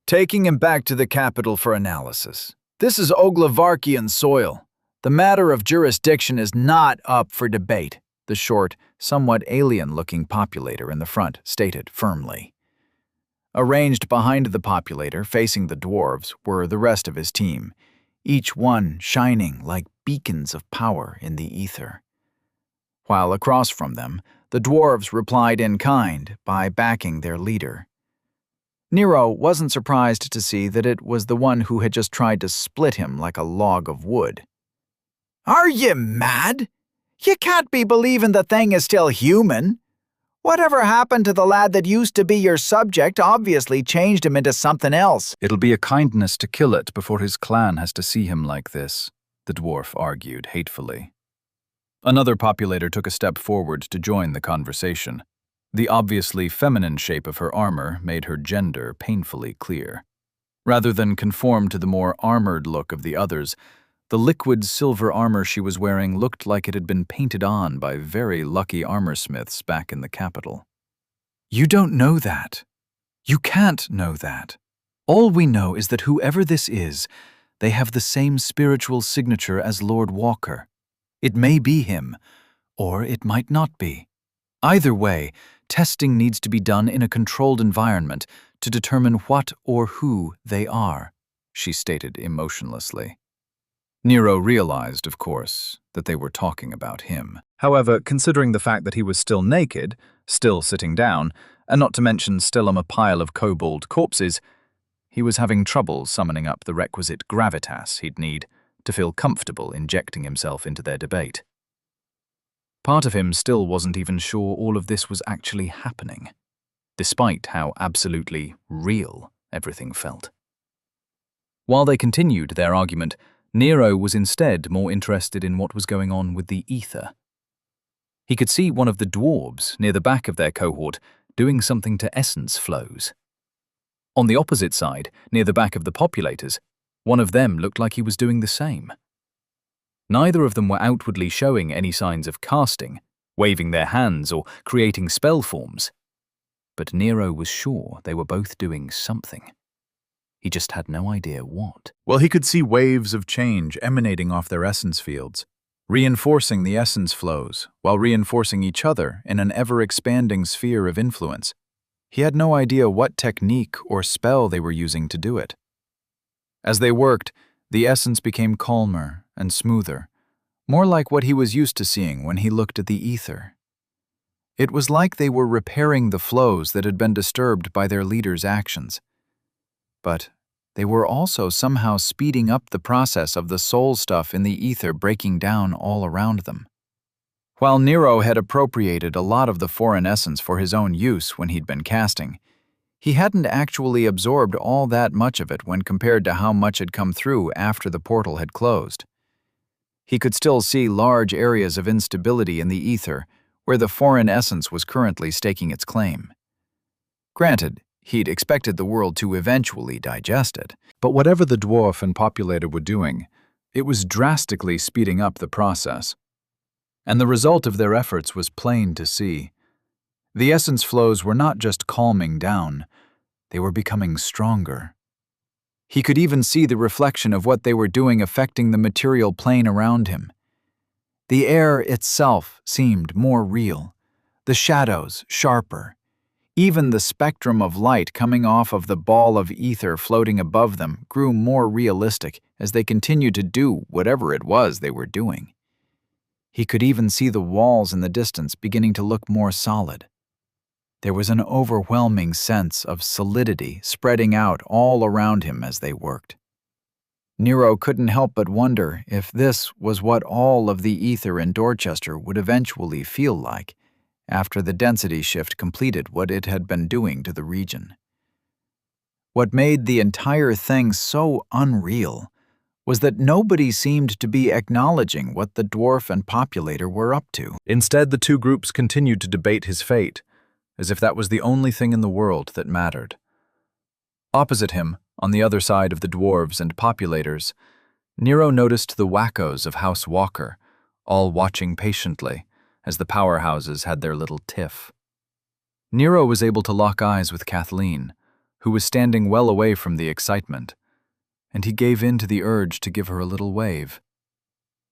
[SPEAKER 1] Taking him back to the capital for analysis. This is Oglavarkian soil. The matter of jurisdiction is not up for debate, the short, somewhat alien-looking populator in the front stated firmly. Arranged behind the populator, facing the dwarves, were the rest of his team, each one shining like beacons of power in the ether. While across from them, the dwarves replied in kind by backing their leader. Nero wasn't surprised to see that it was the one who had just tried to split him like a log of wood. "Are you mad? You can't be believing the thing is still human. Whatever happened to the lad that used to be your subject obviously changed him into something else."
[SPEAKER 2] "It'll be a kindness to kill it before his clan has to see him like this," the dwarf argued hatefully. Another populator took a step forward to join the conversation. The obviously feminine shape of her armor made her gender painfully clear. Rather than conform to the more armored look of the others, the liquid silver armor she was wearing looked like it had been painted on by very lucky armorsmiths back in the capital. "You don't know that. You can't know that. All we know is that whoever this is, they have the same spiritual signature as Lord Walker. It may be him, or it might not be. Either way, testing needs to be done in a controlled environment to determine what or who they are," she stated emotionlessly. Nero realized, of course, that they were talking about him. However, considering the fact that he was still naked, still sitting down, and not to mention still on a pile of kobold corpses, he was having trouble summoning up the requisite gravitas he'd need to feel comfortable injecting himself into their debate. Part of him still wasn't even sure all of this was actually happening, despite how absolutely real everything felt. While they continued their argument, Nero was instead more interested in what was going on with the ether. He could see one of the dwarves near the back of their cohort doing something to essence flows. On the opposite side, near the back of the populators, one of them looked like he was doing the same. Neither of them were outwardly showing any signs of casting, waving their hands, or creating spell forms. But Nero was sure they were both doing something. He just had no idea what.
[SPEAKER 3] Well, he could see waves of change emanating off their essence fields, reinforcing the essence flows while reinforcing each other in an ever-expanding sphere of influence. He had no idea what technique or spell they were using to do it. As they worked, the essence became calmer and smoother, more like what he was used to seeing when he looked at the ether. It was like they were repairing the flows that had been disturbed by their leader's actions. But they were also somehow speeding up the process of the soul stuff in the ether breaking down all around them. While Nero had appropriated a lot of the foreign essence for his own use when he'd been casting, he hadn't actually absorbed all that much of it when compared to how much had come through after the portal had closed. He could still see large areas of instability in the ether where the foreign essence was currently staking its claim. Granted, he'd expected the world to eventually digest it, but whatever the dwarf and populator were doing, it was drastically speeding up the process. And the result of their efforts was plain to see. The essence flows were not just calming down, they were becoming stronger. He could even see the reflection of what they were doing affecting the material plane around him. The air itself seemed more real, the shadows sharper. Even the spectrum of light coming off of the ball of ether floating above them grew more realistic as they continued to do whatever it was they were doing. He could even see the walls in the distance beginning to look more solid. There was an overwhelming sense of solidity spreading out all around him as they worked. Nero couldn't help but wonder if this was what all of the ether in Dorchester would eventually feel like after the density shift completed what it had been doing to the region. What made the entire thing so unreal was that nobody seemed to be acknowledging what the dwarf and populator were up to.
[SPEAKER 2] Instead, the two groups continued to debate his fate, as if that was the only thing in the world that mattered. Opposite him, on the other side of the dwarves and populators, Nero noticed the wackos of House Walker, all watching patiently as the powerhouses had their little tiff. Nero was able to lock eyes with Kathleen, who was standing well away from the excitement, and he gave in to the urge to give her a little wave.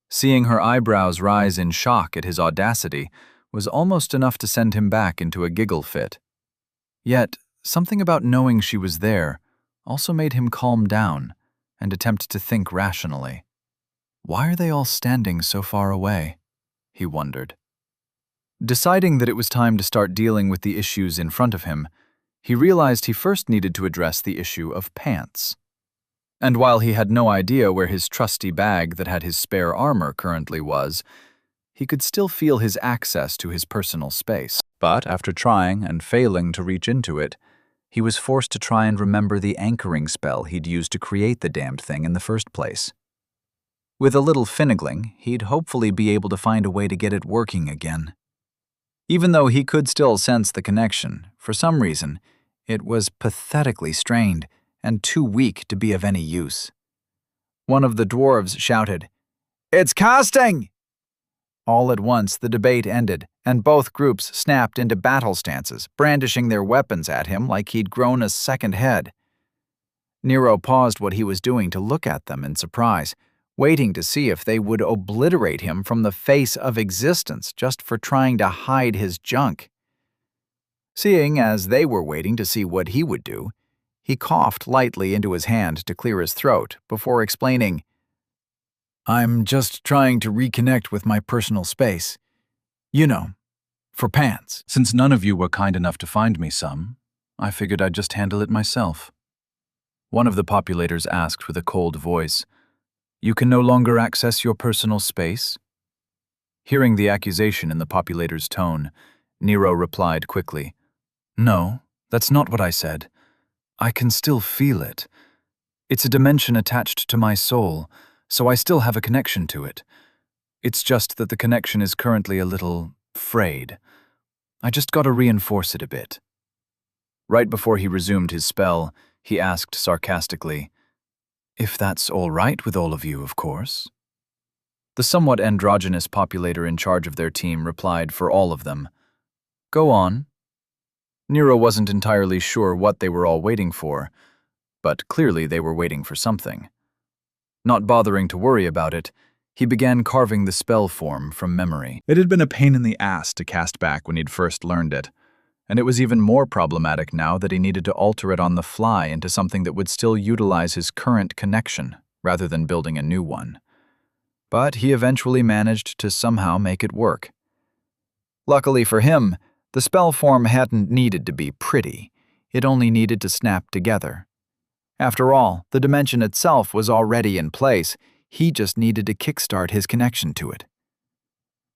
[SPEAKER 2] Seeing her eyebrows rise in shock at his audacity was almost enough to send him back into a giggle fit. Yet, something about knowing she was there also made him calm down and attempt to think rationally. Why are they all standing so far away? He wondered. Deciding that it was time to start dealing with the issues in front of him, he realized he first needed to address the issue of pants. And while he had no idea where his trusty bag that had his spare armor currently was, he could still feel his access to his personal space. But after trying and failing to reach into it, he was forced to try and remember the anchoring spell he'd used to create the damned thing in the first place. With a little finagling, he'd hopefully be able to find a way to get it working again. Even though he could still sense the connection, for some reason, it was pathetically strained and too weak to be of any use. One of the dwarves shouted, "It's casting!" All at once, the debate ended, and both groups snapped into battle stances, brandishing their weapons at him like he'd grown a second head. Nero paused what he was doing to look at them in surprise, waiting to see if they would obliterate him from the face of existence just for trying to hide his junk. Seeing as they were waiting to see what he would do, he coughed lightly into his hand to clear his throat before explaining, "I'm just trying to reconnect with my personal space. You know, for pants." Since none of you were kind enough to find me some, I figured I'd just handle it myself. One of the populators asked with a cold voice, "You can no longer access your personal space?" Hearing the accusation in the populator's tone, Nero replied quickly, "No, that's not what I said. I can still feel it. It's a dimension attached to my soul, so I still have a connection to it. It's just that the connection is currently a little frayed. I just gotta reinforce it a bit." Right before he resumed his spell, he asked sarcastically, "If that's all right with all of you, of course." The somewhat androgynous populator in charge of their team replied for all of them, "Go on." Nero wasn't entirely sure what they were all waiting for, but clearly they were waiting for something. Not bothering to worry about it, he began carving the spell form from memory. It had been a pain in the ass to cast back when he'd first learned it, and it was even more problematic now that he needed to alter it on the fly into something that would still utilize his current connection, rather than building a new one. But he eventually managed to somehow make it work. Luckily for him, the spell form hadn't needed to be pretty. It only needed to snap together. After all, the dimension itself was already in place. He just needed to kickstart his connection to it.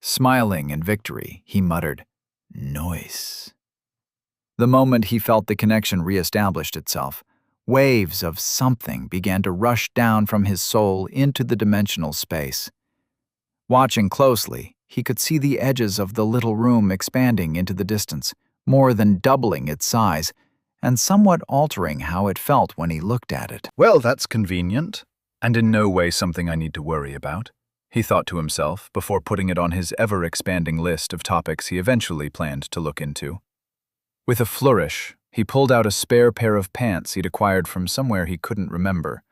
[SPEAKER 2] Smiling in victory, he muttered, "Nice." The moment he felt the connection reestablished itself, waves of something began to rush down from his soul into the dimensional space. Watching closely, he could see the edges of the little room expanding into the distance, more than doubling its size, and somewhat altering how it felt when he looked at it. "Well, that's convenient, and in no way something I need to worry about," he thought to himself before putting it on his ever-expanding list of topics he eventually planned to look into. With a flourish, he pulled out a spare pair of pants he'd acquired from somewhere he couldn't remember.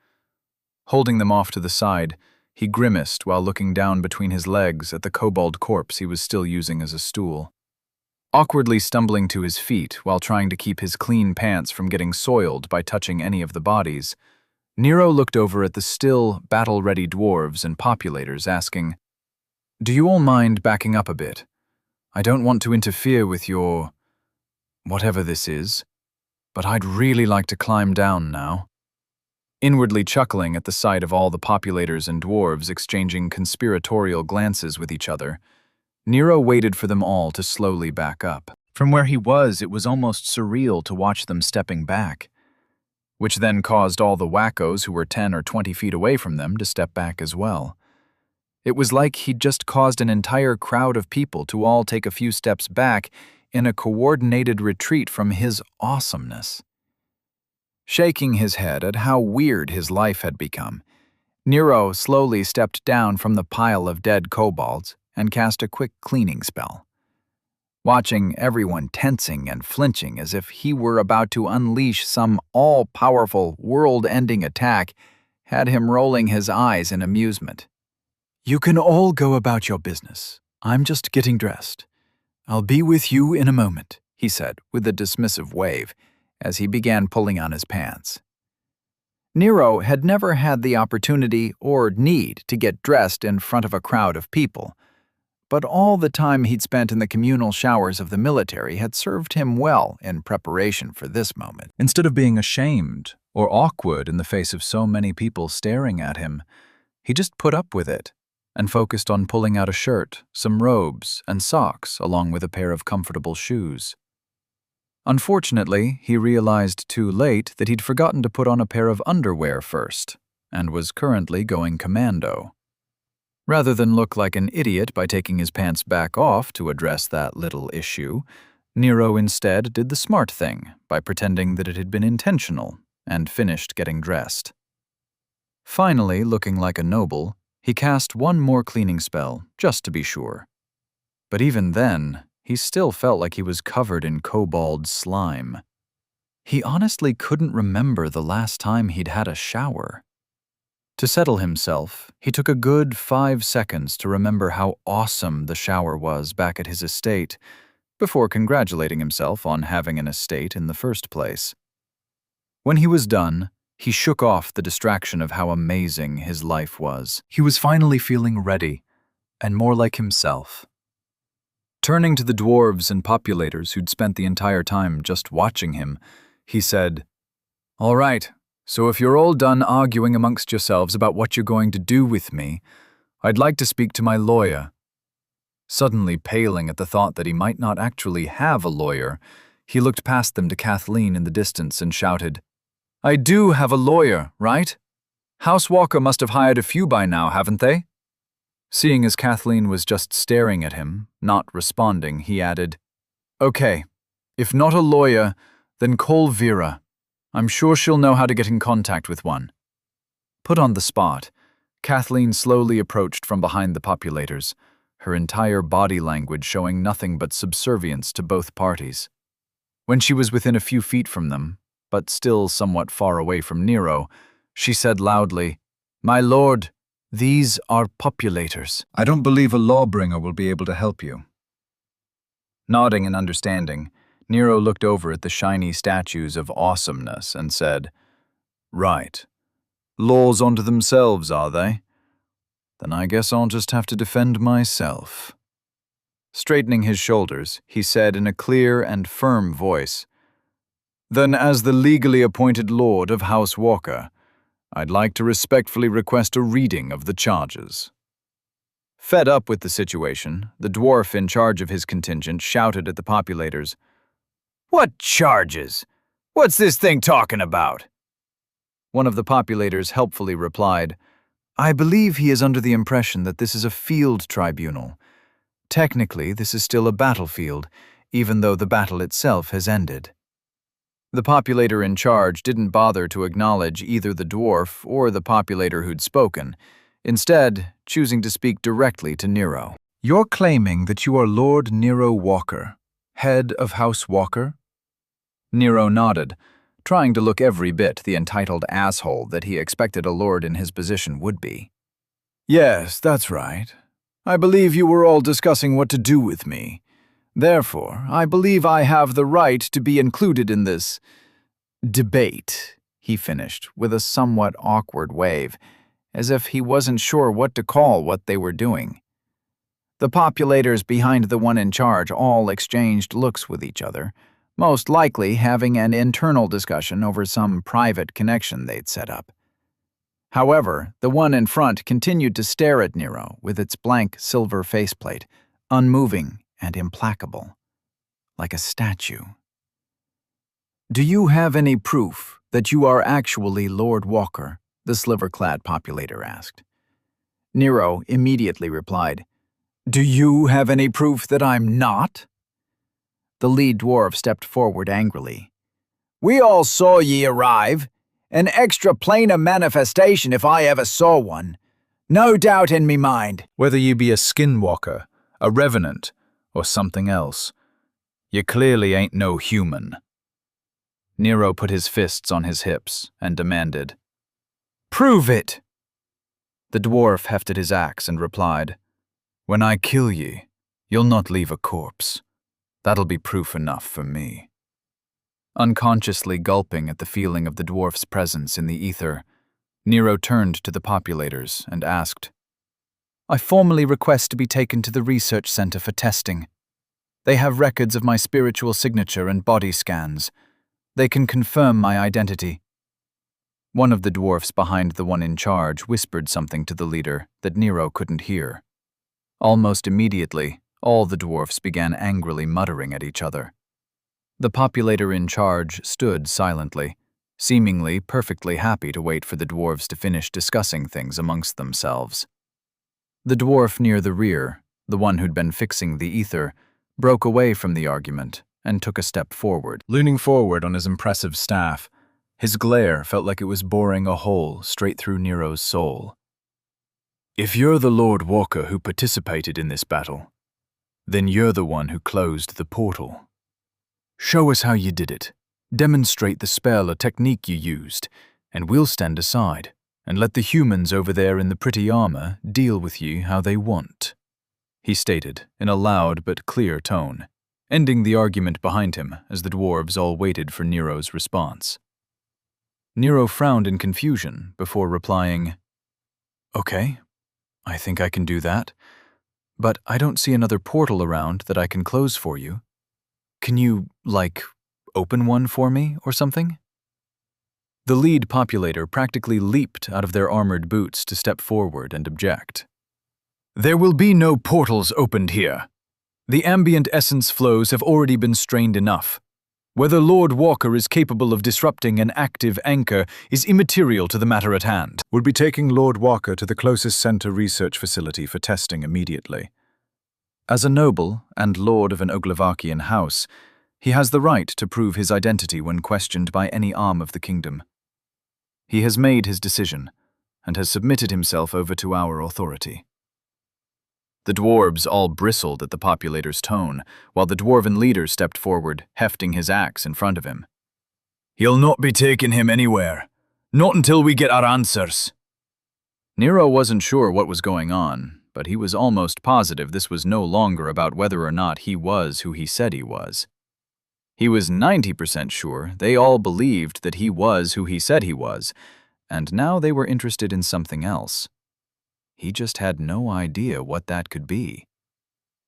[SPEAKER 2] Holding them off to the side, he grimaced while looking down between his legs at the kobold corpse he was still using as a stool. Awkwardly stumbling to his feet while trying to keep his clean pants from getting soiled by touching any of the bodies, Nero looked over at the still, battle-ready dwarves and populators, asking, "Do you all mind backing up a bit? I don't want to interfere with your
[SPEAKER 1] whatever this is, but I'd really like to climb down now. Inwardly chuckling at the sight of all the populators and dwarves exchanging conspiratorial glances with each other, Nero waited for them all to slowly back up. From where he was, it was almost surreal to watch them stepping back, which then caused all the wackos who were 10 or 20 feet away from them to step back as well. It was like he'd just caused an entire crowd of people to all take a few steps back in a coordinated retreat from his awesomeness. Shaking his head at how weird his life had become, Nero slowly stepped down from the pile of dead kobolds and cast a quick cleaning spell. Watching everyone tensing and flinching as if he were about to unleash some all-powerful, world-ending attack had him rolling his eyes in amusement. "You can all go about your business. I'm just getting dressed. I'll be with you in a moment," he said with a dismissive wave as he began pulling on his pants. Nero had never had the opportunity or need to get dressed in front of a crowd of people, but all the time he'd spent in the communal showers of the military had served him well in preparation for this moment. Instead of being ashamed or awkward in the face of so many people staring at him, he just put up with it and focused on pulling out a shirt, some robes, and socks, along with a pair of comfortable shoes. Unfortunately, he realized too late that he'd forgotten to put on a pair of underwear first, and was currently going commando. Rather than look like an idiot by taking his pants back off to address that little issue, Nero instead did the smart thing by pretending that it had been intentional and finished getting dressed. Finally, looking like a noble, he cast one more cleaning spell, just to be sure. But even then, he still felt like he was covered in kobold slime. He honestly couldn't remember the last time he'd had a shower. To settle himself, he took a good 5 seconds to remember how awesome the shower was back at his estate, before congratulating himself on having an estate in the first place. When he was done, he shook off the distraction of how amazing his life was. He was finally feeling ready, and more like himself. Turning to the dwarves and populators who'd spent the entire time just watching him, he said, "All right, so if you're all done arguing amongst yourselves about what you're going to do with me, I'd like to speak to my lawyer." Suddenly paling at the thought that he might not actually have a lawyer, he looked past them to Kathleen in the distance and shouted, "I do have a lawyer, right? House Walker must have hired a few by now, haven't they?" Seeing as Kathleen was just staring at him, not responding, he added, "Okay, if not a lawyer, then call Vera. I'm sure she'll know how to get in contact with one." Put on the spot, Kathleen slowly approached from behind the populators, her entire body language showing nothing but subservience to both parties. When she was within a few feet from them, but still somewhat far away from Nero, she said loudly, "My lord, these are populators."
[SPEAKER 3] I don't believe a lawbringer will be able to help you.
[SPEAKER 1] Nodding in understanding, Nero looked over at the shiny statues of awesomeness and said, "Right. Laws unto themselves, are they? Then I guess I'll just have to defend myself." Straightening his shoulders, he said in a clear and firm voice, "Then as the legally appointed lord of House Walker, I'd like to respectfully request a reading of the charges." Fed up with the situation, the dwarf in charge of his contingent shouted at the populators, "What charges? What's this thing talking about?" One of the populators helpfully replied, "I believe he is under the impression that this is a field tribunal. Technically, this is still a battlefield, even though the battle itself has ended." The populator in charge didn't bother to acknowledge either the dwarf or the populator who'd spoken, instead choosing to speak directly to Nero. "You're claiming that you are Lord Nero Walker, head of House Walker?" Nero nodded, trying to look every bit the entitled asshole that he expected a lord in his position would be. "Yes, that's right. I believe you were all discussing what to do with me. Therefore, I believe I have the right to be included in this debate," he finished with a somewhat awkward wave, as if he wasn't sure what to call what they were doing. The populators behind the one in charge all exchanged looks with each other, most likely having an internal discussion over some private connection they'd set up. However, the one in front continued to stare at Nero with its blank silver faceplate, unmoving and implacable, like a statue. "Do you have any proof that you are actually Lord Walker?" the sliver-clad populator asked. Nero immediately replied, "Do you have any proof that I'm not?" The lead dwarf stepped forward angrily. "We all saw ye arrive. An extra plainer manifestation if I ever saw one. No doubt in me mind."
[SPEAKER 2] Whether you be a skinwalker, a revenant, or something else, you clearly ain't no human. Nero put his fists on his hips and demanded, "Prove it!" The dwarf hefted his axe and replied, "When I kill ye, you'll not leave a corpse. That'll be proof enough for me." Unconsciously gulping at the feeling of the dwarf's presence in the ether, Nero turned to the populators and asked, "I formally request to be taken to the research center for testing. They have records of my spiritual signature and body scans. They can confirm my identity." One of the dwarfs behind the one in charge whispered something to the leader that Nero couldn't hear. Almost immediately, all the dwarfs began angrily muttering at each other. The populator in charge stood silently, seemingly perfectly happy to wait for the dwarves to finish discussing things amongst themselves. The dwarf near the rear, the one who'd been fixing the ether, broke away from the argument and took a step forward. Leaning forward on his impressive staff, his glare felt like it was boring a hole straight through Nero's soul. "If you're the Lord Walker who participated in this battle, then you're the one who closed the portal. Show us how you did it. Demonstrate the spell or technique you used, and we'll stand aside and let the humans over there in the pretty armor deal with you how they want," he stated in a loud but clear tone, ending the argument behind him as the dwarves all waited for Nero's response. Nero frowned in confusion before replying, "Okay, I think I can do that, but I don't see another portal around that I can close for you. Can you, open one for me or something?" The lead populator practically leaped out of their armored boots to step forward and object. "There will be no portals opened here. The ambient essence flows have already been strained enough. Whether Lord Walker is capable of disrupting an active anchor is immaterial to the matter at hand. We'll be taking Lord Walker to the closest center research facility for testing immediately. As a noble and lord of an Oglovakian house, he has the right to prove his identity when questioned by any arm of the kingdom. He has made his decision and has submitted himself over to our authority." The dwarves all bristled at the populator's tone, while the dwarven leader stepped forward, hefting his axe in front of him. "He'll not be taking him anywhere. Not until we get our answers." Nero wasn't sure what was going on, but he was almost positive this was no longer about whether or not he was who he said he was. He was 90% sure they all believed that he was who he said he was, and now they were interested in something else. He just had no idea what that could be.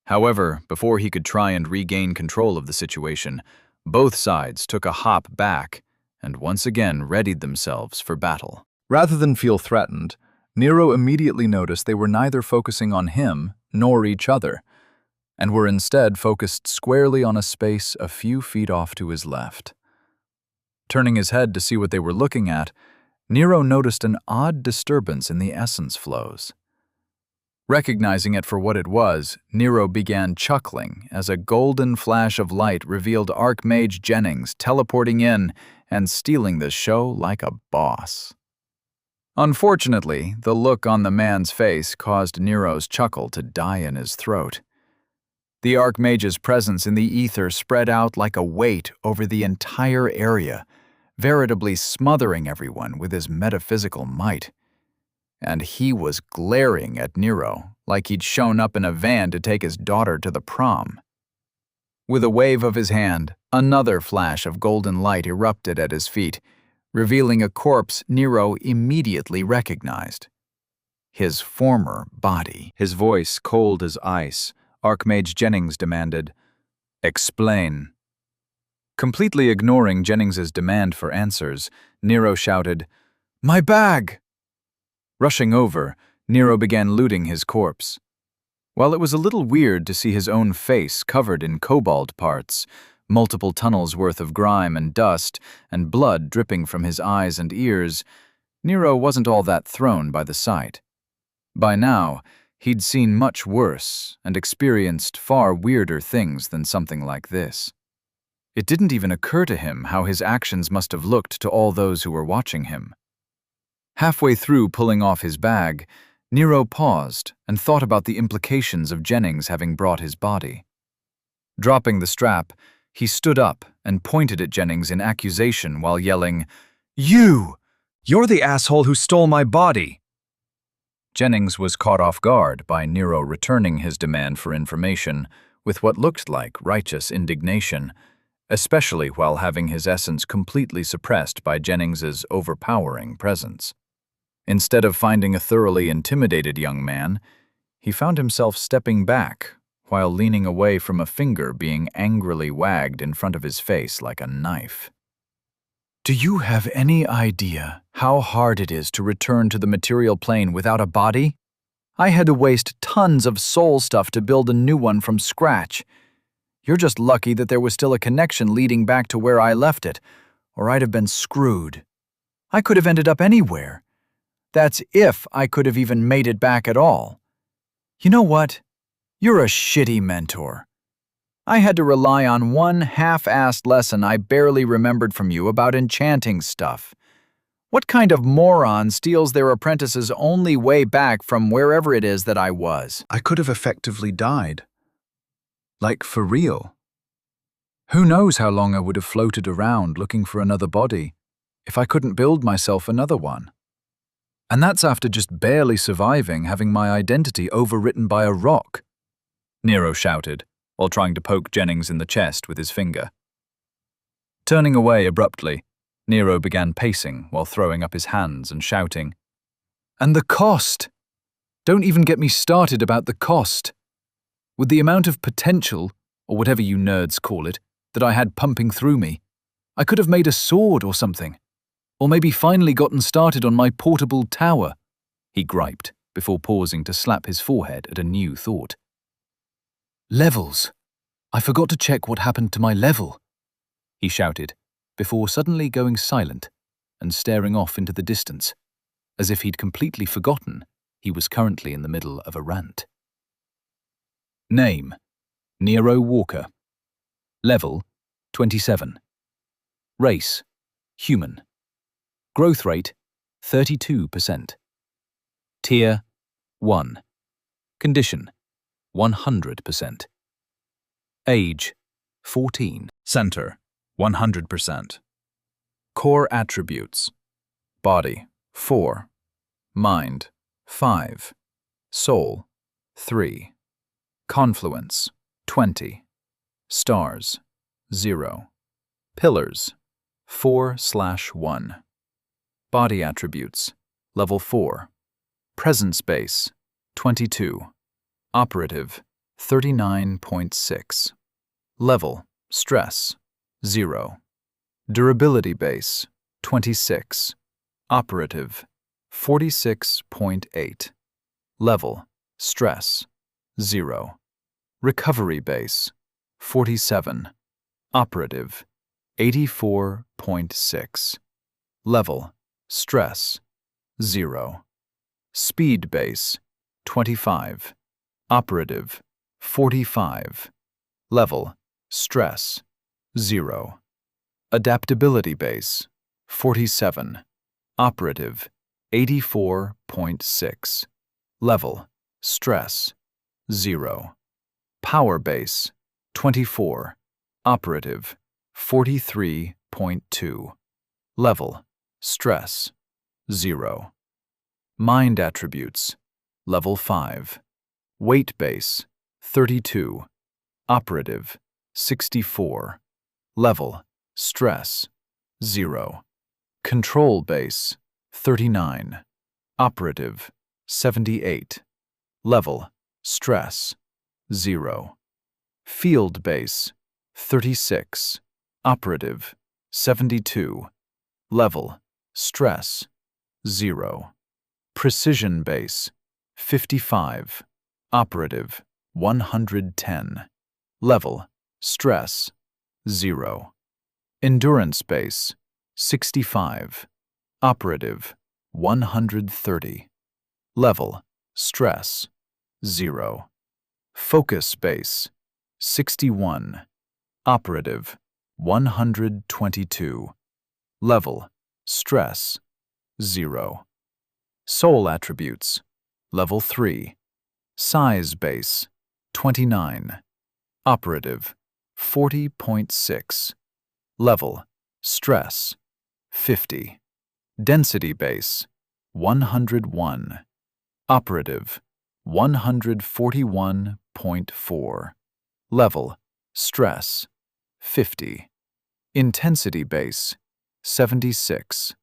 [SPEAKER 2] However, before he could try and regain control of the situation, both sides took a hop back and once again readied themselves for battle. Rather than feel threatened, Nero immediately noticed they were neither focusing on him nor each other, and were instead focused squarely on a space a few feet off to his left. Turning his head to see what they were looking at, Nero noticed an odd disturbance in the essence flows. Recognizing it for what it was, Nero began chuckling as a golden flash of light revealed Archmage Jennings teleporting in and stealing the show like a boss. Unfortunately, the look on the man's face caused Nero's chuckle to die in his throat. The Archmage's presence in the ether spread out like a weight over the entire area, veritably smothering everyone with his metaphysical might. And he was glaring at Nero like he'd shown up in a van to take his daughter to the prom. With a wave of his hand, another flash of golden light erupted at his feet, revealing a corpse Nero immediately recognized. His former body. His voice cold as ice, Archmage Jennings demanded, "Explain." Completely ignoring Jennings's demand for answers, Nero shouted, "My bag!" Rushing over, Nero began looting his corpse. While it was a little weird to see his own face covered in cobalt parts, multiple tunnels worth of grime and dust, and blood dripping from his eyes and ears, Nero wasn't all that thrown by the sight. By now, he'd seen much worse and experienced far weirder things than something like this. It didn't even occur to him how his actions must have looked to all those who were watching him. Halfway through pulling off his bag, Nero paused and thought about the implications of Jennings having brought his body. Dropping the strap, he stood up and pointed at Jennings in accusation while yelling, "You're the asshole who stole my body!" Jennings was caught off guard by Nero returning his demand for information with what looked like righteous indignation, especially while having his essence completely suppressed by Jennings's overpowering presence. Instead of finding a thoroughly intimidated young man, he found himself stepping back while leaning away from a finger being angrily wagged in front of his face like a knife. "Do you have any idea how hard it is to return to the material plane without a body? I had to waste tons of soul stuff to build a new one from scratch. You're just lucky that there was still a connection leading back to where I left it, or I'd have been screwed. I could have ended up anywhere. That's if I could have even made it back at all. You know what? You're a shitty mentor. I had to rely on one half-assed lesson I barely remembered from you about enchanting stuff. What kind of moron steals their apprentice's only way back from wherever it is that I was?"
[SPEAKER 3] I could have effectively died. Like, for real.
[SPEAKER 2] Who knows how long I would have floated around looking for another body if I couldn't build myself another one. And that's after just barely surviving having my identity overwritten by a rock, Nero shouted, while trying to poke Jennings in the chest with his finger. Turning away abruptly, Nero began pacing while throwing up his hands and shouting, "And the cost! Don't even get me started about the cost. With the amount of potential, or whatever you nerds call it, that I had pumping through me, I could have made a sword or something. Or maybe finally gotten started on my portable tower," he griped, before pausing to slap his forehead at a new thought. "Levels. I forgot to check what happened to my level," he shouted, before suddenly going silent and staring off into the distance, as if he'd completely forgotten he was currently in the middle of a rant. Name: Nero Walker. Level: 27. Race: Human. Growth rate: 32%. Tier: 1. Condition: 100%. Age: 14. Center: 100%. Core attributes: Body: 4. Mind: 5. Soul: 3. Confluence: 20. Stars: 0. Pillars: 4/1. Body attributes: Level 4. Presence base: 22. Operative: 39.6. Level: Stress: 0. Durability base: 26. Operative: 46.8. Level: Stress: 0. Recovery base: 47. Operative: 84.6. Level: Stress: 0. Speed base: 25. Operative: 45. Level: Stress: 0. Adaptability base: 47. Operative: 84.6. Level: Stress: 0. Power base: 24. Operative: 43.2. Level: Stress: 0. Mind attributes: Level 5. Weight base: 32. Operative: 64. Level: Stress: 0. Control base: 39. Operative: 78. Level: Stress: 0. Field base: 36.
[SPEAKER 3] Operative, 72. Level, stress, 0. Precision base, 55. Operative, 110. Level, stress, 0. Endurance base, 65. Operative, 130. Level, stress, 0. Focus base, 61. Operative, 122. Level, stress, 0. Soul attributes, level 3. Size base, 29. Operative, 40.6. Level, stress, 50. Density base, 101. Operative, 141.4. Level, stress, 50. Intensity base, 76.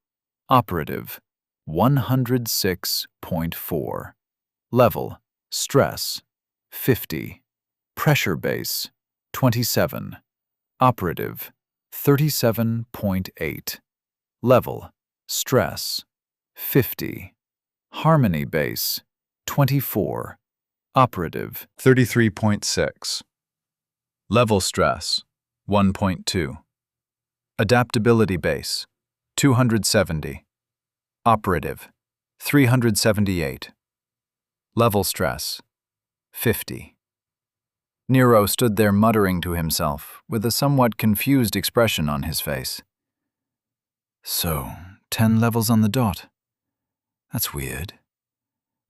[SPEAKER 3] Operative, 106.4. Level, stress, 50. Pressure base, 27. Operative, 37.8. Level, stress, 50. Harmony base, 24. Operative, 33.6. Level stress, 1.2. Adaptability base, 270. Operative, 378. Level stress, 50. Nero stood there muttering to himself, with a somewhat confused expression on his face. So, 10 levels on the dot. That's weird.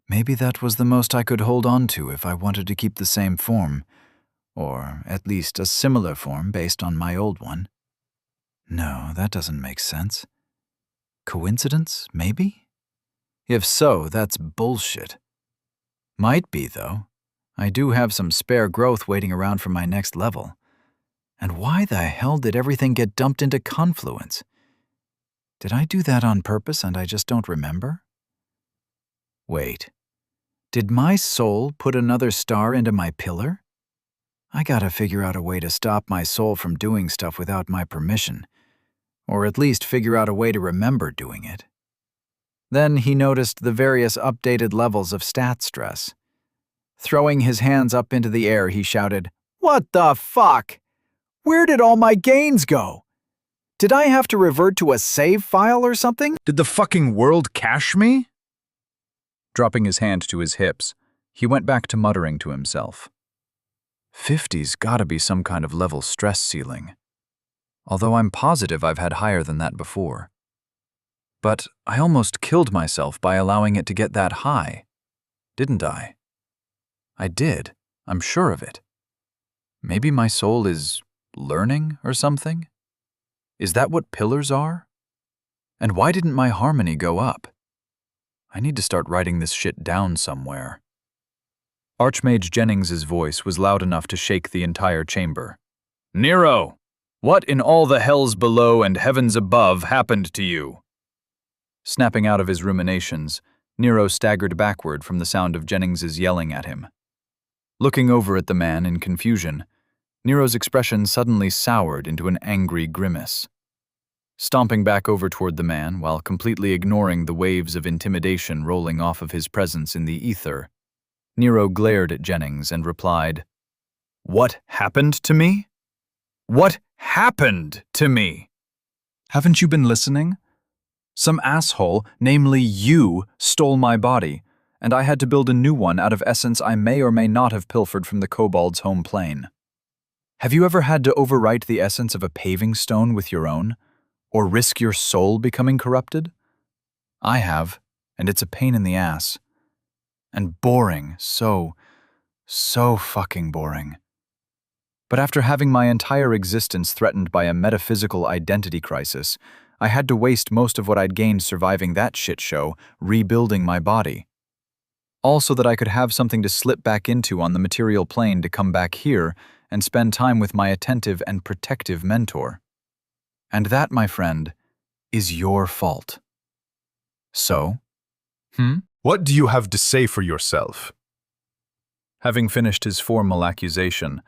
[SPEAKER 3] Maybe that was the most I could hold on to if I wanted to keep the same form, or at least a similar form based on my old one. No, that doesn't make sense. Coincidence, maybe? If so, that's bullshit. Might be, though. I do have some spare growth waiting around for my next level. And why the hell did everything get dumped into Confluence? Did I do that on purpose and I just don't remember? Wait. Did my soul put another star into my pillar? I gotta figure out a way to stop my soul from doing stuff without my permission, or at least figure out a way to remember doing it. Then he noticed the various updated levels of stat stress. Throwing his hands up into the air, he shouted, "What the fuck? Where did all my gains go? Did I have to revert to a save file or something?
[SPEAKER 2] Did the fucking world cache me? Dropping his hand to his hips, he went back to muttering to himself.
[SPEAKER 3] 50's gotta be some kind of level stress ceiling. Although I'm positive I've had higher than that before. But I almost killed myself by allowing it to get that high, didn't I? I did, I'm sure of it. Maybe my soul is learning or something? Is that what pillars are? And why didn't my harmony go up? I need to start writing this shit down somewhere. Archmage Jennings's voice was loud enough to shake the entire chamber. "Nero, what in all the hells below and heavens above happened to you?" Snapping out of his ruminations, Nero staggered backward from the sound of Jennings's yelling at him. Looking over at the man in confusion, Nero's expression suddenly soured into an angry grimace. Stomping back over toward the man while completely ignoring the waves of intimidation rolling off of his presence in the ether, Nero glared at Jennings and replied, "What happened to me? What happened to me? Haven't you been listening? Some asshole, namely you, stole my body, and I had to build a new one out of essence I may or may not have pilfered from the kobold's home plane. Have you ever had to overwrite the essence of a paving stone with your own, or risk your soul becoming corrupted? I have, and it's a pain in the ass. And boring, so fucking boring. But after having my entire existence threatened by a metaphysical identity crisis, I had to waste most of what I'd gained surviving that shit show rebuilding my body. All so that I could have something to slip back into on the material plane to come back here and spend time with my attentive and protective mentor. And that, my friend, is your fault. So?
[SPEAKER 4] What do you have to say for yourself?
[SPEAKER 3] Having finished his formal accusation,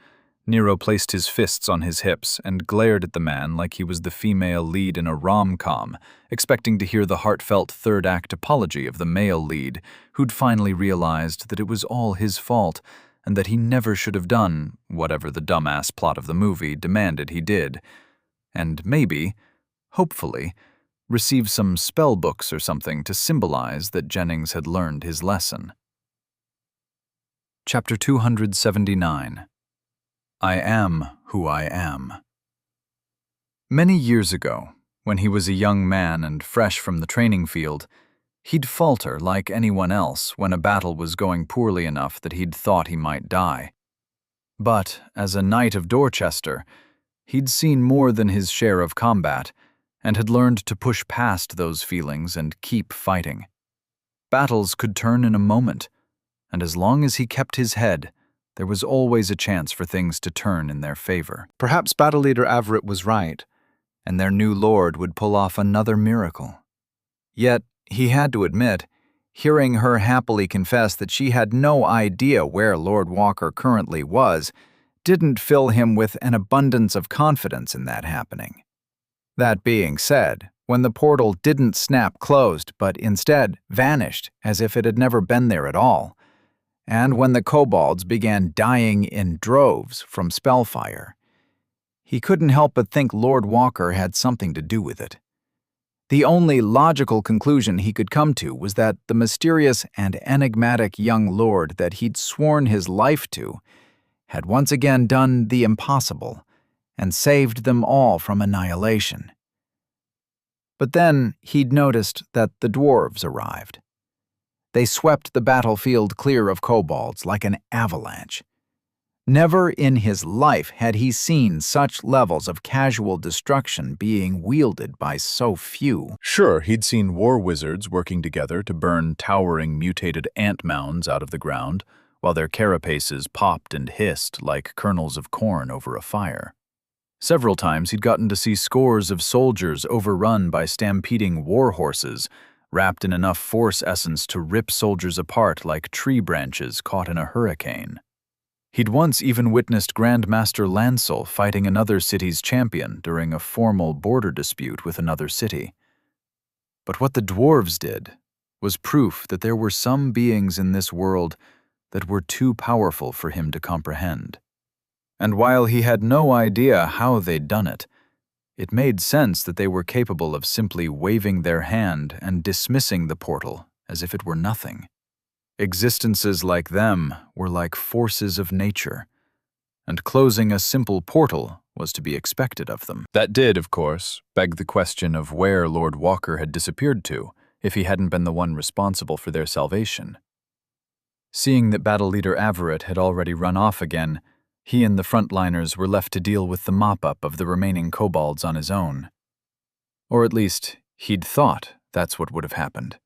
[SPEAKER 2] Nero placed his fists on his hips and glared at the man like he was the female lead in a rom-com, expecting to hear the heartfelt third-act apology of the male lead, who'd finally realized that it was all his fault and that he never should have done whatever the dumbass plot of the movie demanded he did, and maybe, hopefully, receive some spell books or something to symbolize that Jennings had learned his lesson. Chapter 279. I Am Who I Am. Many years ago, when he was a young man and fresh from the training field, he'd falter like anyone else when a battle was going poorly enough that he'd thought he might die. But, as a knight of Dorchester, he'd seen more than his share of combat and had learned to push past those feelings and keep fighting. Battles could turn in a moment, and as long as he kept his head, there was always a chance for things to turn in their favor. Perhaps Battle Leader Avrit was right, and their new lord would pull off another miracle. Yet, he had to admit, hearing her happily confess that she had no idea where Lord Walker currently was didn't fill him with an abundance of confidence in that happening. That being said, when the portal didn't snap closed but instead vanished as if it had never been there at all, and when the kobolds began dying in droves from spellfire, he couldn't help but think Lord Walker had something to do with it. The only logical conclusion he could come to was that the mysterious and enigmatic young lord that he'd sworn his life to had once again done the impossible and saved them all from annihilation. But then he'd noticed that the dwarves arrived. They swept the battlefield clear of kobolds like an avalanche. Never in his life had he seen such levels of casual destruction being wielded by so few.
[SPEAKER 4] Sure, he'd seen war wizards working together to burn towering mutated ant mounds out of the ground, while their carapaces popped and hissed like kernels of corn over a fire. Several times he'd gotten to see scores of soldiers overrun by stampeding war horses, wrapped in enough force essence to rip soldiers apart like tree branches caught in a hurricane. He'd once even witnessed Grandmaster Lancel fighting another city's champion during a formal border dispute with another city. But what the dwarves did was proof that there were some beings in this world that were too powerful for him to comprehend. And while he had no idea how they'd done it, it made sense that they were capable of simply waving their hand and dismissing the portal as if it were nothing. Existences like them were like forces of nature, and closing a simple portal was to be expected of them. That did, of course, beg the question of where Lord Walker had disappeared to, if he hadn't been the one responsible for their salvation. Seeing that Battle Leader Avrit had already run off again, he and the frontliners were left to deal with the mop-up of the remaining kobolds on his own. Or at least, he'd thought that's what would have happened.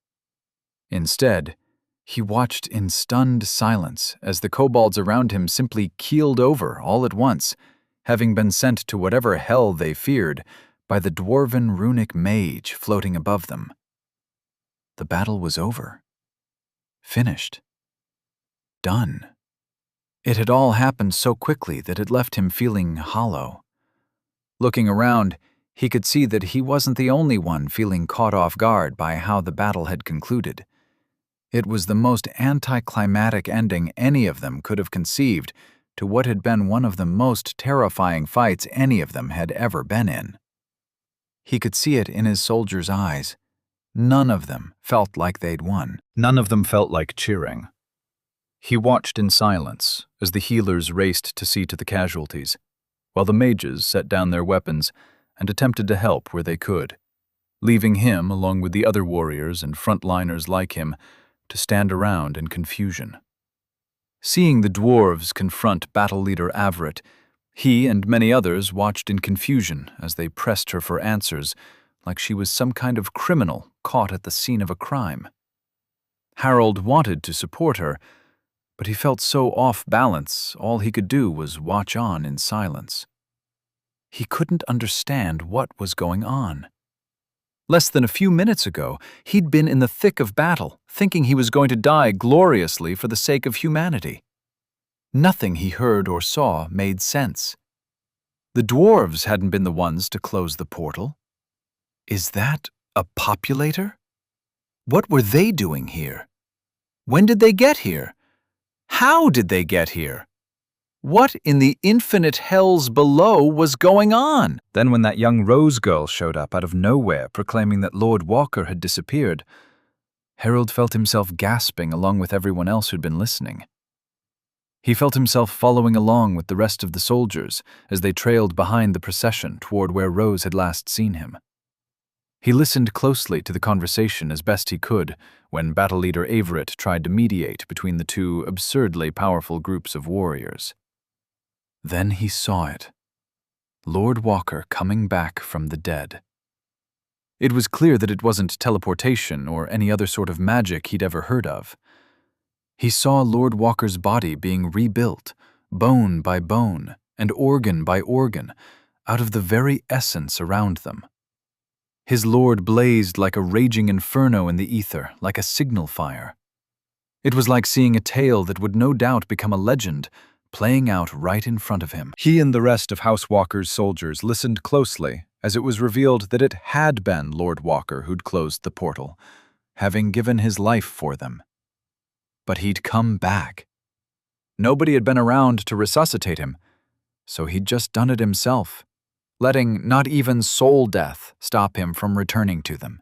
[SPEAKER 4] Instead, he watched in stunned silence as the kobolds around him simply keeled over all at once, having been sent to whatever hell they feared by the dwarven runic mage floating above them. The battle was over. Finished. Done. It had all happened so quickly that it left him feeling hollow. Looking around, he could see that he wasn't the only one feeling caught off guard by how the battle had concluded. It was the most anticlimactic ending any of them could have conceived to what had been one of the most terrifying fights any of them had ever been in. He could see it in his soldiers' eyes. None of them felt like they'd won. None of them felt like cheering. He watched in silence as the healers raced to see to the casualties, while the mages set down their weapons and attempted to help where they could, leaving him, along with the other warriors and frontliners like him, to stand around in confusion. Seeing the dwarves confront Battle Leader Avrit, he and many others watched in confusion as they pressed her for answers, like she was some kind of criminal caught at the scene of a crime. Harold wanted to support her, but he felt so off balance, all he could do was watch on in silence. He couldn't understand what was going on. Less than a few minutes ago, he'd been in the thick of battle, thinking he was going to die gloriously for the sake of humanity.
[SPEAKER 1] Nothing he heard or saw made sense. The dwarves hadn't been the ones to close the portal. Is that a populator? What were they doing here? When did they get here? How did they get here? What in the infinite hells below was going on?
[SPEAKER 2] Then when that young Rose girl showed up out of nowhere proclaiming that Lord Walker had disappeared, Harold felt himself gasping along with everyone else who'd been listening. He felt himself following along with the rest of the soldiers as they trailed behind the procession toward where Rose had last seen him. He listened closely to the conversation as best he could when battle leader Everett tried to mediate between the two absurdly powerful groups of warriors. Then he saw it. Lord Walker coming back from the dead. It was clear that it wasn't teleportation or any other sort of magic he'd ever heard of. He saw Lord Walker's body being rebuilt, bone by bone and organ by organ, out of the very essence around them. His lord blazed like a raging inferno in the ether, like a signal fire. It was like seeing a tale that would no doubt become a legend, playing out right in front of him.
[SPEAKER 3] He and the rest of House Walker's soldiers listened closely as it was revealed that it had been Lord Walker who'd closed the portal, having given his life for them. But he'd come back. Nobody had been around to resuscitate him, so he'd just done it himself, letting not even soul death stop him from returning to them.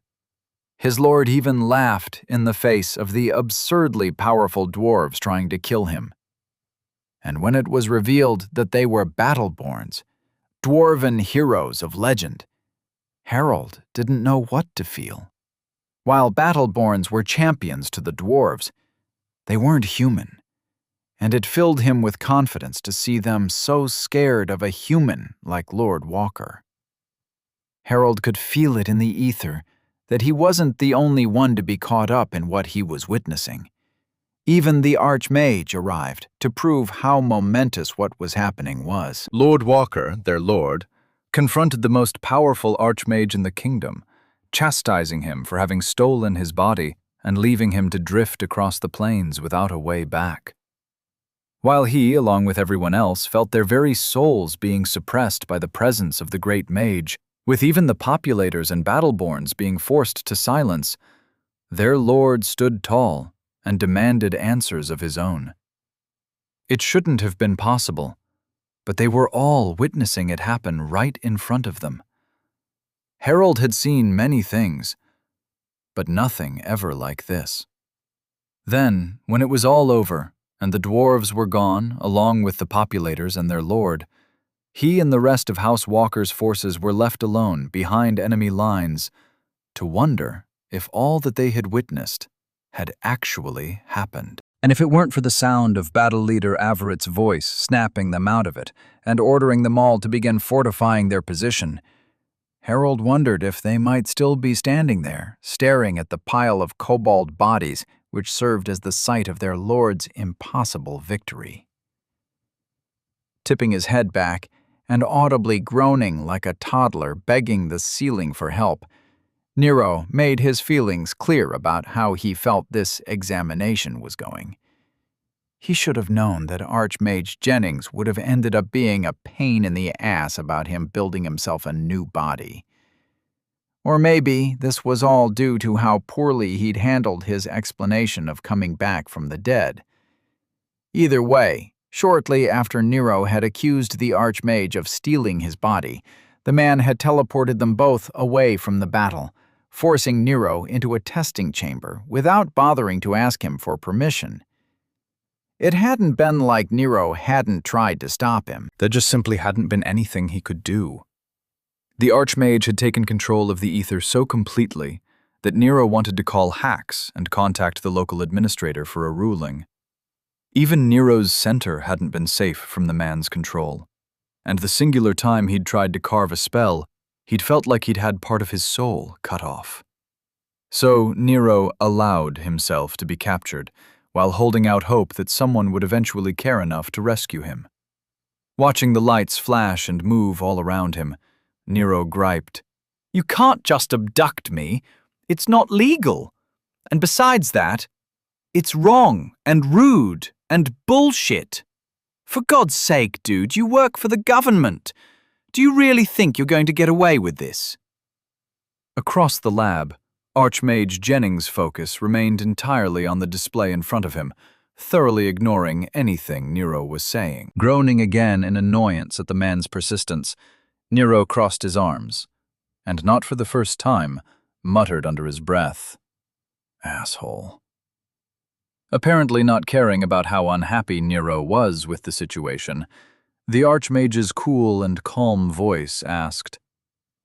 [SPEAKER 3] His lord even laughed in the face of the absurdly powerful dwarves trying to kill him. And when it was revealed that they were Battleborns, dwarven heroes of legend, Harold didn't know what to feel. While Battleborns were champions to the dwarves, they weren't human, and it filled him with confidence to see them so scared of a human like Lord Walker. Harold could feel it in the ether that he wasn't the only one to be caught up in what he was witnessing. Even the Archmage arrived to prove how momentous what was happening was. Lord Walker, their lord, confronted the most powerful Archmage in the kingdom, chastising him for having stolen his body and leaving him to drift across the plains without a way back. While he, along with everyone else, felt their very souls being suppressed by the presence of the great mage, with even the populators and Battleborns being forced to silence, their lord stood tall and demanded answers of his own. It shouldn't have been possible, but they were all witnessing it happen right in front of them. Harold had seen many things, but nothing ever like this. Then, when it was all over, and the dwarves were gone, along with the populators and their lord, he and the rest of House Walker's forces were left alone behind enemy lines to wonder if all that they had witnessed had actually happened.
[SPEAKER 2] And if it weren't for the sound of battle leader Averett's voice snapping them out of it and ordering them all to begin fortifying their position, Harold wondered if they might still be standing there, staring at the pile of kobold bodies which served as the site of their lord's impossible victory. Tipping his head back and audibly groaning like a toddler begging the ceiling for help, Nero made his feelings clear about how he felt this examination was going. He should have known that Archmage Jennings would have ended up being a pain in the ass about him building himself a new body. Or maybe this was all due to how poorly he'd handled his explanation of coming back from the dead. Either way, shortly after Nero had accused the Archmage of stealing his body, the man had teleported them both away from the battle, forcing Nero into a testing chamber without bothering to ask him for permission. It hadn't been like Nero hadn't tried to stop him.
[SPEAKER 3] There just simply hadn't been anything he could do.
[SPEAKER 2] The Archmage had taken control of the ether so completely that Nero wanted to call hacks and contact the local administrator for a ruling. Even Nero's center hadn't been safe from the man's control, and the singular time he'd tried to carve a spell, he'd felt like he'd had part of his soul cut off. So Nero allowed himself to be captured, while holding out hope that someone would eventually care enough to rescue him. Watching the lights flash and move all around him, Nero griped, "You can't just abduct me. It's not legal. And besides that, it's wrong and rude and bullshit." For God's sake, dude, you work for the government. Do you really think you're going to get away with this?
[SPEAKER 1] Across the lab, Archmage Jennings' focus remained entirely on the display in front of him, thoroughly ignoring anything Nero was saying. Groaning again in annoyance at the man's persistence, Nero crossed his arms, and not for the first time, muttered under his breath, "Asshole." Apparently not caring about how unhappy Nero was with the situation, the Archmage's cool and calm voice asked,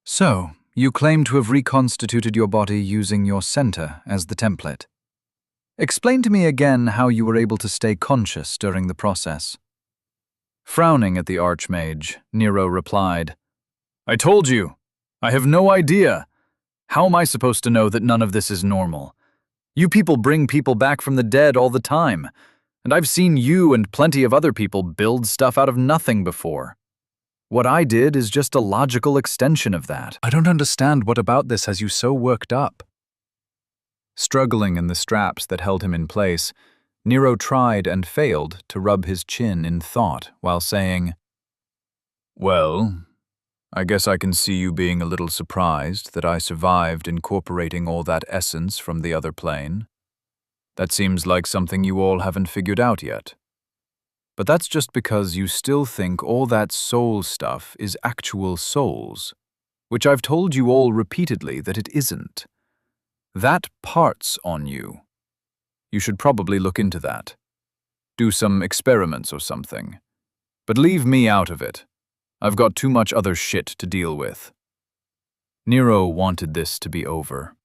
[SPEAKER 1] "So, you claim to have reconstituted your body using your center as the template. Explain to me again how you were able to stay conscious during the process." Frowning at the Archmage, Nero replied, "I told you, I have no idea. How am I supposed to know that none of this is normal? You people bring people back from the dead all the time, and I've seen you and plenty of other people build stuff out of nothing before. What I did is just a logical extension of that. I don't understand what about this has you so worked up." Struggling in the straps that held him in place, Nero tried and failed to rub his chin in thought while saying, "Well, I guess I can see you being a little surprised that I survived incorporating all that essence from the other plane. That seems like something you all haven't figured out yet. But that's just because you still think all that soul stuff is actual souls, which I've told you all repeatedly that it isn't. That parts on you. You should probably look into that. Do some experiments or something. But leave me out of it. I've got too much other shit to deal with." Nero wanted this to be over.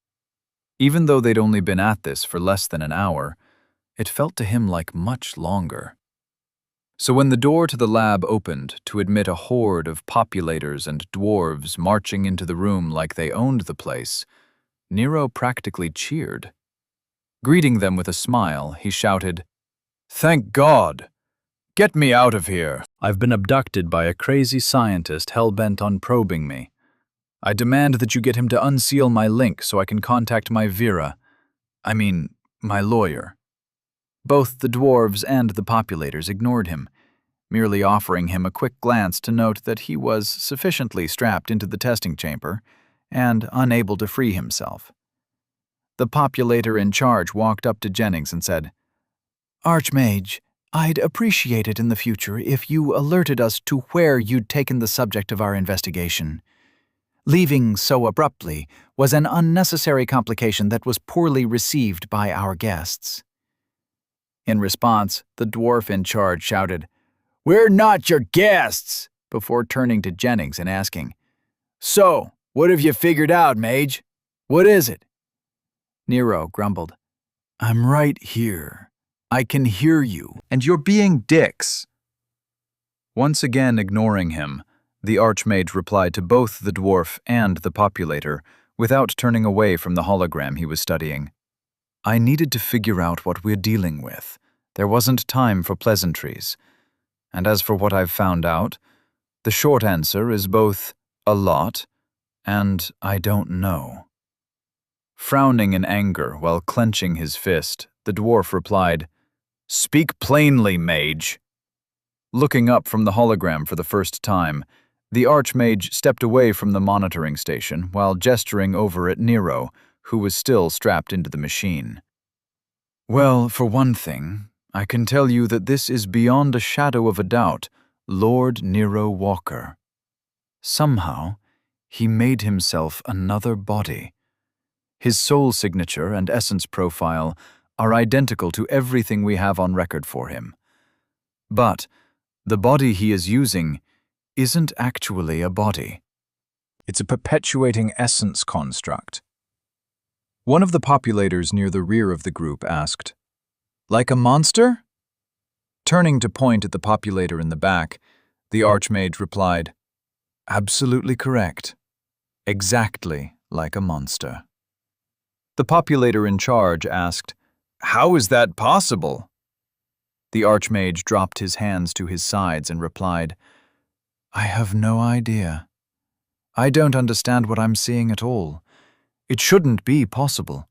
[SPEAKER 1] Even though they'd only been at this for less than an hour, it felt to him like much longer. So when the door to the lab opened to admit a horde of populators and dwarves marching into the room like they owned the place, Nero practically cheered. Greeting them with a smile, he shouted, "Thank God! Get me out of here! I've been abducted by a crazy scientist hell-bent on probing me. I demand that you get him to unseal my link so I can contact my my lawyer." Both the dwarves and the populators ignored him, merely offering him a quick glance to note that he was sufficiently strapped into the testing chamber and unable to free himself. The populator in charge walked up to Jennings and said, "Archmage, I'd appreciate it in the future if you alerted us to where you'd taken the subject of our investigation. Leaving so abruptly was an unnecessary complication that was poorly received by our guests." In response, the dwarf in charge shouted, "We're not your guests!" before turning to Jennings and asking, "So, what have you figured out, Mage? What is it?" Nero grumbled, "I'm right here. I can hear you, and you're being dicks." Once again ignoring him, the Archmage replied to both the dwarf and the populator without turning away from the hologram he was studying. "I needed to figure out what we're dealing with. There wasn't time for pleasantries. And as for what I've found out, the short answer is both a lot and I don't know." Frowning in anger while clenching his fist, the dwarf replied, "Speak plainly, Mage." Looking up from the hologram for the first time, the Archmage stepped away from the monitoring station while gesturing over at Nero, who was still strapped into the machine. "Well, for one thing, I can tell you that this is beyond a shadow of a doubt Lord Nero Walker. Somehow, he made himself another body. His soul signature and essence profile are identical to everything we have on record for him. But the body he is using isn't actually a body. It's a perpetuating essence construct." One of the populators near the rear of the group asked, "Like a monster?" Turning to point at the populator in the back, the Archmage replied, "Absolutely correct. Exactly like a monster." The populator in charge asked, "How is that possible?" The Archmage dropped his hands to his sides and replied, "I have no idea. I don't understand what I'm seeing at all. It shouldn't be possible.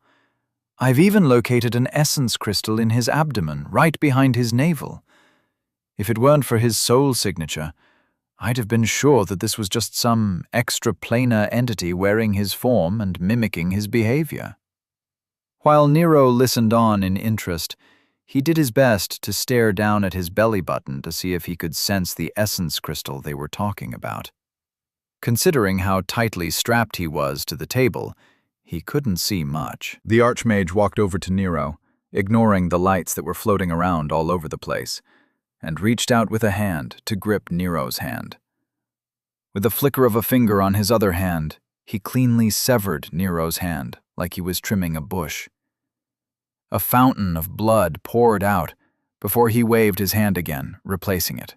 [SPEAKER 1] I've even located an essence crystal in his abdomen, right behind his navel. If it weren't for his soul signature, I'd have been sure that this was just some extraplanar entity wearing his form and mimicking his behavior. While Nero listened on in interest, he did his best to stare down at his belly button to see if he could sense the essence crystal they were talking about. Considering how tightly strapped he was to the table, he couldn't see much.
[SPEAKER 2] The Archmage walked over to Nero, ignoring the lights that were floating around all over the place, and reached out with a hand to grip Nero's hand. With a flicker of a finger on his other hand, he cleanly severed Nero's hand like he was trimming a bush. A fountain of blood poured out before he waved his hand again, replacing it.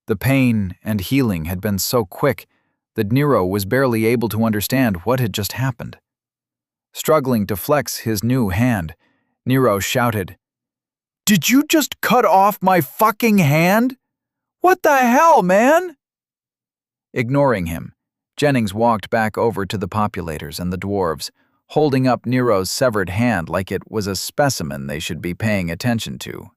[SPEAKER 2] The pain and healing had been so quick that Nero was barely able to understand what had just happened. Struggling to flex his new hand, Nero shouted, "Did you just cut off my fucking hand? What the hell, man?" Ignoring him, Jennings walked back over to the populators and the dwarves, holding up Nero's severed hand like it was a specimen they should be paying attention to.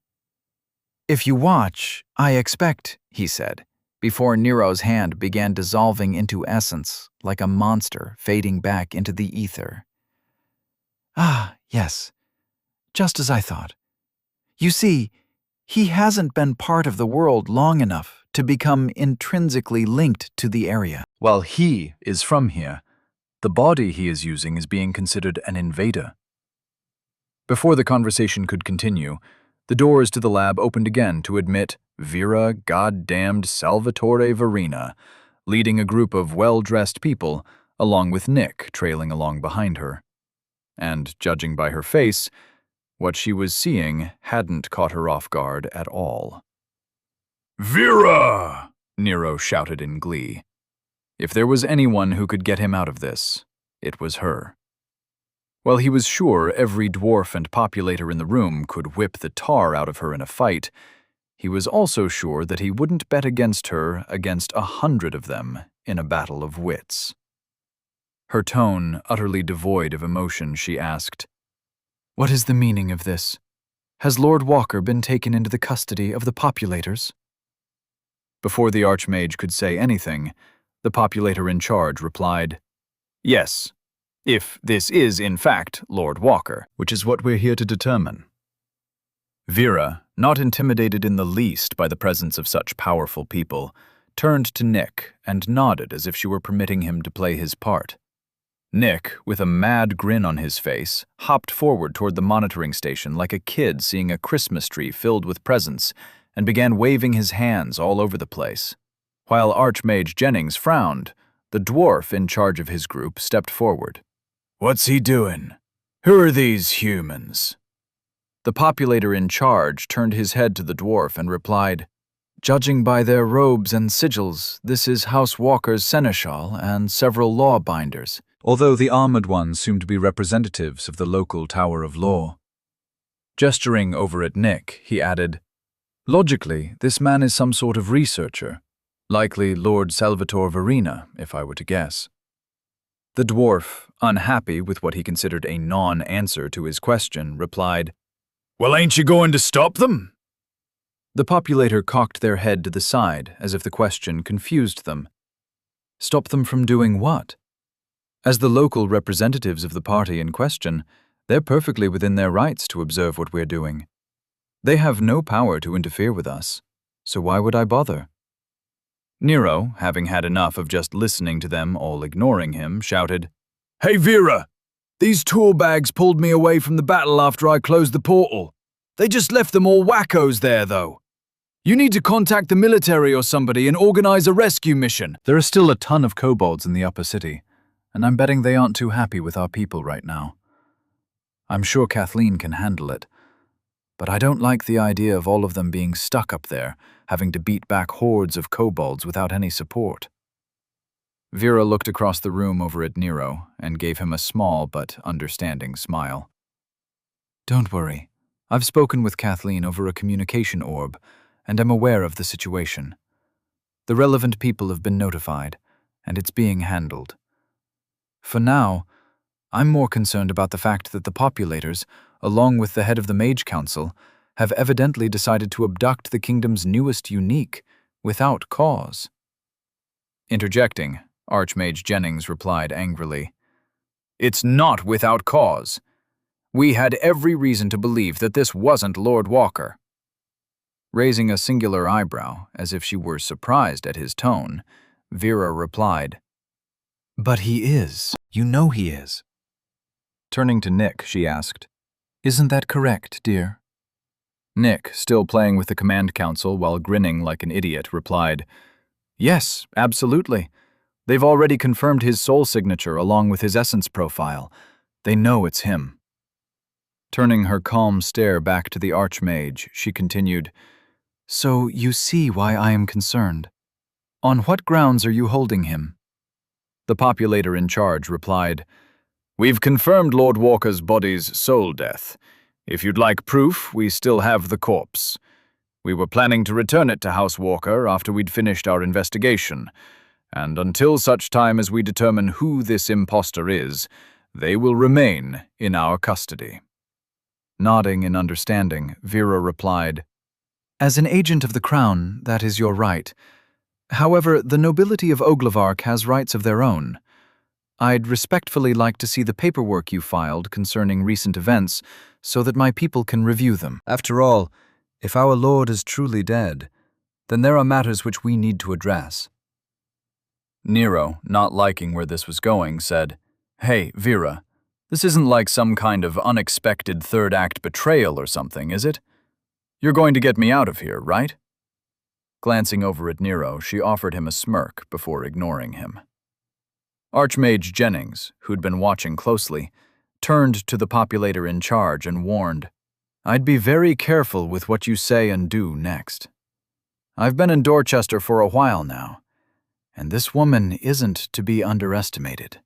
[SPEAKER 2] "If you watch, I expect," he said, before Nero's hand began dissolving into essence like a monster fading back into the ether. "Ah, yes, just as I thought. You see, he hasn't been part of the world long enough to become intrinsically linked to the area."
[SPEAKER 4] While he is from here, the body he is using is being considered an invader. Before the conversation could continue, the doors to the lab opened again to admit Vera goddamned Salvatore Verena, leading a group of well-dressed people, along with Nick trailing along behind her. And, judging by her face, what she was seeing hadn't caught her off guard at all. "Vera!" Nero shouted in glee. If there was anyone who could get him out of this, it was her. While he was sure every dwarf and populator in the room could whip the tar out of her in a fight, he was also sure that he wouldn't bet against her against 100 of them in a battle of wits. Her tone utterly devoid of emotion, she asked, "What is the meaning of this? Has Lord Walker been taken into the custody of the populators?" Before the Archmage could say anything, the populator in charge replied, "Yes, if this is in fact Lord Walker, which is what we're here to determine." Vera, not intimidated in the least by the presence of such powerful people, turned to Nick and nodded as if she were permitting him to play his part. Nick, with a mad grin on his face, hopped forward toward the monitoring station like a kid seeing a Christmas tree filled with presents and began waving his hands all over the place. While Archmage Jennings frowned, the dwarf in charge of his group stepped forward. "What's he doing? Who are these humans?" The populator in charge turned his head to the dwarf and replied, "Judging by their robes and sigils, this is House Walker's seneschal and several law-binders," although the armored ones seemed to be representatives of the local Tower of Law. Gesturing over at Nick, he added, "Logically, this man is some sort of researcher. Likely Lord Salvatore Verena, if I were to guess." The dwarf, unhappy with what he considered a non-answer to his question, replied, "Well, ain't you going to stop them?" The populator cocked their head to the side as if the question confused them. Stop them from doing what? As the local representatives of the party in question, they're perfectly within their rights to observe what we're doing. They have no power to interfere with us, so why would I bother? Nero, having had enough of just listening to them all ignoring him, shouted, "Hey Vera! These tool bags pulled me away from the battle after I closed the portal. They just left them all wackos there, though. You need to contact the military or somebody and organize a rescue mission." There are still a ton of kobolds in the upper city, and I'm betting they aren't too happy with our people right now. I'm sure Kathleen can handle it, but I don't like the idea of all of them being stuck up there, having to beat back hordes of kobolds without any support. Vera looked across the room over at Nero and gave him a small but understanding smile. "Don't worry. I've spoken with Kathleen over a communication orb, and am aware of the situation. The relevant people have been notified, and it's being handled. For now, I'm more concerned about the fact that the populators, along with the head of the Mage Council,
[SPEAKER 1] have evidently decided to abduct the kingdom's newest unique without cause. Interjecting, Archmage Jennings replied angrily, "It's not without cause. We had every reason to believe that this wasn't Lord Walker." Raising a singular eyebrow, as if she were surprised at his tone, Vera replied, "But he is. You know he is."
[SPEAKER 2] Turning to Nick, she asked,
[SPEAKER 1] "Isn't that correct, dear?"
[SPEAKER 2] Nick, still playing with the command council while grinning like an idiot, replied,
[SPEAKER 1] "Yes, absolutely. They've already confirmed his soul signature along with his essence profile. They know it's him."
[SPEAKER 2] Turning her calm stare back to the Archmage, she continued,
[SPEAKER 1] "So you see why I am concerned. On what grounds are you holding him?"
[SPEAKER 2] The populator in charge replied, "We've confirmed Lord Walker's body's soul death. If you'd like proof, we still have the corpse. We were planning to return it to House Walker after we'd finished our investigation, and until such time as we determine who this impostor is, they will remain in our custody."
[SPEAKER 1] Nodding in understanding, Vera replied, "As an agent of the Crown, that is your right. However, the nobility of Oglevark has rights of their own. I'd respectfully like to see the paperwork you filed concerning recent events so that my people can review them.
[SPEAKER 3] After all, if our Lord is truly dead, then there are matters which we need to address."
[SPEAKER 2] Nero, not liking where this was going, said, "Hey, Vera, this isn't like some kind of unexpected third-act betrayal or something, is it? You're going to get me out of here, right?" Glancing over at Nero, she offered him a smirk before ignoring him. Archmage Jennings, who'd been watching closely, turned to the populator in charge and warned, "I'd be very careful with what you say and do next. I've been in Dorchester for a while now, and this woman isn't to be underestimated."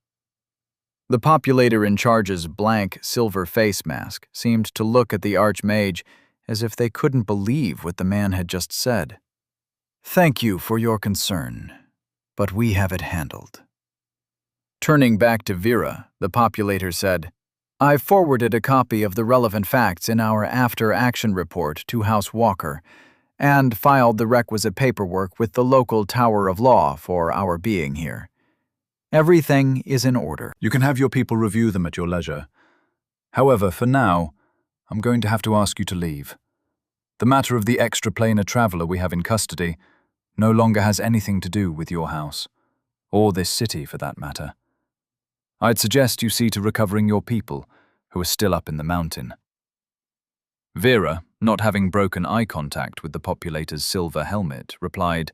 [SPEAKER 2] The populator in charge's blank silver face mask seemed to look at the Archmage as if they couldn't believe what the man had just said. "Thank you for your concern, but we have it handled." Turning back to Vera, the populator said, "I've forwarded a copy of the relevant facts in our after-action report to House Walker and filed the requisite paperwork with the local Tower of Law for our being here. Everything is in order."
[SPEAKER 4] You can have your people review them at your leisure. However, for now, I'm going to have to ask you to leave. The matter of the extraplanar traveler we have in custody no longer has anything to do with your house, or this city for that matter. I'd suggest you see to recovering your people, who are still up in the mountain."
[SPEAKER 2] Vera, not having broken eye contact with the populator's silver helmet, replied,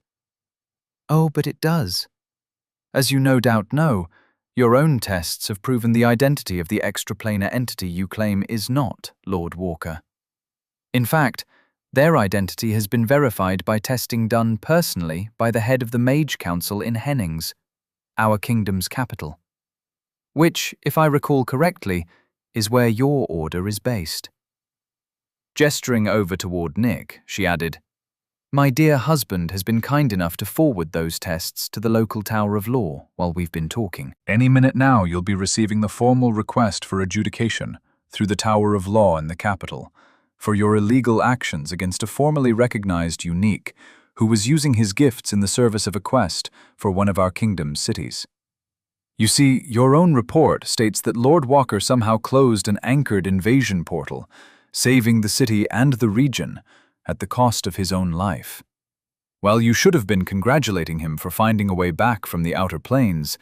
[SPEAKER 1] "Oh, but it does. As you no doubt know, your own tests have proven the identity of the extraplanar entity you claim is not Lord Walker. In fact, their identity has been verified by testing done personally by the head of the Mage Council in Hennings, our kingdom's capital, which, if I recall correctly, is where your order is based." Gesturing over toward Nick, she added, "My dear husband has been kind enough to forward those tests to the local Tower of Law while we've been talking."
[SPEAKER 4] Any minute now, you'll be receiving the formal request for adjudication through the Tower of Law in the capital for your illegal actions against a formally recognized unique who was using his gifts in the service of a quest for one of our kingdom's cities. You see, your own report states that Lord Walker somehow closed an anchored invasion portal, saving the city and the region at the cost of his own life. While you should have been congratulating him for finding a way back from the outer planes,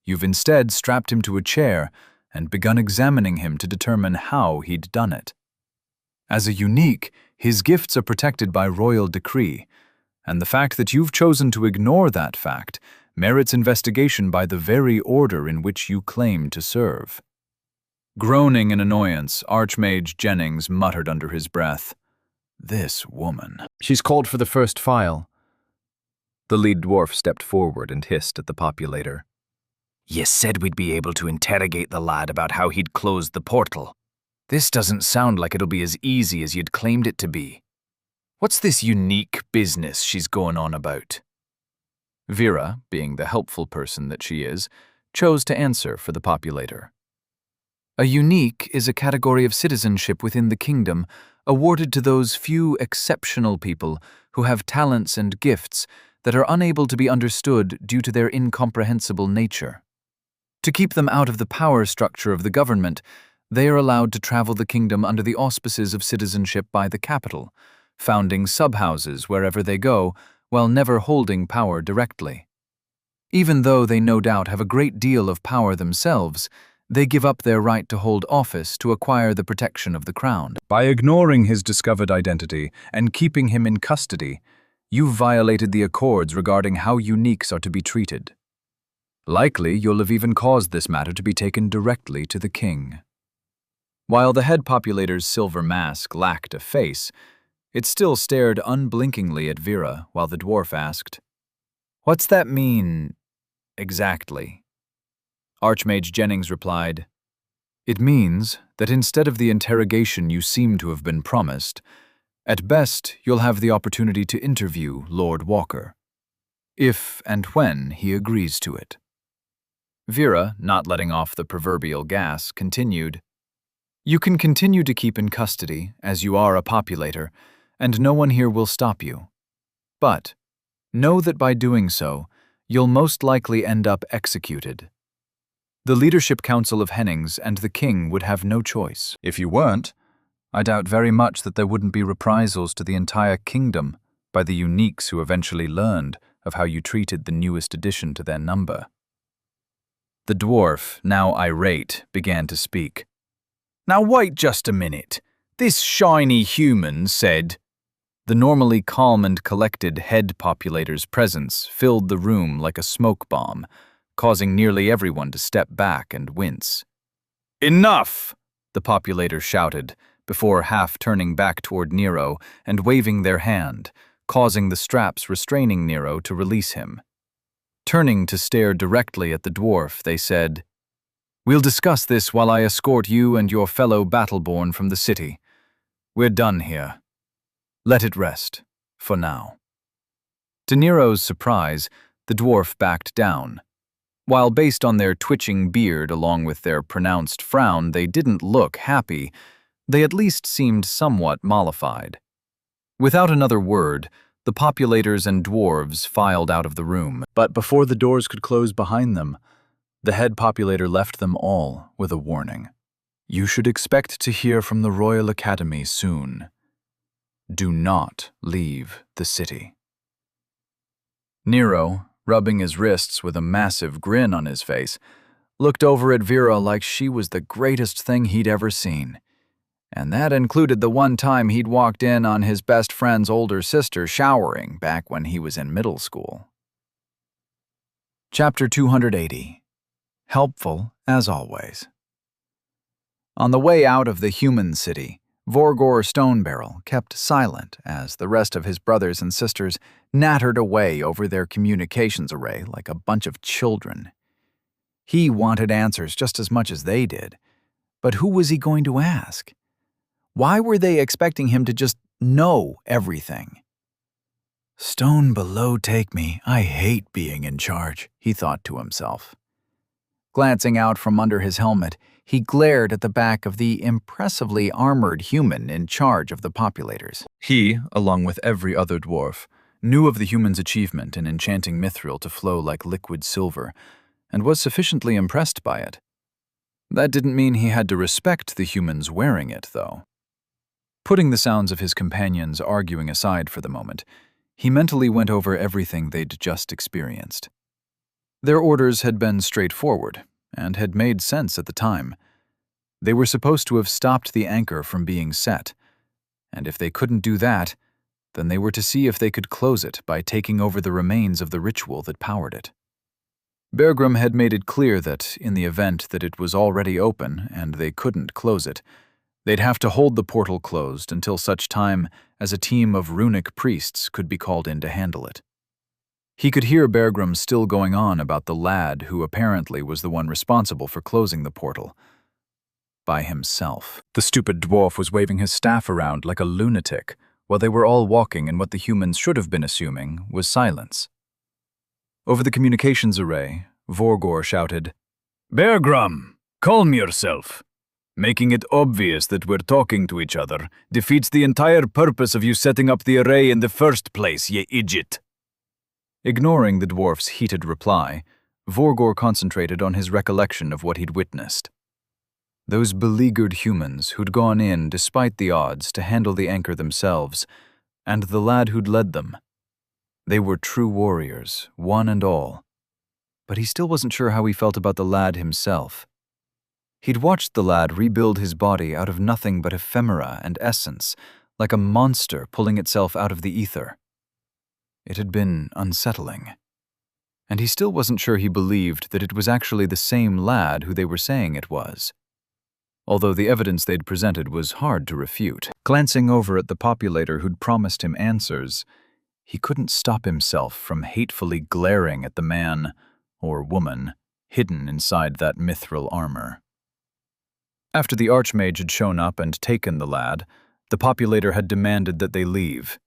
[SPEAKER 4] you've instead strapped him to a chair and begun examining him to determine how he'd done it. As a unique, his gifts are protected by royal decree, and the fact that you've chosen to ignore that fact merits investigation by the very order in which you claim to serve." Groaning in annoyance, Archmage Jennings muttered under his breath, "This woman."
[SPEAKER 3] "She's called for the first file."
[SPEAKER 2] The lead dwarf stepped forward and hissed at the populator.
[SPEAKER 5] "You said we'd be able to interrogate the lad about how he'd closed the portal. This doesn't sound like it'll be as easy as you'd claimed it to be. What's this unique business she's going on about?"
[SPEAKER 2] Vera, being the helpful person that she is, chose to answer for the populator.
[SPEAKER 1] "A unique is a category of citizenship within the kingdom awarded to those few exceptional people who have talents and gifts that are unable to be understood due to their incomprehensible nature. To keep them out of the power structure of the government, they are allowed to travel the kingdom under the auspices of citizenship by the capital, founding sub-houses wherever they go, while never holding power directly. Even though they no doubt have a great deal of power themselves, they give up their right to hold office to acquire the protection of the crown.
[SPEAKER 2] By ignoring his discovered identity and keeping him in custody, you've violated the accords regarding how uniques are to be treated. Likely, you'll have even caused this matter to be taken directly to the king. While the head populator's silver mask lacked a face, it still stared unblinkingly at Vera while the dwarf asked, "What's that mean, exactly?" Archmage Jennings replied, "It means that instead of the interrogation you seem to have been promised, at best you'll have the opportunity to interview Lord Walker, if and when he agrees to it." Vera, not letting off the proverbial gas, continued, "You can continue to keep in custody, as you are a populator, and no one here will stop you. But know that by doing so, you'll most likely end up executed. The Leadership Council of Hennings and the king would have no choice." If you weren't, I doubt very much that there wouldn't be reprisals to the entire kingdom by the uniques who eventually learned of how you treated the newest addition to their number.
[SPEAKER 1] The dwarf, now irate, began to speak. "Now wait just a minute. This shiny human said—" The normally calm and collected head populator's presence filled the room like a smoke bomb, causing nearly everyone to step back and wince. "Enough!" the populator shouted, before half turning back toward Nero and waving their hand, causing the straps restraining Nero to release him. Turning to stare directly at the dwarf, they said, "We'll discuss this while I escort you and your fellow battleborn from the city. We're done here. Let it rest, for now." To Nero's surprise, the dwarf backed down. While based on their twitching beard along with their pronounced frown they didn't look happy, they at least seemed somewhat mollified. Without another word, the populators and dwarves filed out of the room, but before the doors could close behind them, the head populator left them all with a warning. "You should expect to hear from the Royal Academy soon. Do not leave the city." Nero, rubbing his wrists with a massive grin on his face, looked over at Vera like she was the greatest thing he'd ever seen. And that included the one time he'd walked in on his best friend's older sister showering back when he was in middle school. Chapter 280. Helpful as always. On the way out of the human city, Vorgor Stonebarrel kept silent as the rest of his brothers and sisters nattered away over their communications array like a bunch of children. He wanted answers just as much as they did, but who was he going to ask? Why were they expecting him to just know everything? "Stone below take me, I hate being in charge," he thought to himself. Glancing out from under his helmet, he glared at the back of the impressively armored human in charge of the populators. He, along with every other dwarf, knew of the human's achievement in enchanting mithril to flow like liquid silver, and was sufficiently impressed by it. That didn't mean he had to respect the humans wearing it, though. Putting the sounds of his companions arguing aside for the moment, he mentally went over everything they'd just experienced. Their orders had been straightforward, and had made sense at the time. They were supposed to have stopped the anchor from being set, and if they couldn't do that, then they were to see if they could close it by taking over the remains of the ritual that powered it. Bergrim had made it clear that, in the event that it was already open and they couldn't close it, they'd have to hold the portal closed until such time as a team of runic priests could be called in to handle it. He could hear Bergrim still going on about the lad who apparently was the one responsible for closing the portal. By himself. The stupid dwarf was waving his staff around like a lunatic, while they were all walking in what the humans should have been assuming was silence. Over the communications array, Vorgor shouted, "Bergrim, calm yourself.
[SPEAKER 4] Making it obvious that we're talking to each other defeats the entire purpose of you setting up the array in the first place, ye idiot.
[SPEAKER 2] Ignoring the dwarf's heated reply, Vorgor concentrated on his recollection of what he'd witnessed. Those beleaguered humans who'd gone in despite the odds to handle the anchor themselves, and the lad who'd led them. They were true warriors, one and all. But he still wasn't sure how he felt about the lad himself. He'd watched the lad rebuild his body out of nothing but ephemera and essence, like a monster pulling itself out of the ether. It had been unsettling. And he still wasn't sure he believed that it was actually the same lad who they were saying it was. Although the evidence they'd presented was hard to refute. Glancing over at the populator who'd promised him answers, he couldn't stop himself from hatefully glaring at the man, or woman, hidden inside that mithril armor. After the Archmage had shown up and taken the lad, the populator had demanded that they leave.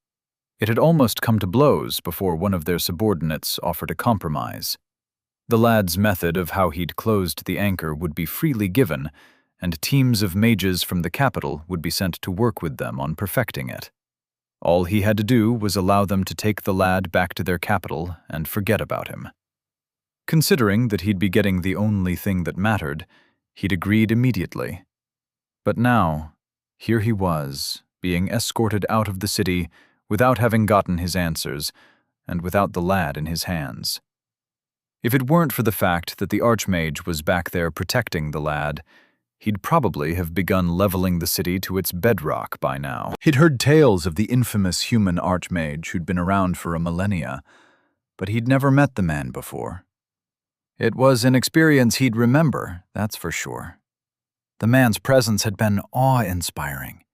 [SPEAKER 2] It had almost come to blows before one of their subordinates offered a compromise. The lad's method of how he'd closed the anchor would be freely given, and teams of mages from the capital would be sent to work with them on perfecting it. All he had to do was allow them to take the lad back to their capital and forget about him. Considering that he'd be getting the only thing that mattered, he'd agreed immediately. But now, here he was, being escorted out of the city without having gotten his answers, and without the lad in his hands. If it weren't for the fact that the Archmage was back there protecting the lad, he'd probably have begun leveling the city to its bedrock by now.
[SPEAKER 3] He'd heard tales of the infamous human Archmage who'd been around for a millennia, but he'd never met the man before. It was an experience he'd remember, that's for sure. The man's presence had been awe-inspiring.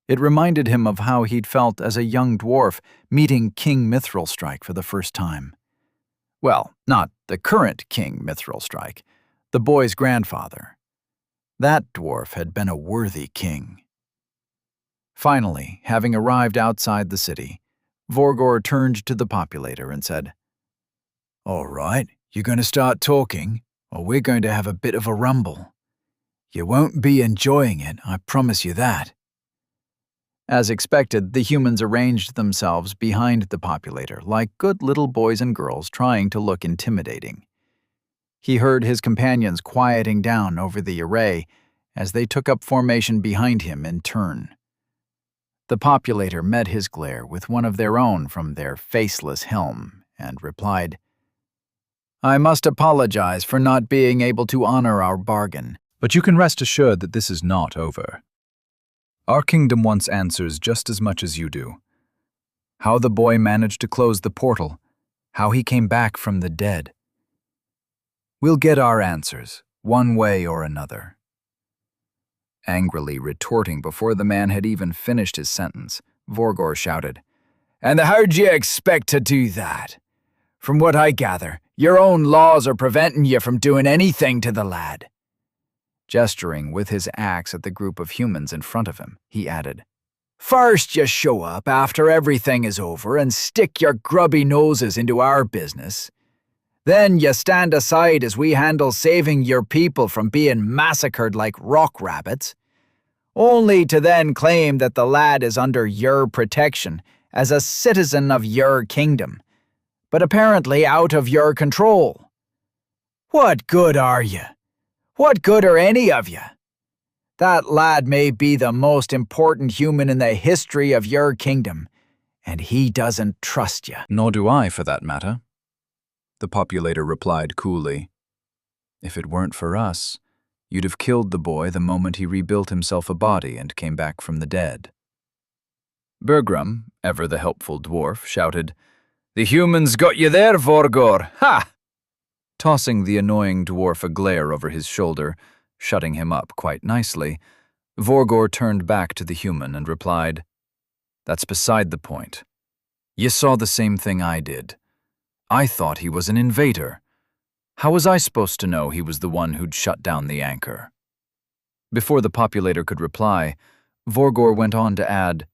[SPEAKER 3] It reminded him of how he'd felt as a young dwarf meeting King Mithril for the first time. Well, not the current King Mithril, the boy's grandfather. That dwarf had been a worthy king. Finally, having arrived outside the city, Vorgor turned to the populator and said, "All right, you're going to start talking, or we're going to have a bit of a rumble. You won't be enjoying it, I promise you that." As expected, the humans arranged themselves behind the populator like good little boys and girls trying to look intimidating. He heard his companions quieting down over the array as they took up formation behind him in turn. The populator met his glare with one of their own from their faceless helm and replied, "I must apologize for not being able to honor our bargain.
[SPEAKER 2] But you can rest assured that this is not over. Our kingdom wants answers just as much as you do. How the boy managed to close the portal, how he came back from the dead. We'll get our answers, one way or another." Angrily retorting before the man had even finished his sentence, Vorgor shouted, "And how do you expect to do that? From what I gather, your own laws are preventing you from doing anything to the lad." Gesturing with his axe at the group of humans in front of him, he added, "First you show up after everything is over and stick your grubby noses into our business. Then you stand aside as we handle saving your people from being massacred like rock rabbits, only to then claim that the lad is under your protection as a citizen of your kingdom, but apparently out of your control. What good are you? What good are any of you? That lad may be the most important human in the history of your kingdom, and he doesn't trust you." "Nor do I, for that matter," the populator replied coolly. "If it weren't for us, you'd have killed the boy the moment he rebuilt himself a body and came back from the dead." Bergram, ever the helpful dwarf, shouted, "The humans got you there, Vorgor! Ha!" Tossing the annoying dwarf a glare over his shoulder, shutting him up quite nicely, Vorgor turned back to the human and replied, "That's beside the point. You saw the same thing I did. I thought he was an invader. How was I supposed to know he was the one who'd shut down the anchor?" Before the populator could reply, Vorgor went on to add,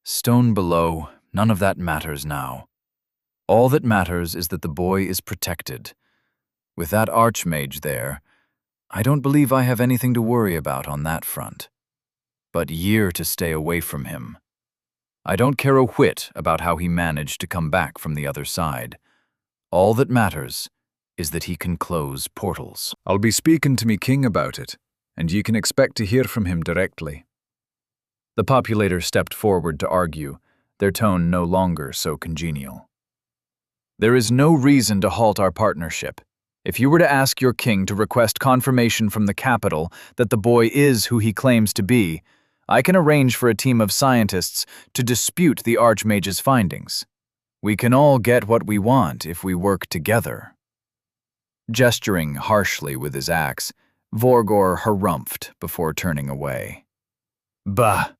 [SPEAKER 2] "Stone below, none of that matters now. All that matters is that the boy is protected. With that Archmage there,
[SPEAKER 1] I don't believe I have anything to worry about on that front. But year to stay away from him. I don't care a whit about how he managed to come back from the other side. All that matters is that he can close portals.
[SPEAKER 4] I'll be speaking to me king about it, and ye can expect to hear from him directly.
[SPEAKER 1] The populator stepped forward to argue, their tone no longer so congenial. There is no reason to halt our partnership. If you were to ask your king to request confirmation from the capital that the boy is who he claims to be, I can arrange for a team of scientists to dispute the Archmage's findings. We can all get what we want if we work together. Gesturing harshly with his axe, Vorgor harumphed before turning away. Bah!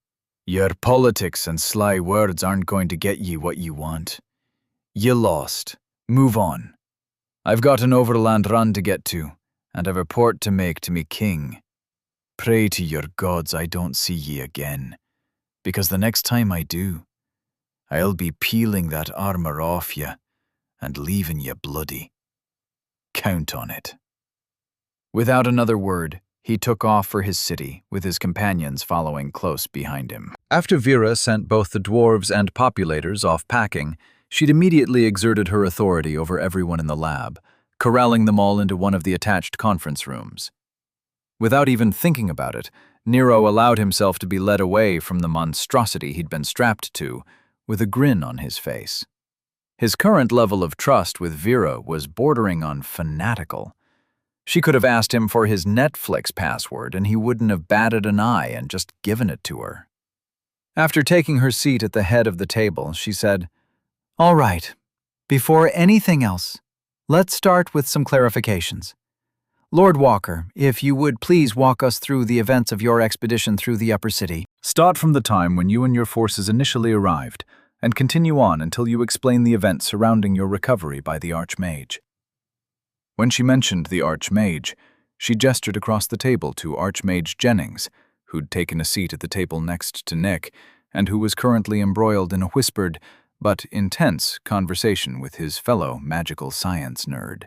[SPEAKER 1] Your politics and sly words aren't going to get ye what you want. You lost. Move on. I've got an overland run to get to, and a report to make to me king. Pray to your gods I don't see ye again, because the next time I do, I'll be peeling that armor off ye and leaving ye bloody. Count on it. Without another word, he took off for his city, with his companions following close behind him.
[SPEAKER 4] After Vera sent both the dwarves and populators off packing, she'd immediately exerted her authority over everyone in the lab, corralling them all into one of the attached conference rooms. Without even thinking about it, Nero allowed himself to be led away from the monstrosity he'd been strapped to, with a grin on his face. His current level of trust with Vera was bordering on fanatical. She could have asked him for his Netflix password and he wouldn't have batted an eye and just given it to her. After taking her seat at the head of the table, she said, "All right, before anything else, let's start with some clarifications. Lord Walker, if you would please walk us through the events of your expedition through the Upper City." Start from the time when you and your forces initially arrived, and continue on until you explain the events surrounding your recovery by the Archmage. When she mentioned the Archmage, she gestured across the table to Archmage Jennings, who'd taken a seat at the table next to Nick, and who was currently embroiled in a whispered but intense conversation with his fellow magical science nerd.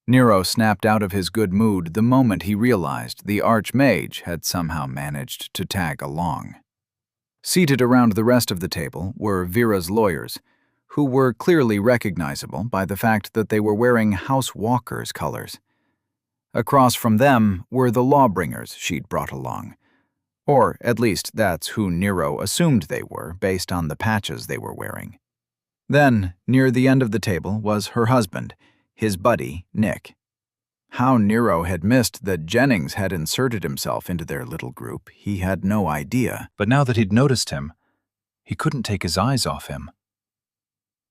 [SPEAKER 4] Nero snapped out of his good mood the moment he realized the Archmage had somehow managed to tag along. Seated around the rest of the table were Vera's lawyers, who were clearly recognizable by the fact that they were wearing House Walker's colors. Across from them were the lawbringers she'd brought along, or at least that's who Nero assumed they were based on the patches they were wearing. Then, near the end of the table was her husband, his buddy, Nick. How Nero had missed that Jennings had inserted himself into their little group, he had no idea.
[SPEAKER 2] But now that he'd noticed him, he couldn't take his eyes off him.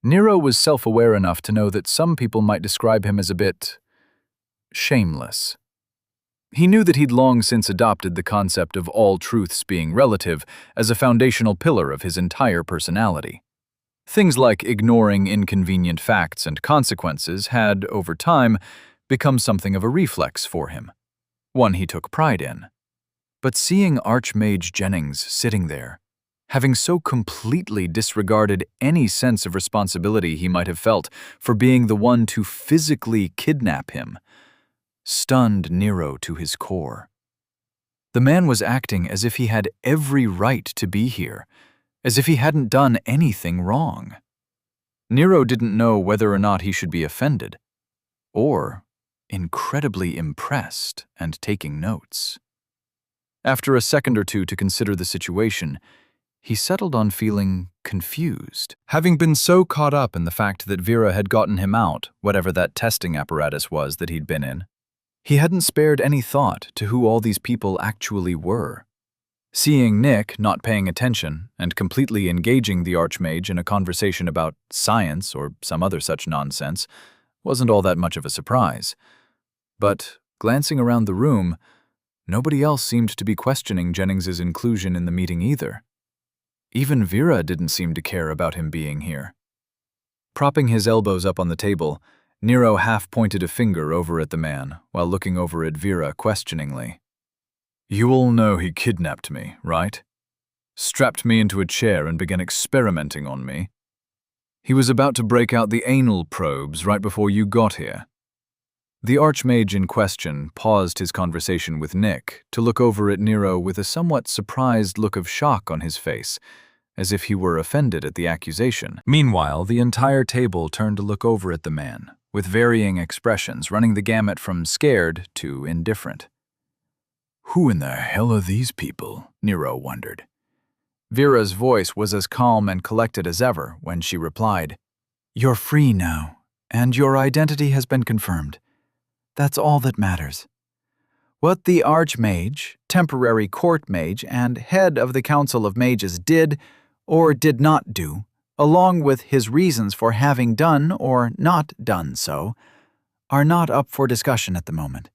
[SPEAKER 1] Nero was self-aware enough to know that some people might describe him as a bit shameless. He knew that he'd long since adopted the concept of all truths being relative as a foundational pillar of his entire personality. Things like ignoring inconvenient facts and consequences had, over time, become something of a reflex for him, one he took pride in. But seeing Archmage Jennings sitting there, having so completely disregarded any sense of responsibility he might have felt for being the one to physically kidnap him, stunned Nero to his core. The man was acting as if he had every right to be here, as if he hadn't done anything wrong. Nero didn't know whether or not he should be offended, or incredibly impressed and taking notes. After a second or two to consider the situation, he settled on feeling confused. Having been so caught up in the fact that Vera had gotten him out, whatever that testing apparatus was that he'd been in, he hadn't spared any thought to who all these people actually were. Seeing Nick not paying attention and completely engaging the Archmage in a conversation about science or some other such nonsense wasn't all that much of a surprise. But, glancing around the room, nobody else seemed to be questioning Jennings's inclusion in the meeting either. Even Vera didn't seem to care about him being here. Propping his elbows up on the table, Nero half-pointed a finger over at the man while looking over at Vera questioningly. "You all know he kidnapped me, right? Strapped me into a chair and began experimenting on me. He was about to break out the anal probes right before you got here. The archmage in question paused his conversation with Nick to look over at Nero with a somewhat surprised look of shock on his face, as if he were offended at the accusation. Meanwhile, the entire table turned to look over at the man, with varying expressions running the gamut from scared to indifferent.
[SPEAKER 4] Who in the hell are these people? Nero wondered.
[SPEAKER 1] Vera's voice was as calm and collected as ever when she replied, "You're free now, and your identity has been confirmed. That's all that matters. What the Archmage, temporary court mage, and head of the Council of Mages did or did not do, along with his reasons for having done or not done so, are not up for discussion at the moment.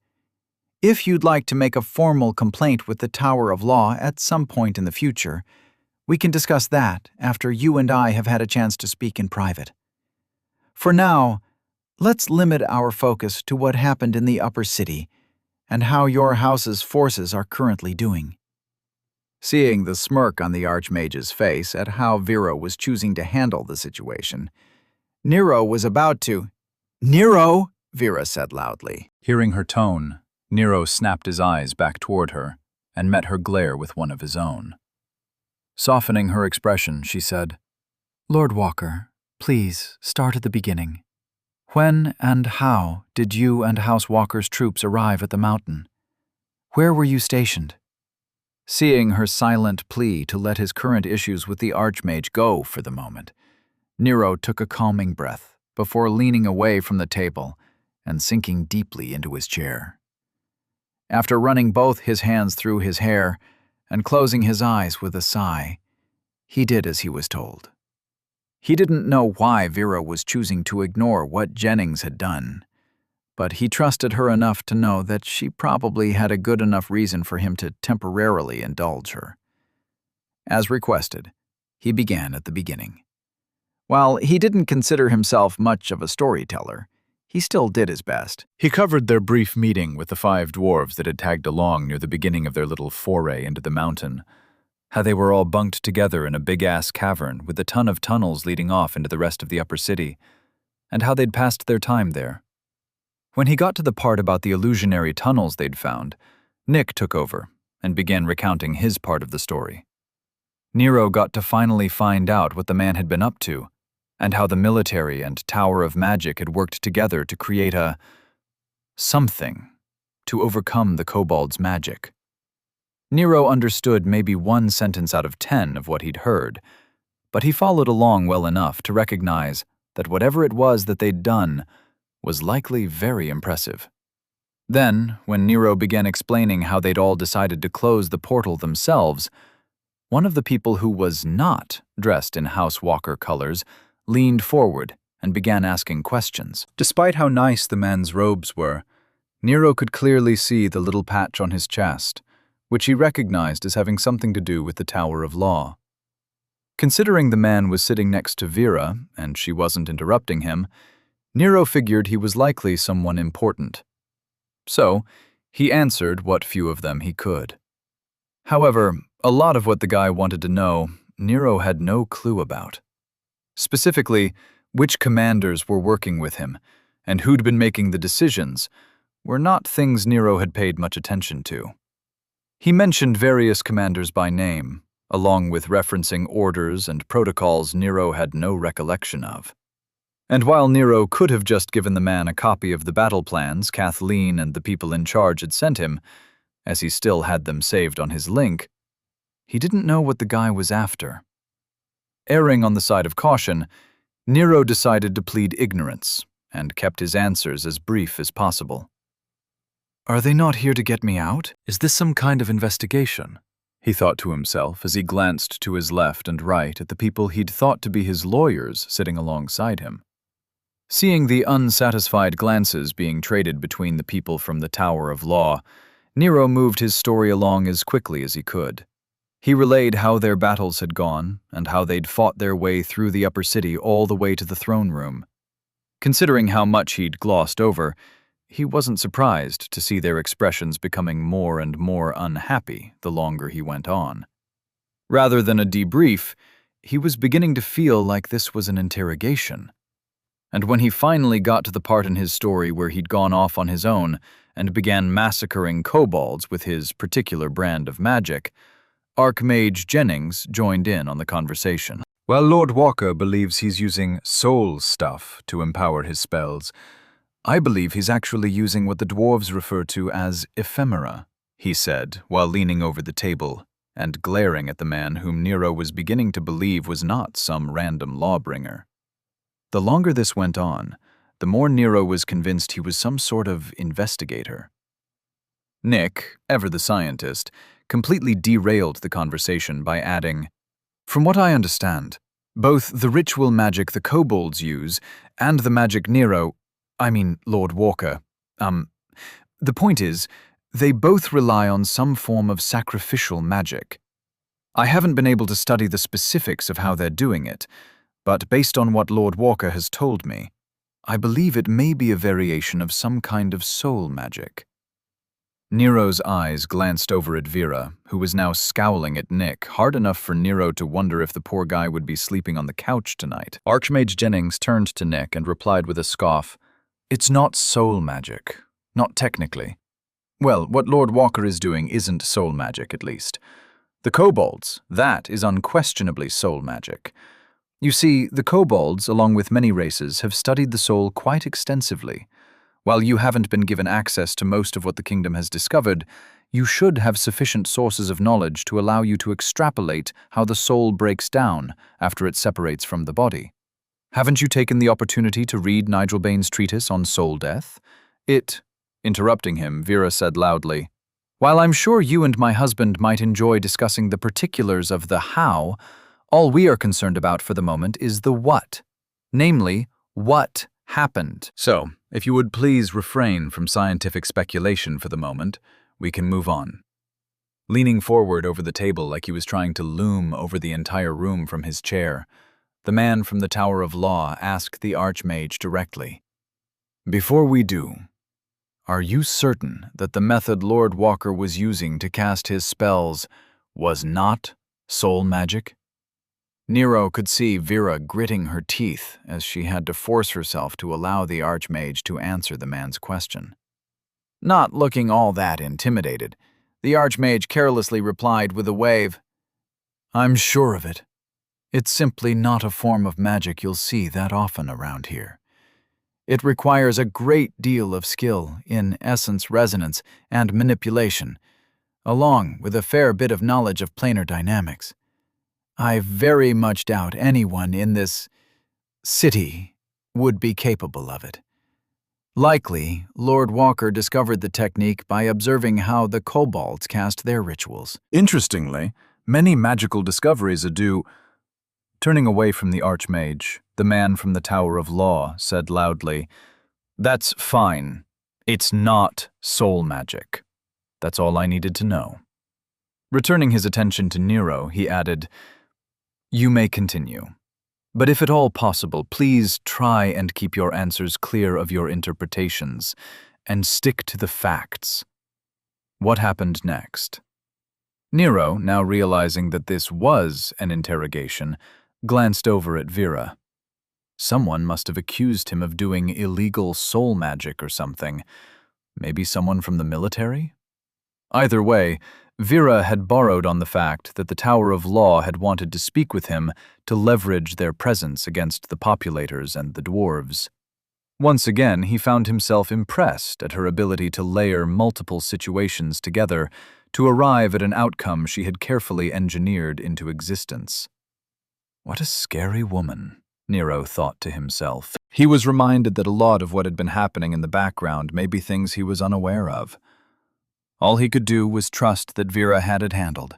[SPEAKER 1] If you'd like to make a formal complaint with the Tower of Law at some point in the future, we can discuss that after you and I have had a chance to speak in private. For now, let's limit our focus to what happened in the upper city and how your house's forces are currently doing." Seeing the smirk on the Archmage's face at how Vera was choosing to handle the situation, Nero was about to— "Nero!" Vera said loudly.
[SPEAKER 2] Hearing her tone, Nero snapped his eyes back toward her and met her glare with one of his own. Softening her expression, she said,
[SPEAKER 1] "Lord Walker, please start at the beginning. When and how did you and House Walker's troops arrive at the mountain? Where were you stationed?" Seeing her silent plea to let his current issues with the Archmage go for the moment, Nero took a calming breath before leaning away from the table and sinking deeply into his chair. After running both his hands through his hair and closing his eyes with a sigh, he did as he was told. He didn't know why Vera was choosing to ignore what Jennings had done, but he trusted her enough to know that she probably had a good enough reason for him to temporarily indulge her. As requested, he began at the beginning. While he didn't consider himself much of a storyteller, he still did his best. He covered their brief meeting with the 5 dwarves that had tagged along near the beginning of their little foray into the mountain, how they were all bunked together in a big-ass cavern with a ton of tunnels leading off into the rest of the upper city, and how they'd passed their time there. When he got to the part about the illusionary tunnels they'd found, Nick took over and began recounting his part of the story. Nero got to finally find out what the man had been up to, and how the military and Tower of Magic had worked together to create a something to overcome the kobold's magic. Nero understood maybe 1 sentence out of 10 of what he'd heard, but he followed along well enough to recognize that whatever it was that they'd done was likely very impressive. Then, when Nero began explaining how they'd all decided to close the portal themselves, one of the people who was not dressed in House Walker colors leaned forward and began asking questions. Despite how nice the man's robes were, Nero could clearly see the little patch on his chest, which he recognized as having something to do with the Tower of Law. Considering the man was sitting next to Vera, and she wasn't interrupting him, Nero figured he was likely someone important. So, he answered what few of them he could. However, a lot of what the guy wanted to know, Nero had no clue about. Specifically, which commanders were working with him, and who'd been making the decisions, were not things Nero had paid much attention to. He mentioned various commanders by name, along with referencing orders and protocols Nero had no recollection of. And while Nero could have just given the man a copy of the battle plans Kathleen and the people in charge had sent him, as he still had them saved on his link, he didn't know what the guy was after. Erring on the side of caution, Nero decided to plead ignorance and kept his answers as brief as possible. "Are they not here to get me out? Is this some kind of investigation?" he thought to himself as he glanced to his left and right at the people he'd thought to be his lawyers sitting alongside him. Seeing the unsatisfied glances being traded between the people from the Tower of Law, Nero moved his story along as quickly as he could. He relayed how their battles had gone and how they'd fought their way through the upper city all the way to the throne room. Considering how much he'd glossed over, he wasn't surprised to see their expressions becoming more and more unhappy the longer he went on. Rather than a debrief, he was beginning to feel like this was an interrogation.
[SPEAKER 2] And when he finally got to the part in his story where he'd gone off on his own and began massacring kobolds with his particular brand of magic, Archmage Jennings joined in on the conversation.
[SPEAKER 3] Well, Lord Walker believes he's using soul stuff to empower his spells. I believe he's actually using what the dwarves refer to as ephemera, he said, while leaning over the table and glaring at the man whom Nero was beginning to believe was not some random lawbringer. The longer this went on, the more Nero was convinced he was some sort of investigator. Nick, ever the scientist, completely derailed the conversation by adding, "From what I understand, both the ritual magic the kobolds use and the magic Lord Walker, the point is, they both rely on some form of sacrificial magic. I haven't been able to study the specifics of how they're doing it, but based on what Lord Walker has told me, I believe it may be a variation of some kind of soul magic." Nero's eyes glanced over at Vera, who was now scowling at Nick, hard enough for Nero to wonder if the poor guy would be sleeping on the couch tonight. Archmage Jennings turned to Nick and replied with a scoff, "It's not soul magic. Not technically. Well, what Lord Walker is doing isn't soul magic, at least. The kobolds, that is unquestionably soul magic. You see, the kobolds, along with many races, have studied the soul quite extensively. While you haven't been given access to most of what the kingdom has discovered, you should have sufficient sources of knowledge to allow you to extrapolate how the soul breaks down after it separates from the body. Haven't you taken the opportunity to read Nigel Bain's treatise on soul death? Interrupting him, Vera said loudly, "While I'm sure you and my husband might enjoy discussing the particulars of the how, all we are concerned about for the moment is the what. Namely, what happened. So, if you would please refrain from scientific speculation for the moment, we can move on." Leaning forward over the table like he was trying to loom over the entire room from his chair, the man from the Tower of Law asked the Archmage directly, "Before we do, are you certain that the method Lord Walker was using to cast his spells was not soul magic?" Nero could see Vera gritting her teeth as she had to force herself to allow the Archmage to answer the man's question. Not looking all that intimidated, the Archmage carelessly replied with a wave, "I'm sure of it. It's simply not a form of magic you'll see that often around here. It requires a great deal of skill in essence resonance and manipulation, along with a fair bit of knowledge of planar dynamics. I very much doubt anyone in this city would be capable of it. Likely, Lord Walker discovered the technique by observing how the kobolds cast their rituals. Interestingly, many magical discoveries are due..." Turning away from the Archmage, the man from the Tower of Law said loudly, "That's fine. It's not soul magic. That's all I needed to know." Returning his attention to Nero, he added, "You may continue. But if at all possible, please try and keep your answers clear of your interpretations, and stick to the facts. What happened next?" Nero, now realizing that this was an interrogation, glanced over at Vera. Someone must have accused him of doing illegal soul magic or something. Maybe someone from the military? Either way, Vera had borrowed on the fact that the Tower of Law had wanted to speak with him to leverage their presence against the populators and the dwarves. Once again, he found himself impressed at her ability to layer multiple situations together to arrive at an outcome she had carefully engineered into existence. What a scary woman, Nero thought to himself. He was reminded that a lot of what had been happening in the background may be things he was unaware of. All he could do was trust that Vera had it handled,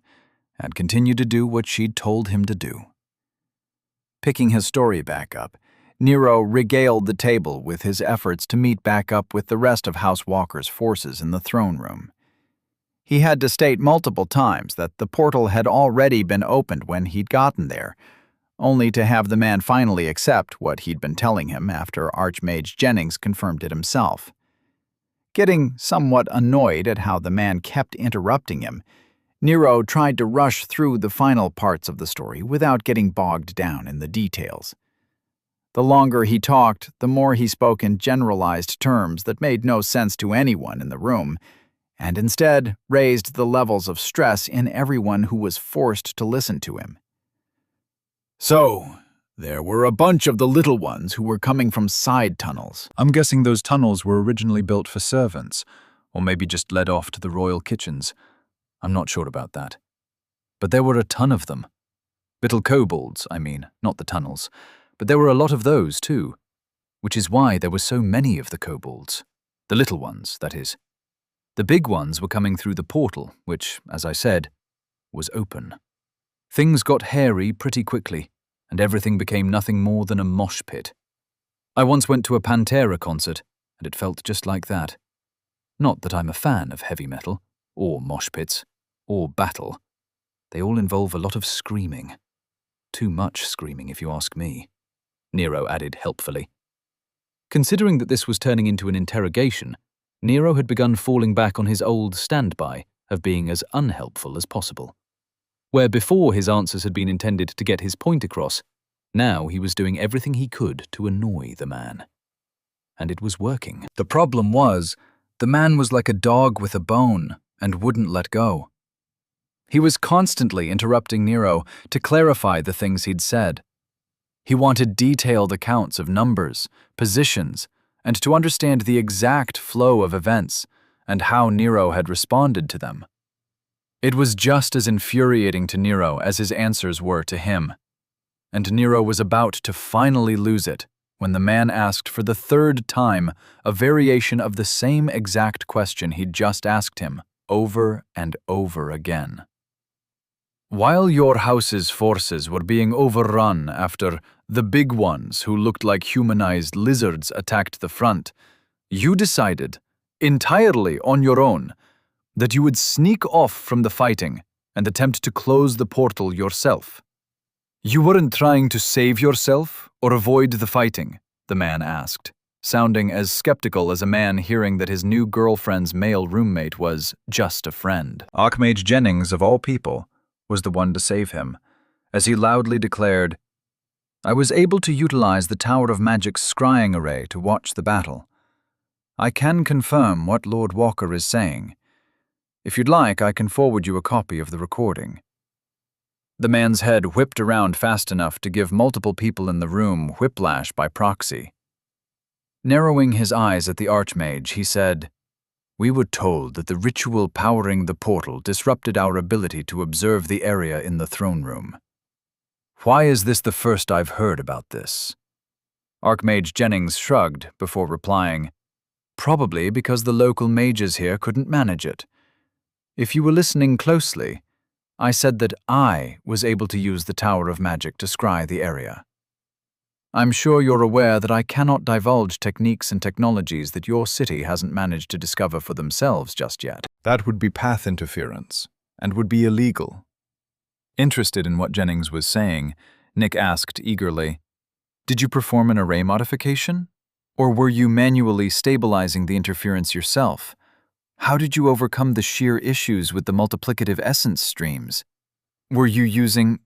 [SPEAKER 3] and continue to do what she'd told him to do. Picking his story back up, Nero regaled the table with his efforts to meet back up with the rest of House Walker's forces in the throne room. He had to state multiple times that the portal had already been opened when he'd gotten there, only to have the man finally accept what he'd been telling him after Archmage Jennings confirmed it himself. Getting somewhat annoyed at how the man kept interrupting him, Nero tried to rush through the final parts of the story without getting bogged down in the details. The longer he talked, the more he spoke in generalized terms that made no sense to anyone in the room, and instead raised the levels of stress in everyone who was forced to listen to him. So, there were a bunch of the little ones who were coming from side tunnels.
[SPEAKER 4] I'm guessing those tunnels were originally built for servants, or maybe just led off to the royal kitchens. I'm not sure about that. But there were a ton of them. Little kobolds, I mean, not the tunnels. But there were a lot of those, too. Which is why there were so many of the kobolds. The little ones, that is. The big ones were coming through the portal, which, as I said, was open. Things got hairy pretty quickly, and everything became nothing more than a mosh pit. I once went to a Pantera concert, and it felt just like that. Not that I'm a fan of heavy metal, or mosh pits, or battle. They all involve a lot of screaming. Too much screaming, if you ask me, Nero added helpfully. Considering that this was turning into an interrogation, Nero had begun falling back on his old standby of being as unhelpful as possible. Where before his answers had been intended to get his point across, now he was doing everything he could to annoy the man. And it was working. The problem was, the man was like a dog with a bone and wouldn't let go. He was constantly interrupting Nero to clarify the things he'd said. He wanted detailed accounts of numbers, positions, and to understand the exact flow of events and how Nero had responded to them. It was just as infuriating to Nero as his answers were to him. And Nero was about to finally lose it when the man asked for the third time a variation of the same exact question he'd just asked him, over and over again. While your house's forces were being overrun after the big ones who looked like humanized lizards attacked the front, you decided, entirely on your own, that you would sneak off from the fighting and attempt to close the portal yourself. You weren't trying to save yourself or avoid the fighting, the man asked, sounding as skeptical as a man hearing that his new girlfriend's male roommate was just a friend.
[SPEAKER 2] Archmage Jennings, of all people, was the one to save him, as he loudly declared, I was able to utilize the Tower of Magic's scrying array to watch the battle. I can confirm what Lord Walker is saying. If you'd like, I can forward you a copy of the recording. The man's head whipped around fast enough to give multiple people in the room whiplash by proxy. Narrowing his eyes at the Archmage, he said, We were told that the ritual powering the portal disrupted our ability to observe the area in the throne room. Why is this the first I've heard about this? Archmage Jennings shrugged before replying, Probably because the local mages here couldn't manage it. If you were listening closely, I said that I was able to use the Tower of Magic to scry the area. I'm sure you're aware that I cannot divulge techniques and technologies that your city hasn't managed to discover for themselves just yet.
[SPEAKER 4] That would be path interference, and would be illegal. Interested in what Jennings was saying, Nick asked eagerly, Did you perform an array modification? Or were you manually stabilizing the interference yourself? How did you overcome the sheer issues with the multiplicative essence streams? Were you using...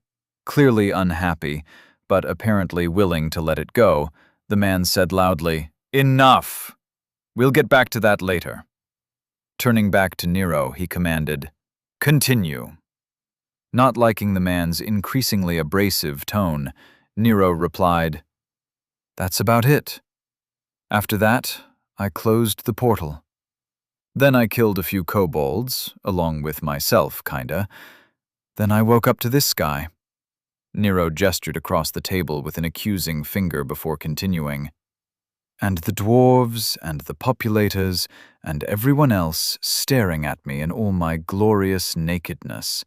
[SPEAKER 4] Clearly unhappy, but apparently willing to let it go, the man said loudly, Enough! We'll get back to that later. Turning back to Nero, he commanded, Continue. Not liking the man's increasingly abrasive tone, Nero replied, That's about it. After that, I closed the portal. Then I killed a few kobolds, along with myself, kinda. Then I woke up to this guy. Nero gestured across the table with an accusing finger before continuing. And the dwarves and the populators and everyone else staring at me in all my glorious nakedness.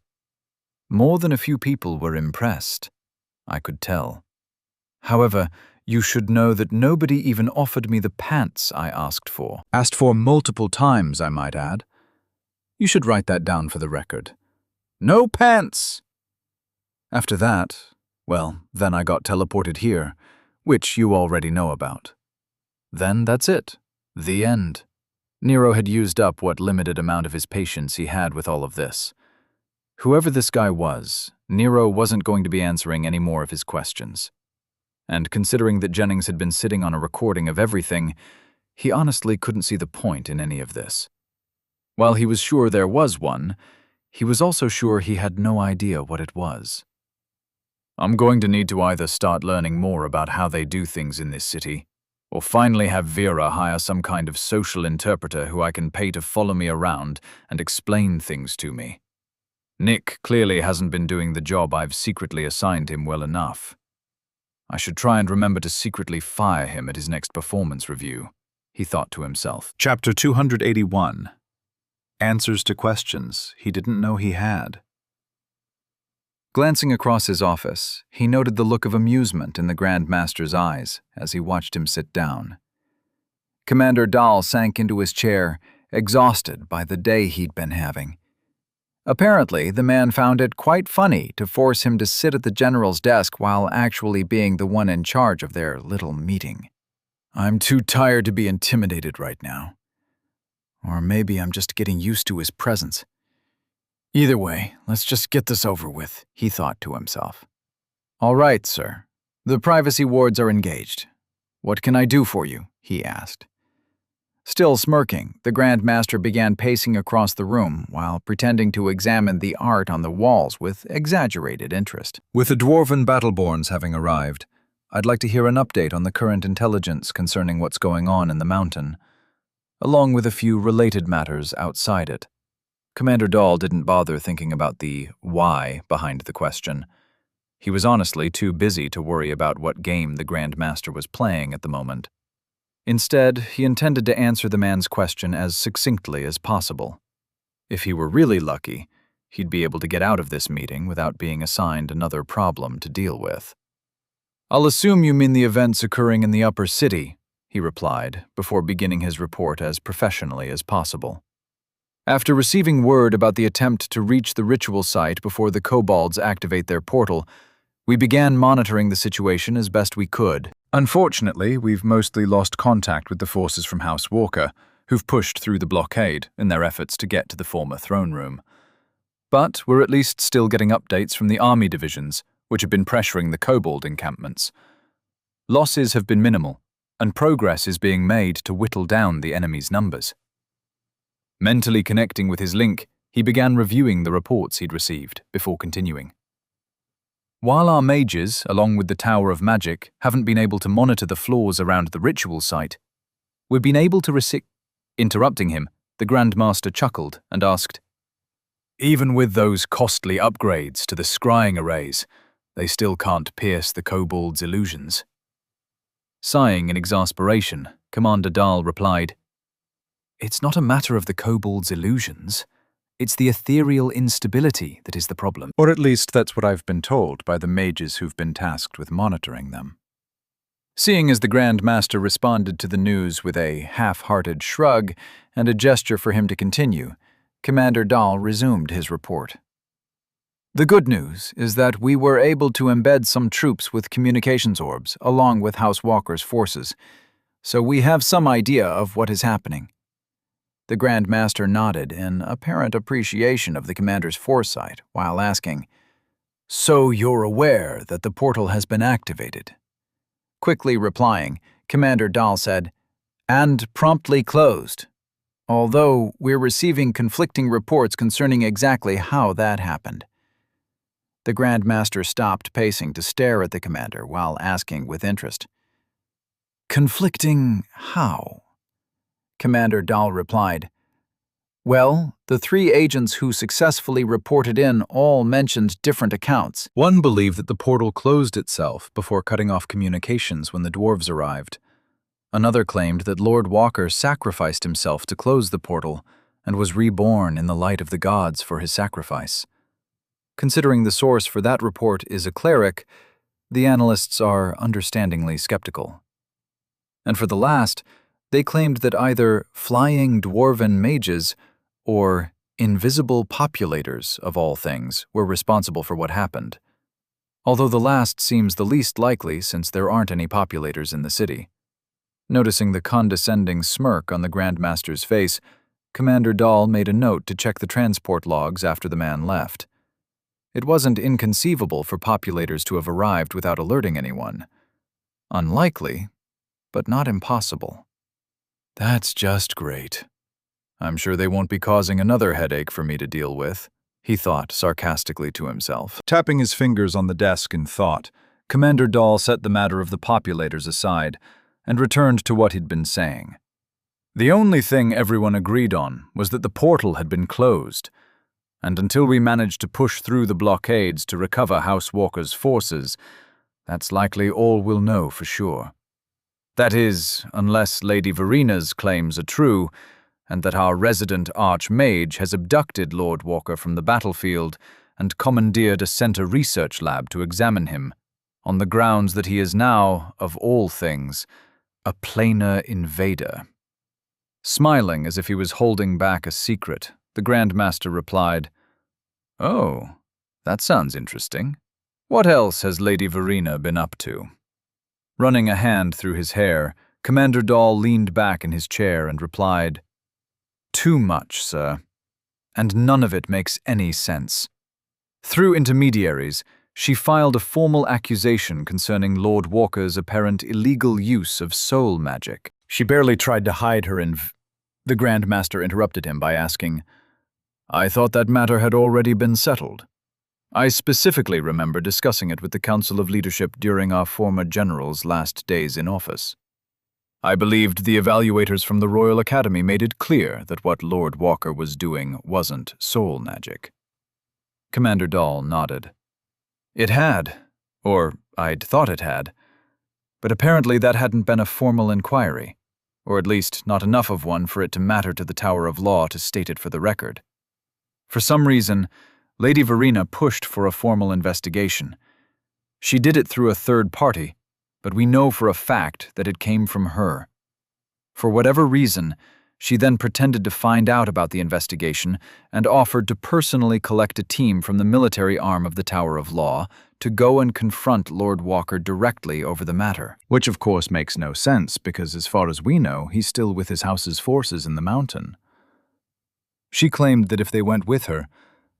[SPEAKER 4] More than a few people were impressed, I could tell. However, you should know that nobody even offered me the pants I asked for.
[SPEAKER 2] Asked for multiple times, I might add.
[SPEAKER 4] You should write that down for the record. No pants! After that, well, then I got teleported here, which you already know about. Then that's it. The end. Nero had used up what limited amount of his patience he had with all of this. Whoever this guy was, Nero wasn't going to be answering any more of his questions.
[SPEAKER 1] and considering that Jennings had been sitting on a recording of everything, he honestly couldn't see the point in any of this. While he was sure there was one, he was also sure he had no idea what it was. I'm going to need to either start learning more about how they do things in this city, or finally have Vera hire some kind of social interpreter who I can pay to follow me around and explain things to me. Nick clearly hasn't been doing the job I've secretly assigned him well enough. I should try and remember to secretly fire him at his next performance review, he thought to himself.
[SPEAKER 4] Chapter 281. Answers to questions he didn't know he had.
[SPEAKER 1] Glancing across his office, he noted the look of amusement in the Grand Master's eyes as he watched him sit down. Commander Dahl sank into his chair, exhausted by the day he'd been having. Apparently, the man found it quite funny to force him to sit at the general's desk while actually being the one in charge of their little meeting. I'm too tired to be intimidated right now. Or maybe I'm just getting used to his presence. Either way, let's just get this over with, he thought to himself. All right, sir. The privacy wards are engaged. What can I do for you? He asked. Still smirking, the Grand Master began pacing across the room while pretending to examine the art on the walls with exaggerated interest.
[SPEAKER 2] With the dwarven battleborns having arrived, I'd like to hear an update on the current intelligence concerning what's going on in the mountain, along with a few related matters outside it. Commander Dahl didn't bother thinking about the why behind the question. He was honestly too busy to worry about what game the Grand Master was playing at the moment. Instead, he intended to answer the man's question as succinctly as possible. If he were really lucky, he'd be able to get out of this meeting without being assigned another problem to deal with. I'll assume you mean the events occurring in the upper city, he replied, before beginning his report as professionally as possible. After receiving word about the attempt to reach the ritual site before the kobolds activate their portal, we began monitoring the situation as best we could.
[SPEAKER 4] Unfortunately, we've mostly lost contact with the forces from House Walker, who've pushed through the blockade in their efforts to get to the former throne room. But we're at least still getting updates from the army divisions, which have been pressuring the kobold encampments. Losses have been minimal, and progress is being made to whittle down the enemy's numbers. Mentally connecting with his link, he began reviewing the reports he'd received before continuing. While our mages, along with the Tower of Magic, haven't been able to monitor the floors around the ritual site, we've been able to Interrupting him, the Grand Master chuckled and asked, Even with those costly upgrades to the scrying arrays, they still can't pierce the kobolds' illusions. Sighing in exasperation, Commander Dahl replied, It's not a matter of the kobolds' illusions. It's the ethereal instability that is the problem. Or at least that's what I've been told by the mages who've been tasked with monitoring them.
[SPEAKER 1] Seeing as the Grand Master responded to the news with a half-hearted shrug and a gesture for him to continue, Commander Dahl resumed his report. The good news is that we were able to embed some troops with communications orbs along with House Walker's forces, so we have some idea of what is happening. The Grand Master nodded in apparent appreciation of the commander's foresight while asking, So you're aware that the portal has been activated? Quickly replying, Commander Dahl said, And promptly closed, although we're receiving conflicting reports concerning exactly how that happened. The Grand Master stopped pacing to stare at the commander while asking with interest, Conflicting how? Commander Dahl replied, Well, the 3 agents who successfully reported in all mentioned different accounts.
[SPEAKER 4] One believed that the portal closed itself before cutting off communications when the dwarves arrived. Another claimed that Lord Walker sacrificed himself to close the portal and was reborn in the light of the gods for his sacrifice. Considering the source for that report is a cleric, the analysts are understandingly skeptical. And for the last, they claimed that either flying dwarven mages or invisible populators of all things were responsible for what happened, although the last seems the least likely since there aren't any populators in the city. Noticing the condescending smirk on the Grand Master's face, Commander Dahl made a note to check the transport logs after the man left. It wasn't inconceivable for populators to have arrived without alerting anyone,
[SPEAKER 1] Unlikely, but not impossible. That's just great. I'm sure they won't be causing another headache for me to deal with, he thought sarcastically to himself.
[SPEAKER 2] Tapping his fingers on the desk in thought, Commander Dahl set the matter of the populators aside and returned to what he'd been saying. The only thing everyone agreed on was that the portal had been closed, and until we managed to push through the blockades to recover House Walker's forces, that's likely all we'll know for sure. That is, unless Lady Verina's claims are true, and that our resident Archmage has abducted Lord Walker from the battlefield and commandeered a center research lab to examine him, on the grounds that he is now, of all things, a planar invader. Smiling as if he was holding back a secret, the Grand Master replied, "Oh, that sounds interesting. What else has Lady Verina been up to?" Running a hand through his hair, Commander Dahl leaned back in his chair and replied, "Too much, sir. And none of it makes any sense. Through intermediaries, she filed a formal accusation concerning Lord Walker's apparent illegal use of soul magic. She barely tried to hide her The Grand Master interrupted him by asking, "I thought that matter had already been settled. I specifically remember discussing it with the Council of Leadership during our former general's last days in office. I believed the evaluators from the Royal Academy made it clear that what Lord Walker was doing wasn't soul magic." Commander Dahl nodded. "It had, or I'd thought it had, but apparently that hadn't been a formal inquiry, or at least not enough of one for it to matter to the Tower of Law to state it for the record. For some reason, Lady Verina pushed for a formal investigation. She did it through a third party, but we know for a fact that it came from her. For whatever reason, she then pretended to find out about the investigation and offered to personally collect a team from the military arm of the Tower of Law to go and confront Lord Walker directly over the matter. Which of course makes no sense, because as far as we know, he's still with his house's forces in the mountain. She claimed that if they went with her,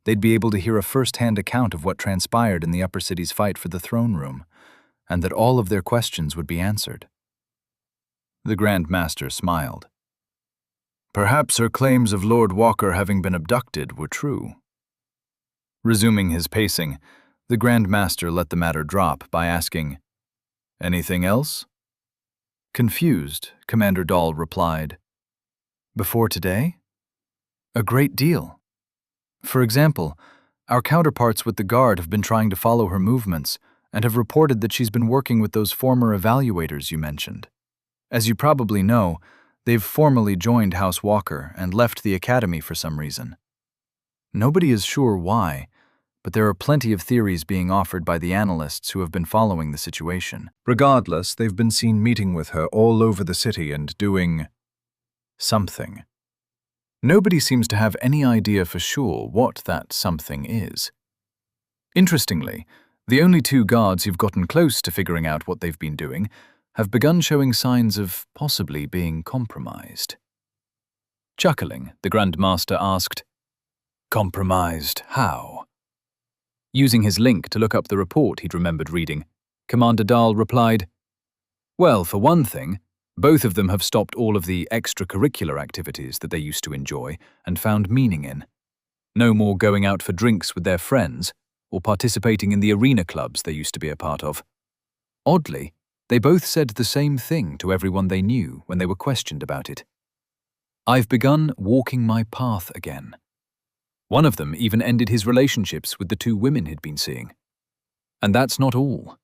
[SPEAKER 2] they'd be able to hear a first-hand account of what transpired in the Upper City's fight for the throne room, and that all of their questions would be answered. The Grand Master smiled. Perhaps her claims of Lord Walker having been abducted were true. Resuming his pacing, the Grand Master let the matter drop by asking, "Anything else?" Confused, Commander Dahl replied, "Before today? A great deal. For example, our counterparts with the Guard have been trying to follow her movements and have reported that she's been working with those former evaluators you mentioned. As you probably know, they've formally joined House Walker and left the Academy for some reason. Nobody is sure why, but there are plenty of theories being offered by the analysts who have been following the situation. Regardless, they've been seen meeting with her all over the city and doing something. Nobody seems to have any idea for sure what that something is. Interestingly, the only two guards who've gotten close to figuring out what they've been doing have begun showing signs of possibly being compromised." Chuckling, the Grand Master asked, "Compromised how?" Using his link to look up the report he'd remembered reading, Commander Dahl replied, "Well, for one thing, both of them have stopped all of the extracurricular activities that they used to enjoy and found meaning in. No more going out for drinks with their friends or participating in the arena clubs they used to be a part of. Oddly, they both said the same thing to everyone they knew when they were questioned about it. I've begun walking my path again. One of them even ended his relationships with the two women he'd been seeing. And that's not all.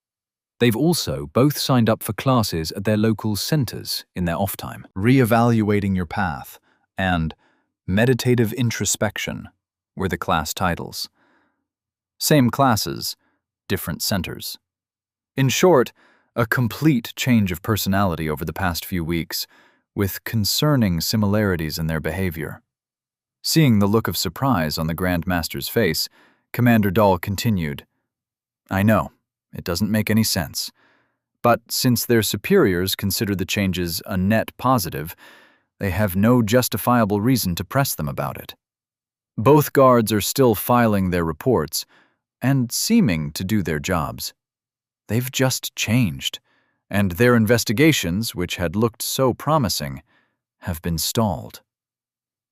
[SPEAKER 2] They've also both signed up for classes at their local centers in their off time. Reevaluating Your Path and Meditative Introspection were the class titles. Same classes, different centers. In short, a complete change of personality over the past few weeks, with concerning similarities in their behavior. Seeing the look of surprise on the Grand Master's face, Commander Dahl continued, "I know, it doesn't make any sense. But since their superiors consider the changes a net positive, they have no justifiable reason to press them about it. Both guards are still filing their reports and seeming to do their jobs. They've just changed,
[SPEAKER 1] and their investigations, which had looked so promising, have been stalled.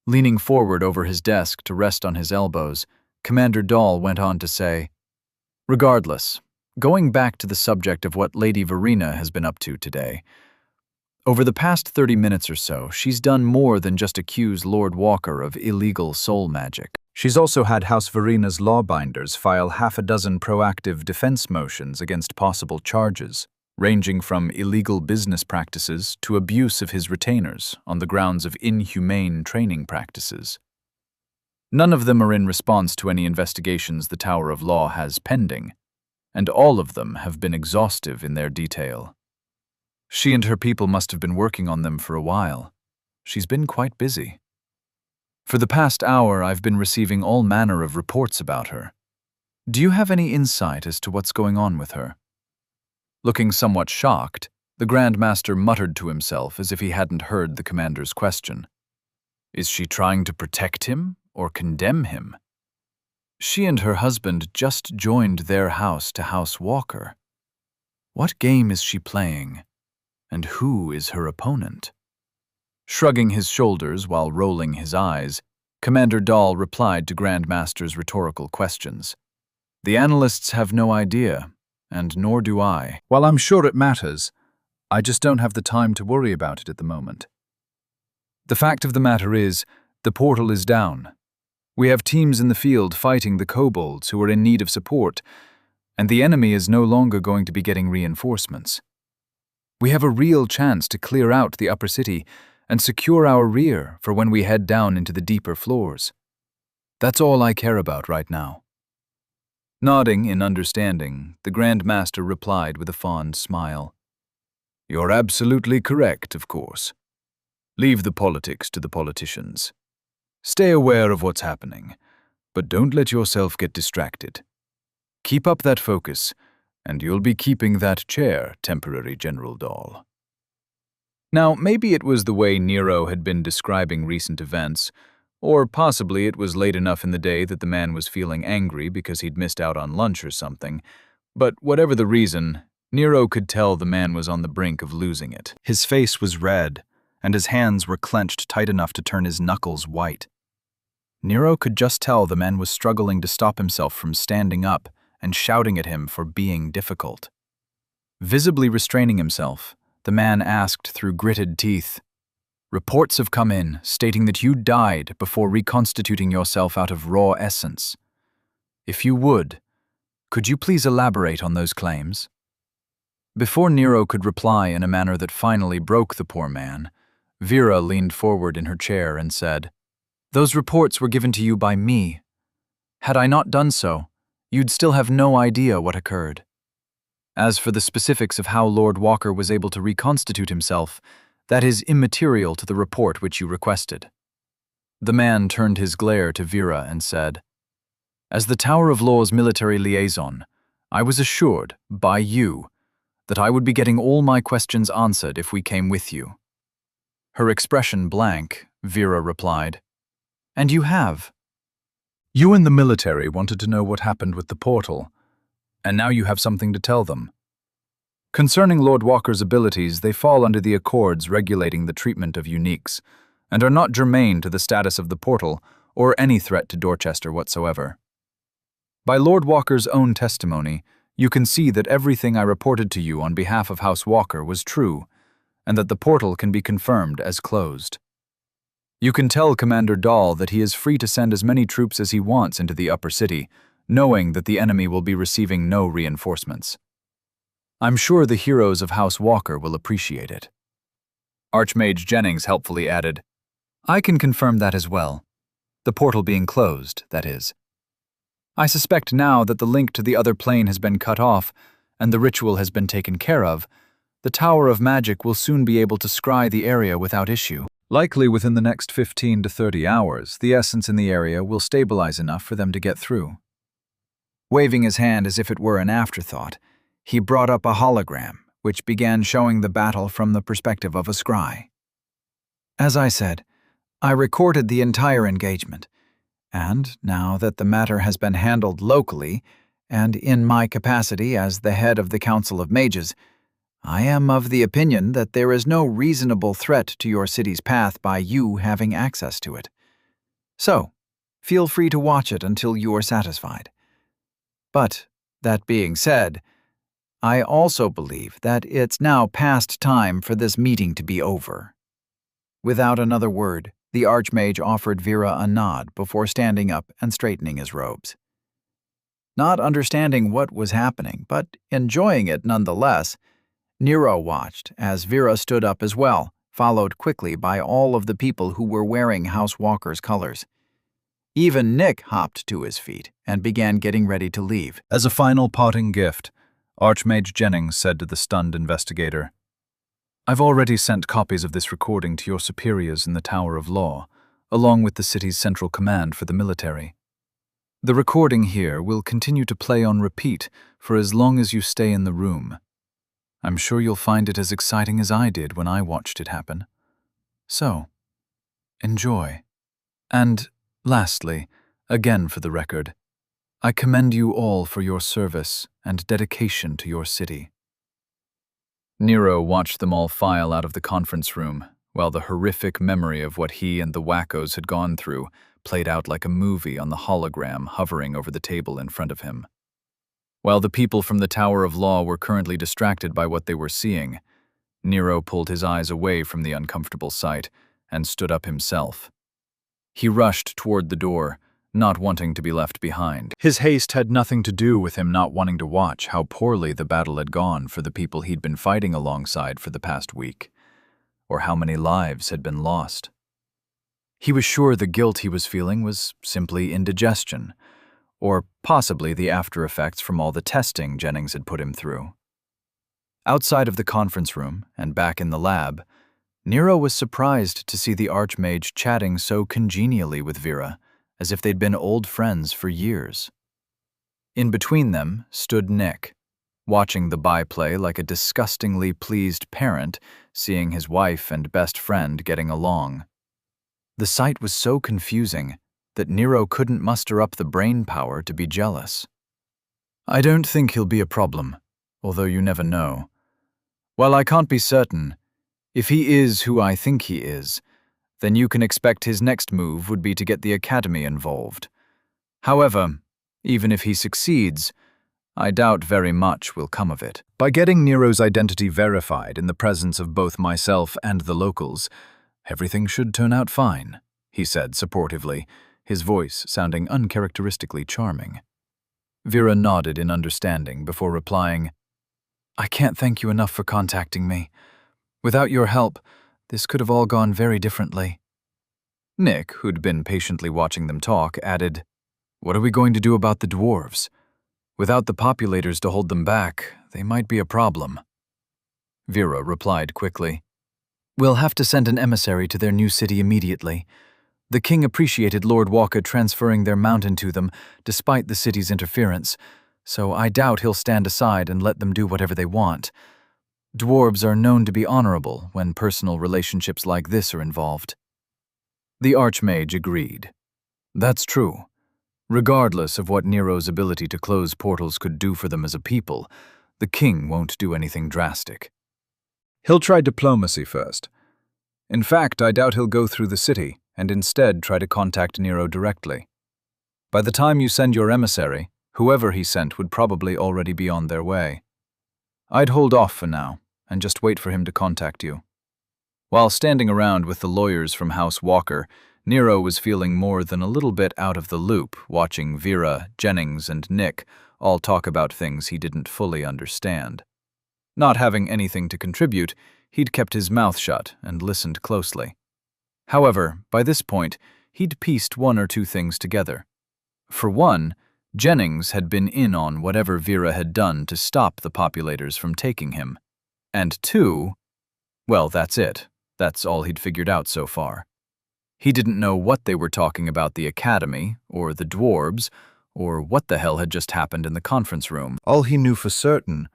[SPEAKER 1] Leaning forward over his desk to rest on his elbows, Commander Dahl went on to say, "Regardless, going back to the subject of what Lady Verena has been up to today, over the past 30 minutes or so, she's done more than just accuse Lord Walker of illegal soul magic.
[SPEAKER 2] She's also had House Verena's lawbinders file half a dozen proactive defense motions against possible charges, ranging from illegal business practices to abuse of his retainers on the grounds of inhumane training practices. None of them are in response to any investigations the Tower of Law has pending, and all of them have been exhaustive in their detail. She and her people must have been working on them for a while. She's been quite busy. For the past hour, I've been receiving all manner of reports about her. Do you have any insight as to what's going on with her?" Looking somewhat shocked, the Grand Master muttered to himself as if he hadn't heard the commander's question. Is she trying to protect him or condemn him? She and her husband just joined their house to House Walker. What game is she playing? And who is her opponent? Shrugging his shoulders while rolling his eyes, Commander Dahl replied to Grand Master's rhetorical questions. "The analysts have no idea, and nor do I. While I'm sure it matters, I just don't have the time to worry about it at the moment.
[SPEAKER 1] The fact of the matter is, the portal is down. We have teams in the field fighting the kobolds who are in need of support, and the enemy is no longer going to be getting reinforcements. We have a real chance to clear out the upper city and secure our rear for when we head down into the deeper floors. That's all I care about right now." Nodding in understanding, the Grand Master replied with a fond smile. "You're absolutely correct, of course. Leave the politics to the politicians. Stay aware of what's happening, but don't let yourself get distracted. Keep up that focus, and you'll be keeping that chair, Temporary General Dahl." Now, maybe it was the way Nero had been describing recent events, or possibly it was late enough in the day that the man was feeling angry because he'd missed out on lunch or something, but whatever the reason, Nero could tell the man was on the brink of losing it.
[SPEAKER 2] His face was red, and his hands were clenched tight enough to turn his knuckles white. Nero could just tell the man was struggling to stop himself from standing up and shouting at him for being difficult. Visibly restraining himself, the man asked through gritted teeth, "Reports have come in stating that you died before reconstituting yourself out of raw essence. If you would, could you please elaborate on those claims?" Before Nero could reply in a manner that finally broke the poor man, Vera leaned forward in her chair and said, "Those reports were given to you by me. Had I not done so, you'd still have no idea what occurred. As for the specifics of how Lord Walker was able to reconstitute himself, that is immaterial to the report which you requested." The man turned his glare to Vera and said, "As the Tower of Law's military liaison, I was assured, by you, that I would be getting all my questions answered if we came with you." Her expression blank, Vera replied, "And you have?" "You and the military wanted to know what happened with the portal, and now you have something to tell them. Concerning Lord Walker's abilities, they fall under the accords regulating the treatment of uniques, and are not germane to the status of the portal or any threat to Dorchester whatsoever. By Lord Walker's own testimony, you can see that everything I reported to you on behalf of House Walker was true, and that the portal can be confirmed as closed. You can tell Commander Dahl that he is free to send as many troops as he wants into the upper city, knowing that the enemy will be receiving no reinforcements. I'm sure the heroes of House Walker will appreciate it." Archmage Jennings helpfully added, "I can confirm that as well. The portal being closed, that is. I suspect now that the link to the other plane has been cut off, and the ritual has been taken care of, the Tower of Magic will soon be able to scry the area without issue. Likely within the next 15 to 30 hours, the essence in the area will stabilize enough for them to get through." Waving his hand as if it were an afterthought, he brought up a hologram, which began showing the battle from the perspective of a scry. "As I said, I recorded the entire engagement, and now that the matter has been handled locally, and in my capacity as the head of the Council of Mages,
[SPEAKER 1] I am of the opinion that there is no reasonable threat to your city's path by you having access to it. So, feel free to watch it until you are satisfied. But, that being said, I also believe that it's now past time for this meeting to be over." Without another word, the Archmage offered Vera a nod before standing up and straightening his robes. Not understanding what was happening, but enjoying it nonetheless, Nero watched as Vera stood up as well, followed quickly by all of the people who were wearing House Walker's colors. Even Nick hopped to his feet and began getting ready to leave.
[SPEAKER 2] As a final parting gift, Archmage Jennings said to the stunned investigator, "I've already sent copies of this recording to your superiors in the Tower of Law, along with the city's central command for the military. The recording here will continue to play on repeat for as long as you stay in the room. I'm sure you'll find it as exciting as I did when I watched it happen. So, enjoy. And, lastly, again for the record, I commend you all for your service and dedication to your city." Nero watched them all file out of the conference room, while the horrific memory of what he and the wackos had gone through played out like a movie on the hologram hovering over the table in front of him. While the people from the Tower of Law were currently distracted by what they were seeing, Nero pulled his eyes away from the uncomfortable sight and stood up himself. He rushed toward the door, not wanting to be left behind. His haste had nothing to do with him not wanting to watch how poorly the battle had gone for the people he'd been fighting alongside for the past week, or how many lives had been lost. He was sure the guilt he was feeling was simply indigestion, or possibly the after-effects from all the testing Jennings had put him through. Outside of the conference room and back in the lab, Nero was surprised to see the Archmage chatting so congenially with Vera, as if they'd been old friends for years. In between them stood Nick, watching the byplay like a disgustingly pleased parent seeing his wife and best friend getting along. The sight was so confusing that Nero couldn't muster up the brain power to be jealous. "I don't think he'll be a problem, although you never know. While I can't be certain, if he is who I think he is, then you can expect his next move would be to get the Academy involved. However, even if he succeeds, I doubt very much will come of it." By getting Nero's identity verified in the presence of both myself and the locals, everything should turn out fine, he said supportively, his voice sounding uncharacteristically charming. Vera nodded in understanding before replying, "I can't thank you enough for contacting me. Without your help, this could have all gone very differently." Nick, who'd been patiently watching them talk, added, "What are we going to do about the dwarves? Without the populators to hold them back, they might be a problem." Vera replied quickly, "We'll have to send an emissary to their new city immediately. The king appreciated Lord Walker transferring their mountain to them, despite the city's interference, so I doubt he'll stand aside and let them do whatever they want. Dwarves are known to be honorable when personal relationships like this are involved." The Archmage agreed. That's true. Regardless of what Nero's ability to close portals could do for them as a people, the king won't do anything drastic. He'll try diplomacy first. In fact, I doubt he'll go through the city and instead try to contact Nero directly. By the time you send your emissary, whoever he sent would probably already be on their way. I'd hold off for now and just wait for him to contact you. While standing around with the lawyers from House Walker, Nero was feeling more than a little bit out of the loop watching Vera, Jennings, and Nick all talk about things he didn't fully understand. Not having anything to contribute, he'd kept his mouth shut and listened closely. However, by this point, he'd pieced one or two things together. For one, Jennings had been in on whatever Vera had done to stop the populators from taking him. And two, well, that's it. That's all he'd figured out so far. He didn't know what they were talking about the Academy, or the dwarves, or what the hell had just happened in the conference room. All he knew for certain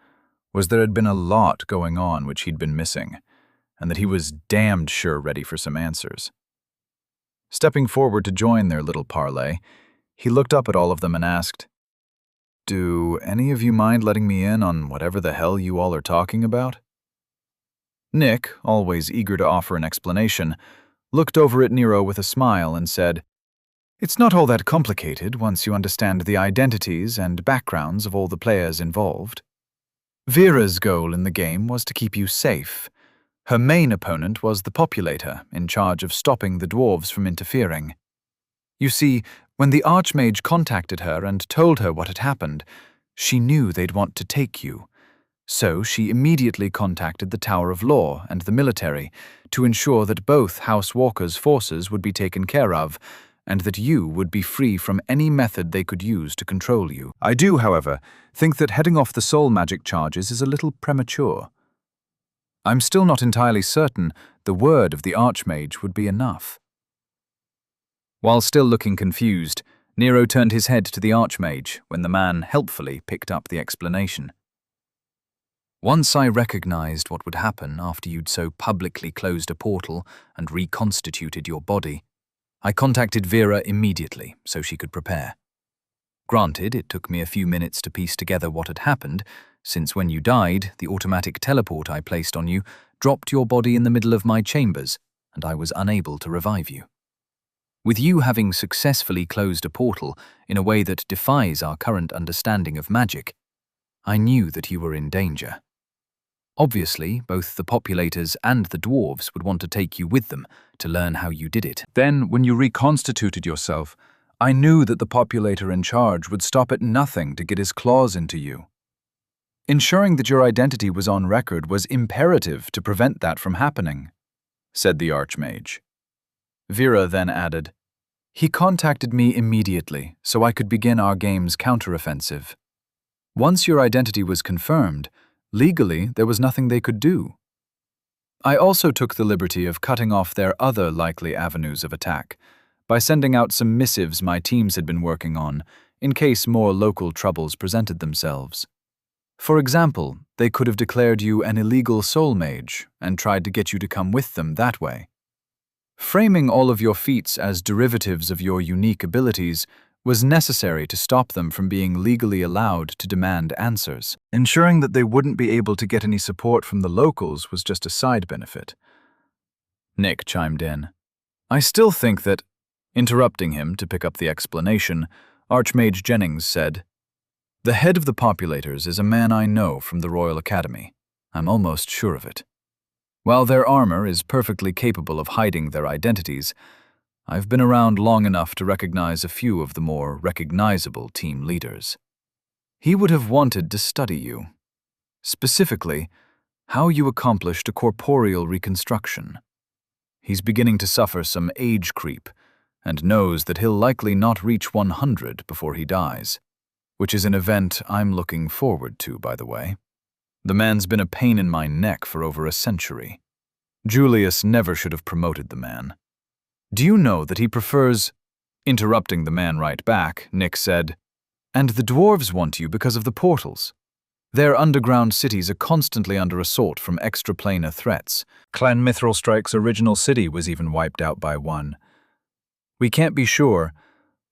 [SPEAKER 2] was there had been a lot going on which he'd been missing, and that he was damned sure ready for some answers. Stepping forward to join their little parley, he looked up at all of them and asked, "Do any of you mind letting me in on whatever the hell you all are talking about?"
[SPEAKER 1] Nick, always eager to offer an explanation, looked over at Nero with a smile and said, "It's not all that complicated once you understand the identities and backgrounds of all the players involved. Vera's goal in the game was to keep you safe. Her main opponent was the populator, in charge of stopping the dwarves from interfering. You see, when the Archmage contacted her and told her what had happened, she knew they'd want to take you. So she immediately contacted the Tower of Law and the military to ensure that both House Walker's forces would be taken care of, and that you would be free from any method they could use to control you.
[SPEAKER 3] I do, however, think that heading off the soul magic charges is a little premature.
[SPEAKER 1] I'm still not entirely certain the word of the Archmage would be enough."
[SPEAKER 2] While still looking confused, Nero turned his head to the Archmage when the man helpfully picked up the explanation. "Once I recognized what would happen after you'd so publicly closed a portal and reconstituted your body, I contacted Vera immediately so she could prepare. Granted, it took me a few minutes to piece together what had happened, since when you died, the automatic teleport I placed on you dropped your body in the middle of my chambers, and I was unable to revive you. With you having successfully closed a portal in a way that defies our current understanding of magic, I knew that you were in danger. Obviously, both the populators and the dwarves would want to take you with them to learn how you did it.
[SPEAKER 3] Then, when you reconstituted yourself, I knew that the populator in charge would stop at nothing to get his claws into you. Ensuring that your identity was on record was imperative to prevent that from happening," said the Archmage.
[SPEAKER 1] Vera then added, "He contacted me immediately so I could begin our game's counteroffensive. Once your identity was confirmed, legally there was nothing they could do. I also took the liberty of cutting off their other likely avenues of attack by sending out some missives my teams had been working on in case more local troubles presented themselves. For example, they could have declared you an illegal soul mage and tried to get you to come with them that way. Framing all of your feats as derivatives of your unique abilities was necessary to stop them from being legally allowed to demand answers.
[SPEAKER 3] Ensuring that they wouldn't be able to get any support from the locals was just a side benefit."
[SPEAKER 1] Nick chimed in. "I still think that..." Interrupting him to pick up the explanation, Archmage Jennings said, "The head of the populators is a man I know from the Royal Academy. I'm almost sure of it. While their armor is perfectly capable of hiding their identities, I've been around long enough to recognize a few of the more recognizable team leaders. He would have wanted to study you. Specifically, how you accomplished a corporeal reconstruction. He's beginning to suffer some age creep and knows that he'll likely not reach 100 before he dies, which is an event I'm looking forward to, by the way. The man's been a pain in my neck for over a century. Julius never should have promoted the man. Do you know that he prefers..." Interrupting the man right back, Nick said, "And the dwarves want you because of the portals. Their underground cities are constantly under assault from extraplanar threats.
[SPEAKER 3] Clan Mithralstrike's original city was even wiped out by one.
[SPEAKER 1] We can't be sure,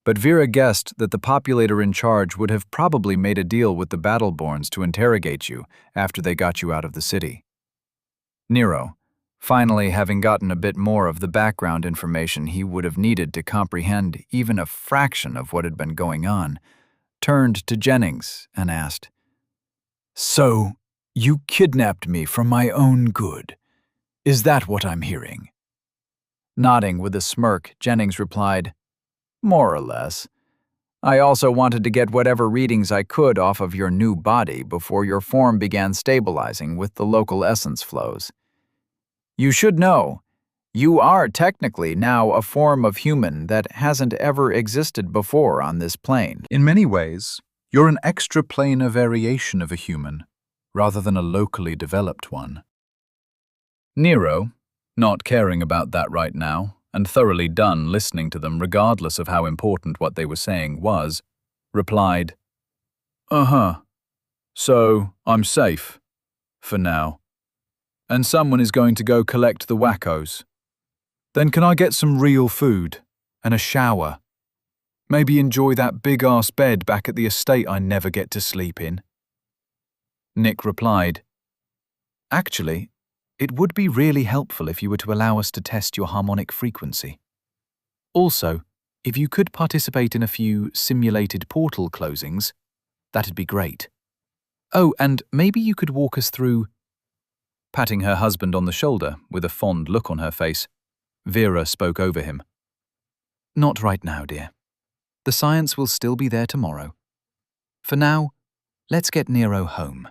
[SPEAKER 1] but Vera guessed that the populator in charge would have probably made a deal with the Battleborns to interrogate you after they got you out of the city." Nero, finally having gotten a bit more of the background information he would have needed to comprehend even a fraction of what had been going on, turned to Jennings and asked, "So, you kidnapped me for my own good. Is that what I'm hearing?" Nodding with a smirk, Jennings replied, "More or less. I also wanted to get whatever readings I could off of your new body before your form began stabilizing with the local essence flows. You should know, you are technically now a form of human that hasn't ever existed before on this plane."
[SPEAKER 3] In many ways, you're an extraplanar variation of a human, rather than a locally developed one.
[SPEAKER 1] Nero, not caring about that right now, and thoroughly done listening to them regardless of how important what they were saying was, replied, "Uh-huh. So, I'm safe. For now. And someone is going to go collect the wackos. Then can I get some real food and a shower? Maybe enjoy that big-ass bed back at the estate I never get to sleep in?" Nick replied, "Actually,
[SPEAKER 3] it would be really helpful if you were to allow us to test your harmonic frequency. Also, if you could participate in a few simulated portal closings, that'd be great. Oh, and maybe you could walk us through.
[SPEAKER 2] Patting her husband on the shoulder with a fond look on her face, Vera spoke over him.
[SPEAKER 3] Not right now, dear. The science will still be there tomorrow. For now, let's get Nero home.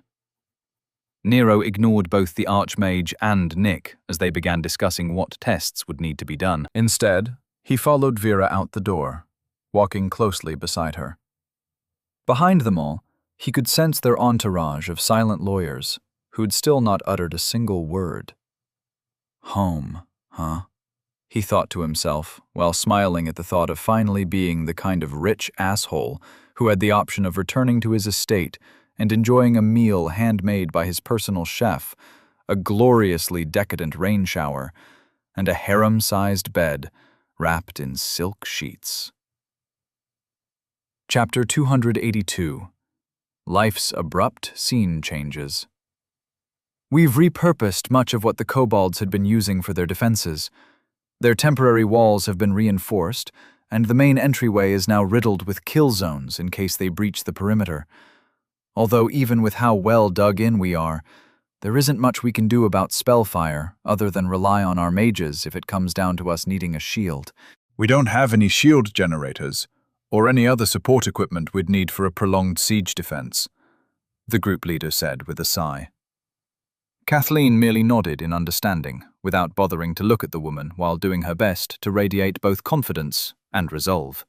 [SPEAKER 2] Nero ignored both the Archmage and Nick as they began discussing what tests would need to be done.
[SPEAKER 4] Instead, he followed Vera out the door, walking closely beside her. Behind them all, he could sense their entourage of silent lawyers who'd still not uttered a single word. Home, huh? He thought to himself, while smiling at the thought of finally being the kind of rich asshole who had the option of returning to his estate and enjoying a meal handmade by his personal chef, a gloriously decadent rain shower, and a harem-sized bed wrapped in silk sheets. Chapter 282. Life's Abrupt Scene Changes. We've repurposed much of what the kobolds had been using for their defenses. Their temporary walls have been reinforced, and the main entryway is now riddled with kill zones in case they breach the perimeter. Although even with how well dug in we are, there isn't much we can do about spellfire other than rely on our mages if it comes down to us needing a shield. We don't have any shield generators, or any other support equipment we'd need for a prolonged siege defense, the group leader said with a sigh.
[SPEAKER 2] Kathleen merely nodded in understanding, without bothering to look at the woman while doing her best to radiate both confidence and resolve.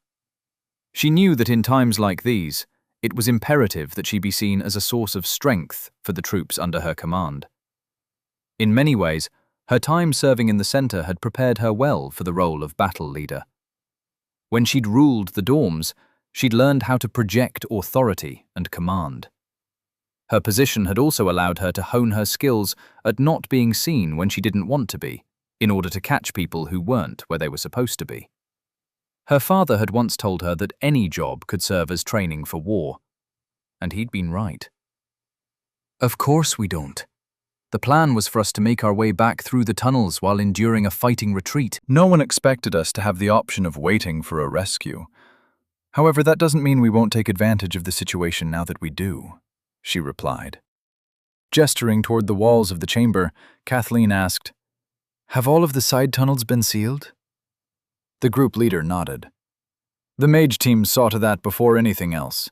[SPEAKER 2] She knew that in times like these, it was imperative that she be seen as a source of strength for the troops under her command. In many ways, her time serving in the center had prepared her well for the role of battle leader. When she'd ruled the dorms, she'd learned how to project authority and command. Her position had also allowed her to hone her skills at not being seen when she didn't want to be, in order to catch people who weren't where they were supposed to be. Her father had once told her that any job could serve as training for war, and he'd been right.
[SPEAKER 3] Of course we don't. The plan was for us to make our way back through the tunnels while enduring a fighting retreat.
[SPEAKER 4] No one expected us to have the option of waiting for a rescue. However, that doesn't mean we won't take advantage of the situation now that we do, she replied. Gesturing toward the walls of the chamber, Kathleen asked, "Have all of the side tunnels been sealed?" The group leader nodded. The mage team saw to that before anything else.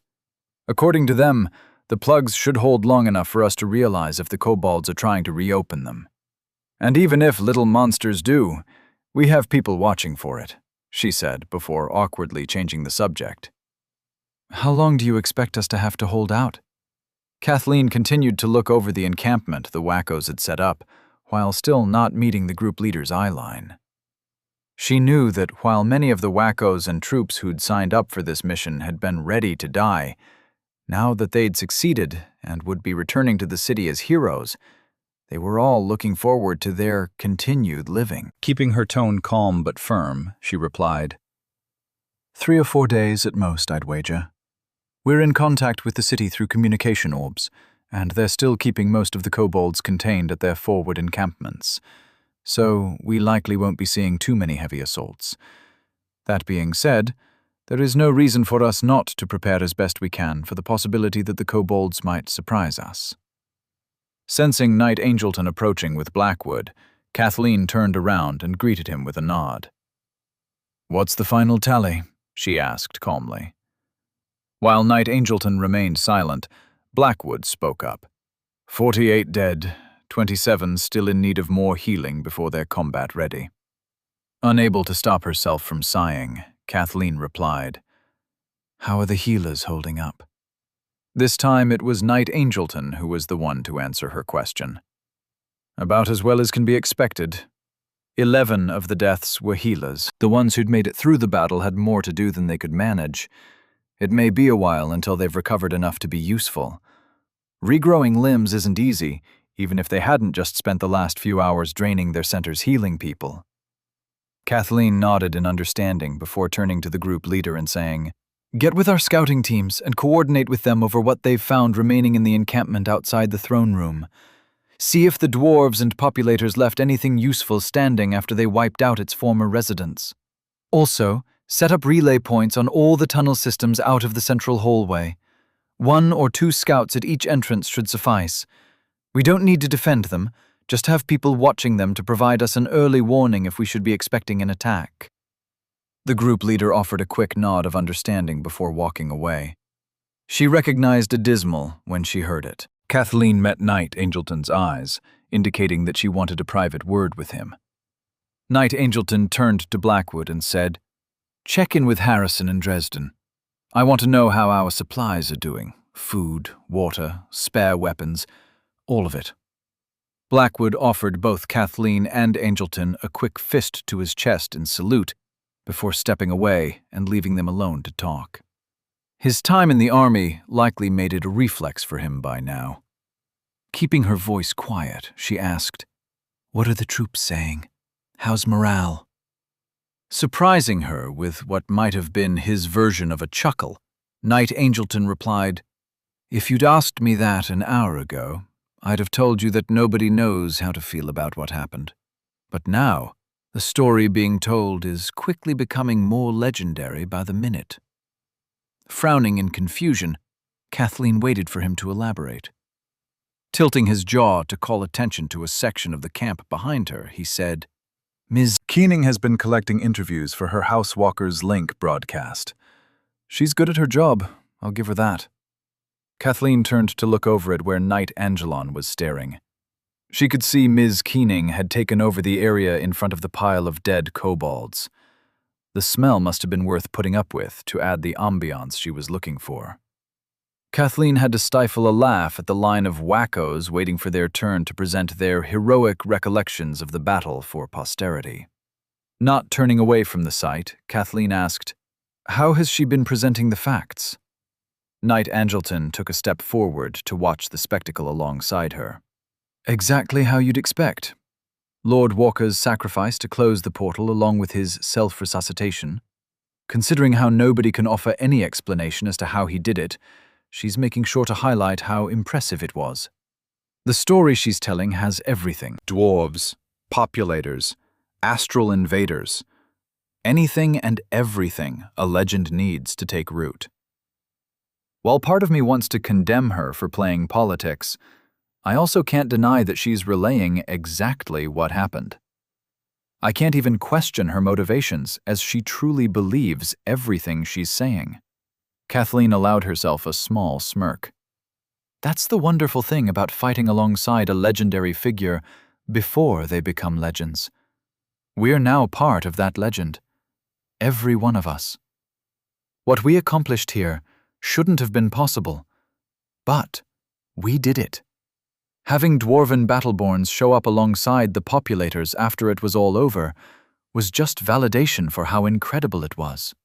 [SPEAKER 4] According to them, the plugs should hold long enough for us to realize if the kobolds are trying to reopen them. And even if little monsters do, we have people watching for it, she said before awkwardly changing the subject. How long do you expect us to have to hold out? Kathleen continued to look over the encampment the wackos had set up, while still not meeting the group leader's eye line. She knew that while many of the wackos and troops who'd signed up for this mission had been ready to die, now that they'd succeeded and would be returning to the city as heroes, they were all looking forward to their continued living.
[SPEAKER 2] Keeping her tone calm but firm, she replied,
[SPEAKER 4] 3 or 4 days at most, I'd wager. We're in contact with the city through communication orbs, and they're still keeping most of the kobolds contained at their forward encampments, so we likely won't be seeing too many heavy assaults. That being said, there is no reason for us not to prepare as best we can for the possibility that the kobolds might surprise us. Sensing Knight Angelton approaching with Blackwood, Kathleen turned around and greeted him with a nod. "What's the final tally?" she asked calmly. While Knight Angelton remained silent, Blackwood spoke up. 48 dead, 27 still in need of more healing before they're combat ready. Unable to stop herself from sighing, Kathleen replied, "How are the healers holding up?" This time it was Knight Angelton who was the one to answer her question. About as well as can be expected. 11 of the deaths were healers. The ones who'd made it through the battle had more to do than they could manage. It may be a while until they've recovered enough to be useful. Regrowing limbs isn't easy, even if they hadn't just spent the last few hours draining their centers healing people. Kathleen nodded in understanding before turning to the group leader and saying, "Get with our scouting teams and coordinate with them over what they've found remaining in the encampment outside the throne room.
[SPEAKER 1] See if the dwarves and populators left anything useful standing after they wiped out its former residents. Also, set up relay points on all the tunnel systems out of the central hallway. 1 or 2 scouts at each entrance should suffice. We don't need to defend them, just have people watching them to provide us an early warning if we should be expecting an attack. The group leader offered a quick nod of understanding before walking away. She recognized a dismal when she heard it.
[SPEAKER 4] Kathleen met Knight Angleton's eyes, indicating that she wanted a private word with him.
[SPEAKER 1] Knight Angleton turned to Blackwood and said, "Check in with Harrison and Dresden. I want to know how our supplies are doing. Food, water, spare weapons, all of it." Blackwood offered both Kathleen and Angleton a quick fist to his chest in salute before stepping away and leaving them alone to talk. His time in the army likely made it a reflex for him by now. Keeping her voice quiet, she asked, "What are the troops saying? How's morale?" Surprising her with what might have been his version of a chuckle, Knight Angleton replied, "If you'd asked me that an hour ago, I'd have told you that nobody knows how to feel about what happened. But now, the story being told is quickly becoming more legendary by the minute." Frowning in confusion, Kathleen waited for him to elaborate. Tilting his jaw to call attention to a section of the camp behind her, he said, "Ms.
[SPEAKER 4] Keening has been collecting interviews for her Housewalkers Link broadcast. She's good at her job, I'll give her that." Kathleen turned to look over at where Knight Angelon was staring. She could see Ms. Keening had taken over the area in front of the pile of dead kobolds. The smell must have been worth putting up with to add the ambiance she was looking for. Kathleen had to stifle a laugh at the line of wackos waiting for their turn to present their heroic recollections of the battle for posterity. Not turning away from the sight, Kathleen asked, "How has she been presenting the facts?" Knight Angleton took a step forward to watch the spectacle alongside her. "Exactly how you'd expect. Lord Walker's sacrifice to close the portal along with his self-resuscitation. Considering how nobody can offer any explanation as to how he did it, she's making sure to highlight how impressive it was. The story she's telling has everything. Dwarves, populators, astral invaders. Anything and everything a legend needs to take root. While part of me wants to condemn her for playing politics, I also can't deny that she's relaying exactly what happened. I can't even question her motivations, as she truly believes everything she's saying." Kathleen allowed herself a small smirk. That's the wonderful thing about fighting alongside a legendary figure before they become legends. We're now part of that legend. Every one of us. What we accomplished here shouldn't have been possible, but we did it. Having dwarven battleborns show up alongside the populators after it was all over was just validation for how incredible it was.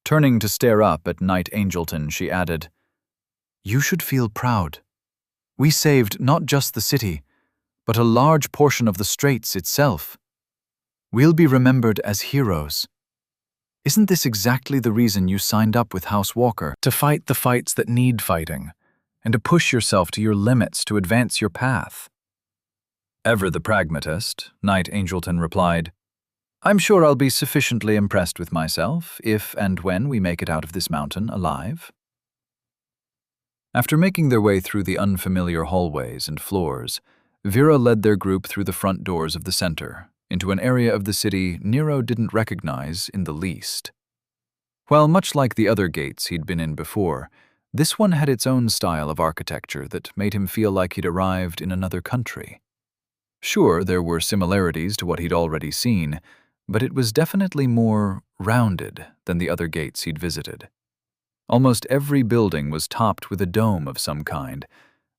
[SPEAKER 4] Turning to stare up at Knight Angleton, she added, "You should feel proud. We saved not just the city, but a large portion of the Straits itself. We'll be remembered as heroes. Isn't this exactly the reason you signed up with House Walker? To fight the fights that need fighting, and to push yourself to your limits to advance your path." Ever the pragmatist, Knight Angleton replied, "I'm sure I'll be sufficiently impressed with myself if and when we make it out of this mountain alive." After making their way through the unfamiliar hallways and floors, Vera led their group through the front doors of the center, into an area of the city Nero didn't recognize in the least. While much like the other gates he'd been in before, this one had its own style of architecture that made him feel like he'd arrived in another country. Sure, there were similarities to what he'd already seen, but it was definitely more rounded than the other gates he'd visited. Almost every building was topped with a dome of some kind,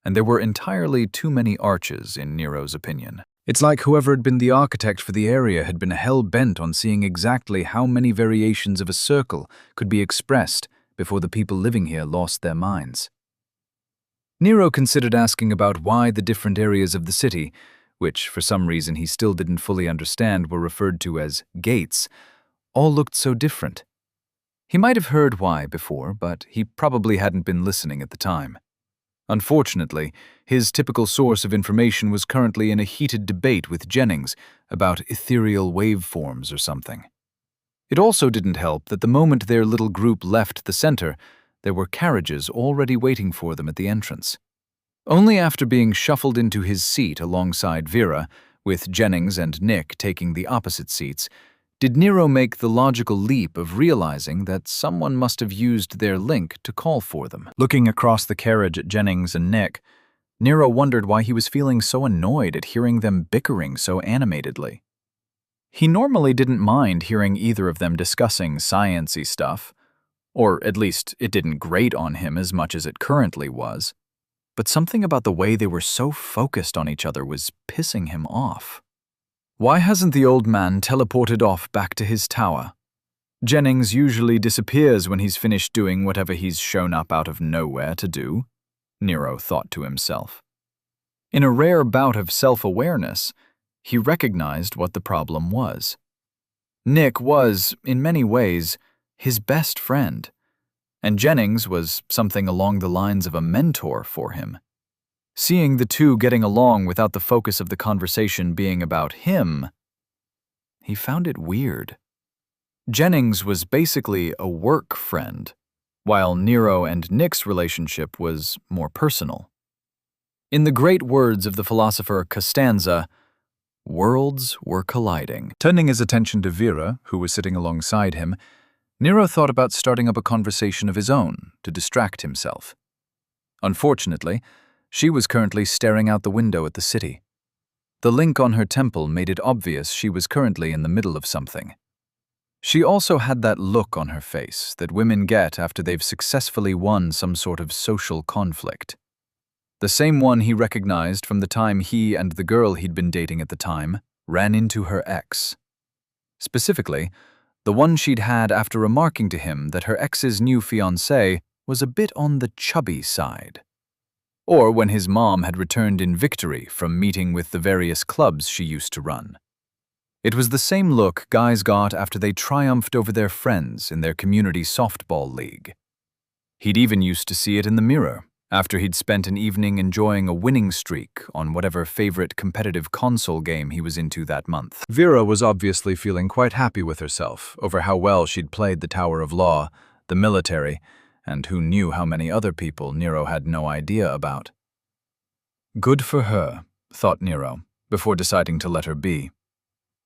[SPEAKER 4] and there were entirely too many arches in Nero's opinion. It's like whoever had been the architect for the area had been hell-bent on seeing exactly how many variations of a circle could be expressed before the people living here lost their minds. Nero considered asking about why the different areas of the city, which for some reason he still didn't fully understand were referred to as gates, all looked so different. He might have heard why before, but he probably hadn't been listening at the time.
[SPEAKER 1] Unfortunately, his typical source of information was currently in a heated debate with Jennings about ethereal waveforms or something. It also didn't help that the moment their little group left the center, there were carriages already waiting for them at the entrance. Only after being shuffled into his seat alongside Vera, with Jennings and Nick taking the opposite seats, did Nero make the logical leap of realizing that someone must have used their link to call for them.
[SPEAKER 2] Looking across the carriage at Jennings and Nick, Nero wondered why he was feeling so annoyed at hearing them bickering so animatedly. He normally didn't mind hearing either of them discussing science-y stuff, or at least it didn't grate on him as much as it currently was, but something about the way they were so focused on each other was pissing him off. Why hasn't the old man teleported off back to his tower? Jennings usually disappears when he's finished doing whatever he's shown up out of nowhere to do, Nero thought to himself. In a rare bout of self-awareness, he recognized what the problem was. Nick was, in many ways, his best friend, and Jennings was something along the lines of a mentor for him. Seeing the two getting along without the focus of the conversation being about him, he found it weird. Jennings was basically a work friend, while Nero and Nick's relationship was more personal. In the great words of the philosopher Costanza, worlds were colliding. Turning his attention to Vera, who was sitting alongside him, Nero thought about starting up a conversation of his own to distract himself. Unfortunately, she was currently staring out the window at the city. The link on her temple made it obvious she was currently in the middle of something. She also had that look on her face that women get after they've successfully won some sort of social conflict. The same one he recognized from the time he and the girl he'd been dating at the time ran into her ex. Specifically, the one she'd had after remarking to him that her ex's new fiancé was a bit on the chubby side. Or when his mom had returned in victory from meeting with the various clubs she used to run. It was the same look guys got after they triumphed over their friends in their community softball league. He'd even used to see it in the mirror after he'd spent an evening enjoying a winning streak on whatever favorite competitive console game he was into that month. Vera was obviously feeling quite happy with herself over how well she'd played the Tower of Law, the military, and who knew how many other people Nero had no idea about. Good for her, thought Nero, before deciding to let her be.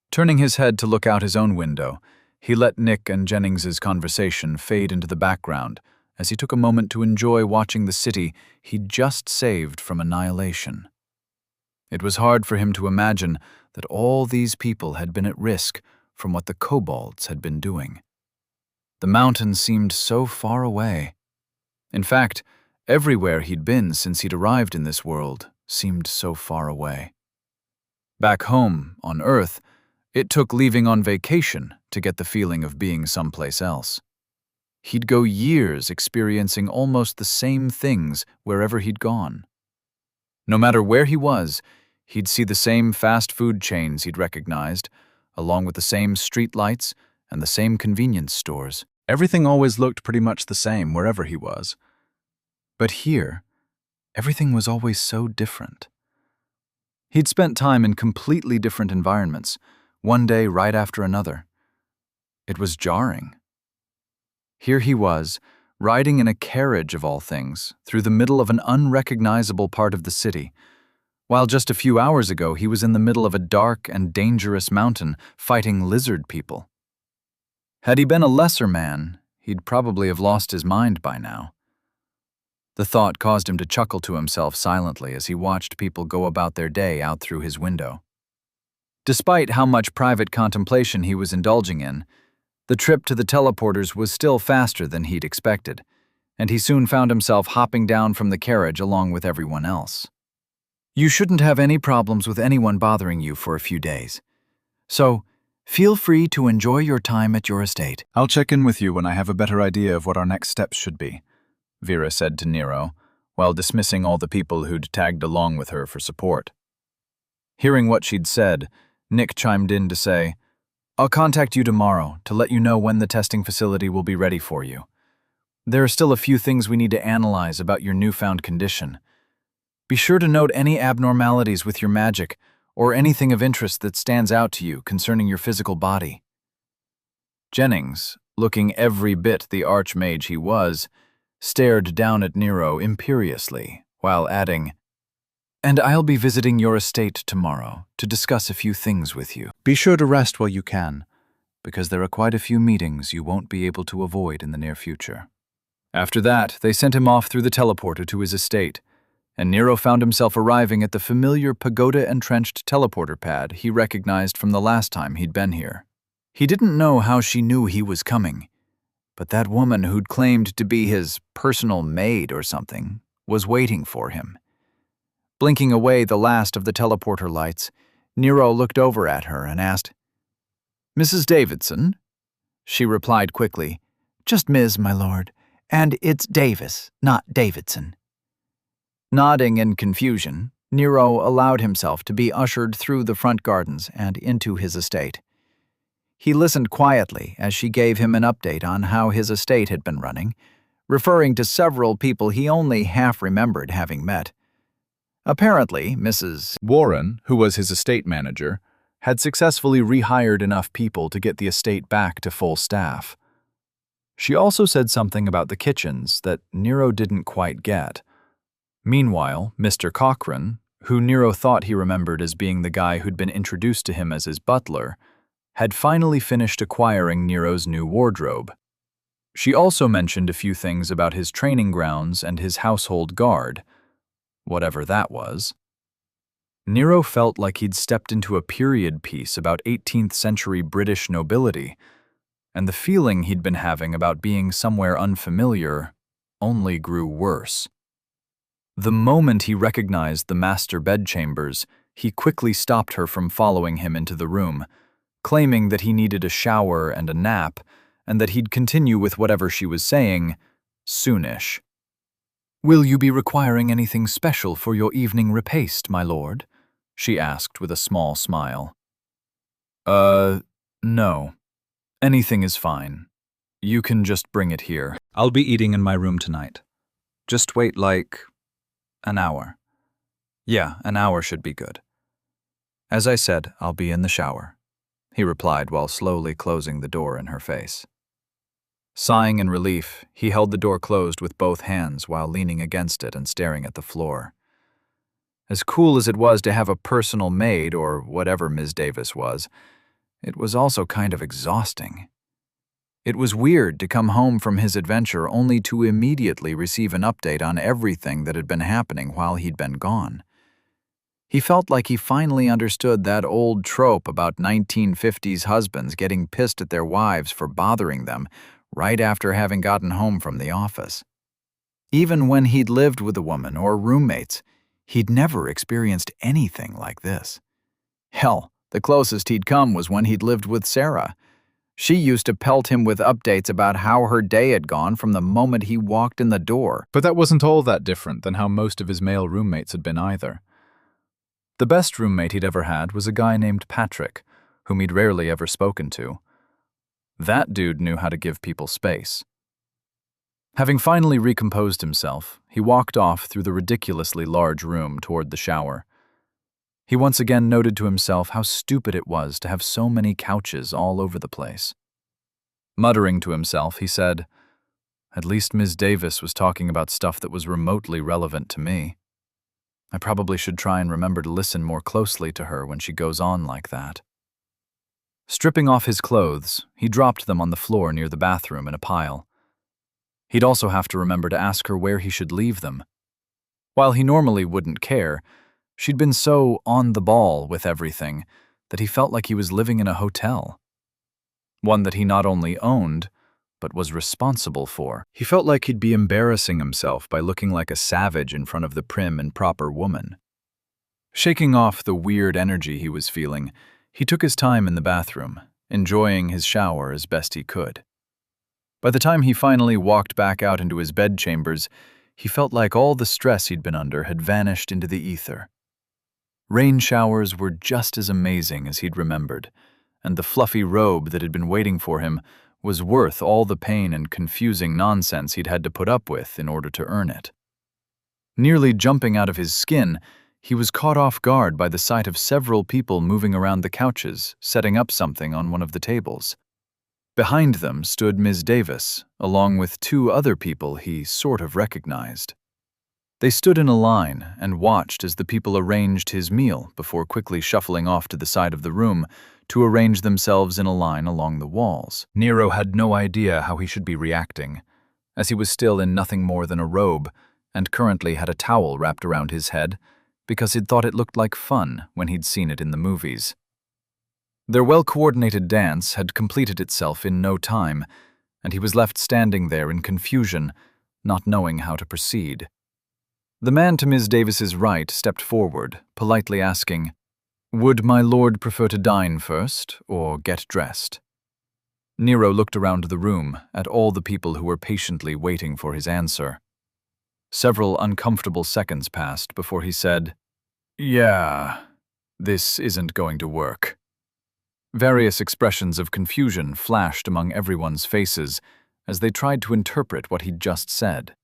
[SPEAKER 2] Turning his head to look out his own window, he let Nick and Jennings's conversation fade into the background as he took a moment to enjoy watching the city he'd just saved from annihilation. It was hard for him to imagine that all these people had been at risk from what the kobolds had been doing. The mountains seemed so far away. In fact, everywhere he'd been since he'd arrived in this world seemed so far away. Back home, on Earth, it took leaving on vacation to get the feeling of being someplace else. He'd go years experiencing almost the same things wherever he'd gone. No matter where he was, he'd see the same fast food chains he'd recognized, along with the same street lights and the same convenience stores. Everything always looked pretty much the same wherever he was. But here, everything was always so different. He'd spent time in completely different environments, one day right after another. It was jarring. Here he was, riding in a carriage of all things, through the middle of an unrecognizable part of the city, while just a few hours ago he was in the middle of a dark and dangerous mountain fighting lizard people. Had he been a lesser man, he'd probably have lost his mind by now. The thought caused him to chuckle to himself silently as he watched people go about their day out through his window. Despite how much private contemplation he was indulging in, the trip to the teleporters was still faster than he'd expected, and he soon found himself hopping down from the carriage along with everyone else. You shouldn't have any problems with anyone bothering you for a few days. So, feel free to enjoy your time at your estate. I'll check in with you when I have a better idea of what our next steps should be, Vera said to Nero, while dismissing all the people who'd tagged along with her for support. Hearing what she'd said, Nick chimed in to say, I'll contact you tomorrow to let you know when the testing facility will be ready for you. There are still a few things we need to analyze about your newfound condition,
[SPEAKER 1] Be sure to note any abnormalities with your magic or anything of interest that stands out to you concerning your physical body." Jennings, looking every bit the archmage he was, stared down at Nero imperiously, while adding, "And I'll be visiting your estate tomorrow to discuss a few things with you. Be sure to rest while you can, because there are quite a few meetings you won't be able to avoid in the near future." After that, they sent him off through the teleporter to his estate, and Nero found himself arriving at the familiar pagoda-entrenched teleporter pad he recognized from the last time he'd been here. He didn't know how she knew he was coming, but that woman who'd claimed to be his personal maid or something was waiting for him. Blinking away the last of the teleporter lights, Nero looked over at her and asked, "Mrs. Davidson?" She replied quickly, "Just Ms., my lord, and it's Davis, not Davidson." Nodding in confusion, Nero allowed himself to be ushered through the front gardens and into his estate. He listened quietly as she gave him an update on how his estate had been running, referring to several people he only half remembered having met. Apparently, Mrs.
[SPEAKER 4] Warren, who was his estate manager, had successfully rehired enough people to get the estate back to full staff. She also said something about the kitchens that Nero didn't quite get. Meanwhile, Mr. Cochrane, who Nero thought he remembered as being the guy who'd been introduced to him as his butler, had finally finished acquiring Nero's new wardrobe. She also mentioned a few things about his training grounds and his household guard, whatever that was. Nero felt like he'd stepped into a period piece about 18th century British nobility, and the feeling he'd been having about being somewhere unfamiliar only grew worse. The moment he recognized the master bedchambers, he quickly stopped her from following him into the room, claiming that he needed a shower and a nap, and that he'd continue with whatever she was saying soonish. "Will you be requiring anything special for your evening repast, my lord?" she asked with a small smile. No. Anything is fine. You can just bring it here. I'll be eating in my room tonight. Just wait like an hour. Yeah, an hour should be good. As I said, I'll be in the shower," he replied while slowly closing the door in her face. Sighing in relief, he held the door closed with both hands while leaning against it and staring at the floor. As cool as it was to have a personal maid, or whatever Ms. Davis was, it was also kind of exhausting. It was weird to come home from his adventure only to immediately receive an update on everything that had been happening while he'd been gone. He felt like he finally understood that old trope about 1950s husbands getting pissed at their wives for bothering them right after having gotten home from the office. Even when he'd lived with a woman or roommates, he'd never experienced anything like this. Hell, the closest he'd come was when he'd lived with Sarah. She used to pelt him with updates about how her day had gone from the moment he walked in the door. But that wasn't all that different than how most of his male roommates had been either. The best roommate he'd ever had was a guy named Patrick, whom he'd rarely ever spoken to. That dude knew how to give people space. Having finally recomposed himself, he walked off through the ridiculously large room toward the shower. He once again noted to himself how stupid it was to have so many couches all over the place. Muttering to himself, he said, "At least Ms. Davis was talking about stuff that was remotely relevant to me. I probably should try and remember to listen more closely to her when she goes on like that." Stripping off his clothes, he dropped them on the floor near the bathroom in a pile. He'd also have to remember to ask her where he should leave them. While he normally wouldn't care, she'd been so on the ball with everything that he felt like he was living in a hotel. One that he not only owned, but was responsible for. He felt like he'd be embarrassing himself by looking like a savage in front of the prim and proper woman. Shaking off the weird energy he was feeling, he took his time in the bathroom, enjoying his shower as best he could. By the time he finally walked back out into his bedchambers, he felt like all the stress he'd been under had vanished into the ether. Rain showers were just as amazing as he'd remembered, and the fluffy robe that had been waiting for him was worth all the pain and confusing nonsense he'd had to put up with in order to earn it.
[SPEAKER 1] Nearly jumping out of his skin, he was caught off guard by the sight of several people moving around the couches, setting up something on one of the tables. Behind them stood Ms. Davis, along with two other people he sort of recognized. They stood in a line and watched as the people arranged his meal before quickly shuffling off to the side of the room to arrange themselves in a line along the walls.
[SPEAKER 2] Nero had no idea how he should be reacting, as he was still in nothing more than a robe and currently had a towel wrapped around his head because he'd thought it looked like fun when he'd seen it in the movies. Their well-coordinated dance had completed itself in no time, and he was left standing there in confusion, not knowing how to proceed. The man to Ms. Davis's right stepped forward, politely asking, "Would my lord prefer to dine first, or get dressed?" Nero looked around the room at all the people who were patiently waiting for his answer. Several uncomfortable seconds passed before he said, "Yeah, this isn't going to work." Various expressions of confusion flashed among everyone's faces as they tried to interpret what he'd just said.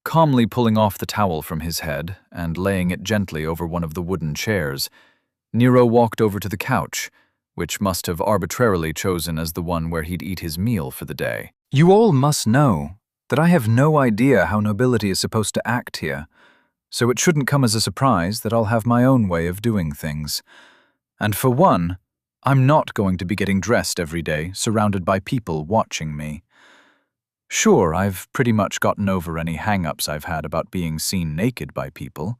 [SPEAKER 2] Calmly pulling off the towel from his head and laying it gently over one of the wooden chairs, Nero walked over to the couch, which must have arbitrarily chosen as the one where he'd eat his meal for the day. "You all must know that I have no idea how nobility is supposed to act here, so it shouldn't come as a surprise that I'll have my own way of doing things. And for one, I'm not going to be getting dressed every day, surrounded by people watching me. Sure, I've pretty much gotten over any hang-ups I've had about being seen naked by people,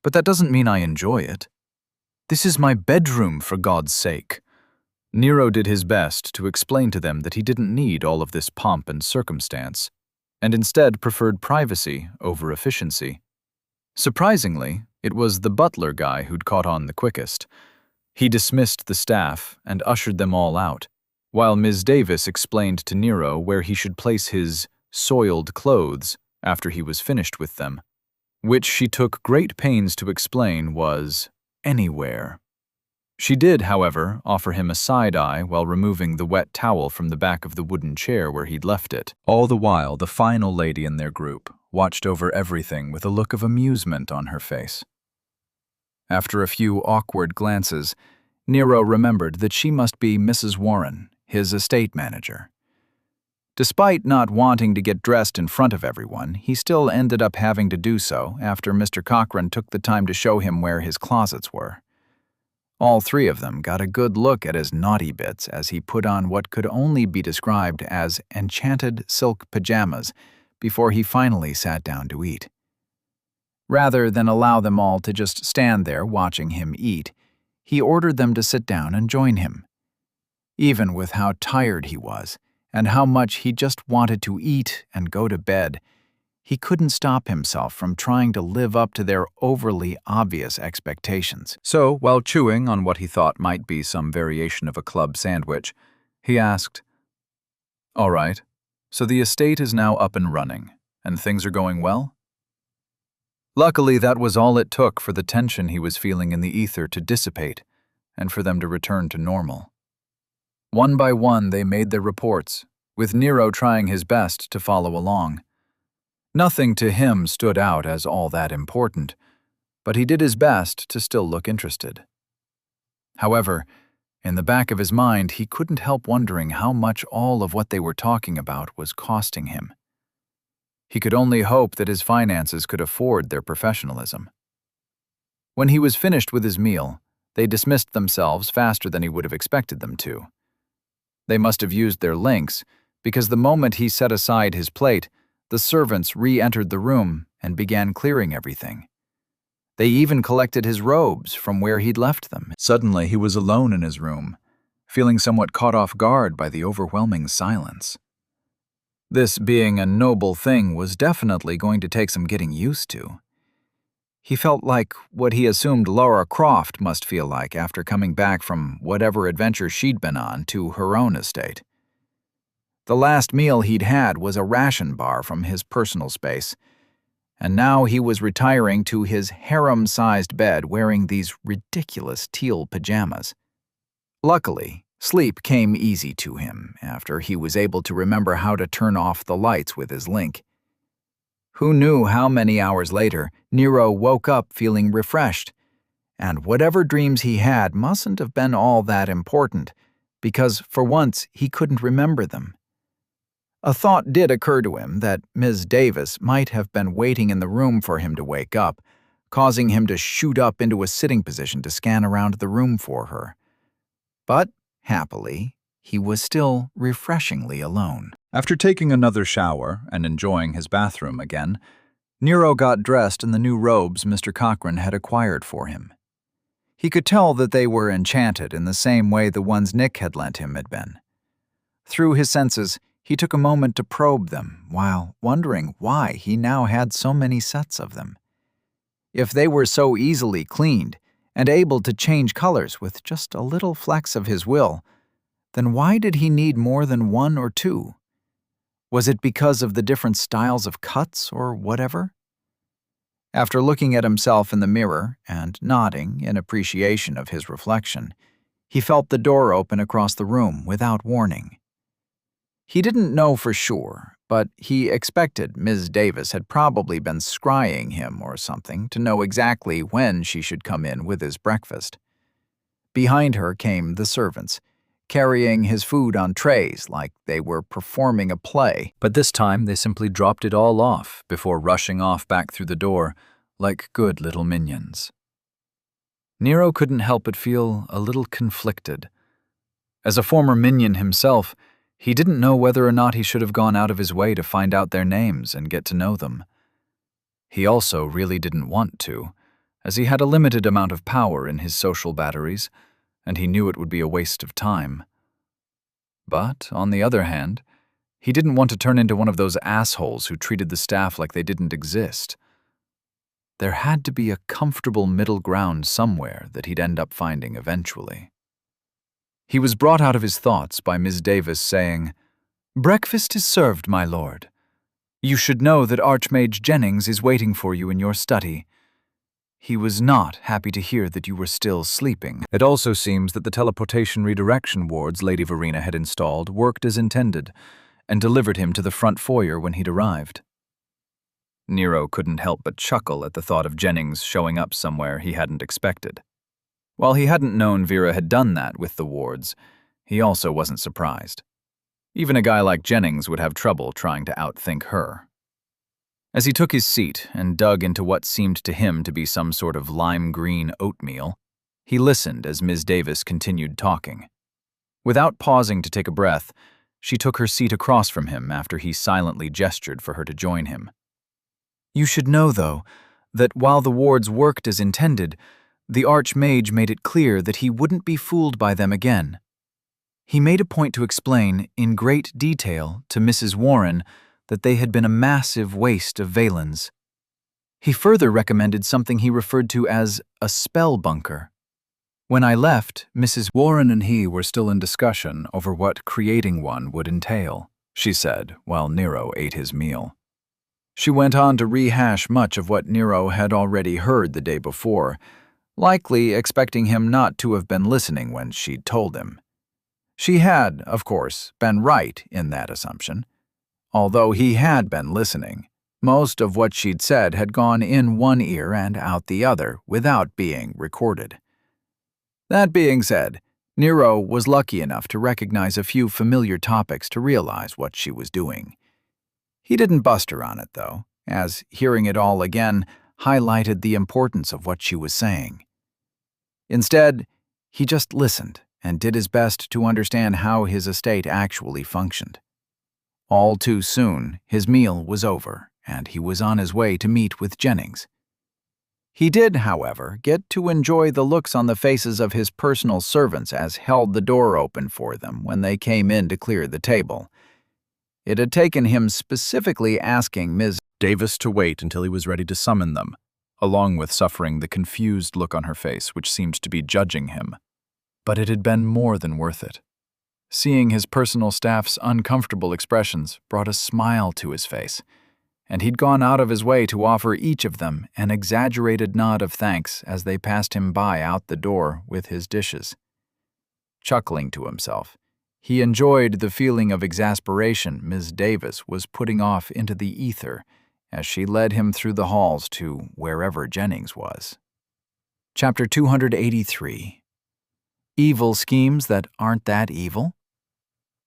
[SPEAKER 2] but that doesn't mean I enjoy it. This is my bedroom, for God's sake." Nero did his best to explain to them that he didn't need all of this pomp and circumstance, and instead preferred privacy over efficiency. Surprisingly, it was the butler guy who'd caught on the quickest. He dismissed the staff and ushered them all out, while Ms. Davis explained to Nero where he should place his soiled clothes after he was finished with them, which she took great pains to explain was anywhere. She did, however, offer him a side-eye while removing the wet towel from the back of the wooden chair where he'd left it. All the while, the final lady in their group watched over everything with a look of amusement on her face. After a few awkward glances, Nero remembered that she must be Mrs. Warren, his estate manager. Despite not wanting to get dressed in front of everyone, he still ended up having to do so after Mr. Cochran took the time to show him where his closets were. All three of them got a good look at his naughty bits as he put on what could only be described as enchanted silk pajamas before he finally sat down to eat. Rather than allow them all to just stand there watching him eat, he ordered them to sit down and join him. Even with how tired he was, and how much he just wanted to eat and go to bed, he couldn't stop himself from trying to live up to their overly obvious expectations. So, while chewing on what he thought might be some variation of a club sandwich, he asked, "All right, so the estate is now up and running, and things are going well?" Luckily, that was all it took for the tension he was feeling in the ether to dissipate, and for them to return to normal. One by one, they made their reports, with Nero trying his best to follow along. Nothing to him stood out as all that important, but he did his best to still look interested. However, in the back of his mind, he couldn't help wondering how much all of what they were talking about was costing him. He could only hope that his finances could afford their professionalism. When he was finished with his meal, they dismissed themselves faster than he would have expected them to. They must have used their links, because the moment he set aside his plate, the servants re-entered the room and began clearing everything. They even collected his robes from where he'd left them. Suddenly, he was alone in his room, feeling somewhat caught off guard by the overwhelming silence. This being a noble thing was definitely going to take some getting used to. He felt like what he assumed Lara Croft must feel like after coming back from whatever adventure she'd been on to her own estate. The last meal he'd had was a ration bar from his personal space, and now he was retiring to his harem-sized bed wearing these ridiculous teal pajamas. Luckily, sleep came easy to him after he was able to remember how to turn off the lights with his link.
[SPEAKER 1] Who knew how many hours later Nero woke up feeling refreshed? And whatever dreams he had mustn't have been all that important, because for once he couldn't remember them. A thought did occur to him that Ms. Davis might have been waiting in the room for him to wake up, causing him to shoot up into a sitting position to scan around the room for her. But, happily, he was still refreshingly alone.
[SPEAKER 2] After taking another shower and enjoying his bathroom again, Nero got dressed in the new robes Mr. Cochrane had acquired for him. He could tell that they were enchanted in the same way the ones Nick had lent him had been. Through his senses, he took a moment to probe them, while wondering why he now had so many sets of them. If they were so easily cleaned and able to change colors with just a little flex of his will, then why did he need more than one or two? Was it because of the different styles of cuts or whatever? After looking at himself in the mirror and nodding in appreciation of his reflection, he felt the door open across the room without warning. He didn't know for sure, but he expected Ms. Davis had probably been scrying him or something to know exactly when she should come in with his breakfast. Behind her came the servants, carrying his food on trays like they were performing a play. But this time they simply dropped it all off before rushing off back through the door like good little minions. Nero couldn't help but feel a little conflicted. As a former minion himself, he didn't know whether or not he should have gone out of his way to find out their names and get to know them. He also really didn't want to, as he had a limited amount of power in his social batteries, and he knew it would be a waste of time. But, on the other hand, he didn't want to turn into one of those assholes who treated the staff like they didn't exist. There had to be a comfortable middle ground somewhere that he'd end up finding eventually. He was brought out of his thoughts by Ms. Davis saying, "Breakfast is served, my lord. You should know that Archmage Jennings is waiting for you in your study. He was not happy to hear that you were still sleeping." It also seems that the teleportation redirection wards Lady Verena had installed worked as intended, and delivered him to the front foyer when he'd arrived. Nero couldn't help but chuckle at the thought of Jennings showing up somewhere he hadn't expected. While he hadn't known Vera had done that with the wards, he also wasn't surprised. Even a guy like Jennings would have trouble trying to outthink her. As he took his seat and dug into what seemed to him to be some sort of lime-green oatmeal, he listened as Ms. Davis continued talking. Without pausing to take a breath, she took her seat across from him after he silently gestured for her to join him. "You should know, though, that while the wards worked as intended, the Archmage made it clear that he wouldn't be fooled by them again. He made a point to explain in great detail to Mrs. Warren that they had been a massive waste of Valens. He further recommended something he referred to as a spell bunker. When I left, Mrs. Warren and he were still in discussion over what creating one would entail," she said while Nero ate his meal. She went on to rehash much of what Nero had already heard the day before, likely expecting him not to have been listening when she'd told him. She had, of course, been right in that assumption. Although he had been listening, most of what she'd said had gone in one ear and out the other without being recorded. That being said, Nero was lucky enough to recognize a few familiar topics to realize what she was doing. He didn't bust her on it, though, as hearing it all again highlighted the importance of what she was saying. Instead, he just listened and did his best to understand how his estate actually functioned. All too soon, his meal was over, and he was on his way to meet with Jennings. He did, however, get to enjoy the looks on the faces of his personal servants as held the door open for them when they came in to clear the table. It had taken him specifically asking Ms.
[SPEAKER 4] Davis to wait until he was ready to summon them, along with suffering the confused look on her face which seemed to be judging him. But it had been more than worth it. Seeing his personal staff's uncomfortable expressions brought a smile to his face, and he'd gone out of his way to offer each of them an exaggerated nod of thanks as they passed him by out the door with his dishes. Chuckling to himself, he enjoyed the feeling of exasperation Ms. Davis was putting off into the ether
[SPEAKER 1] as she led him through the halls to wherever Jennings was. Chapter 283. Evil Schemes That Aren't That Evil?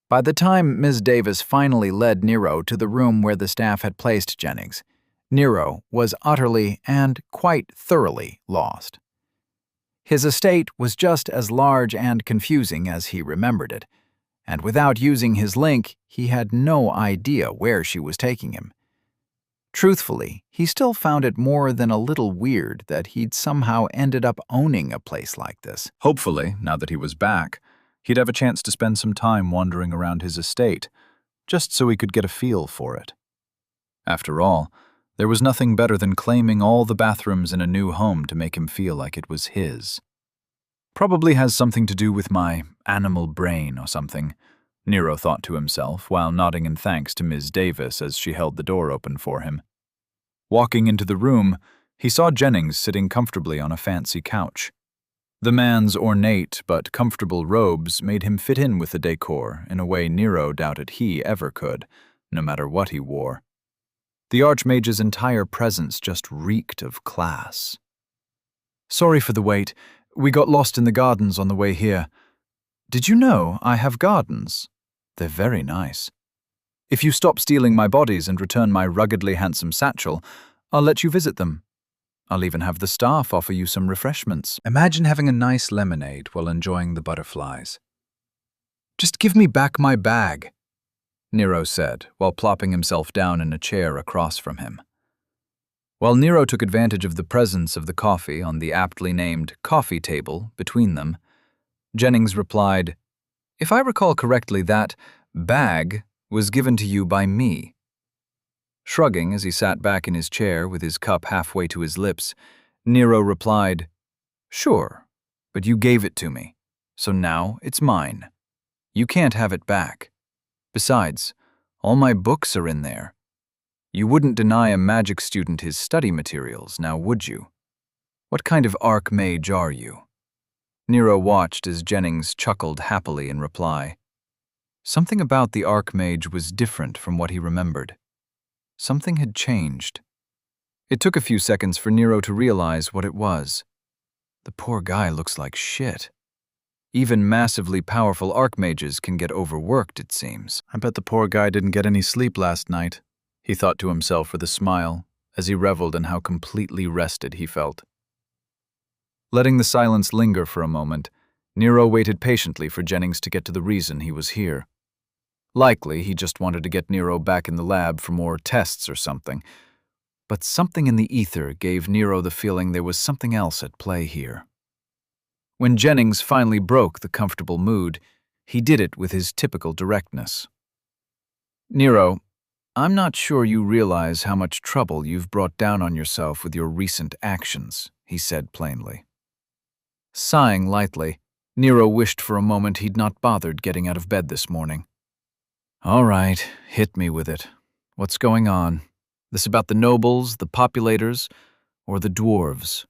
[SPEAKER 1] By the time Ms. Davis finally led Nero to the room where the staff had placed Jennings, Nero was utterly and quite thoroughly lost. His estate was just as large and confusing as he remembered it, and without using his link, he had no idea where she was taking him. Truthfully, he still found it more than a little weird that he'd somehow ended up owning a place like this.
[SPEAKER 4] Hopefully, now that he was back, he'd have a chance to spend some time wandering around his estate, just so he could get a feel for it. After all, there was nothing better than claiming all the bathrooms in a new home to make him feel like it was his. Probably has something to do with my animal brain or something, Nero thought to himself while nodding in thanks to Ms. Davis as she held the door open for him. Walking into the room, he saw Jennings sitting comfortably on a fancy couch. The man's ornate but comfortable robes made him fit in with the decor in a way Nero doubted he ever could, no matter what he wore. The Archmage's entire presence just reeked of class. "Sorry for the wait. We got lost in the gardens on the way here. Did you know I have gardens? They're very nice. If you stop stealing my bodies and return my ruggedly handsome satchel, I'll let you visit them. I'll even have the staff offer you some refreshments."
[SPEAKER 2] Imagine having a nice lemonade while enjoying the butterflies.
[SPEAKER 1] "Just give me back my bag," Nero said, while plopping himself down in a chair across from him. While Nero took advantage of the presence of the coffee on the aptly named coffee table between them, Jennings replied, "If I recall correctly, that bag was given to you by me." Shrugging as he sat back in his chair with his cup halfway to his lips, Nero replied, "Sure, but you gave it to me, so now it's mine. You can't have it back. Besides, all my books are in there. You wouldn't deny a magic student his study materials, now would you? What kind of archmage are you?" Nero watched as Jennings chuckled happily in reply. Something about the archmage was different from what he remembered. Something had changed. It took a few seconds for Nero to realize what it was. The poor guy looks like shit. Even massively powerful archmages can get overworked, it seems.
[SPEAKER 4] I bet the poor guy didn't get any sleep last night, he thought to himself with a smile, as he reveled in how completely rested he felt. Letting the silence linger for a moment, Nero waited patiently for Jennings to get to the reason he was here. Likely, he just wanted to get Nero back in the lab for more tests or something. But something in the ether gave Nero the feeling there was something else at play here. When Jennings finally broke the comfortable mood, he did it with his typical directness. "Nero, I'm not sure you realize how much trouble you've brought down on yourself with your recent actions," he said plainly. Sighing lightly, Nero wished for a moment he'd not bothered getting out of bed this morning. "All right, hit me with it. What's going on? This about the nobles, the populators, or the dwarves?"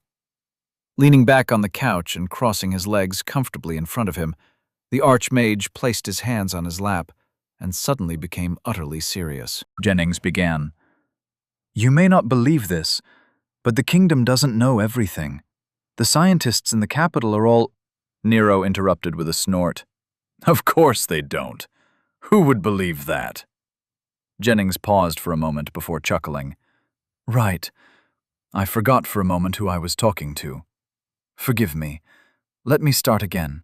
[SPEAKER 4] Leaning back on the couch and crossing his legs comfortably in front of him, the Archmage placed his hands on his lap and suddenly became utterly serious. Jennings began.
[SPEAKER 1] "You may not believe this, but the kingdom doesn't know everything. The scientists in the capital are all—"
[SPEAKER 4] Nero interrupted with a snort. "Of course they don't. Who would believe that?" Jennings paused for a moment before chuckling.
[SPEAKER 1] "Right. I forgot for a moment who I was talking to. Forgive me. Let me start again."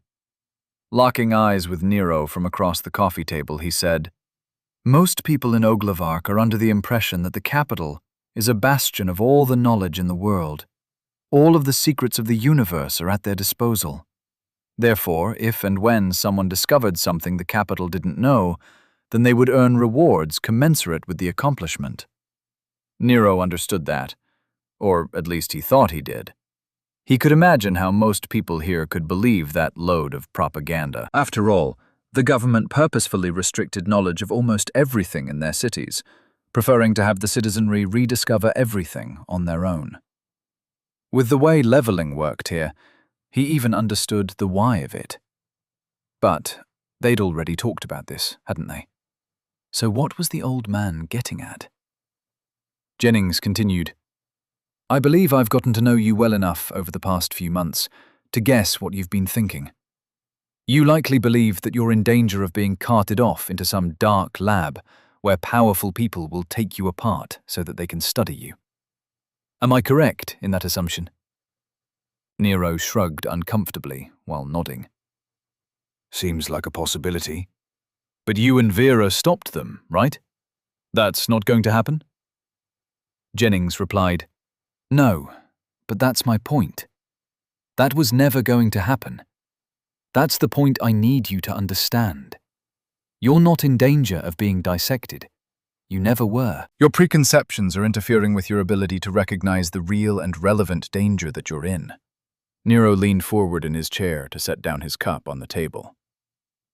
[SPEAKER 1] Locking eyes with Nero from across the coffee table, he said, "Most people in Oglavark are under the impression that the capital is a bastion of all the knowledge in the world. All of the secrets of the universe are at their disposal. Therefore, if and when someone discovered something the capital didn't know, then they would earn rewards commensurate with the accomplishment." Nero understood that, or at least he thought he did. He could imagine how most people here could believe that load of propaganda.
[SPEAKER 2] After all, the government purposefully restricted knowledge of almost everything in their cities, preferring to have the citizenry rediscover everything on their own. With the way leveling worked here, he even understood the why of it. But they'd already talked about this, hadn't they? So what was the old man getting at?
[SPEAKER 1] Jennings continued, I believe I've gotten to know you well enough over the past few months to guess what you've been thinking. You likely believe that you're in danger of being carted off into some dark lab where powerful people will take you apart so that they can study you. Am I correct in that assumption? Nero shrugged uncomfortably while nodding. Seems like a possibility. But you and Vera stopped them, right? That's not going to happen? Jennings replied, No, but that's my point. That was never going to happen. That's the point I need you to understand. You're not in danger of being dissected. You never were.
[SPEAKER 3] Your preconceptions are interfering with your ability to recognize the real and relevant danger that you're in.
[SPEAKER 4] Nero leaned forward in his chair to set down his cup on the table.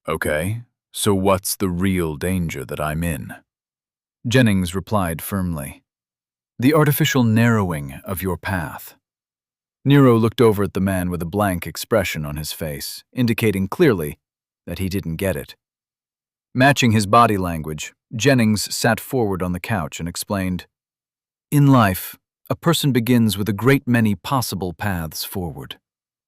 [SPEAKER 4] Okay, so what's the real danger that I'm in?
[SPEAKER 1] Jennings replied firmly. The artificial narrowing of your path. Nero looked over at the man with a blank expression on his face, indicating clearly that he didn't get it. Matching his body language, Jennings sat forward on the couch and explained, In life, a person begins with a great many possible paths forward.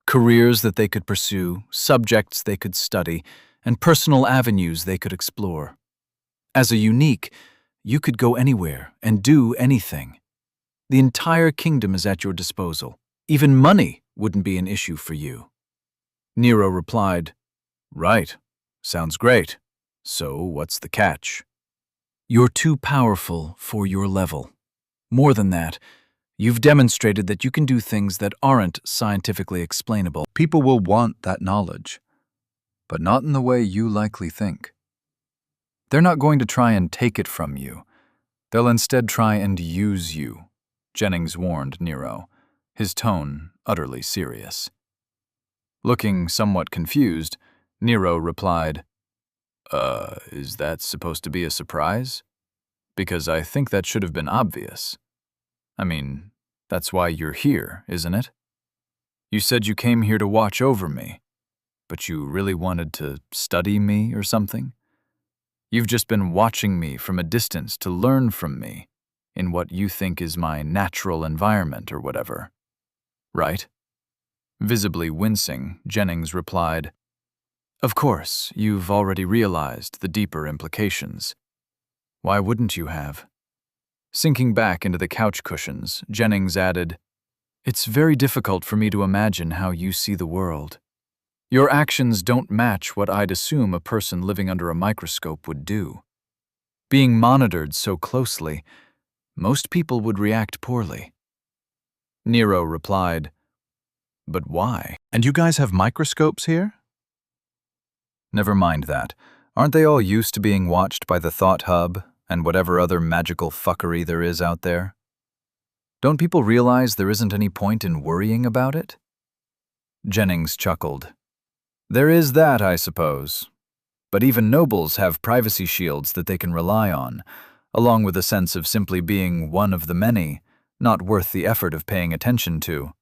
[SPEAKER 1] Careers that they could pursue, subjects they could study, and personal avenues they could explore. As a unique, you could go anywhere and do anything. The entire kingdom is at your disposal. Even money wouldn't be an issue for you. Nero replied, Right, sounds great. So what's the catch? You're too powerful for your level. More than that, you've demonstrated that you can do things that aren't scientifically explainable.
[SPEAKER 3] People will want that knowledge, but not in the way you likely think. They're not going to try and take it from you. They'll instead try and use you, Jennings warned Nero, his tone utterly serious. Looking somewhat confused, Nero replied, Is that supposed to be a surprise? Because I think that should have been obvious. I mean, that's why you're here, isn't it? You said you came here to watch over me, but you really wanted to study me or something? You've just been watching me from a distance to learn from me in what you think is my natural environment or whatever. Right? Visibly wincing, Jennings replied, Of course, you've already realized the deeper implications. Why wouldn't you have? Sinking back into the couch cushions, Jennings added, It's very difficult for me to imagine how you see the world. Your actions don't match what I'd assume a person living under a microscope would do. Being monitored so closely, most people would react poorly. Nero replied, But why? And you guys have microscopes here?
[SPEAKER 1] Never mind that. Aren't they all used to being watched by the Thought Hub and whatever other magical fuckery there is out there? Don't people realize there isn't any point in worrying about it? Jennings chuckled. There is that, I suppose. But even nobles have privacy shields that they can rely on, along with a sense of simply being one of the many, not worth the effort of paying attention to.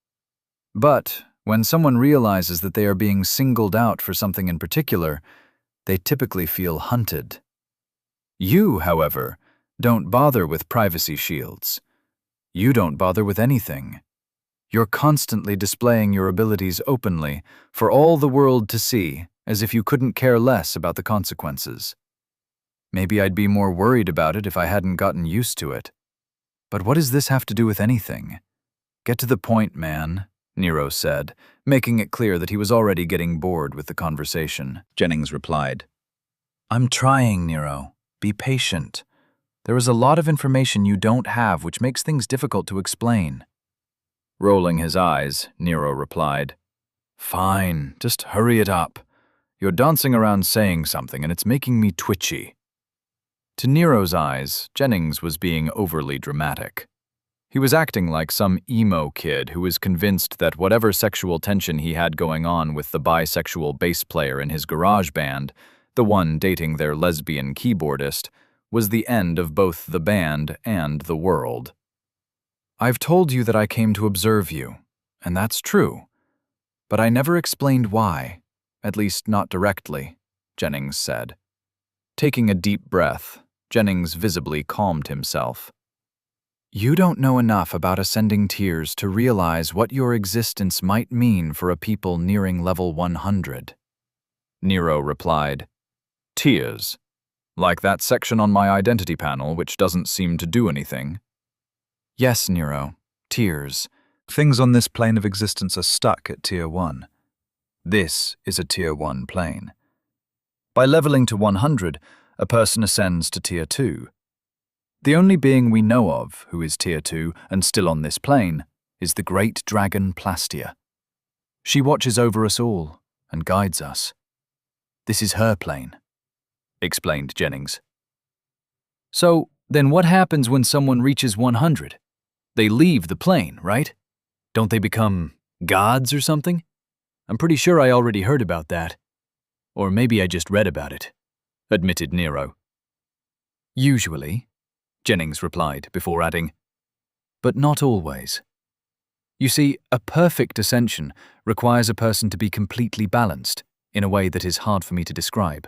[SPEAKER 1] But when someone realizes that they are being singled out for something in particular, they typically feel hunted. You, however, don't bother with privacy shields. You don't bother with anything. You're constantly displaying your abilities openly for all the world to see, as if you couldn't care less about the consequences. Maybe I'd be more worried about it if I hadn't gotten used to it. But what does this have to do with anything? Get to the point, man, Nero said, making it clear that he was already getting bored with the conversation.
[SPEAKER 2] Jennings replied.
[SPEAKER 1] I'm trying, Nero. Be patient. There is a lot of information you don't have which makes things difficult to explain.
[SPEAKER 2] Rolling his eyes, Nero replied,
[SPEAKER 1] Fine, just hurry it up. You're dancing around saying something and it's making me twitchy. To Nero's eyes, Jennings was being overly dramatic. He was acting like some emo kid who was convinced that whatever sexual tension he had going on with the bisexual bass player in his garage band, the one dating their lesbian keyboardist, was the end of both the band and the world. I've told you that I came to observe you, and that's true. But I never explained why, at least not directly, Jennings said. Taking a deep breath, Jennings visibly calmed himself. You don't know enough about ascending tiers to realize what your existence might mean for a people nearing level 100.
[SPEAKER 2] Nero replied, Tiers. Like that section on my identity panel which doesn't seem to do anything.
[SPEAKER 1] Yes, Nero, tiers.
[SPEAKER 2] Things on this plane of existence are stuck at Tier 1. This is a Tier 1 plane. By leveling to 100, a person ascends to Tier 2. The only being we know of who is Tier 2 and still on this plane is the great dragon Plastia. She watches over us all and guides us. This is her plane, explained Jennings.
[SPEAKER 5] So, then what happens when someone reaches 100? They leave the plane, right? Don't they become gods or something? I'm pretty sure I already heard about that. Or maybe I just read about it, admitted Nero.
[SPEAKER 1] Usually, Jennings replied before adding, but not always. You see, a perfect ascension requires a person to be completely balanced in a way that is hard for me to describe.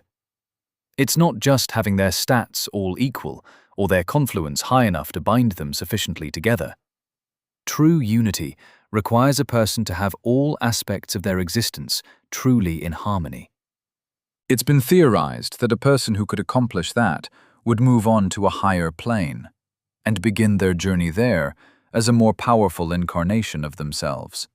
[SPEAKER 1] It's not just having their stats all equal or their confluence high enough to bind them sufficiently together. True unity requires a person to have all aspects of their existence truly in harmony.
[SPEAKER 2] It's been theorized that a person who could accomplish that would move on to a higher plane and begin their journey there as a more powerful incarnation of themselves.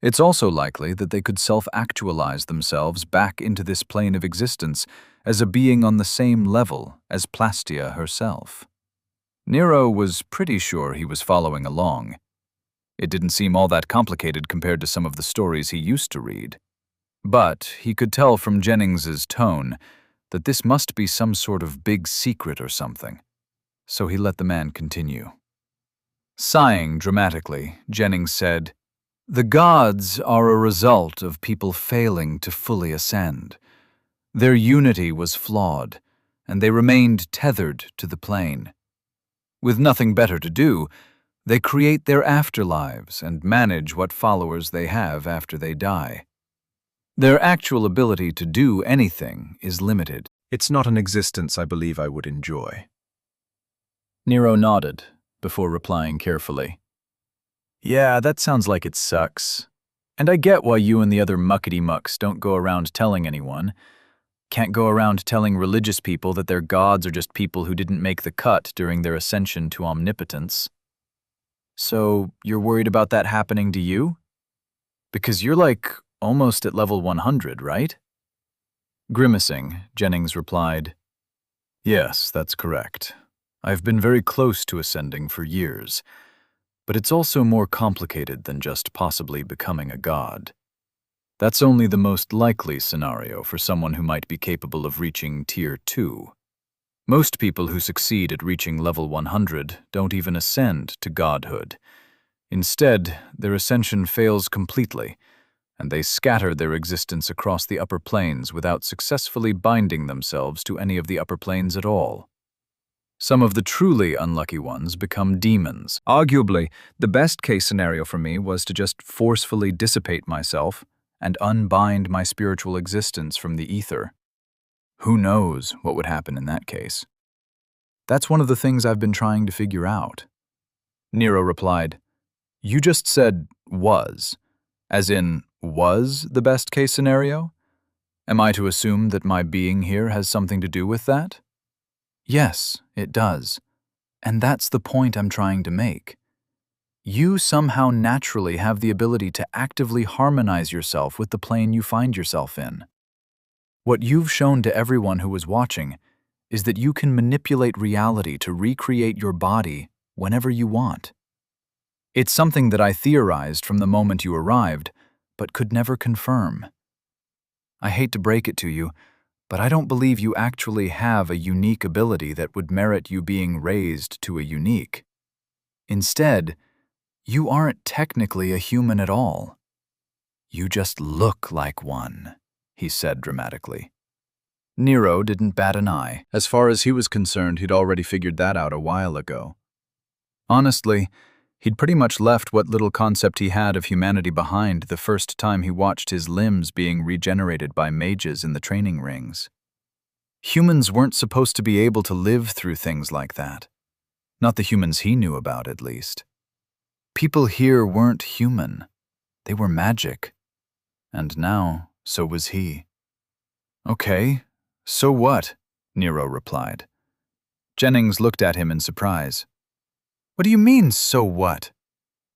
[SPEAKER 2] It's also likely that they could self-actualize themselves back into this plane of existence as a being on the same level as Plastia herself. Nero was pretty sure he was following along. It didn't seem all that complicated compared to some of the stories he used to read. But he could tell from Jennings's tone that this must be some sort of big secret or something, so he let the man continue. Sighing dramatically, Jennings said, "The gods are a result of people failing to fully ascend. Their unity was flawed, and they remained tethered to the plane. With nothing better to do, they create their afterlives and manage what followers they have after they die. Their actual ability to do anything is limited."
[SPEAKER 3] It's not an existence I believe I would enjoy.
[SPEAKER 2] Nero nodded before replying carefully. "Yeah, that sounds like it sucks. And I get why you and the other muckety-mucks don't go around telling anyone. Can't go around telling religious people that their gods are just people who didn't make the cut during their ascension to omnipotence. So you're worried about that happening to you? Because you're like almost at level 100, right?" Grimacing, Jennings replied, "Yes, that's correct. I've been very close to ascending for years, but it's also more complicated than just possibly becoming a god. That's only the most likely scenario for someone who might be capable of reaching Tier 2. Most people who succeed at reaching level 100 don't even ascend to godhood. Instead, their ascension fails completely, and they scatter their existence across the upper planes without successfully binding themselves to any of the upper planes at all. Some of the truly unlucky ones become demons. Arguably, the best-case scenario for me was to just forcefully dissipate myself and unbind my spiritual existence from the ether. Who knows what would happen in that case? That's one of the things I've been trying to figure out." Nero replied, "You just said was, as in was the best-case scenario? Am I to assume that my being here has something to do with that?" "Yes, it does. And that's the point I'm trying to make. You somehow naturally have the ability to actively harmonize yourself with the plane you find yourself in. What you've shown to everyone who was watching is that you can manipulate reality to recreate your body whenever you want. It's something that I theorized from the moment you arrived, but could never confirm. I hate to break it to you, but I don't believe you actually have a unique ability that would merit you being raised to a unique. Instead, you aren't technically a human at all. You just look like one," he said dramatically. Nero didn't bat an eye. As far as he was concerned, he'd already figured that out a while ago. Honestly, he'd pretty much left what little concept he had of humanity behind the first time he watched his limbs being regenerated by mages in the training rings. Humans weren't supposed to be able to live through things like that.
[SPEAKER 1] Not the humans he knew about, at least. People here weren't human. They were magic. And now, so was he. Okay, so what? Nero replied. Jennings looked at him in surprise. What do you mean, so what?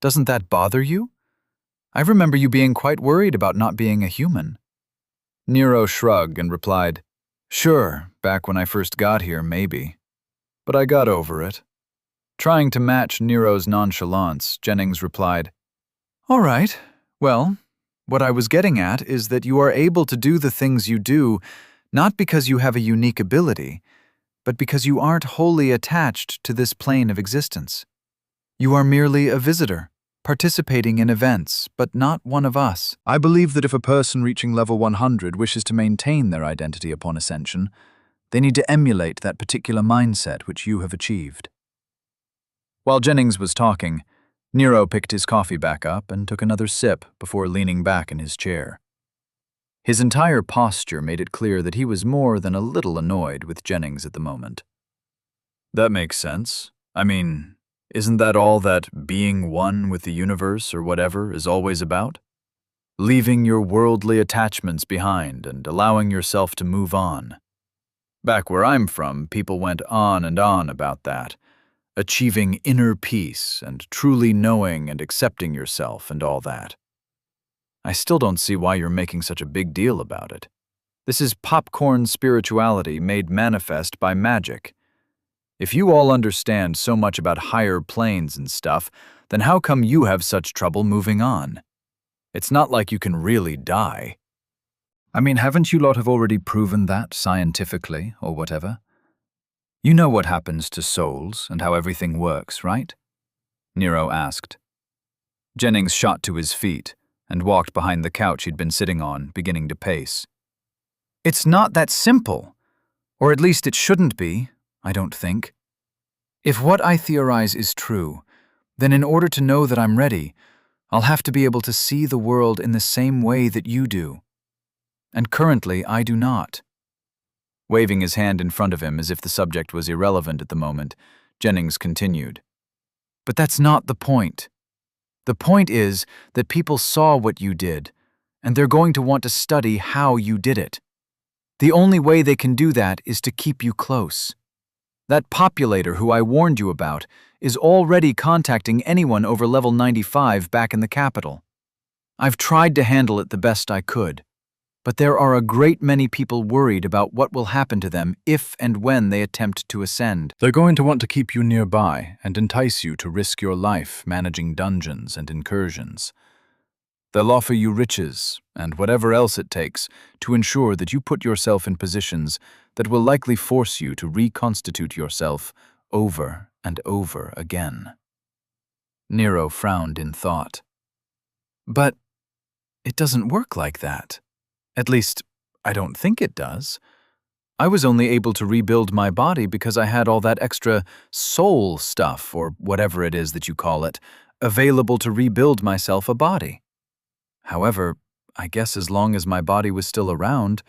[SPEAKER 1] Doesn't that bother you? I remember you being quite worried about not being a human. Nero shrugged and replied, Sure, back when I first got here, maybe. But I got over it. Trying to match Nero's nonchalance, Jennings replied, All right, well, what I was getting at is that you are able to do the things you do not because you have a unique ability, but because you aren't wholly attached to this plane of existence. You are merely a visitor, participating in events, but not one of us.
[SPEAKER 4] I believe that if a person reaching level 100 wishes to maintain their identity upon ascension, they need to emulate that particular mindset which you have achieved. While Jennings was talking, Nero picked his coffee back up and took another sip before leaning back in his chair. His entire posture made it clear that he was more than a little annoyed with Jennings at the moment. That makes sense. I mean, isn't that all that being one with the universe or whatever is always about? Leaving your worldly attachments behind and allowing yourself to move on. Back where I'm from, people went on and on about that. Achieving inner peace and truly knowing and accepting yourself and all that. I still don't see why you're making such a big deal about it. This is popcorn spirituality made manifest by magic. If you all understand so much about higher planes and stuff, then how come you have such trouble moving on? It's not like you can really die. I mean, haven't you lot have already proven that scientifically or whatever? You know what happens to souls and how everything works, right? Nero asked. Jennings shot to his feet and walked behind the couch he'd been sitting on, beginning to pace. It's not that simple. Or at least it shouldn't be, I don't think. If what I theorize is true, then in order to know that I'm ready, I'll have to be able to see the world in the same way that you do. And currently, I do not. Waving his hand in front of him as if the subject was irrelevant at the moment, Jennings continued. But that's not the point. The point is that people saw what you did, and they're going to want to study how you did it. The only way they can do that is to keep you close. That populator who I warned you about is already contacting anyone over level 95 back in the capital. I've tried to handle it the best I could, but there are a great many people worried about what will happen to them if and when they attempt to ascend. They're going to want to keep you nearby and entice you to risk your life managing dungeons and incursions. They'll offer you riches and whatever else it takes to ensure that you put yourself in positions that will likely force you to reconstitute yourself over and over again. Nero frowned in thought. But it doesn't work like that. At least, I don't think it does. I was only able to rebuild my body because I had all that extra soul stuff, or whatever it is that you call it, available to rebuild myself a body. However, I guess as long as my body was still around,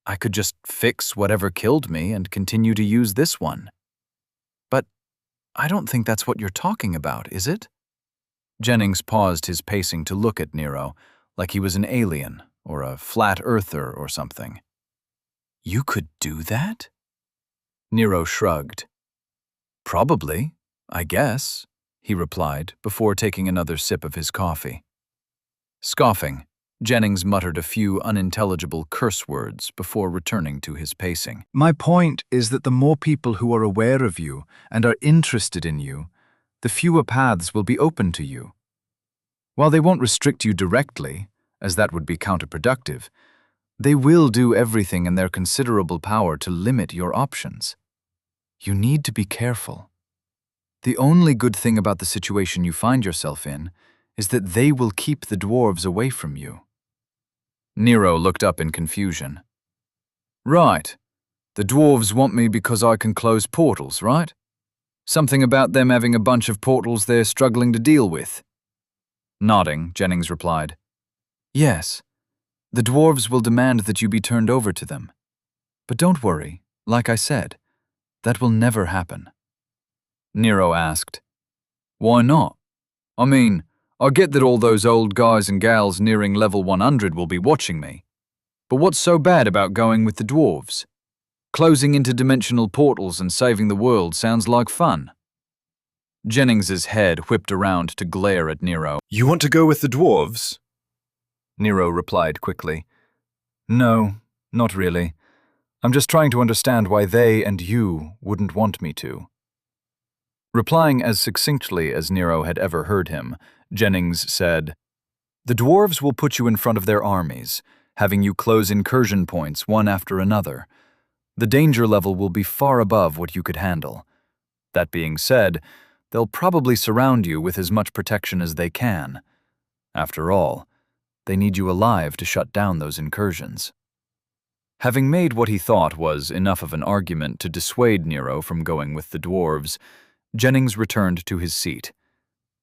[SPEAKER 4] I could just fix whatever killed me and continue to use this one. But I don't think that's what you're talking about, is it? Jennings paused his pacing to look at Nero, like he was an alien or a flat earther or something. You could do that? Nero shrugged. Probably, I guess, he replied before taking another sip of his coffee. Scoffing, Jennings muttered a few unintelligible curse words before returning to his pacing.
[SPEAKER 3] My point is that the more people who are aware of you and are interested in you, the fewer paths will be open to you. While they won't restrict you directly, as that would be counterproductive, they will do everything in their considerable power to limit your options. You need to be careful. The only good thing about the situation you find yourself in is that they will keep the dwarves away from you. Nero looked up in confusion. Right. The dwarves want me because I can close portals, right? Something about them having a bunch of portals they're struggling to deal with. Nodding, Jennings replied. Yes. The dwarves will demand that you be turned over to them. But don't worry, like I said, that will never happen.
[SPEAKER 2] Nero asked. Why not? I mean, I get that all those old guys and gals nearing level 100 will be watching me. But what's so bad about going with the dwarves? Closing interdimensional portals and saving the world sounds like fun. Jennings's head whipped around to glare at Nero.
[SPEAKER 4] You want to go with the dwarves?
[SPEAKER 2] Nero replied quickly. No, not really. I'm just trying to understand why they and you wouldn't want me to. Replying as succinctly as Nero had ever heard him, Jennings said, The dwarves will put you in front of their armies, having you close incursion points one after another. The danger level will be far above what you could handle. That being said, they'll probably surround you with as much protection as they can. After all, they need you alive to shut down those incursions. Having made what he thought was enough of an argument to dissuade Nero from going with the dwarves, Jennings returned to his seat.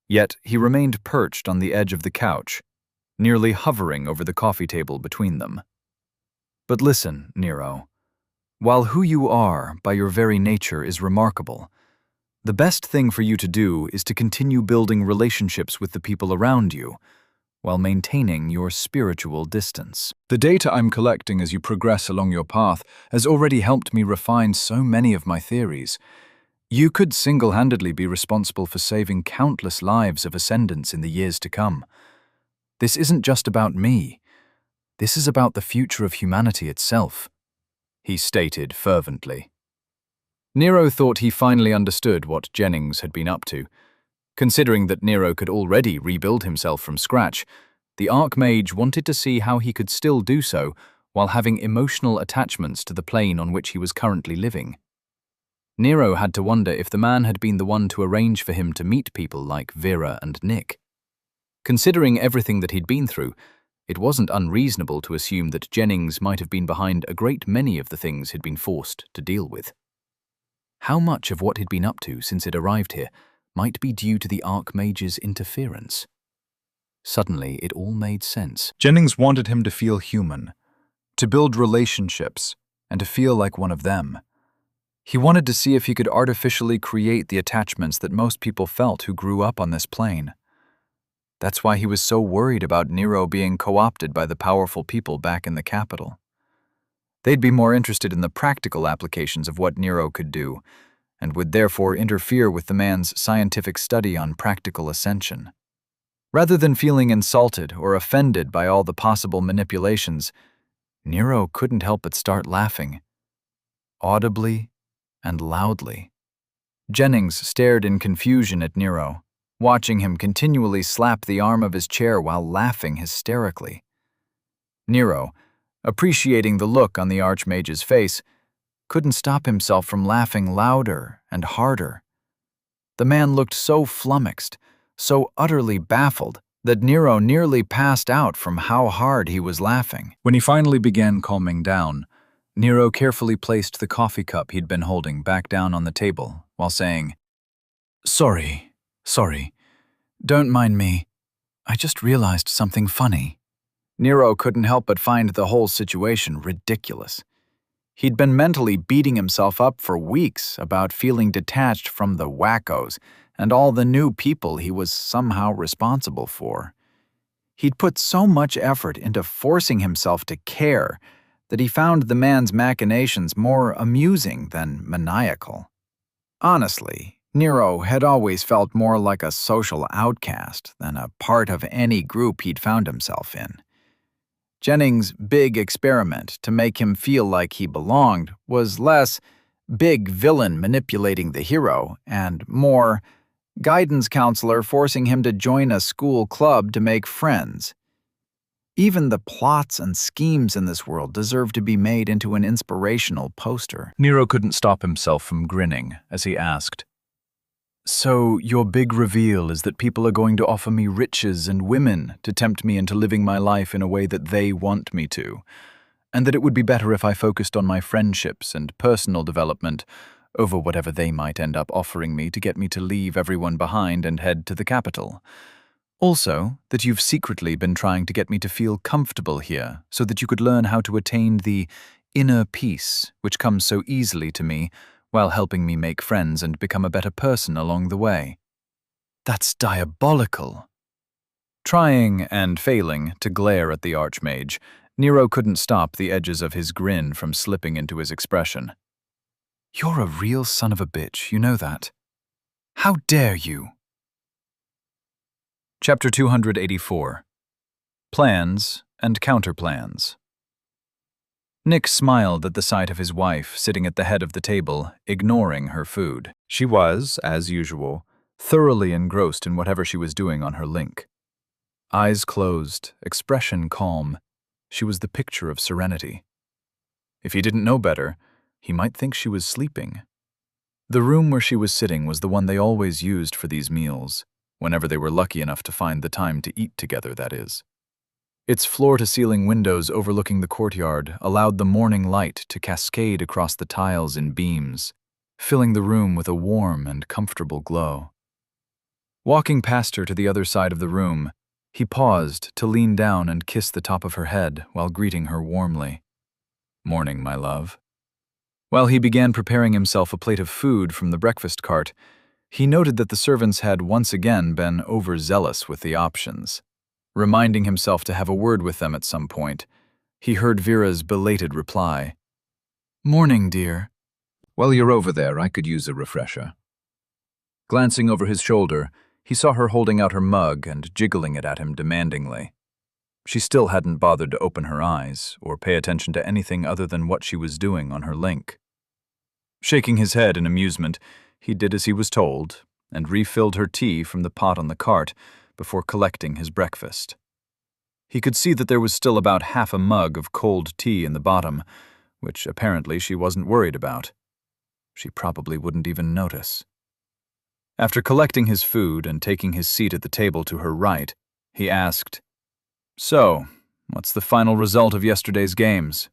[SPEAKER 2] Yet he remained perched on the edge of the couch, nearly hovering over the coffee table between them. But listen, Nero. While who you are by your very nature is remarkable, the best thing for you to do is to continue building relationships with the people around you, while maintaining your spiritual distance.
[SPEAKER 4] The data I'm collecting as you progress along your path has already helped me refine so many of my theories. You could single-handedly be responsible for saving countless lives of ascendants in the years to come. This isn't just about me. This is about the future of humanity itself, he stated fervently. Nero thought he finally understood what Jennings had been up to. Considering that Nero could already rebuild himself from scratch, the Archmage wanted to see how he could still do so while having emotional attachments to the plane on which he was currently living. Nero had to wonder if the man had been the one to arrange for him to meet people like Vera and Nick. Considering everything that he'd been through, it wasn't unreasonable to assume that Jennings might have been behind a great many of the things he'd been forced to deal with. How much of what he'd been up to since he'd arrived here might be due to the Archmage's interference? Suddenly, it all made sense. Jennings wanted him to feel human, to build relationships, and to feel like one of them. He wanted to see if he could artificially create the attachments that most people felt who grew up on this plane. That's why he was so worried about Nero being co-opted by the powerful people back in the capital. They'd be more interested in the practical applications of what Nero could do, and would therefore interfere with the man's scientific study on practical ascension. Rather than feeling insulted or offended by all the possible manipulations, Nero couldn't help but start laughing, audibly and loudly. Jennings stared in confusion at Nero, watching him continually slap the arm of his chair while laughing hysterically. Nero, appreciating the look on the Archmage's face, couldn't stop himself from laughing louder and harder. The man looked so flummoxed, so utterly baffled, that Nero nearly passed out from how hard he was laughing.
[SPEAKER 2] When he finally began calming down, Nero carefully placed the coffee cup he'd been holding back down on the table while saying, Sorry. Don't mind me. I just realized something funny." Nero couldn't help but find the whole situation ridiculous. He'd been mentally beating himself up for weeks about feeling detached from the wackos and all the new people he was somehow responsible for. He'd put so much effort into forcing himself to care that he found the man's machinations more amusing than maniacal. Honestly, Nero had always felt more like a social outcast than a part of any group he'd found himself in. Jennings' big experiment to make him feel like he belonged was less big villain manipulating the hero and more guidance counselor forcing him to join a school club to make friends. Even the plots and schemes in this world deserve to be made into an inspirational poster.
[SPEAKER 4] Nero couldn't stop himself from grinning as he asked, "So your big reveal is that people are going to offer me riches and women to tempt me into living my life in a way that they want me to, and that it would be better if I focused on my friendships and personal development over whatever they might end up offering me to get me to leave everyone behind and head to the capital. Also, that you've secretly been trying to get me to feel comfortable here so that you could learn how to attain the inner peace which comes so easily to me
[SPEAKER 1] while helping me make friends and become a better person along the way. That's diabolical. Trying and failing to glare at the Archmage, Nero couldn't stop the edges of his grin from slipping into his expression. You're a real son of a bitch, you know that. How dare you? Chapter 284. Plans and Counterplans. Nick smiled at the sight of his wife sitting at the head of the table, ignoring her food. She was, as usual, thoroughly engrossed in whatever she was doing on her link. Eyes closed, expression calm, she was the picture of serenity. If he didn't know better, he might think she was sleeping. The room where she was sitting was the one they always used for these meals, whenever they were lucky enough to find the time to eat together, that is. Its floor-to-ceiling windows overlooking the courtyard allowed the morning light to cascade across the tiles in beams, filling the room with a warm and comfortable glow. Walking past her to the other side of the room, he paused to lean down and kiss the top of her head while greeting her warmly. "Morning, my love." While he began preparing himself a plate of food from the breakfast cart, he noted that the servants had once again been overzealous with the options. Reminding himself to have a word with them at some point, he heard Vera's belated reply. "Morning, dear."
[SPEAKER 4] "While you're over there, I could use a refresher." Glancing over his shoulder, he saw her holding out her mug and jiggling it at him demandingly. She still hadn't bothered to open her eyes or pay attention to anything other than what she was doing on her link. Shaking his head in amusement, he did as he was told and refilled her tea from the pot on the cart before collecting his breakfast. He could see that there was still about half a mug of cold tea in the bottom, which apparently she wasn't worried about. She probably wouldn't even notice. After collecting his food and taking his seat at the table to her right, he asked, "So, what's the final result of yesterday's games?"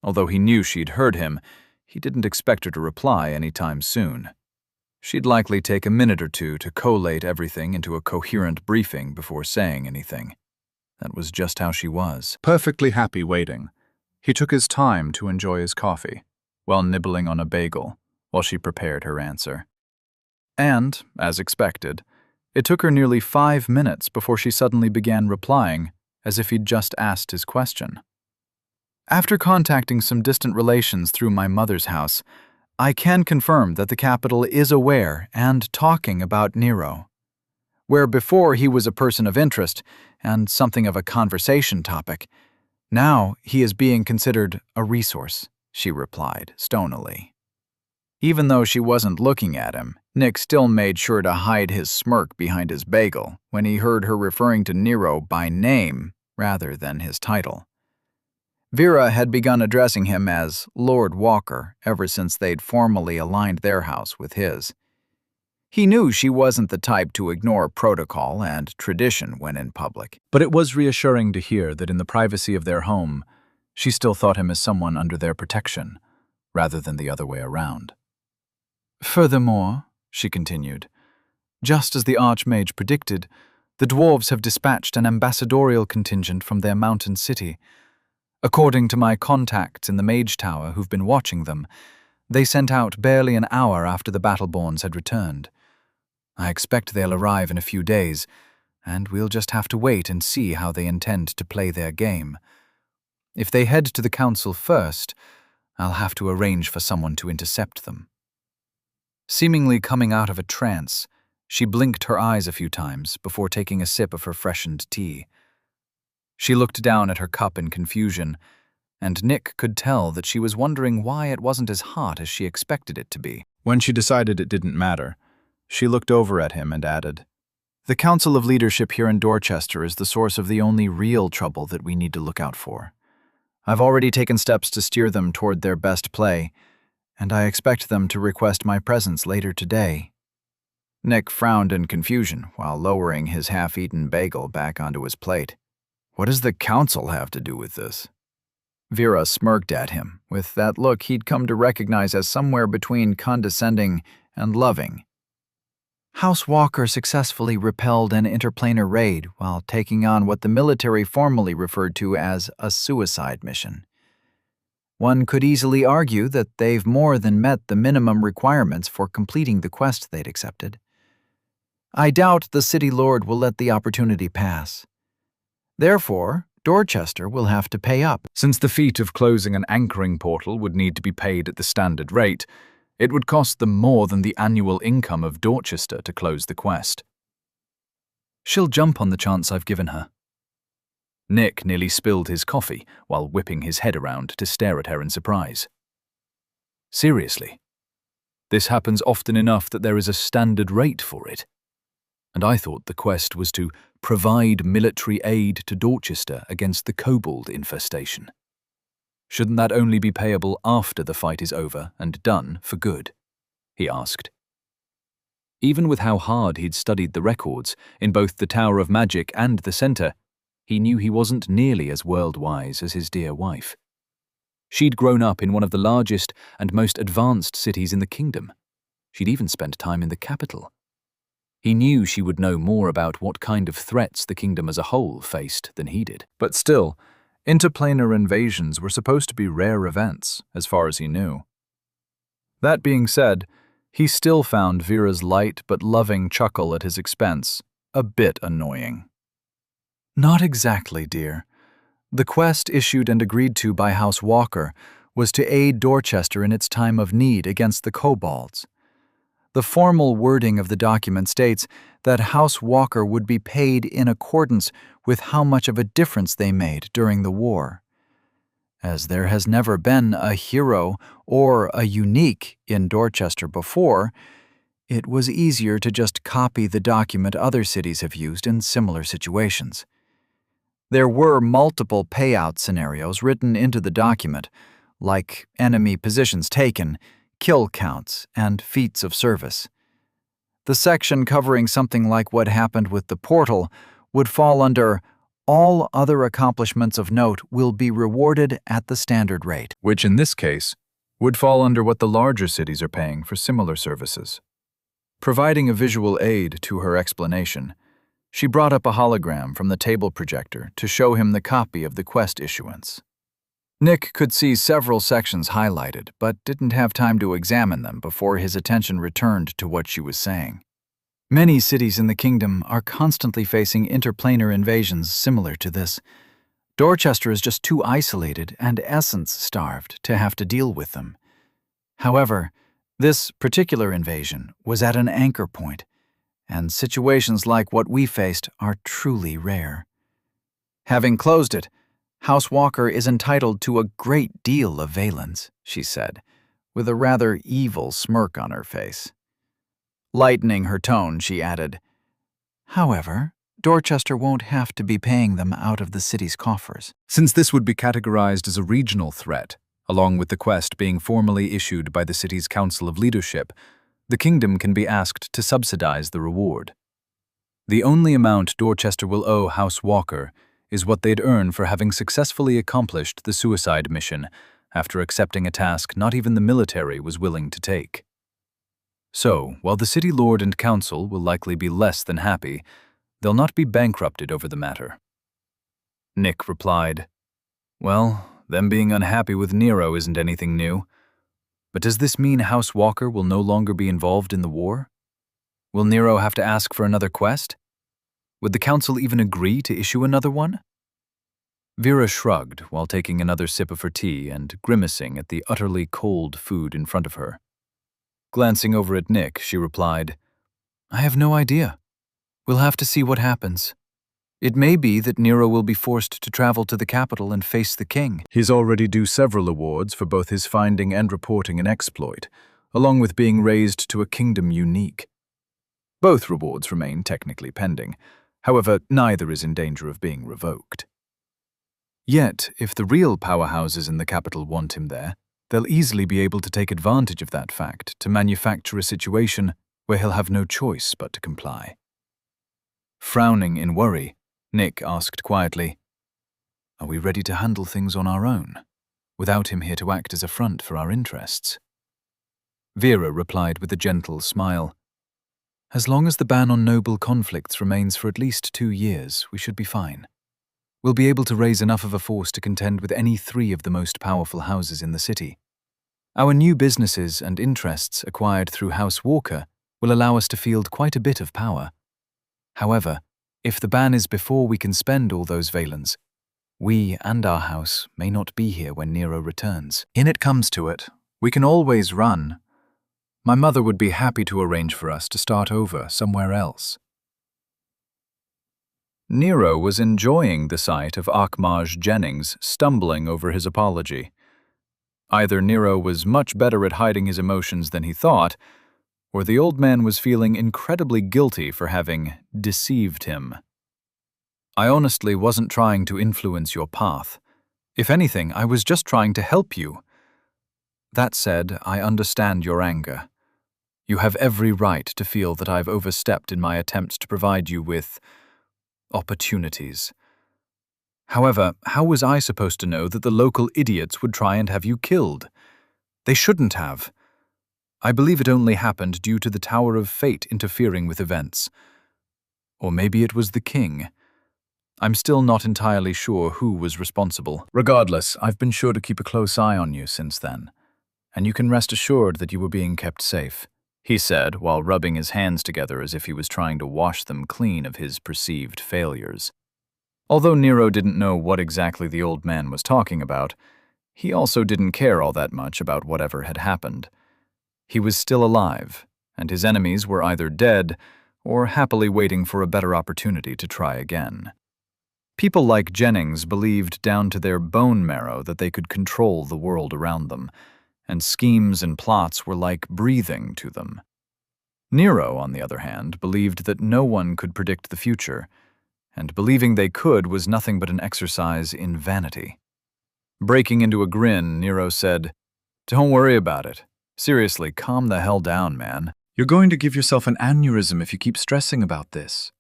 [SPEAKER 4] Although he knew she'd heard him, he didn't expect her to reply any time soon. She'd likely take a minute or two to collate everything into a coherent briefing before saying anything. That was just how she was.
[SPEAKER 3] Perfectly happy waiting, he took his time to enjoy his coffee, while nibbling on a bagel, while she prepared her answer. And, as expected, it took her nearly 5 minutes before she suddenly began replying, as if he'd just asked his question. "After contacting some distant relations through my mother's house, I can confirm that the capital is aware and talking about Nero. Where before he was a person of interest and something of a conversation topic, now he is being considered a resource," she replied stonily. Even though she wasn't looking at him, Nick still made sure to hide his smirk behind his bagel when he heard her referring to Nero by name rather than his title. Vera had begun addressing him as Lord Walker ever since they'd formally aligned their house with his. He knew she wasn't the type to ignore protocol and tradition when in public, but it was reassuring to hear that in the privacy of their home, she still thought him as someone under their protection, rather than the other way around. "Furthermore," she continued, "just as the Archmage predicted, the dwarves have dispatched an ambassadorial contingent from their mountain city. According to my contacts in the Mage Tower who've been watching them, they sent out barely an hour after the Battleborns had returned. I expect they'll arrive in a few days, and we'll just have to wait and see how they intend to play their game. If they head to the council first, I'll have to arrange for someone to intercept them." Seemingly coming out of a trance, she blinked her eyes a few times before taking a sip of her freshened tea. She looked down at her cup in confusion, and Nick could tell that she was wondering why it wasn't as hot as she expected it to be. When she decided it didn't matter, she looked over at him and added, "The Council of Leadership here in Dorchester is the source of the only real trouble that we need to look out for. I've already taken steps to steer them toward their best play, and I expect them to request my presence later today." Nick frowned in confusion while lowering his half-eaten bagel back onto his plate. "What does the council have to do with this?" Vera smirked at him with that look he'd come to recognize as somewhere between condescending and loving. "House Walker successfully repelled an interplanar raid while taking on what the military formally referred to as a suicide mission.
[SPEAKER 1] One could easily argue that they've more than met the minimum requirements for completing the quest they'd accepted. I doubt the city lord will let the opportunity pass. Therefore, Dorchester will have to pay up.
[SPEAKER 4] Since the feat of closing an anchoring portal would need to be paid at the standard rate, it would cost them more than the annual income of Dorchester to close the quest.
[SPEAKER 2] She'll jump on the chance I've given her. Nick nearly spilled his coffee while whipping his head around to stare at her in surprise. Seriously, this happens often enough that there is a standard rate for it. And I thought the quest was to provide military aid to Dorchester against the kobold infestation. Shouldn't that only be payable after the fight is over and done for good? He asked. Even with how hard he'd studied the records in both the Tower of Magic and the Center, he knew he wasn't nearly as world-wise as his dear wife. She'd grown up in one of the largest and most advanced cities in the kingdom. She'd even spent time in the capital. He knew she would know more about what kind of threats the kingdom as a whole faced than he did.
[SPEAKER 4] But still, interplanar invasions were supposed to be rare events, as far as he knew. That being said, he still found Vera's light but loving chuckle at his expense a bit annoying.
[SPEAKER 1] Not exactly, dear. The quest issued and agreed to by House Walker was to aid Dorchester in its time of need against the kobolds. The formal wording of the document states that House Walker would be paid in accordance with how much of a difference they made during the war. As there has never been a hero or a unique in Dorchester before, it was easier to just copy the document other cities have used in similar situations. There were multiple payout scenarios written into the document, like enemy positions taken, kill counts, and feats of service. The section covering something like what happened with the portal would fall under all other accomplishments of note will be rewarded at the standard rate,
[SPEAKER 4] Which in this case would fall under what the larger cities are paying for similar services. Providing a visual aid to her explanation, she brought up a hologram from the table projector to show him the copy of the quest issuance. Nick could see several sections highlighted, but didn't have time to examine them before his attention returned to what she was saying. Many cities in the kingdom are constantly facing interplanar invasions similar to this. Dorchester is just too isolated and essence-starved to have to deal with them. However, this particular invasion was at an anchor point, and situations like what we faced are truly rare. Having closed it, House Walker is entitled to a great deal of valence, she said, with a rather evil smirk on her face. Lightening her tone, she added, "However, Dorchester won't have to be paying them out of the city's coffers." Since this would be categorized as a regional threat, along with the quest being formally issued by the city's Council of Leadership, the kingdom can be asked to subsidize the reward. The only amount Dorchester will owe House Walker is what they'd earn for having successfully accomplished the suicide mission after accepting a task not even the military was willing to take. So, while the city lord and council will likely be less than happy, they'll not be bankrupted over the matter. Nick replied, "Well, them being unhappy with Nero isn't anything new. But does this mean House Walker will no longer be involved in the war? Will Nero have to ask for another quest? Would the council even agree to issue another one?" Vera shrugged while taking another sip of her tea and grimacing at the utterly cold food in front of her. Glancing over at Nick, she replied, "I have no idea. We'll have to see what happens. It may be that Nero will be forced to travel to the capital and face the king. He's already due several awards for both his finding and reporting an exploit, along with being raised to a kingdom unique. Both rewards remain technically pending. However, neither is in danger of being revoked. Yet, if the real powerhouses in the capital want him there, they'll easily be able to take advantage of that fact to manufacture a situation where he'll have no choice but to comply." Frowning in worry, Nick asked quietly, "Are we ready to handle things on our own, without him here to act as a front for our interests?" Vera replied with a gentle smile, "As long as the ban on noble conflicts remains for at least 2 years, we should be fine.
[SPEAKER 1] we'll be able to raise enough of a force to contend with any 3 of the most powerful houses in the city. Our new businesses and interests acquired through House Walker will allow us to field quite a bit of power. However, if the ban is before we can spend all those valens, we and our house may not be here when Nero returns.
[SPEAKER 4] In it comes to it, we can always run. My mother would be happy to arrange for us to start over somewhere else. Nero was enjoying the sight of Ahmaj Jennings stumbling over his apology. Either Nero was much better at hiding his emotions than he thought, or the old man was feeling incredibly guilty for having deceived him. I honestly wasn't trying to influence your path. If anything, I was just trying to help you. That said, I understand your anger. You have every right to feel that I've overstepped in my attempts to provide you with opportunities. However, how was I supposed to know that the local idiots would try and have you killed? They shouldn't have. I believe it only happened due to the Tower of Fate interfering with events. Or maybe it was the king. I'm still not entirely sure who was responsible. Regardless, I've been sure to keep a close eye on you since then, and you can rest assured that you were being kept safe, he said while rubbing his hands together as if he was trying to wash them clean of his perceived failures. Although Nero didn't know what exactly the old man was talking about, he also didn't care all that much about whatever had happened. He was still alive, and his enemies were either dead or happily waiting for a better opportunity to try again. People like Jennings believed down to their bone marrow that they could control the world around them, and schemes and plots were like breathing to them. Nero, on the other hand, believed that no one could predict the future, and believing they could was nothing but an exercise in vanity. Breaking into a grin, Nero said, "Don't worry about it. Seriously, calm the hell down, man.
[SPEAKER 3] You're going to give yourself an aneurysm if you keep stressing about this."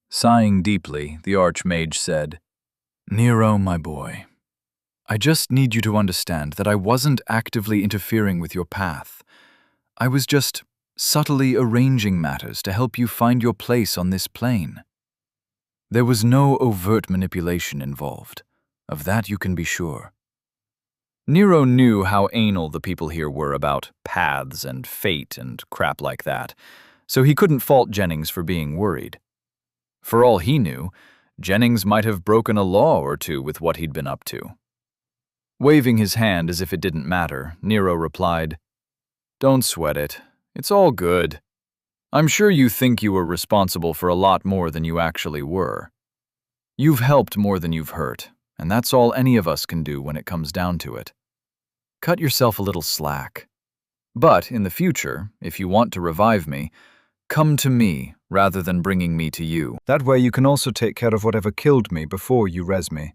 [SPEAKER 4] Sighing deeply, the Archmage said,
[SPEAKER 1] Nero, my boy, I just need you to understand that I wasn't actively interfering with your path. I was just subtly arranging matters to help you find your place on this plane. There was no overt manipulation involved. Of that you can be sure.
[SPEAKER 2] Nero knew how anal the people here were about paths and fate and crap like that, so he couldn't fault Jennings for being worried. For all he knew, Jennings might have broken a law or two with what he'd been up to. Waving his hand as if it didn't matter, Nero replied, "Don't sweat it. It's all good. I'm sure you think you were responsible for a lot more than you actually were. You've helped more than you've hurt, and that's all any of us can do when it comes down to it. Cut yourself a little slack. But in the future, if you want to revive me, come to me rather than bringing me to you.
[SPEAKER 3] That way you can also take care of whatever killed me before you res me.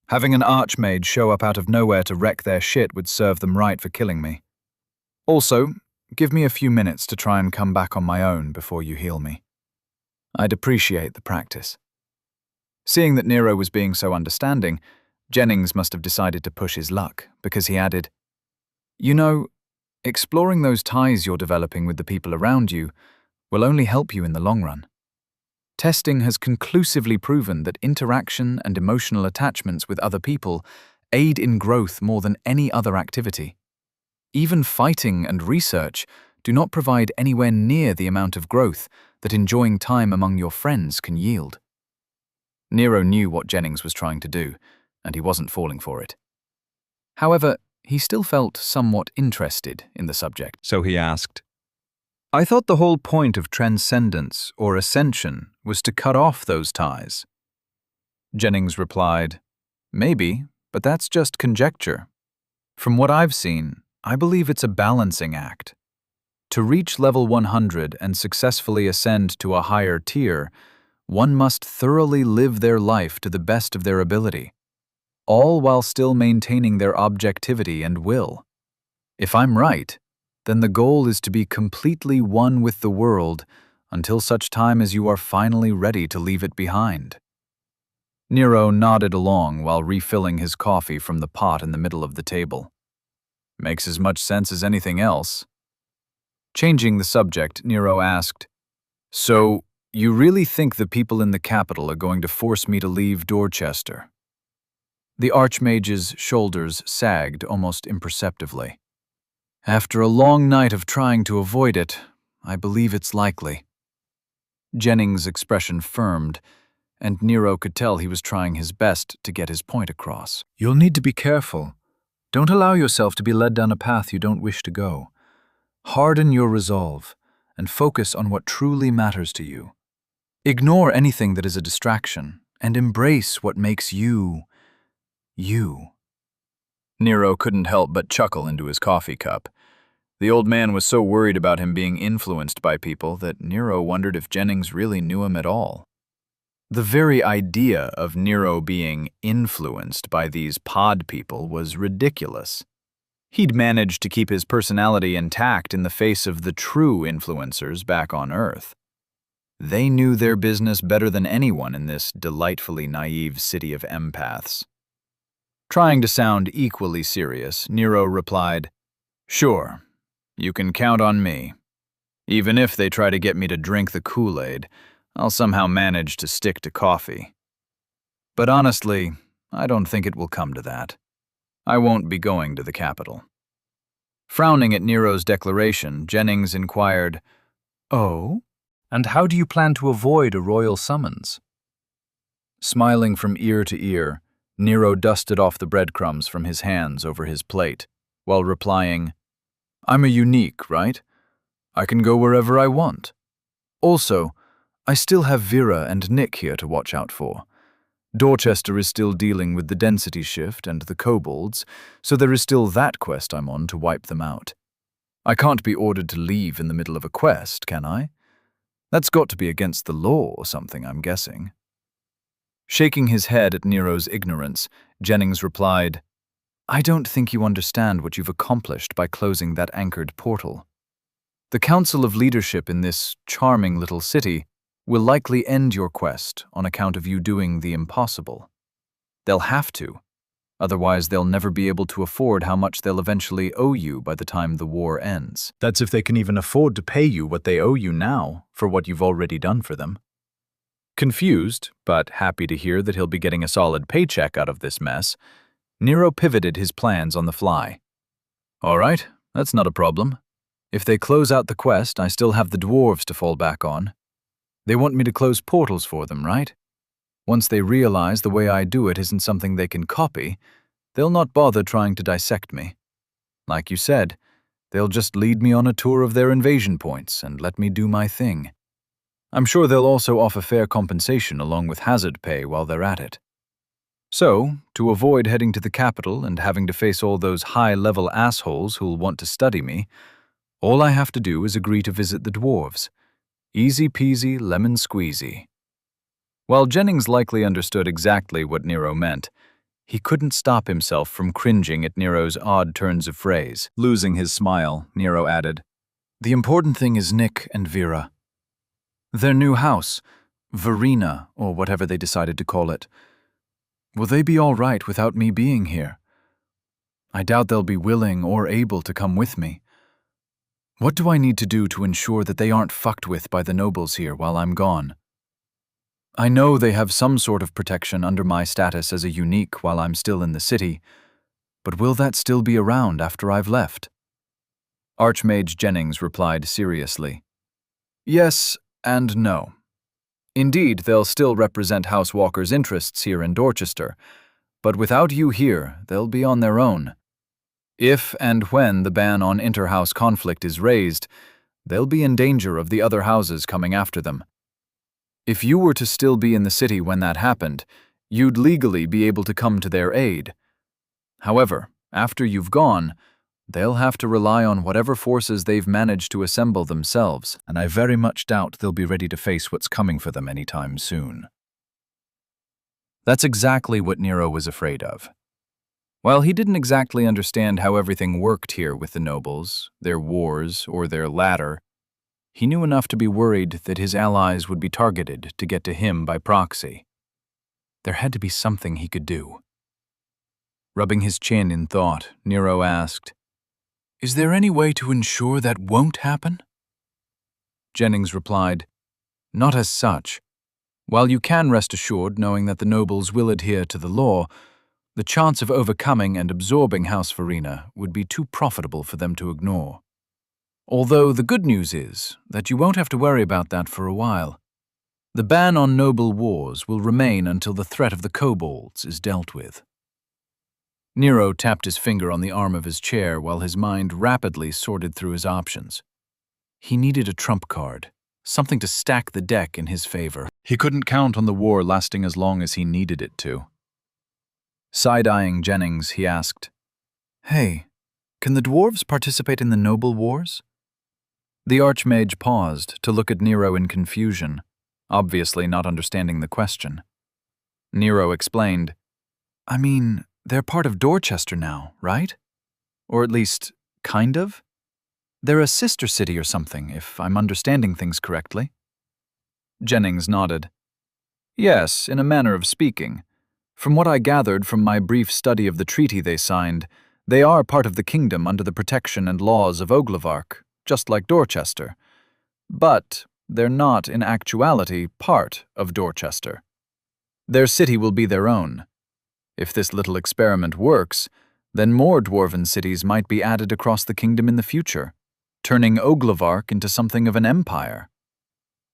[SPEAKER 3] Having an archmage show up out of nowhere to wreck their shit would serve them right for killing me. Also, give me a few minutes to try and come back on my own before you heal me. I'd appreciate the practice." Seeing that Nero was being so understanding, Jennings must have decided to push his luck, because he added, "You know, exploring those ties you're developing with the people around you will only help you in the long run. Testing has conclusively proven that interaction and emotional attachments with other people aid in growth more than any other activity. Even fighting and research do not provide anywhere near the amount of growth that enjoying time among your friends can yield." Nero knew what Jennings was trying to do, and he wasn't falling for it. However, he still felt somewhat interested in the subject. So he asked,
[SPEAKER 2] "I thought the whole point of transcendence or ascension was to cut off those ties." Jennings replied, "Maybe, but that's just conjecture. From what I've seen, I believe it's a balancing act. To reach level 100 and successfully ascend to a higher tier, one must thoroughly live their life to the best of their ability, all while still maintaining their objectivity and will. If I'm right, then the goal is to be completely one with the world until such time as you are finally ready to leave it behind." Nero nodded along while refilling his coffee from the pot in the middle of the table. "Makes as much sense as anything else." Changing the subject, Nero asked, "So,
[SPEAKER 1] You really think the people in the capital are going to force me to leave Dorchester? The Archmage's shoulders sagged almost imperceptibly. After a long night of trying to avoid it, I believe it's likely. Jennings' expression firmed, and Nero could tell he was trying his best to get his point across.
[SPEAKER 2] You'll need to be careful. Don't allow yourself to be led down a path you don't wish to go. Harden your resolve and focus on what truly matters to you. Ignore anything that is a distraction and embrace what makes you, you.
[SPEAKER 4] Nero couldn't help but chuckle into his coffee cup. The old man was so worried about him being influenced by people that Nero wondered if Jennings really knew him at all. The very idea of Nero being influenced by these pod people was ridiculous. He'd managed to keep his personality intact in the face of the true influencers back on Earth. They knew their business better than anyone in this delightfully naive city of empaths. Trying to sound equally serious, Nero replied, "Sure, you can count on me. Even if they try to get me to drink the Kool-Aid, I'll somehow manage to stick to coffee. But honestly, I don't think it will come to that. I won't be going to the capital." Frowning at Nero's declaration, Jennings inquired, "Oh?
[SPEAKER 2] And how do you plan to avoid a royal summons?"
[SPEAKER 4] Smiling from ear to ear, Nero dusted off the breadcrumbs from his hands over his plate, while replying, "I'm a unique, right? I can go wherever I want. Also, I still have Vera and Nick here to watch out for. Dorchester is still dealing with the density shift and the kobolds, so there is still that quest I'm on to wipe them out. I can't be ordered to leave in the middle of a quest, can I? That's got to be against the law or something, I'm guessing." Shaking his head at Nero's ignorance, Jennings replied, "I don't think you understand what you've accomplished by closing that anchored portal. The Council of Leadership in this charming little city will likely end your quest on account of you doing the impossible. They'll have to, otherwise they'll never be able to afford how much they'll eventually owe you by the time the war ends."
[SPEAKER 3] That's if they can even afford to pay you what they owe you now for what you've already done for them.
[SPEAKER 4] Confused, but happy to hear that he'll be getting a solid paycheck out of this mess, Nero pivoted his plans on the fly. "All right, that's not a problem. If they close out the quest, I still have the dwarves to fall back on. They want me to close portals for them, right? Once they realize the way I do it isn't something they can copy, they'll not bother trying to dissect me. Like you said, they'll just lead me on a tour of their invasion points and let me do my thing. I'm sure they'll also offer fair compensation along with hazard pay while they're at it. So, to avoid heading to the capital and having to face all those high-level assholes who'll want to study me, all I have to do is agree to visit the dwarves. Easy peasy, lemon squeezy." While Jennings likely understood exactly what Nero meant, he couldn't stop himself from cringing at Nero's odd turns of phrase.
[SPEAKER 3] Losing his smile, Nero added,
[SPEAKER 1] "The important thing is Nick and Vera. Their new house, Verena, or whatever they decided to call it. Will they be all right without me being here? I doubt they'll be willing or able to come with me. What do I need to do to ensure that they aren't fucked with by the nobles here while I'm gone? I know they have some sort of protection under my status as a unique while I'm still in the city, but will that still be around after I've left?" Archmage Jennings replied seriously, "Yes and no. Indeed, they'll still represent House Walker's interests here in Dorchester, but without you here, they'll be on their own. If and when the ban on inter-house conflict is raised, they'll be in danger of the other houses coming after them. If you were to still be in the city when that happened, you'd legally be able to come to their aid. However, after you've gone, they'll have to rely on whatever forces they've managed to assemble themselves, and I very much doubt they'll be ready to face what's coming for them anytime soon." That's exactly what Nero was afraid of. While he didn't exactly understand how everything worked here with the nobles, their wars, or their ladder, he knew enough to be worried that his allies would be targeted to get to him by proxy. There had to be something he could do. Rubbing his chin in thought, Nero asked, "Is there any way to ensure that won't happen?" Jennings replied,
[SPEAKER 2] Not as such. While you can rest assured knowing that the nobles will adhere to the law, the chance of overcoming and absorbing House Verena would be too profitable for them to ignore. Although the good news is that you won't have to worry about that for a while. The ban on noble wars will remain until the threat of the kobolds is dealt with. Nero tapped his finger on the arm of his chair while his mind rapidly sorted through his options. He needed a trump card, something to stack the deck in his favor.
[SPEAKER 4] He couldn't count on the war lasting as long as he needed it to.
[SPEAKER 1] Side-eyeing Jennings, he asked, "Hey, can the dwarves participate in the noble wars?" The Archmage paused to look at Nero in confusion, obviously not understanding the question. Nero explained, "I mean, they're part of Dorchester now, right? Or at least, kind of? They're a sister city or something, if I'm understanding things correctly." Jennings nodded. "Yes, in a manner of speaking. From what I gathered from my brief study of the treaty they signed, they are part of the kingdom under the protection and laws of Oglevark, just like Dorchester. But they're not, in actuality, part of Dorchester. Their city will be their own. If this little experiment works, then more dwarven cities might be added across the kingdom in the future, turning Oglevark into something of an empire.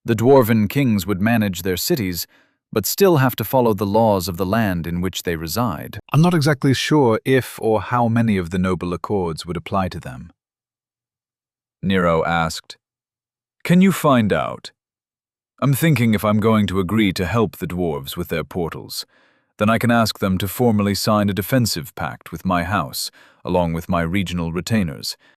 [SPEAKER 1] The dwarven kings would manage their cities, but still have to follow the laws of the land in which they reside."
[SPEAKER 4] I'm not exactly sure if or how many of the noble accords would apply to them. Nero asked, "Can you find out? I'm thinking if I'm going to agree to help the dwarves with their portals, then I can ask them to formally sign a defensive pact with my house, along with my regional retainers,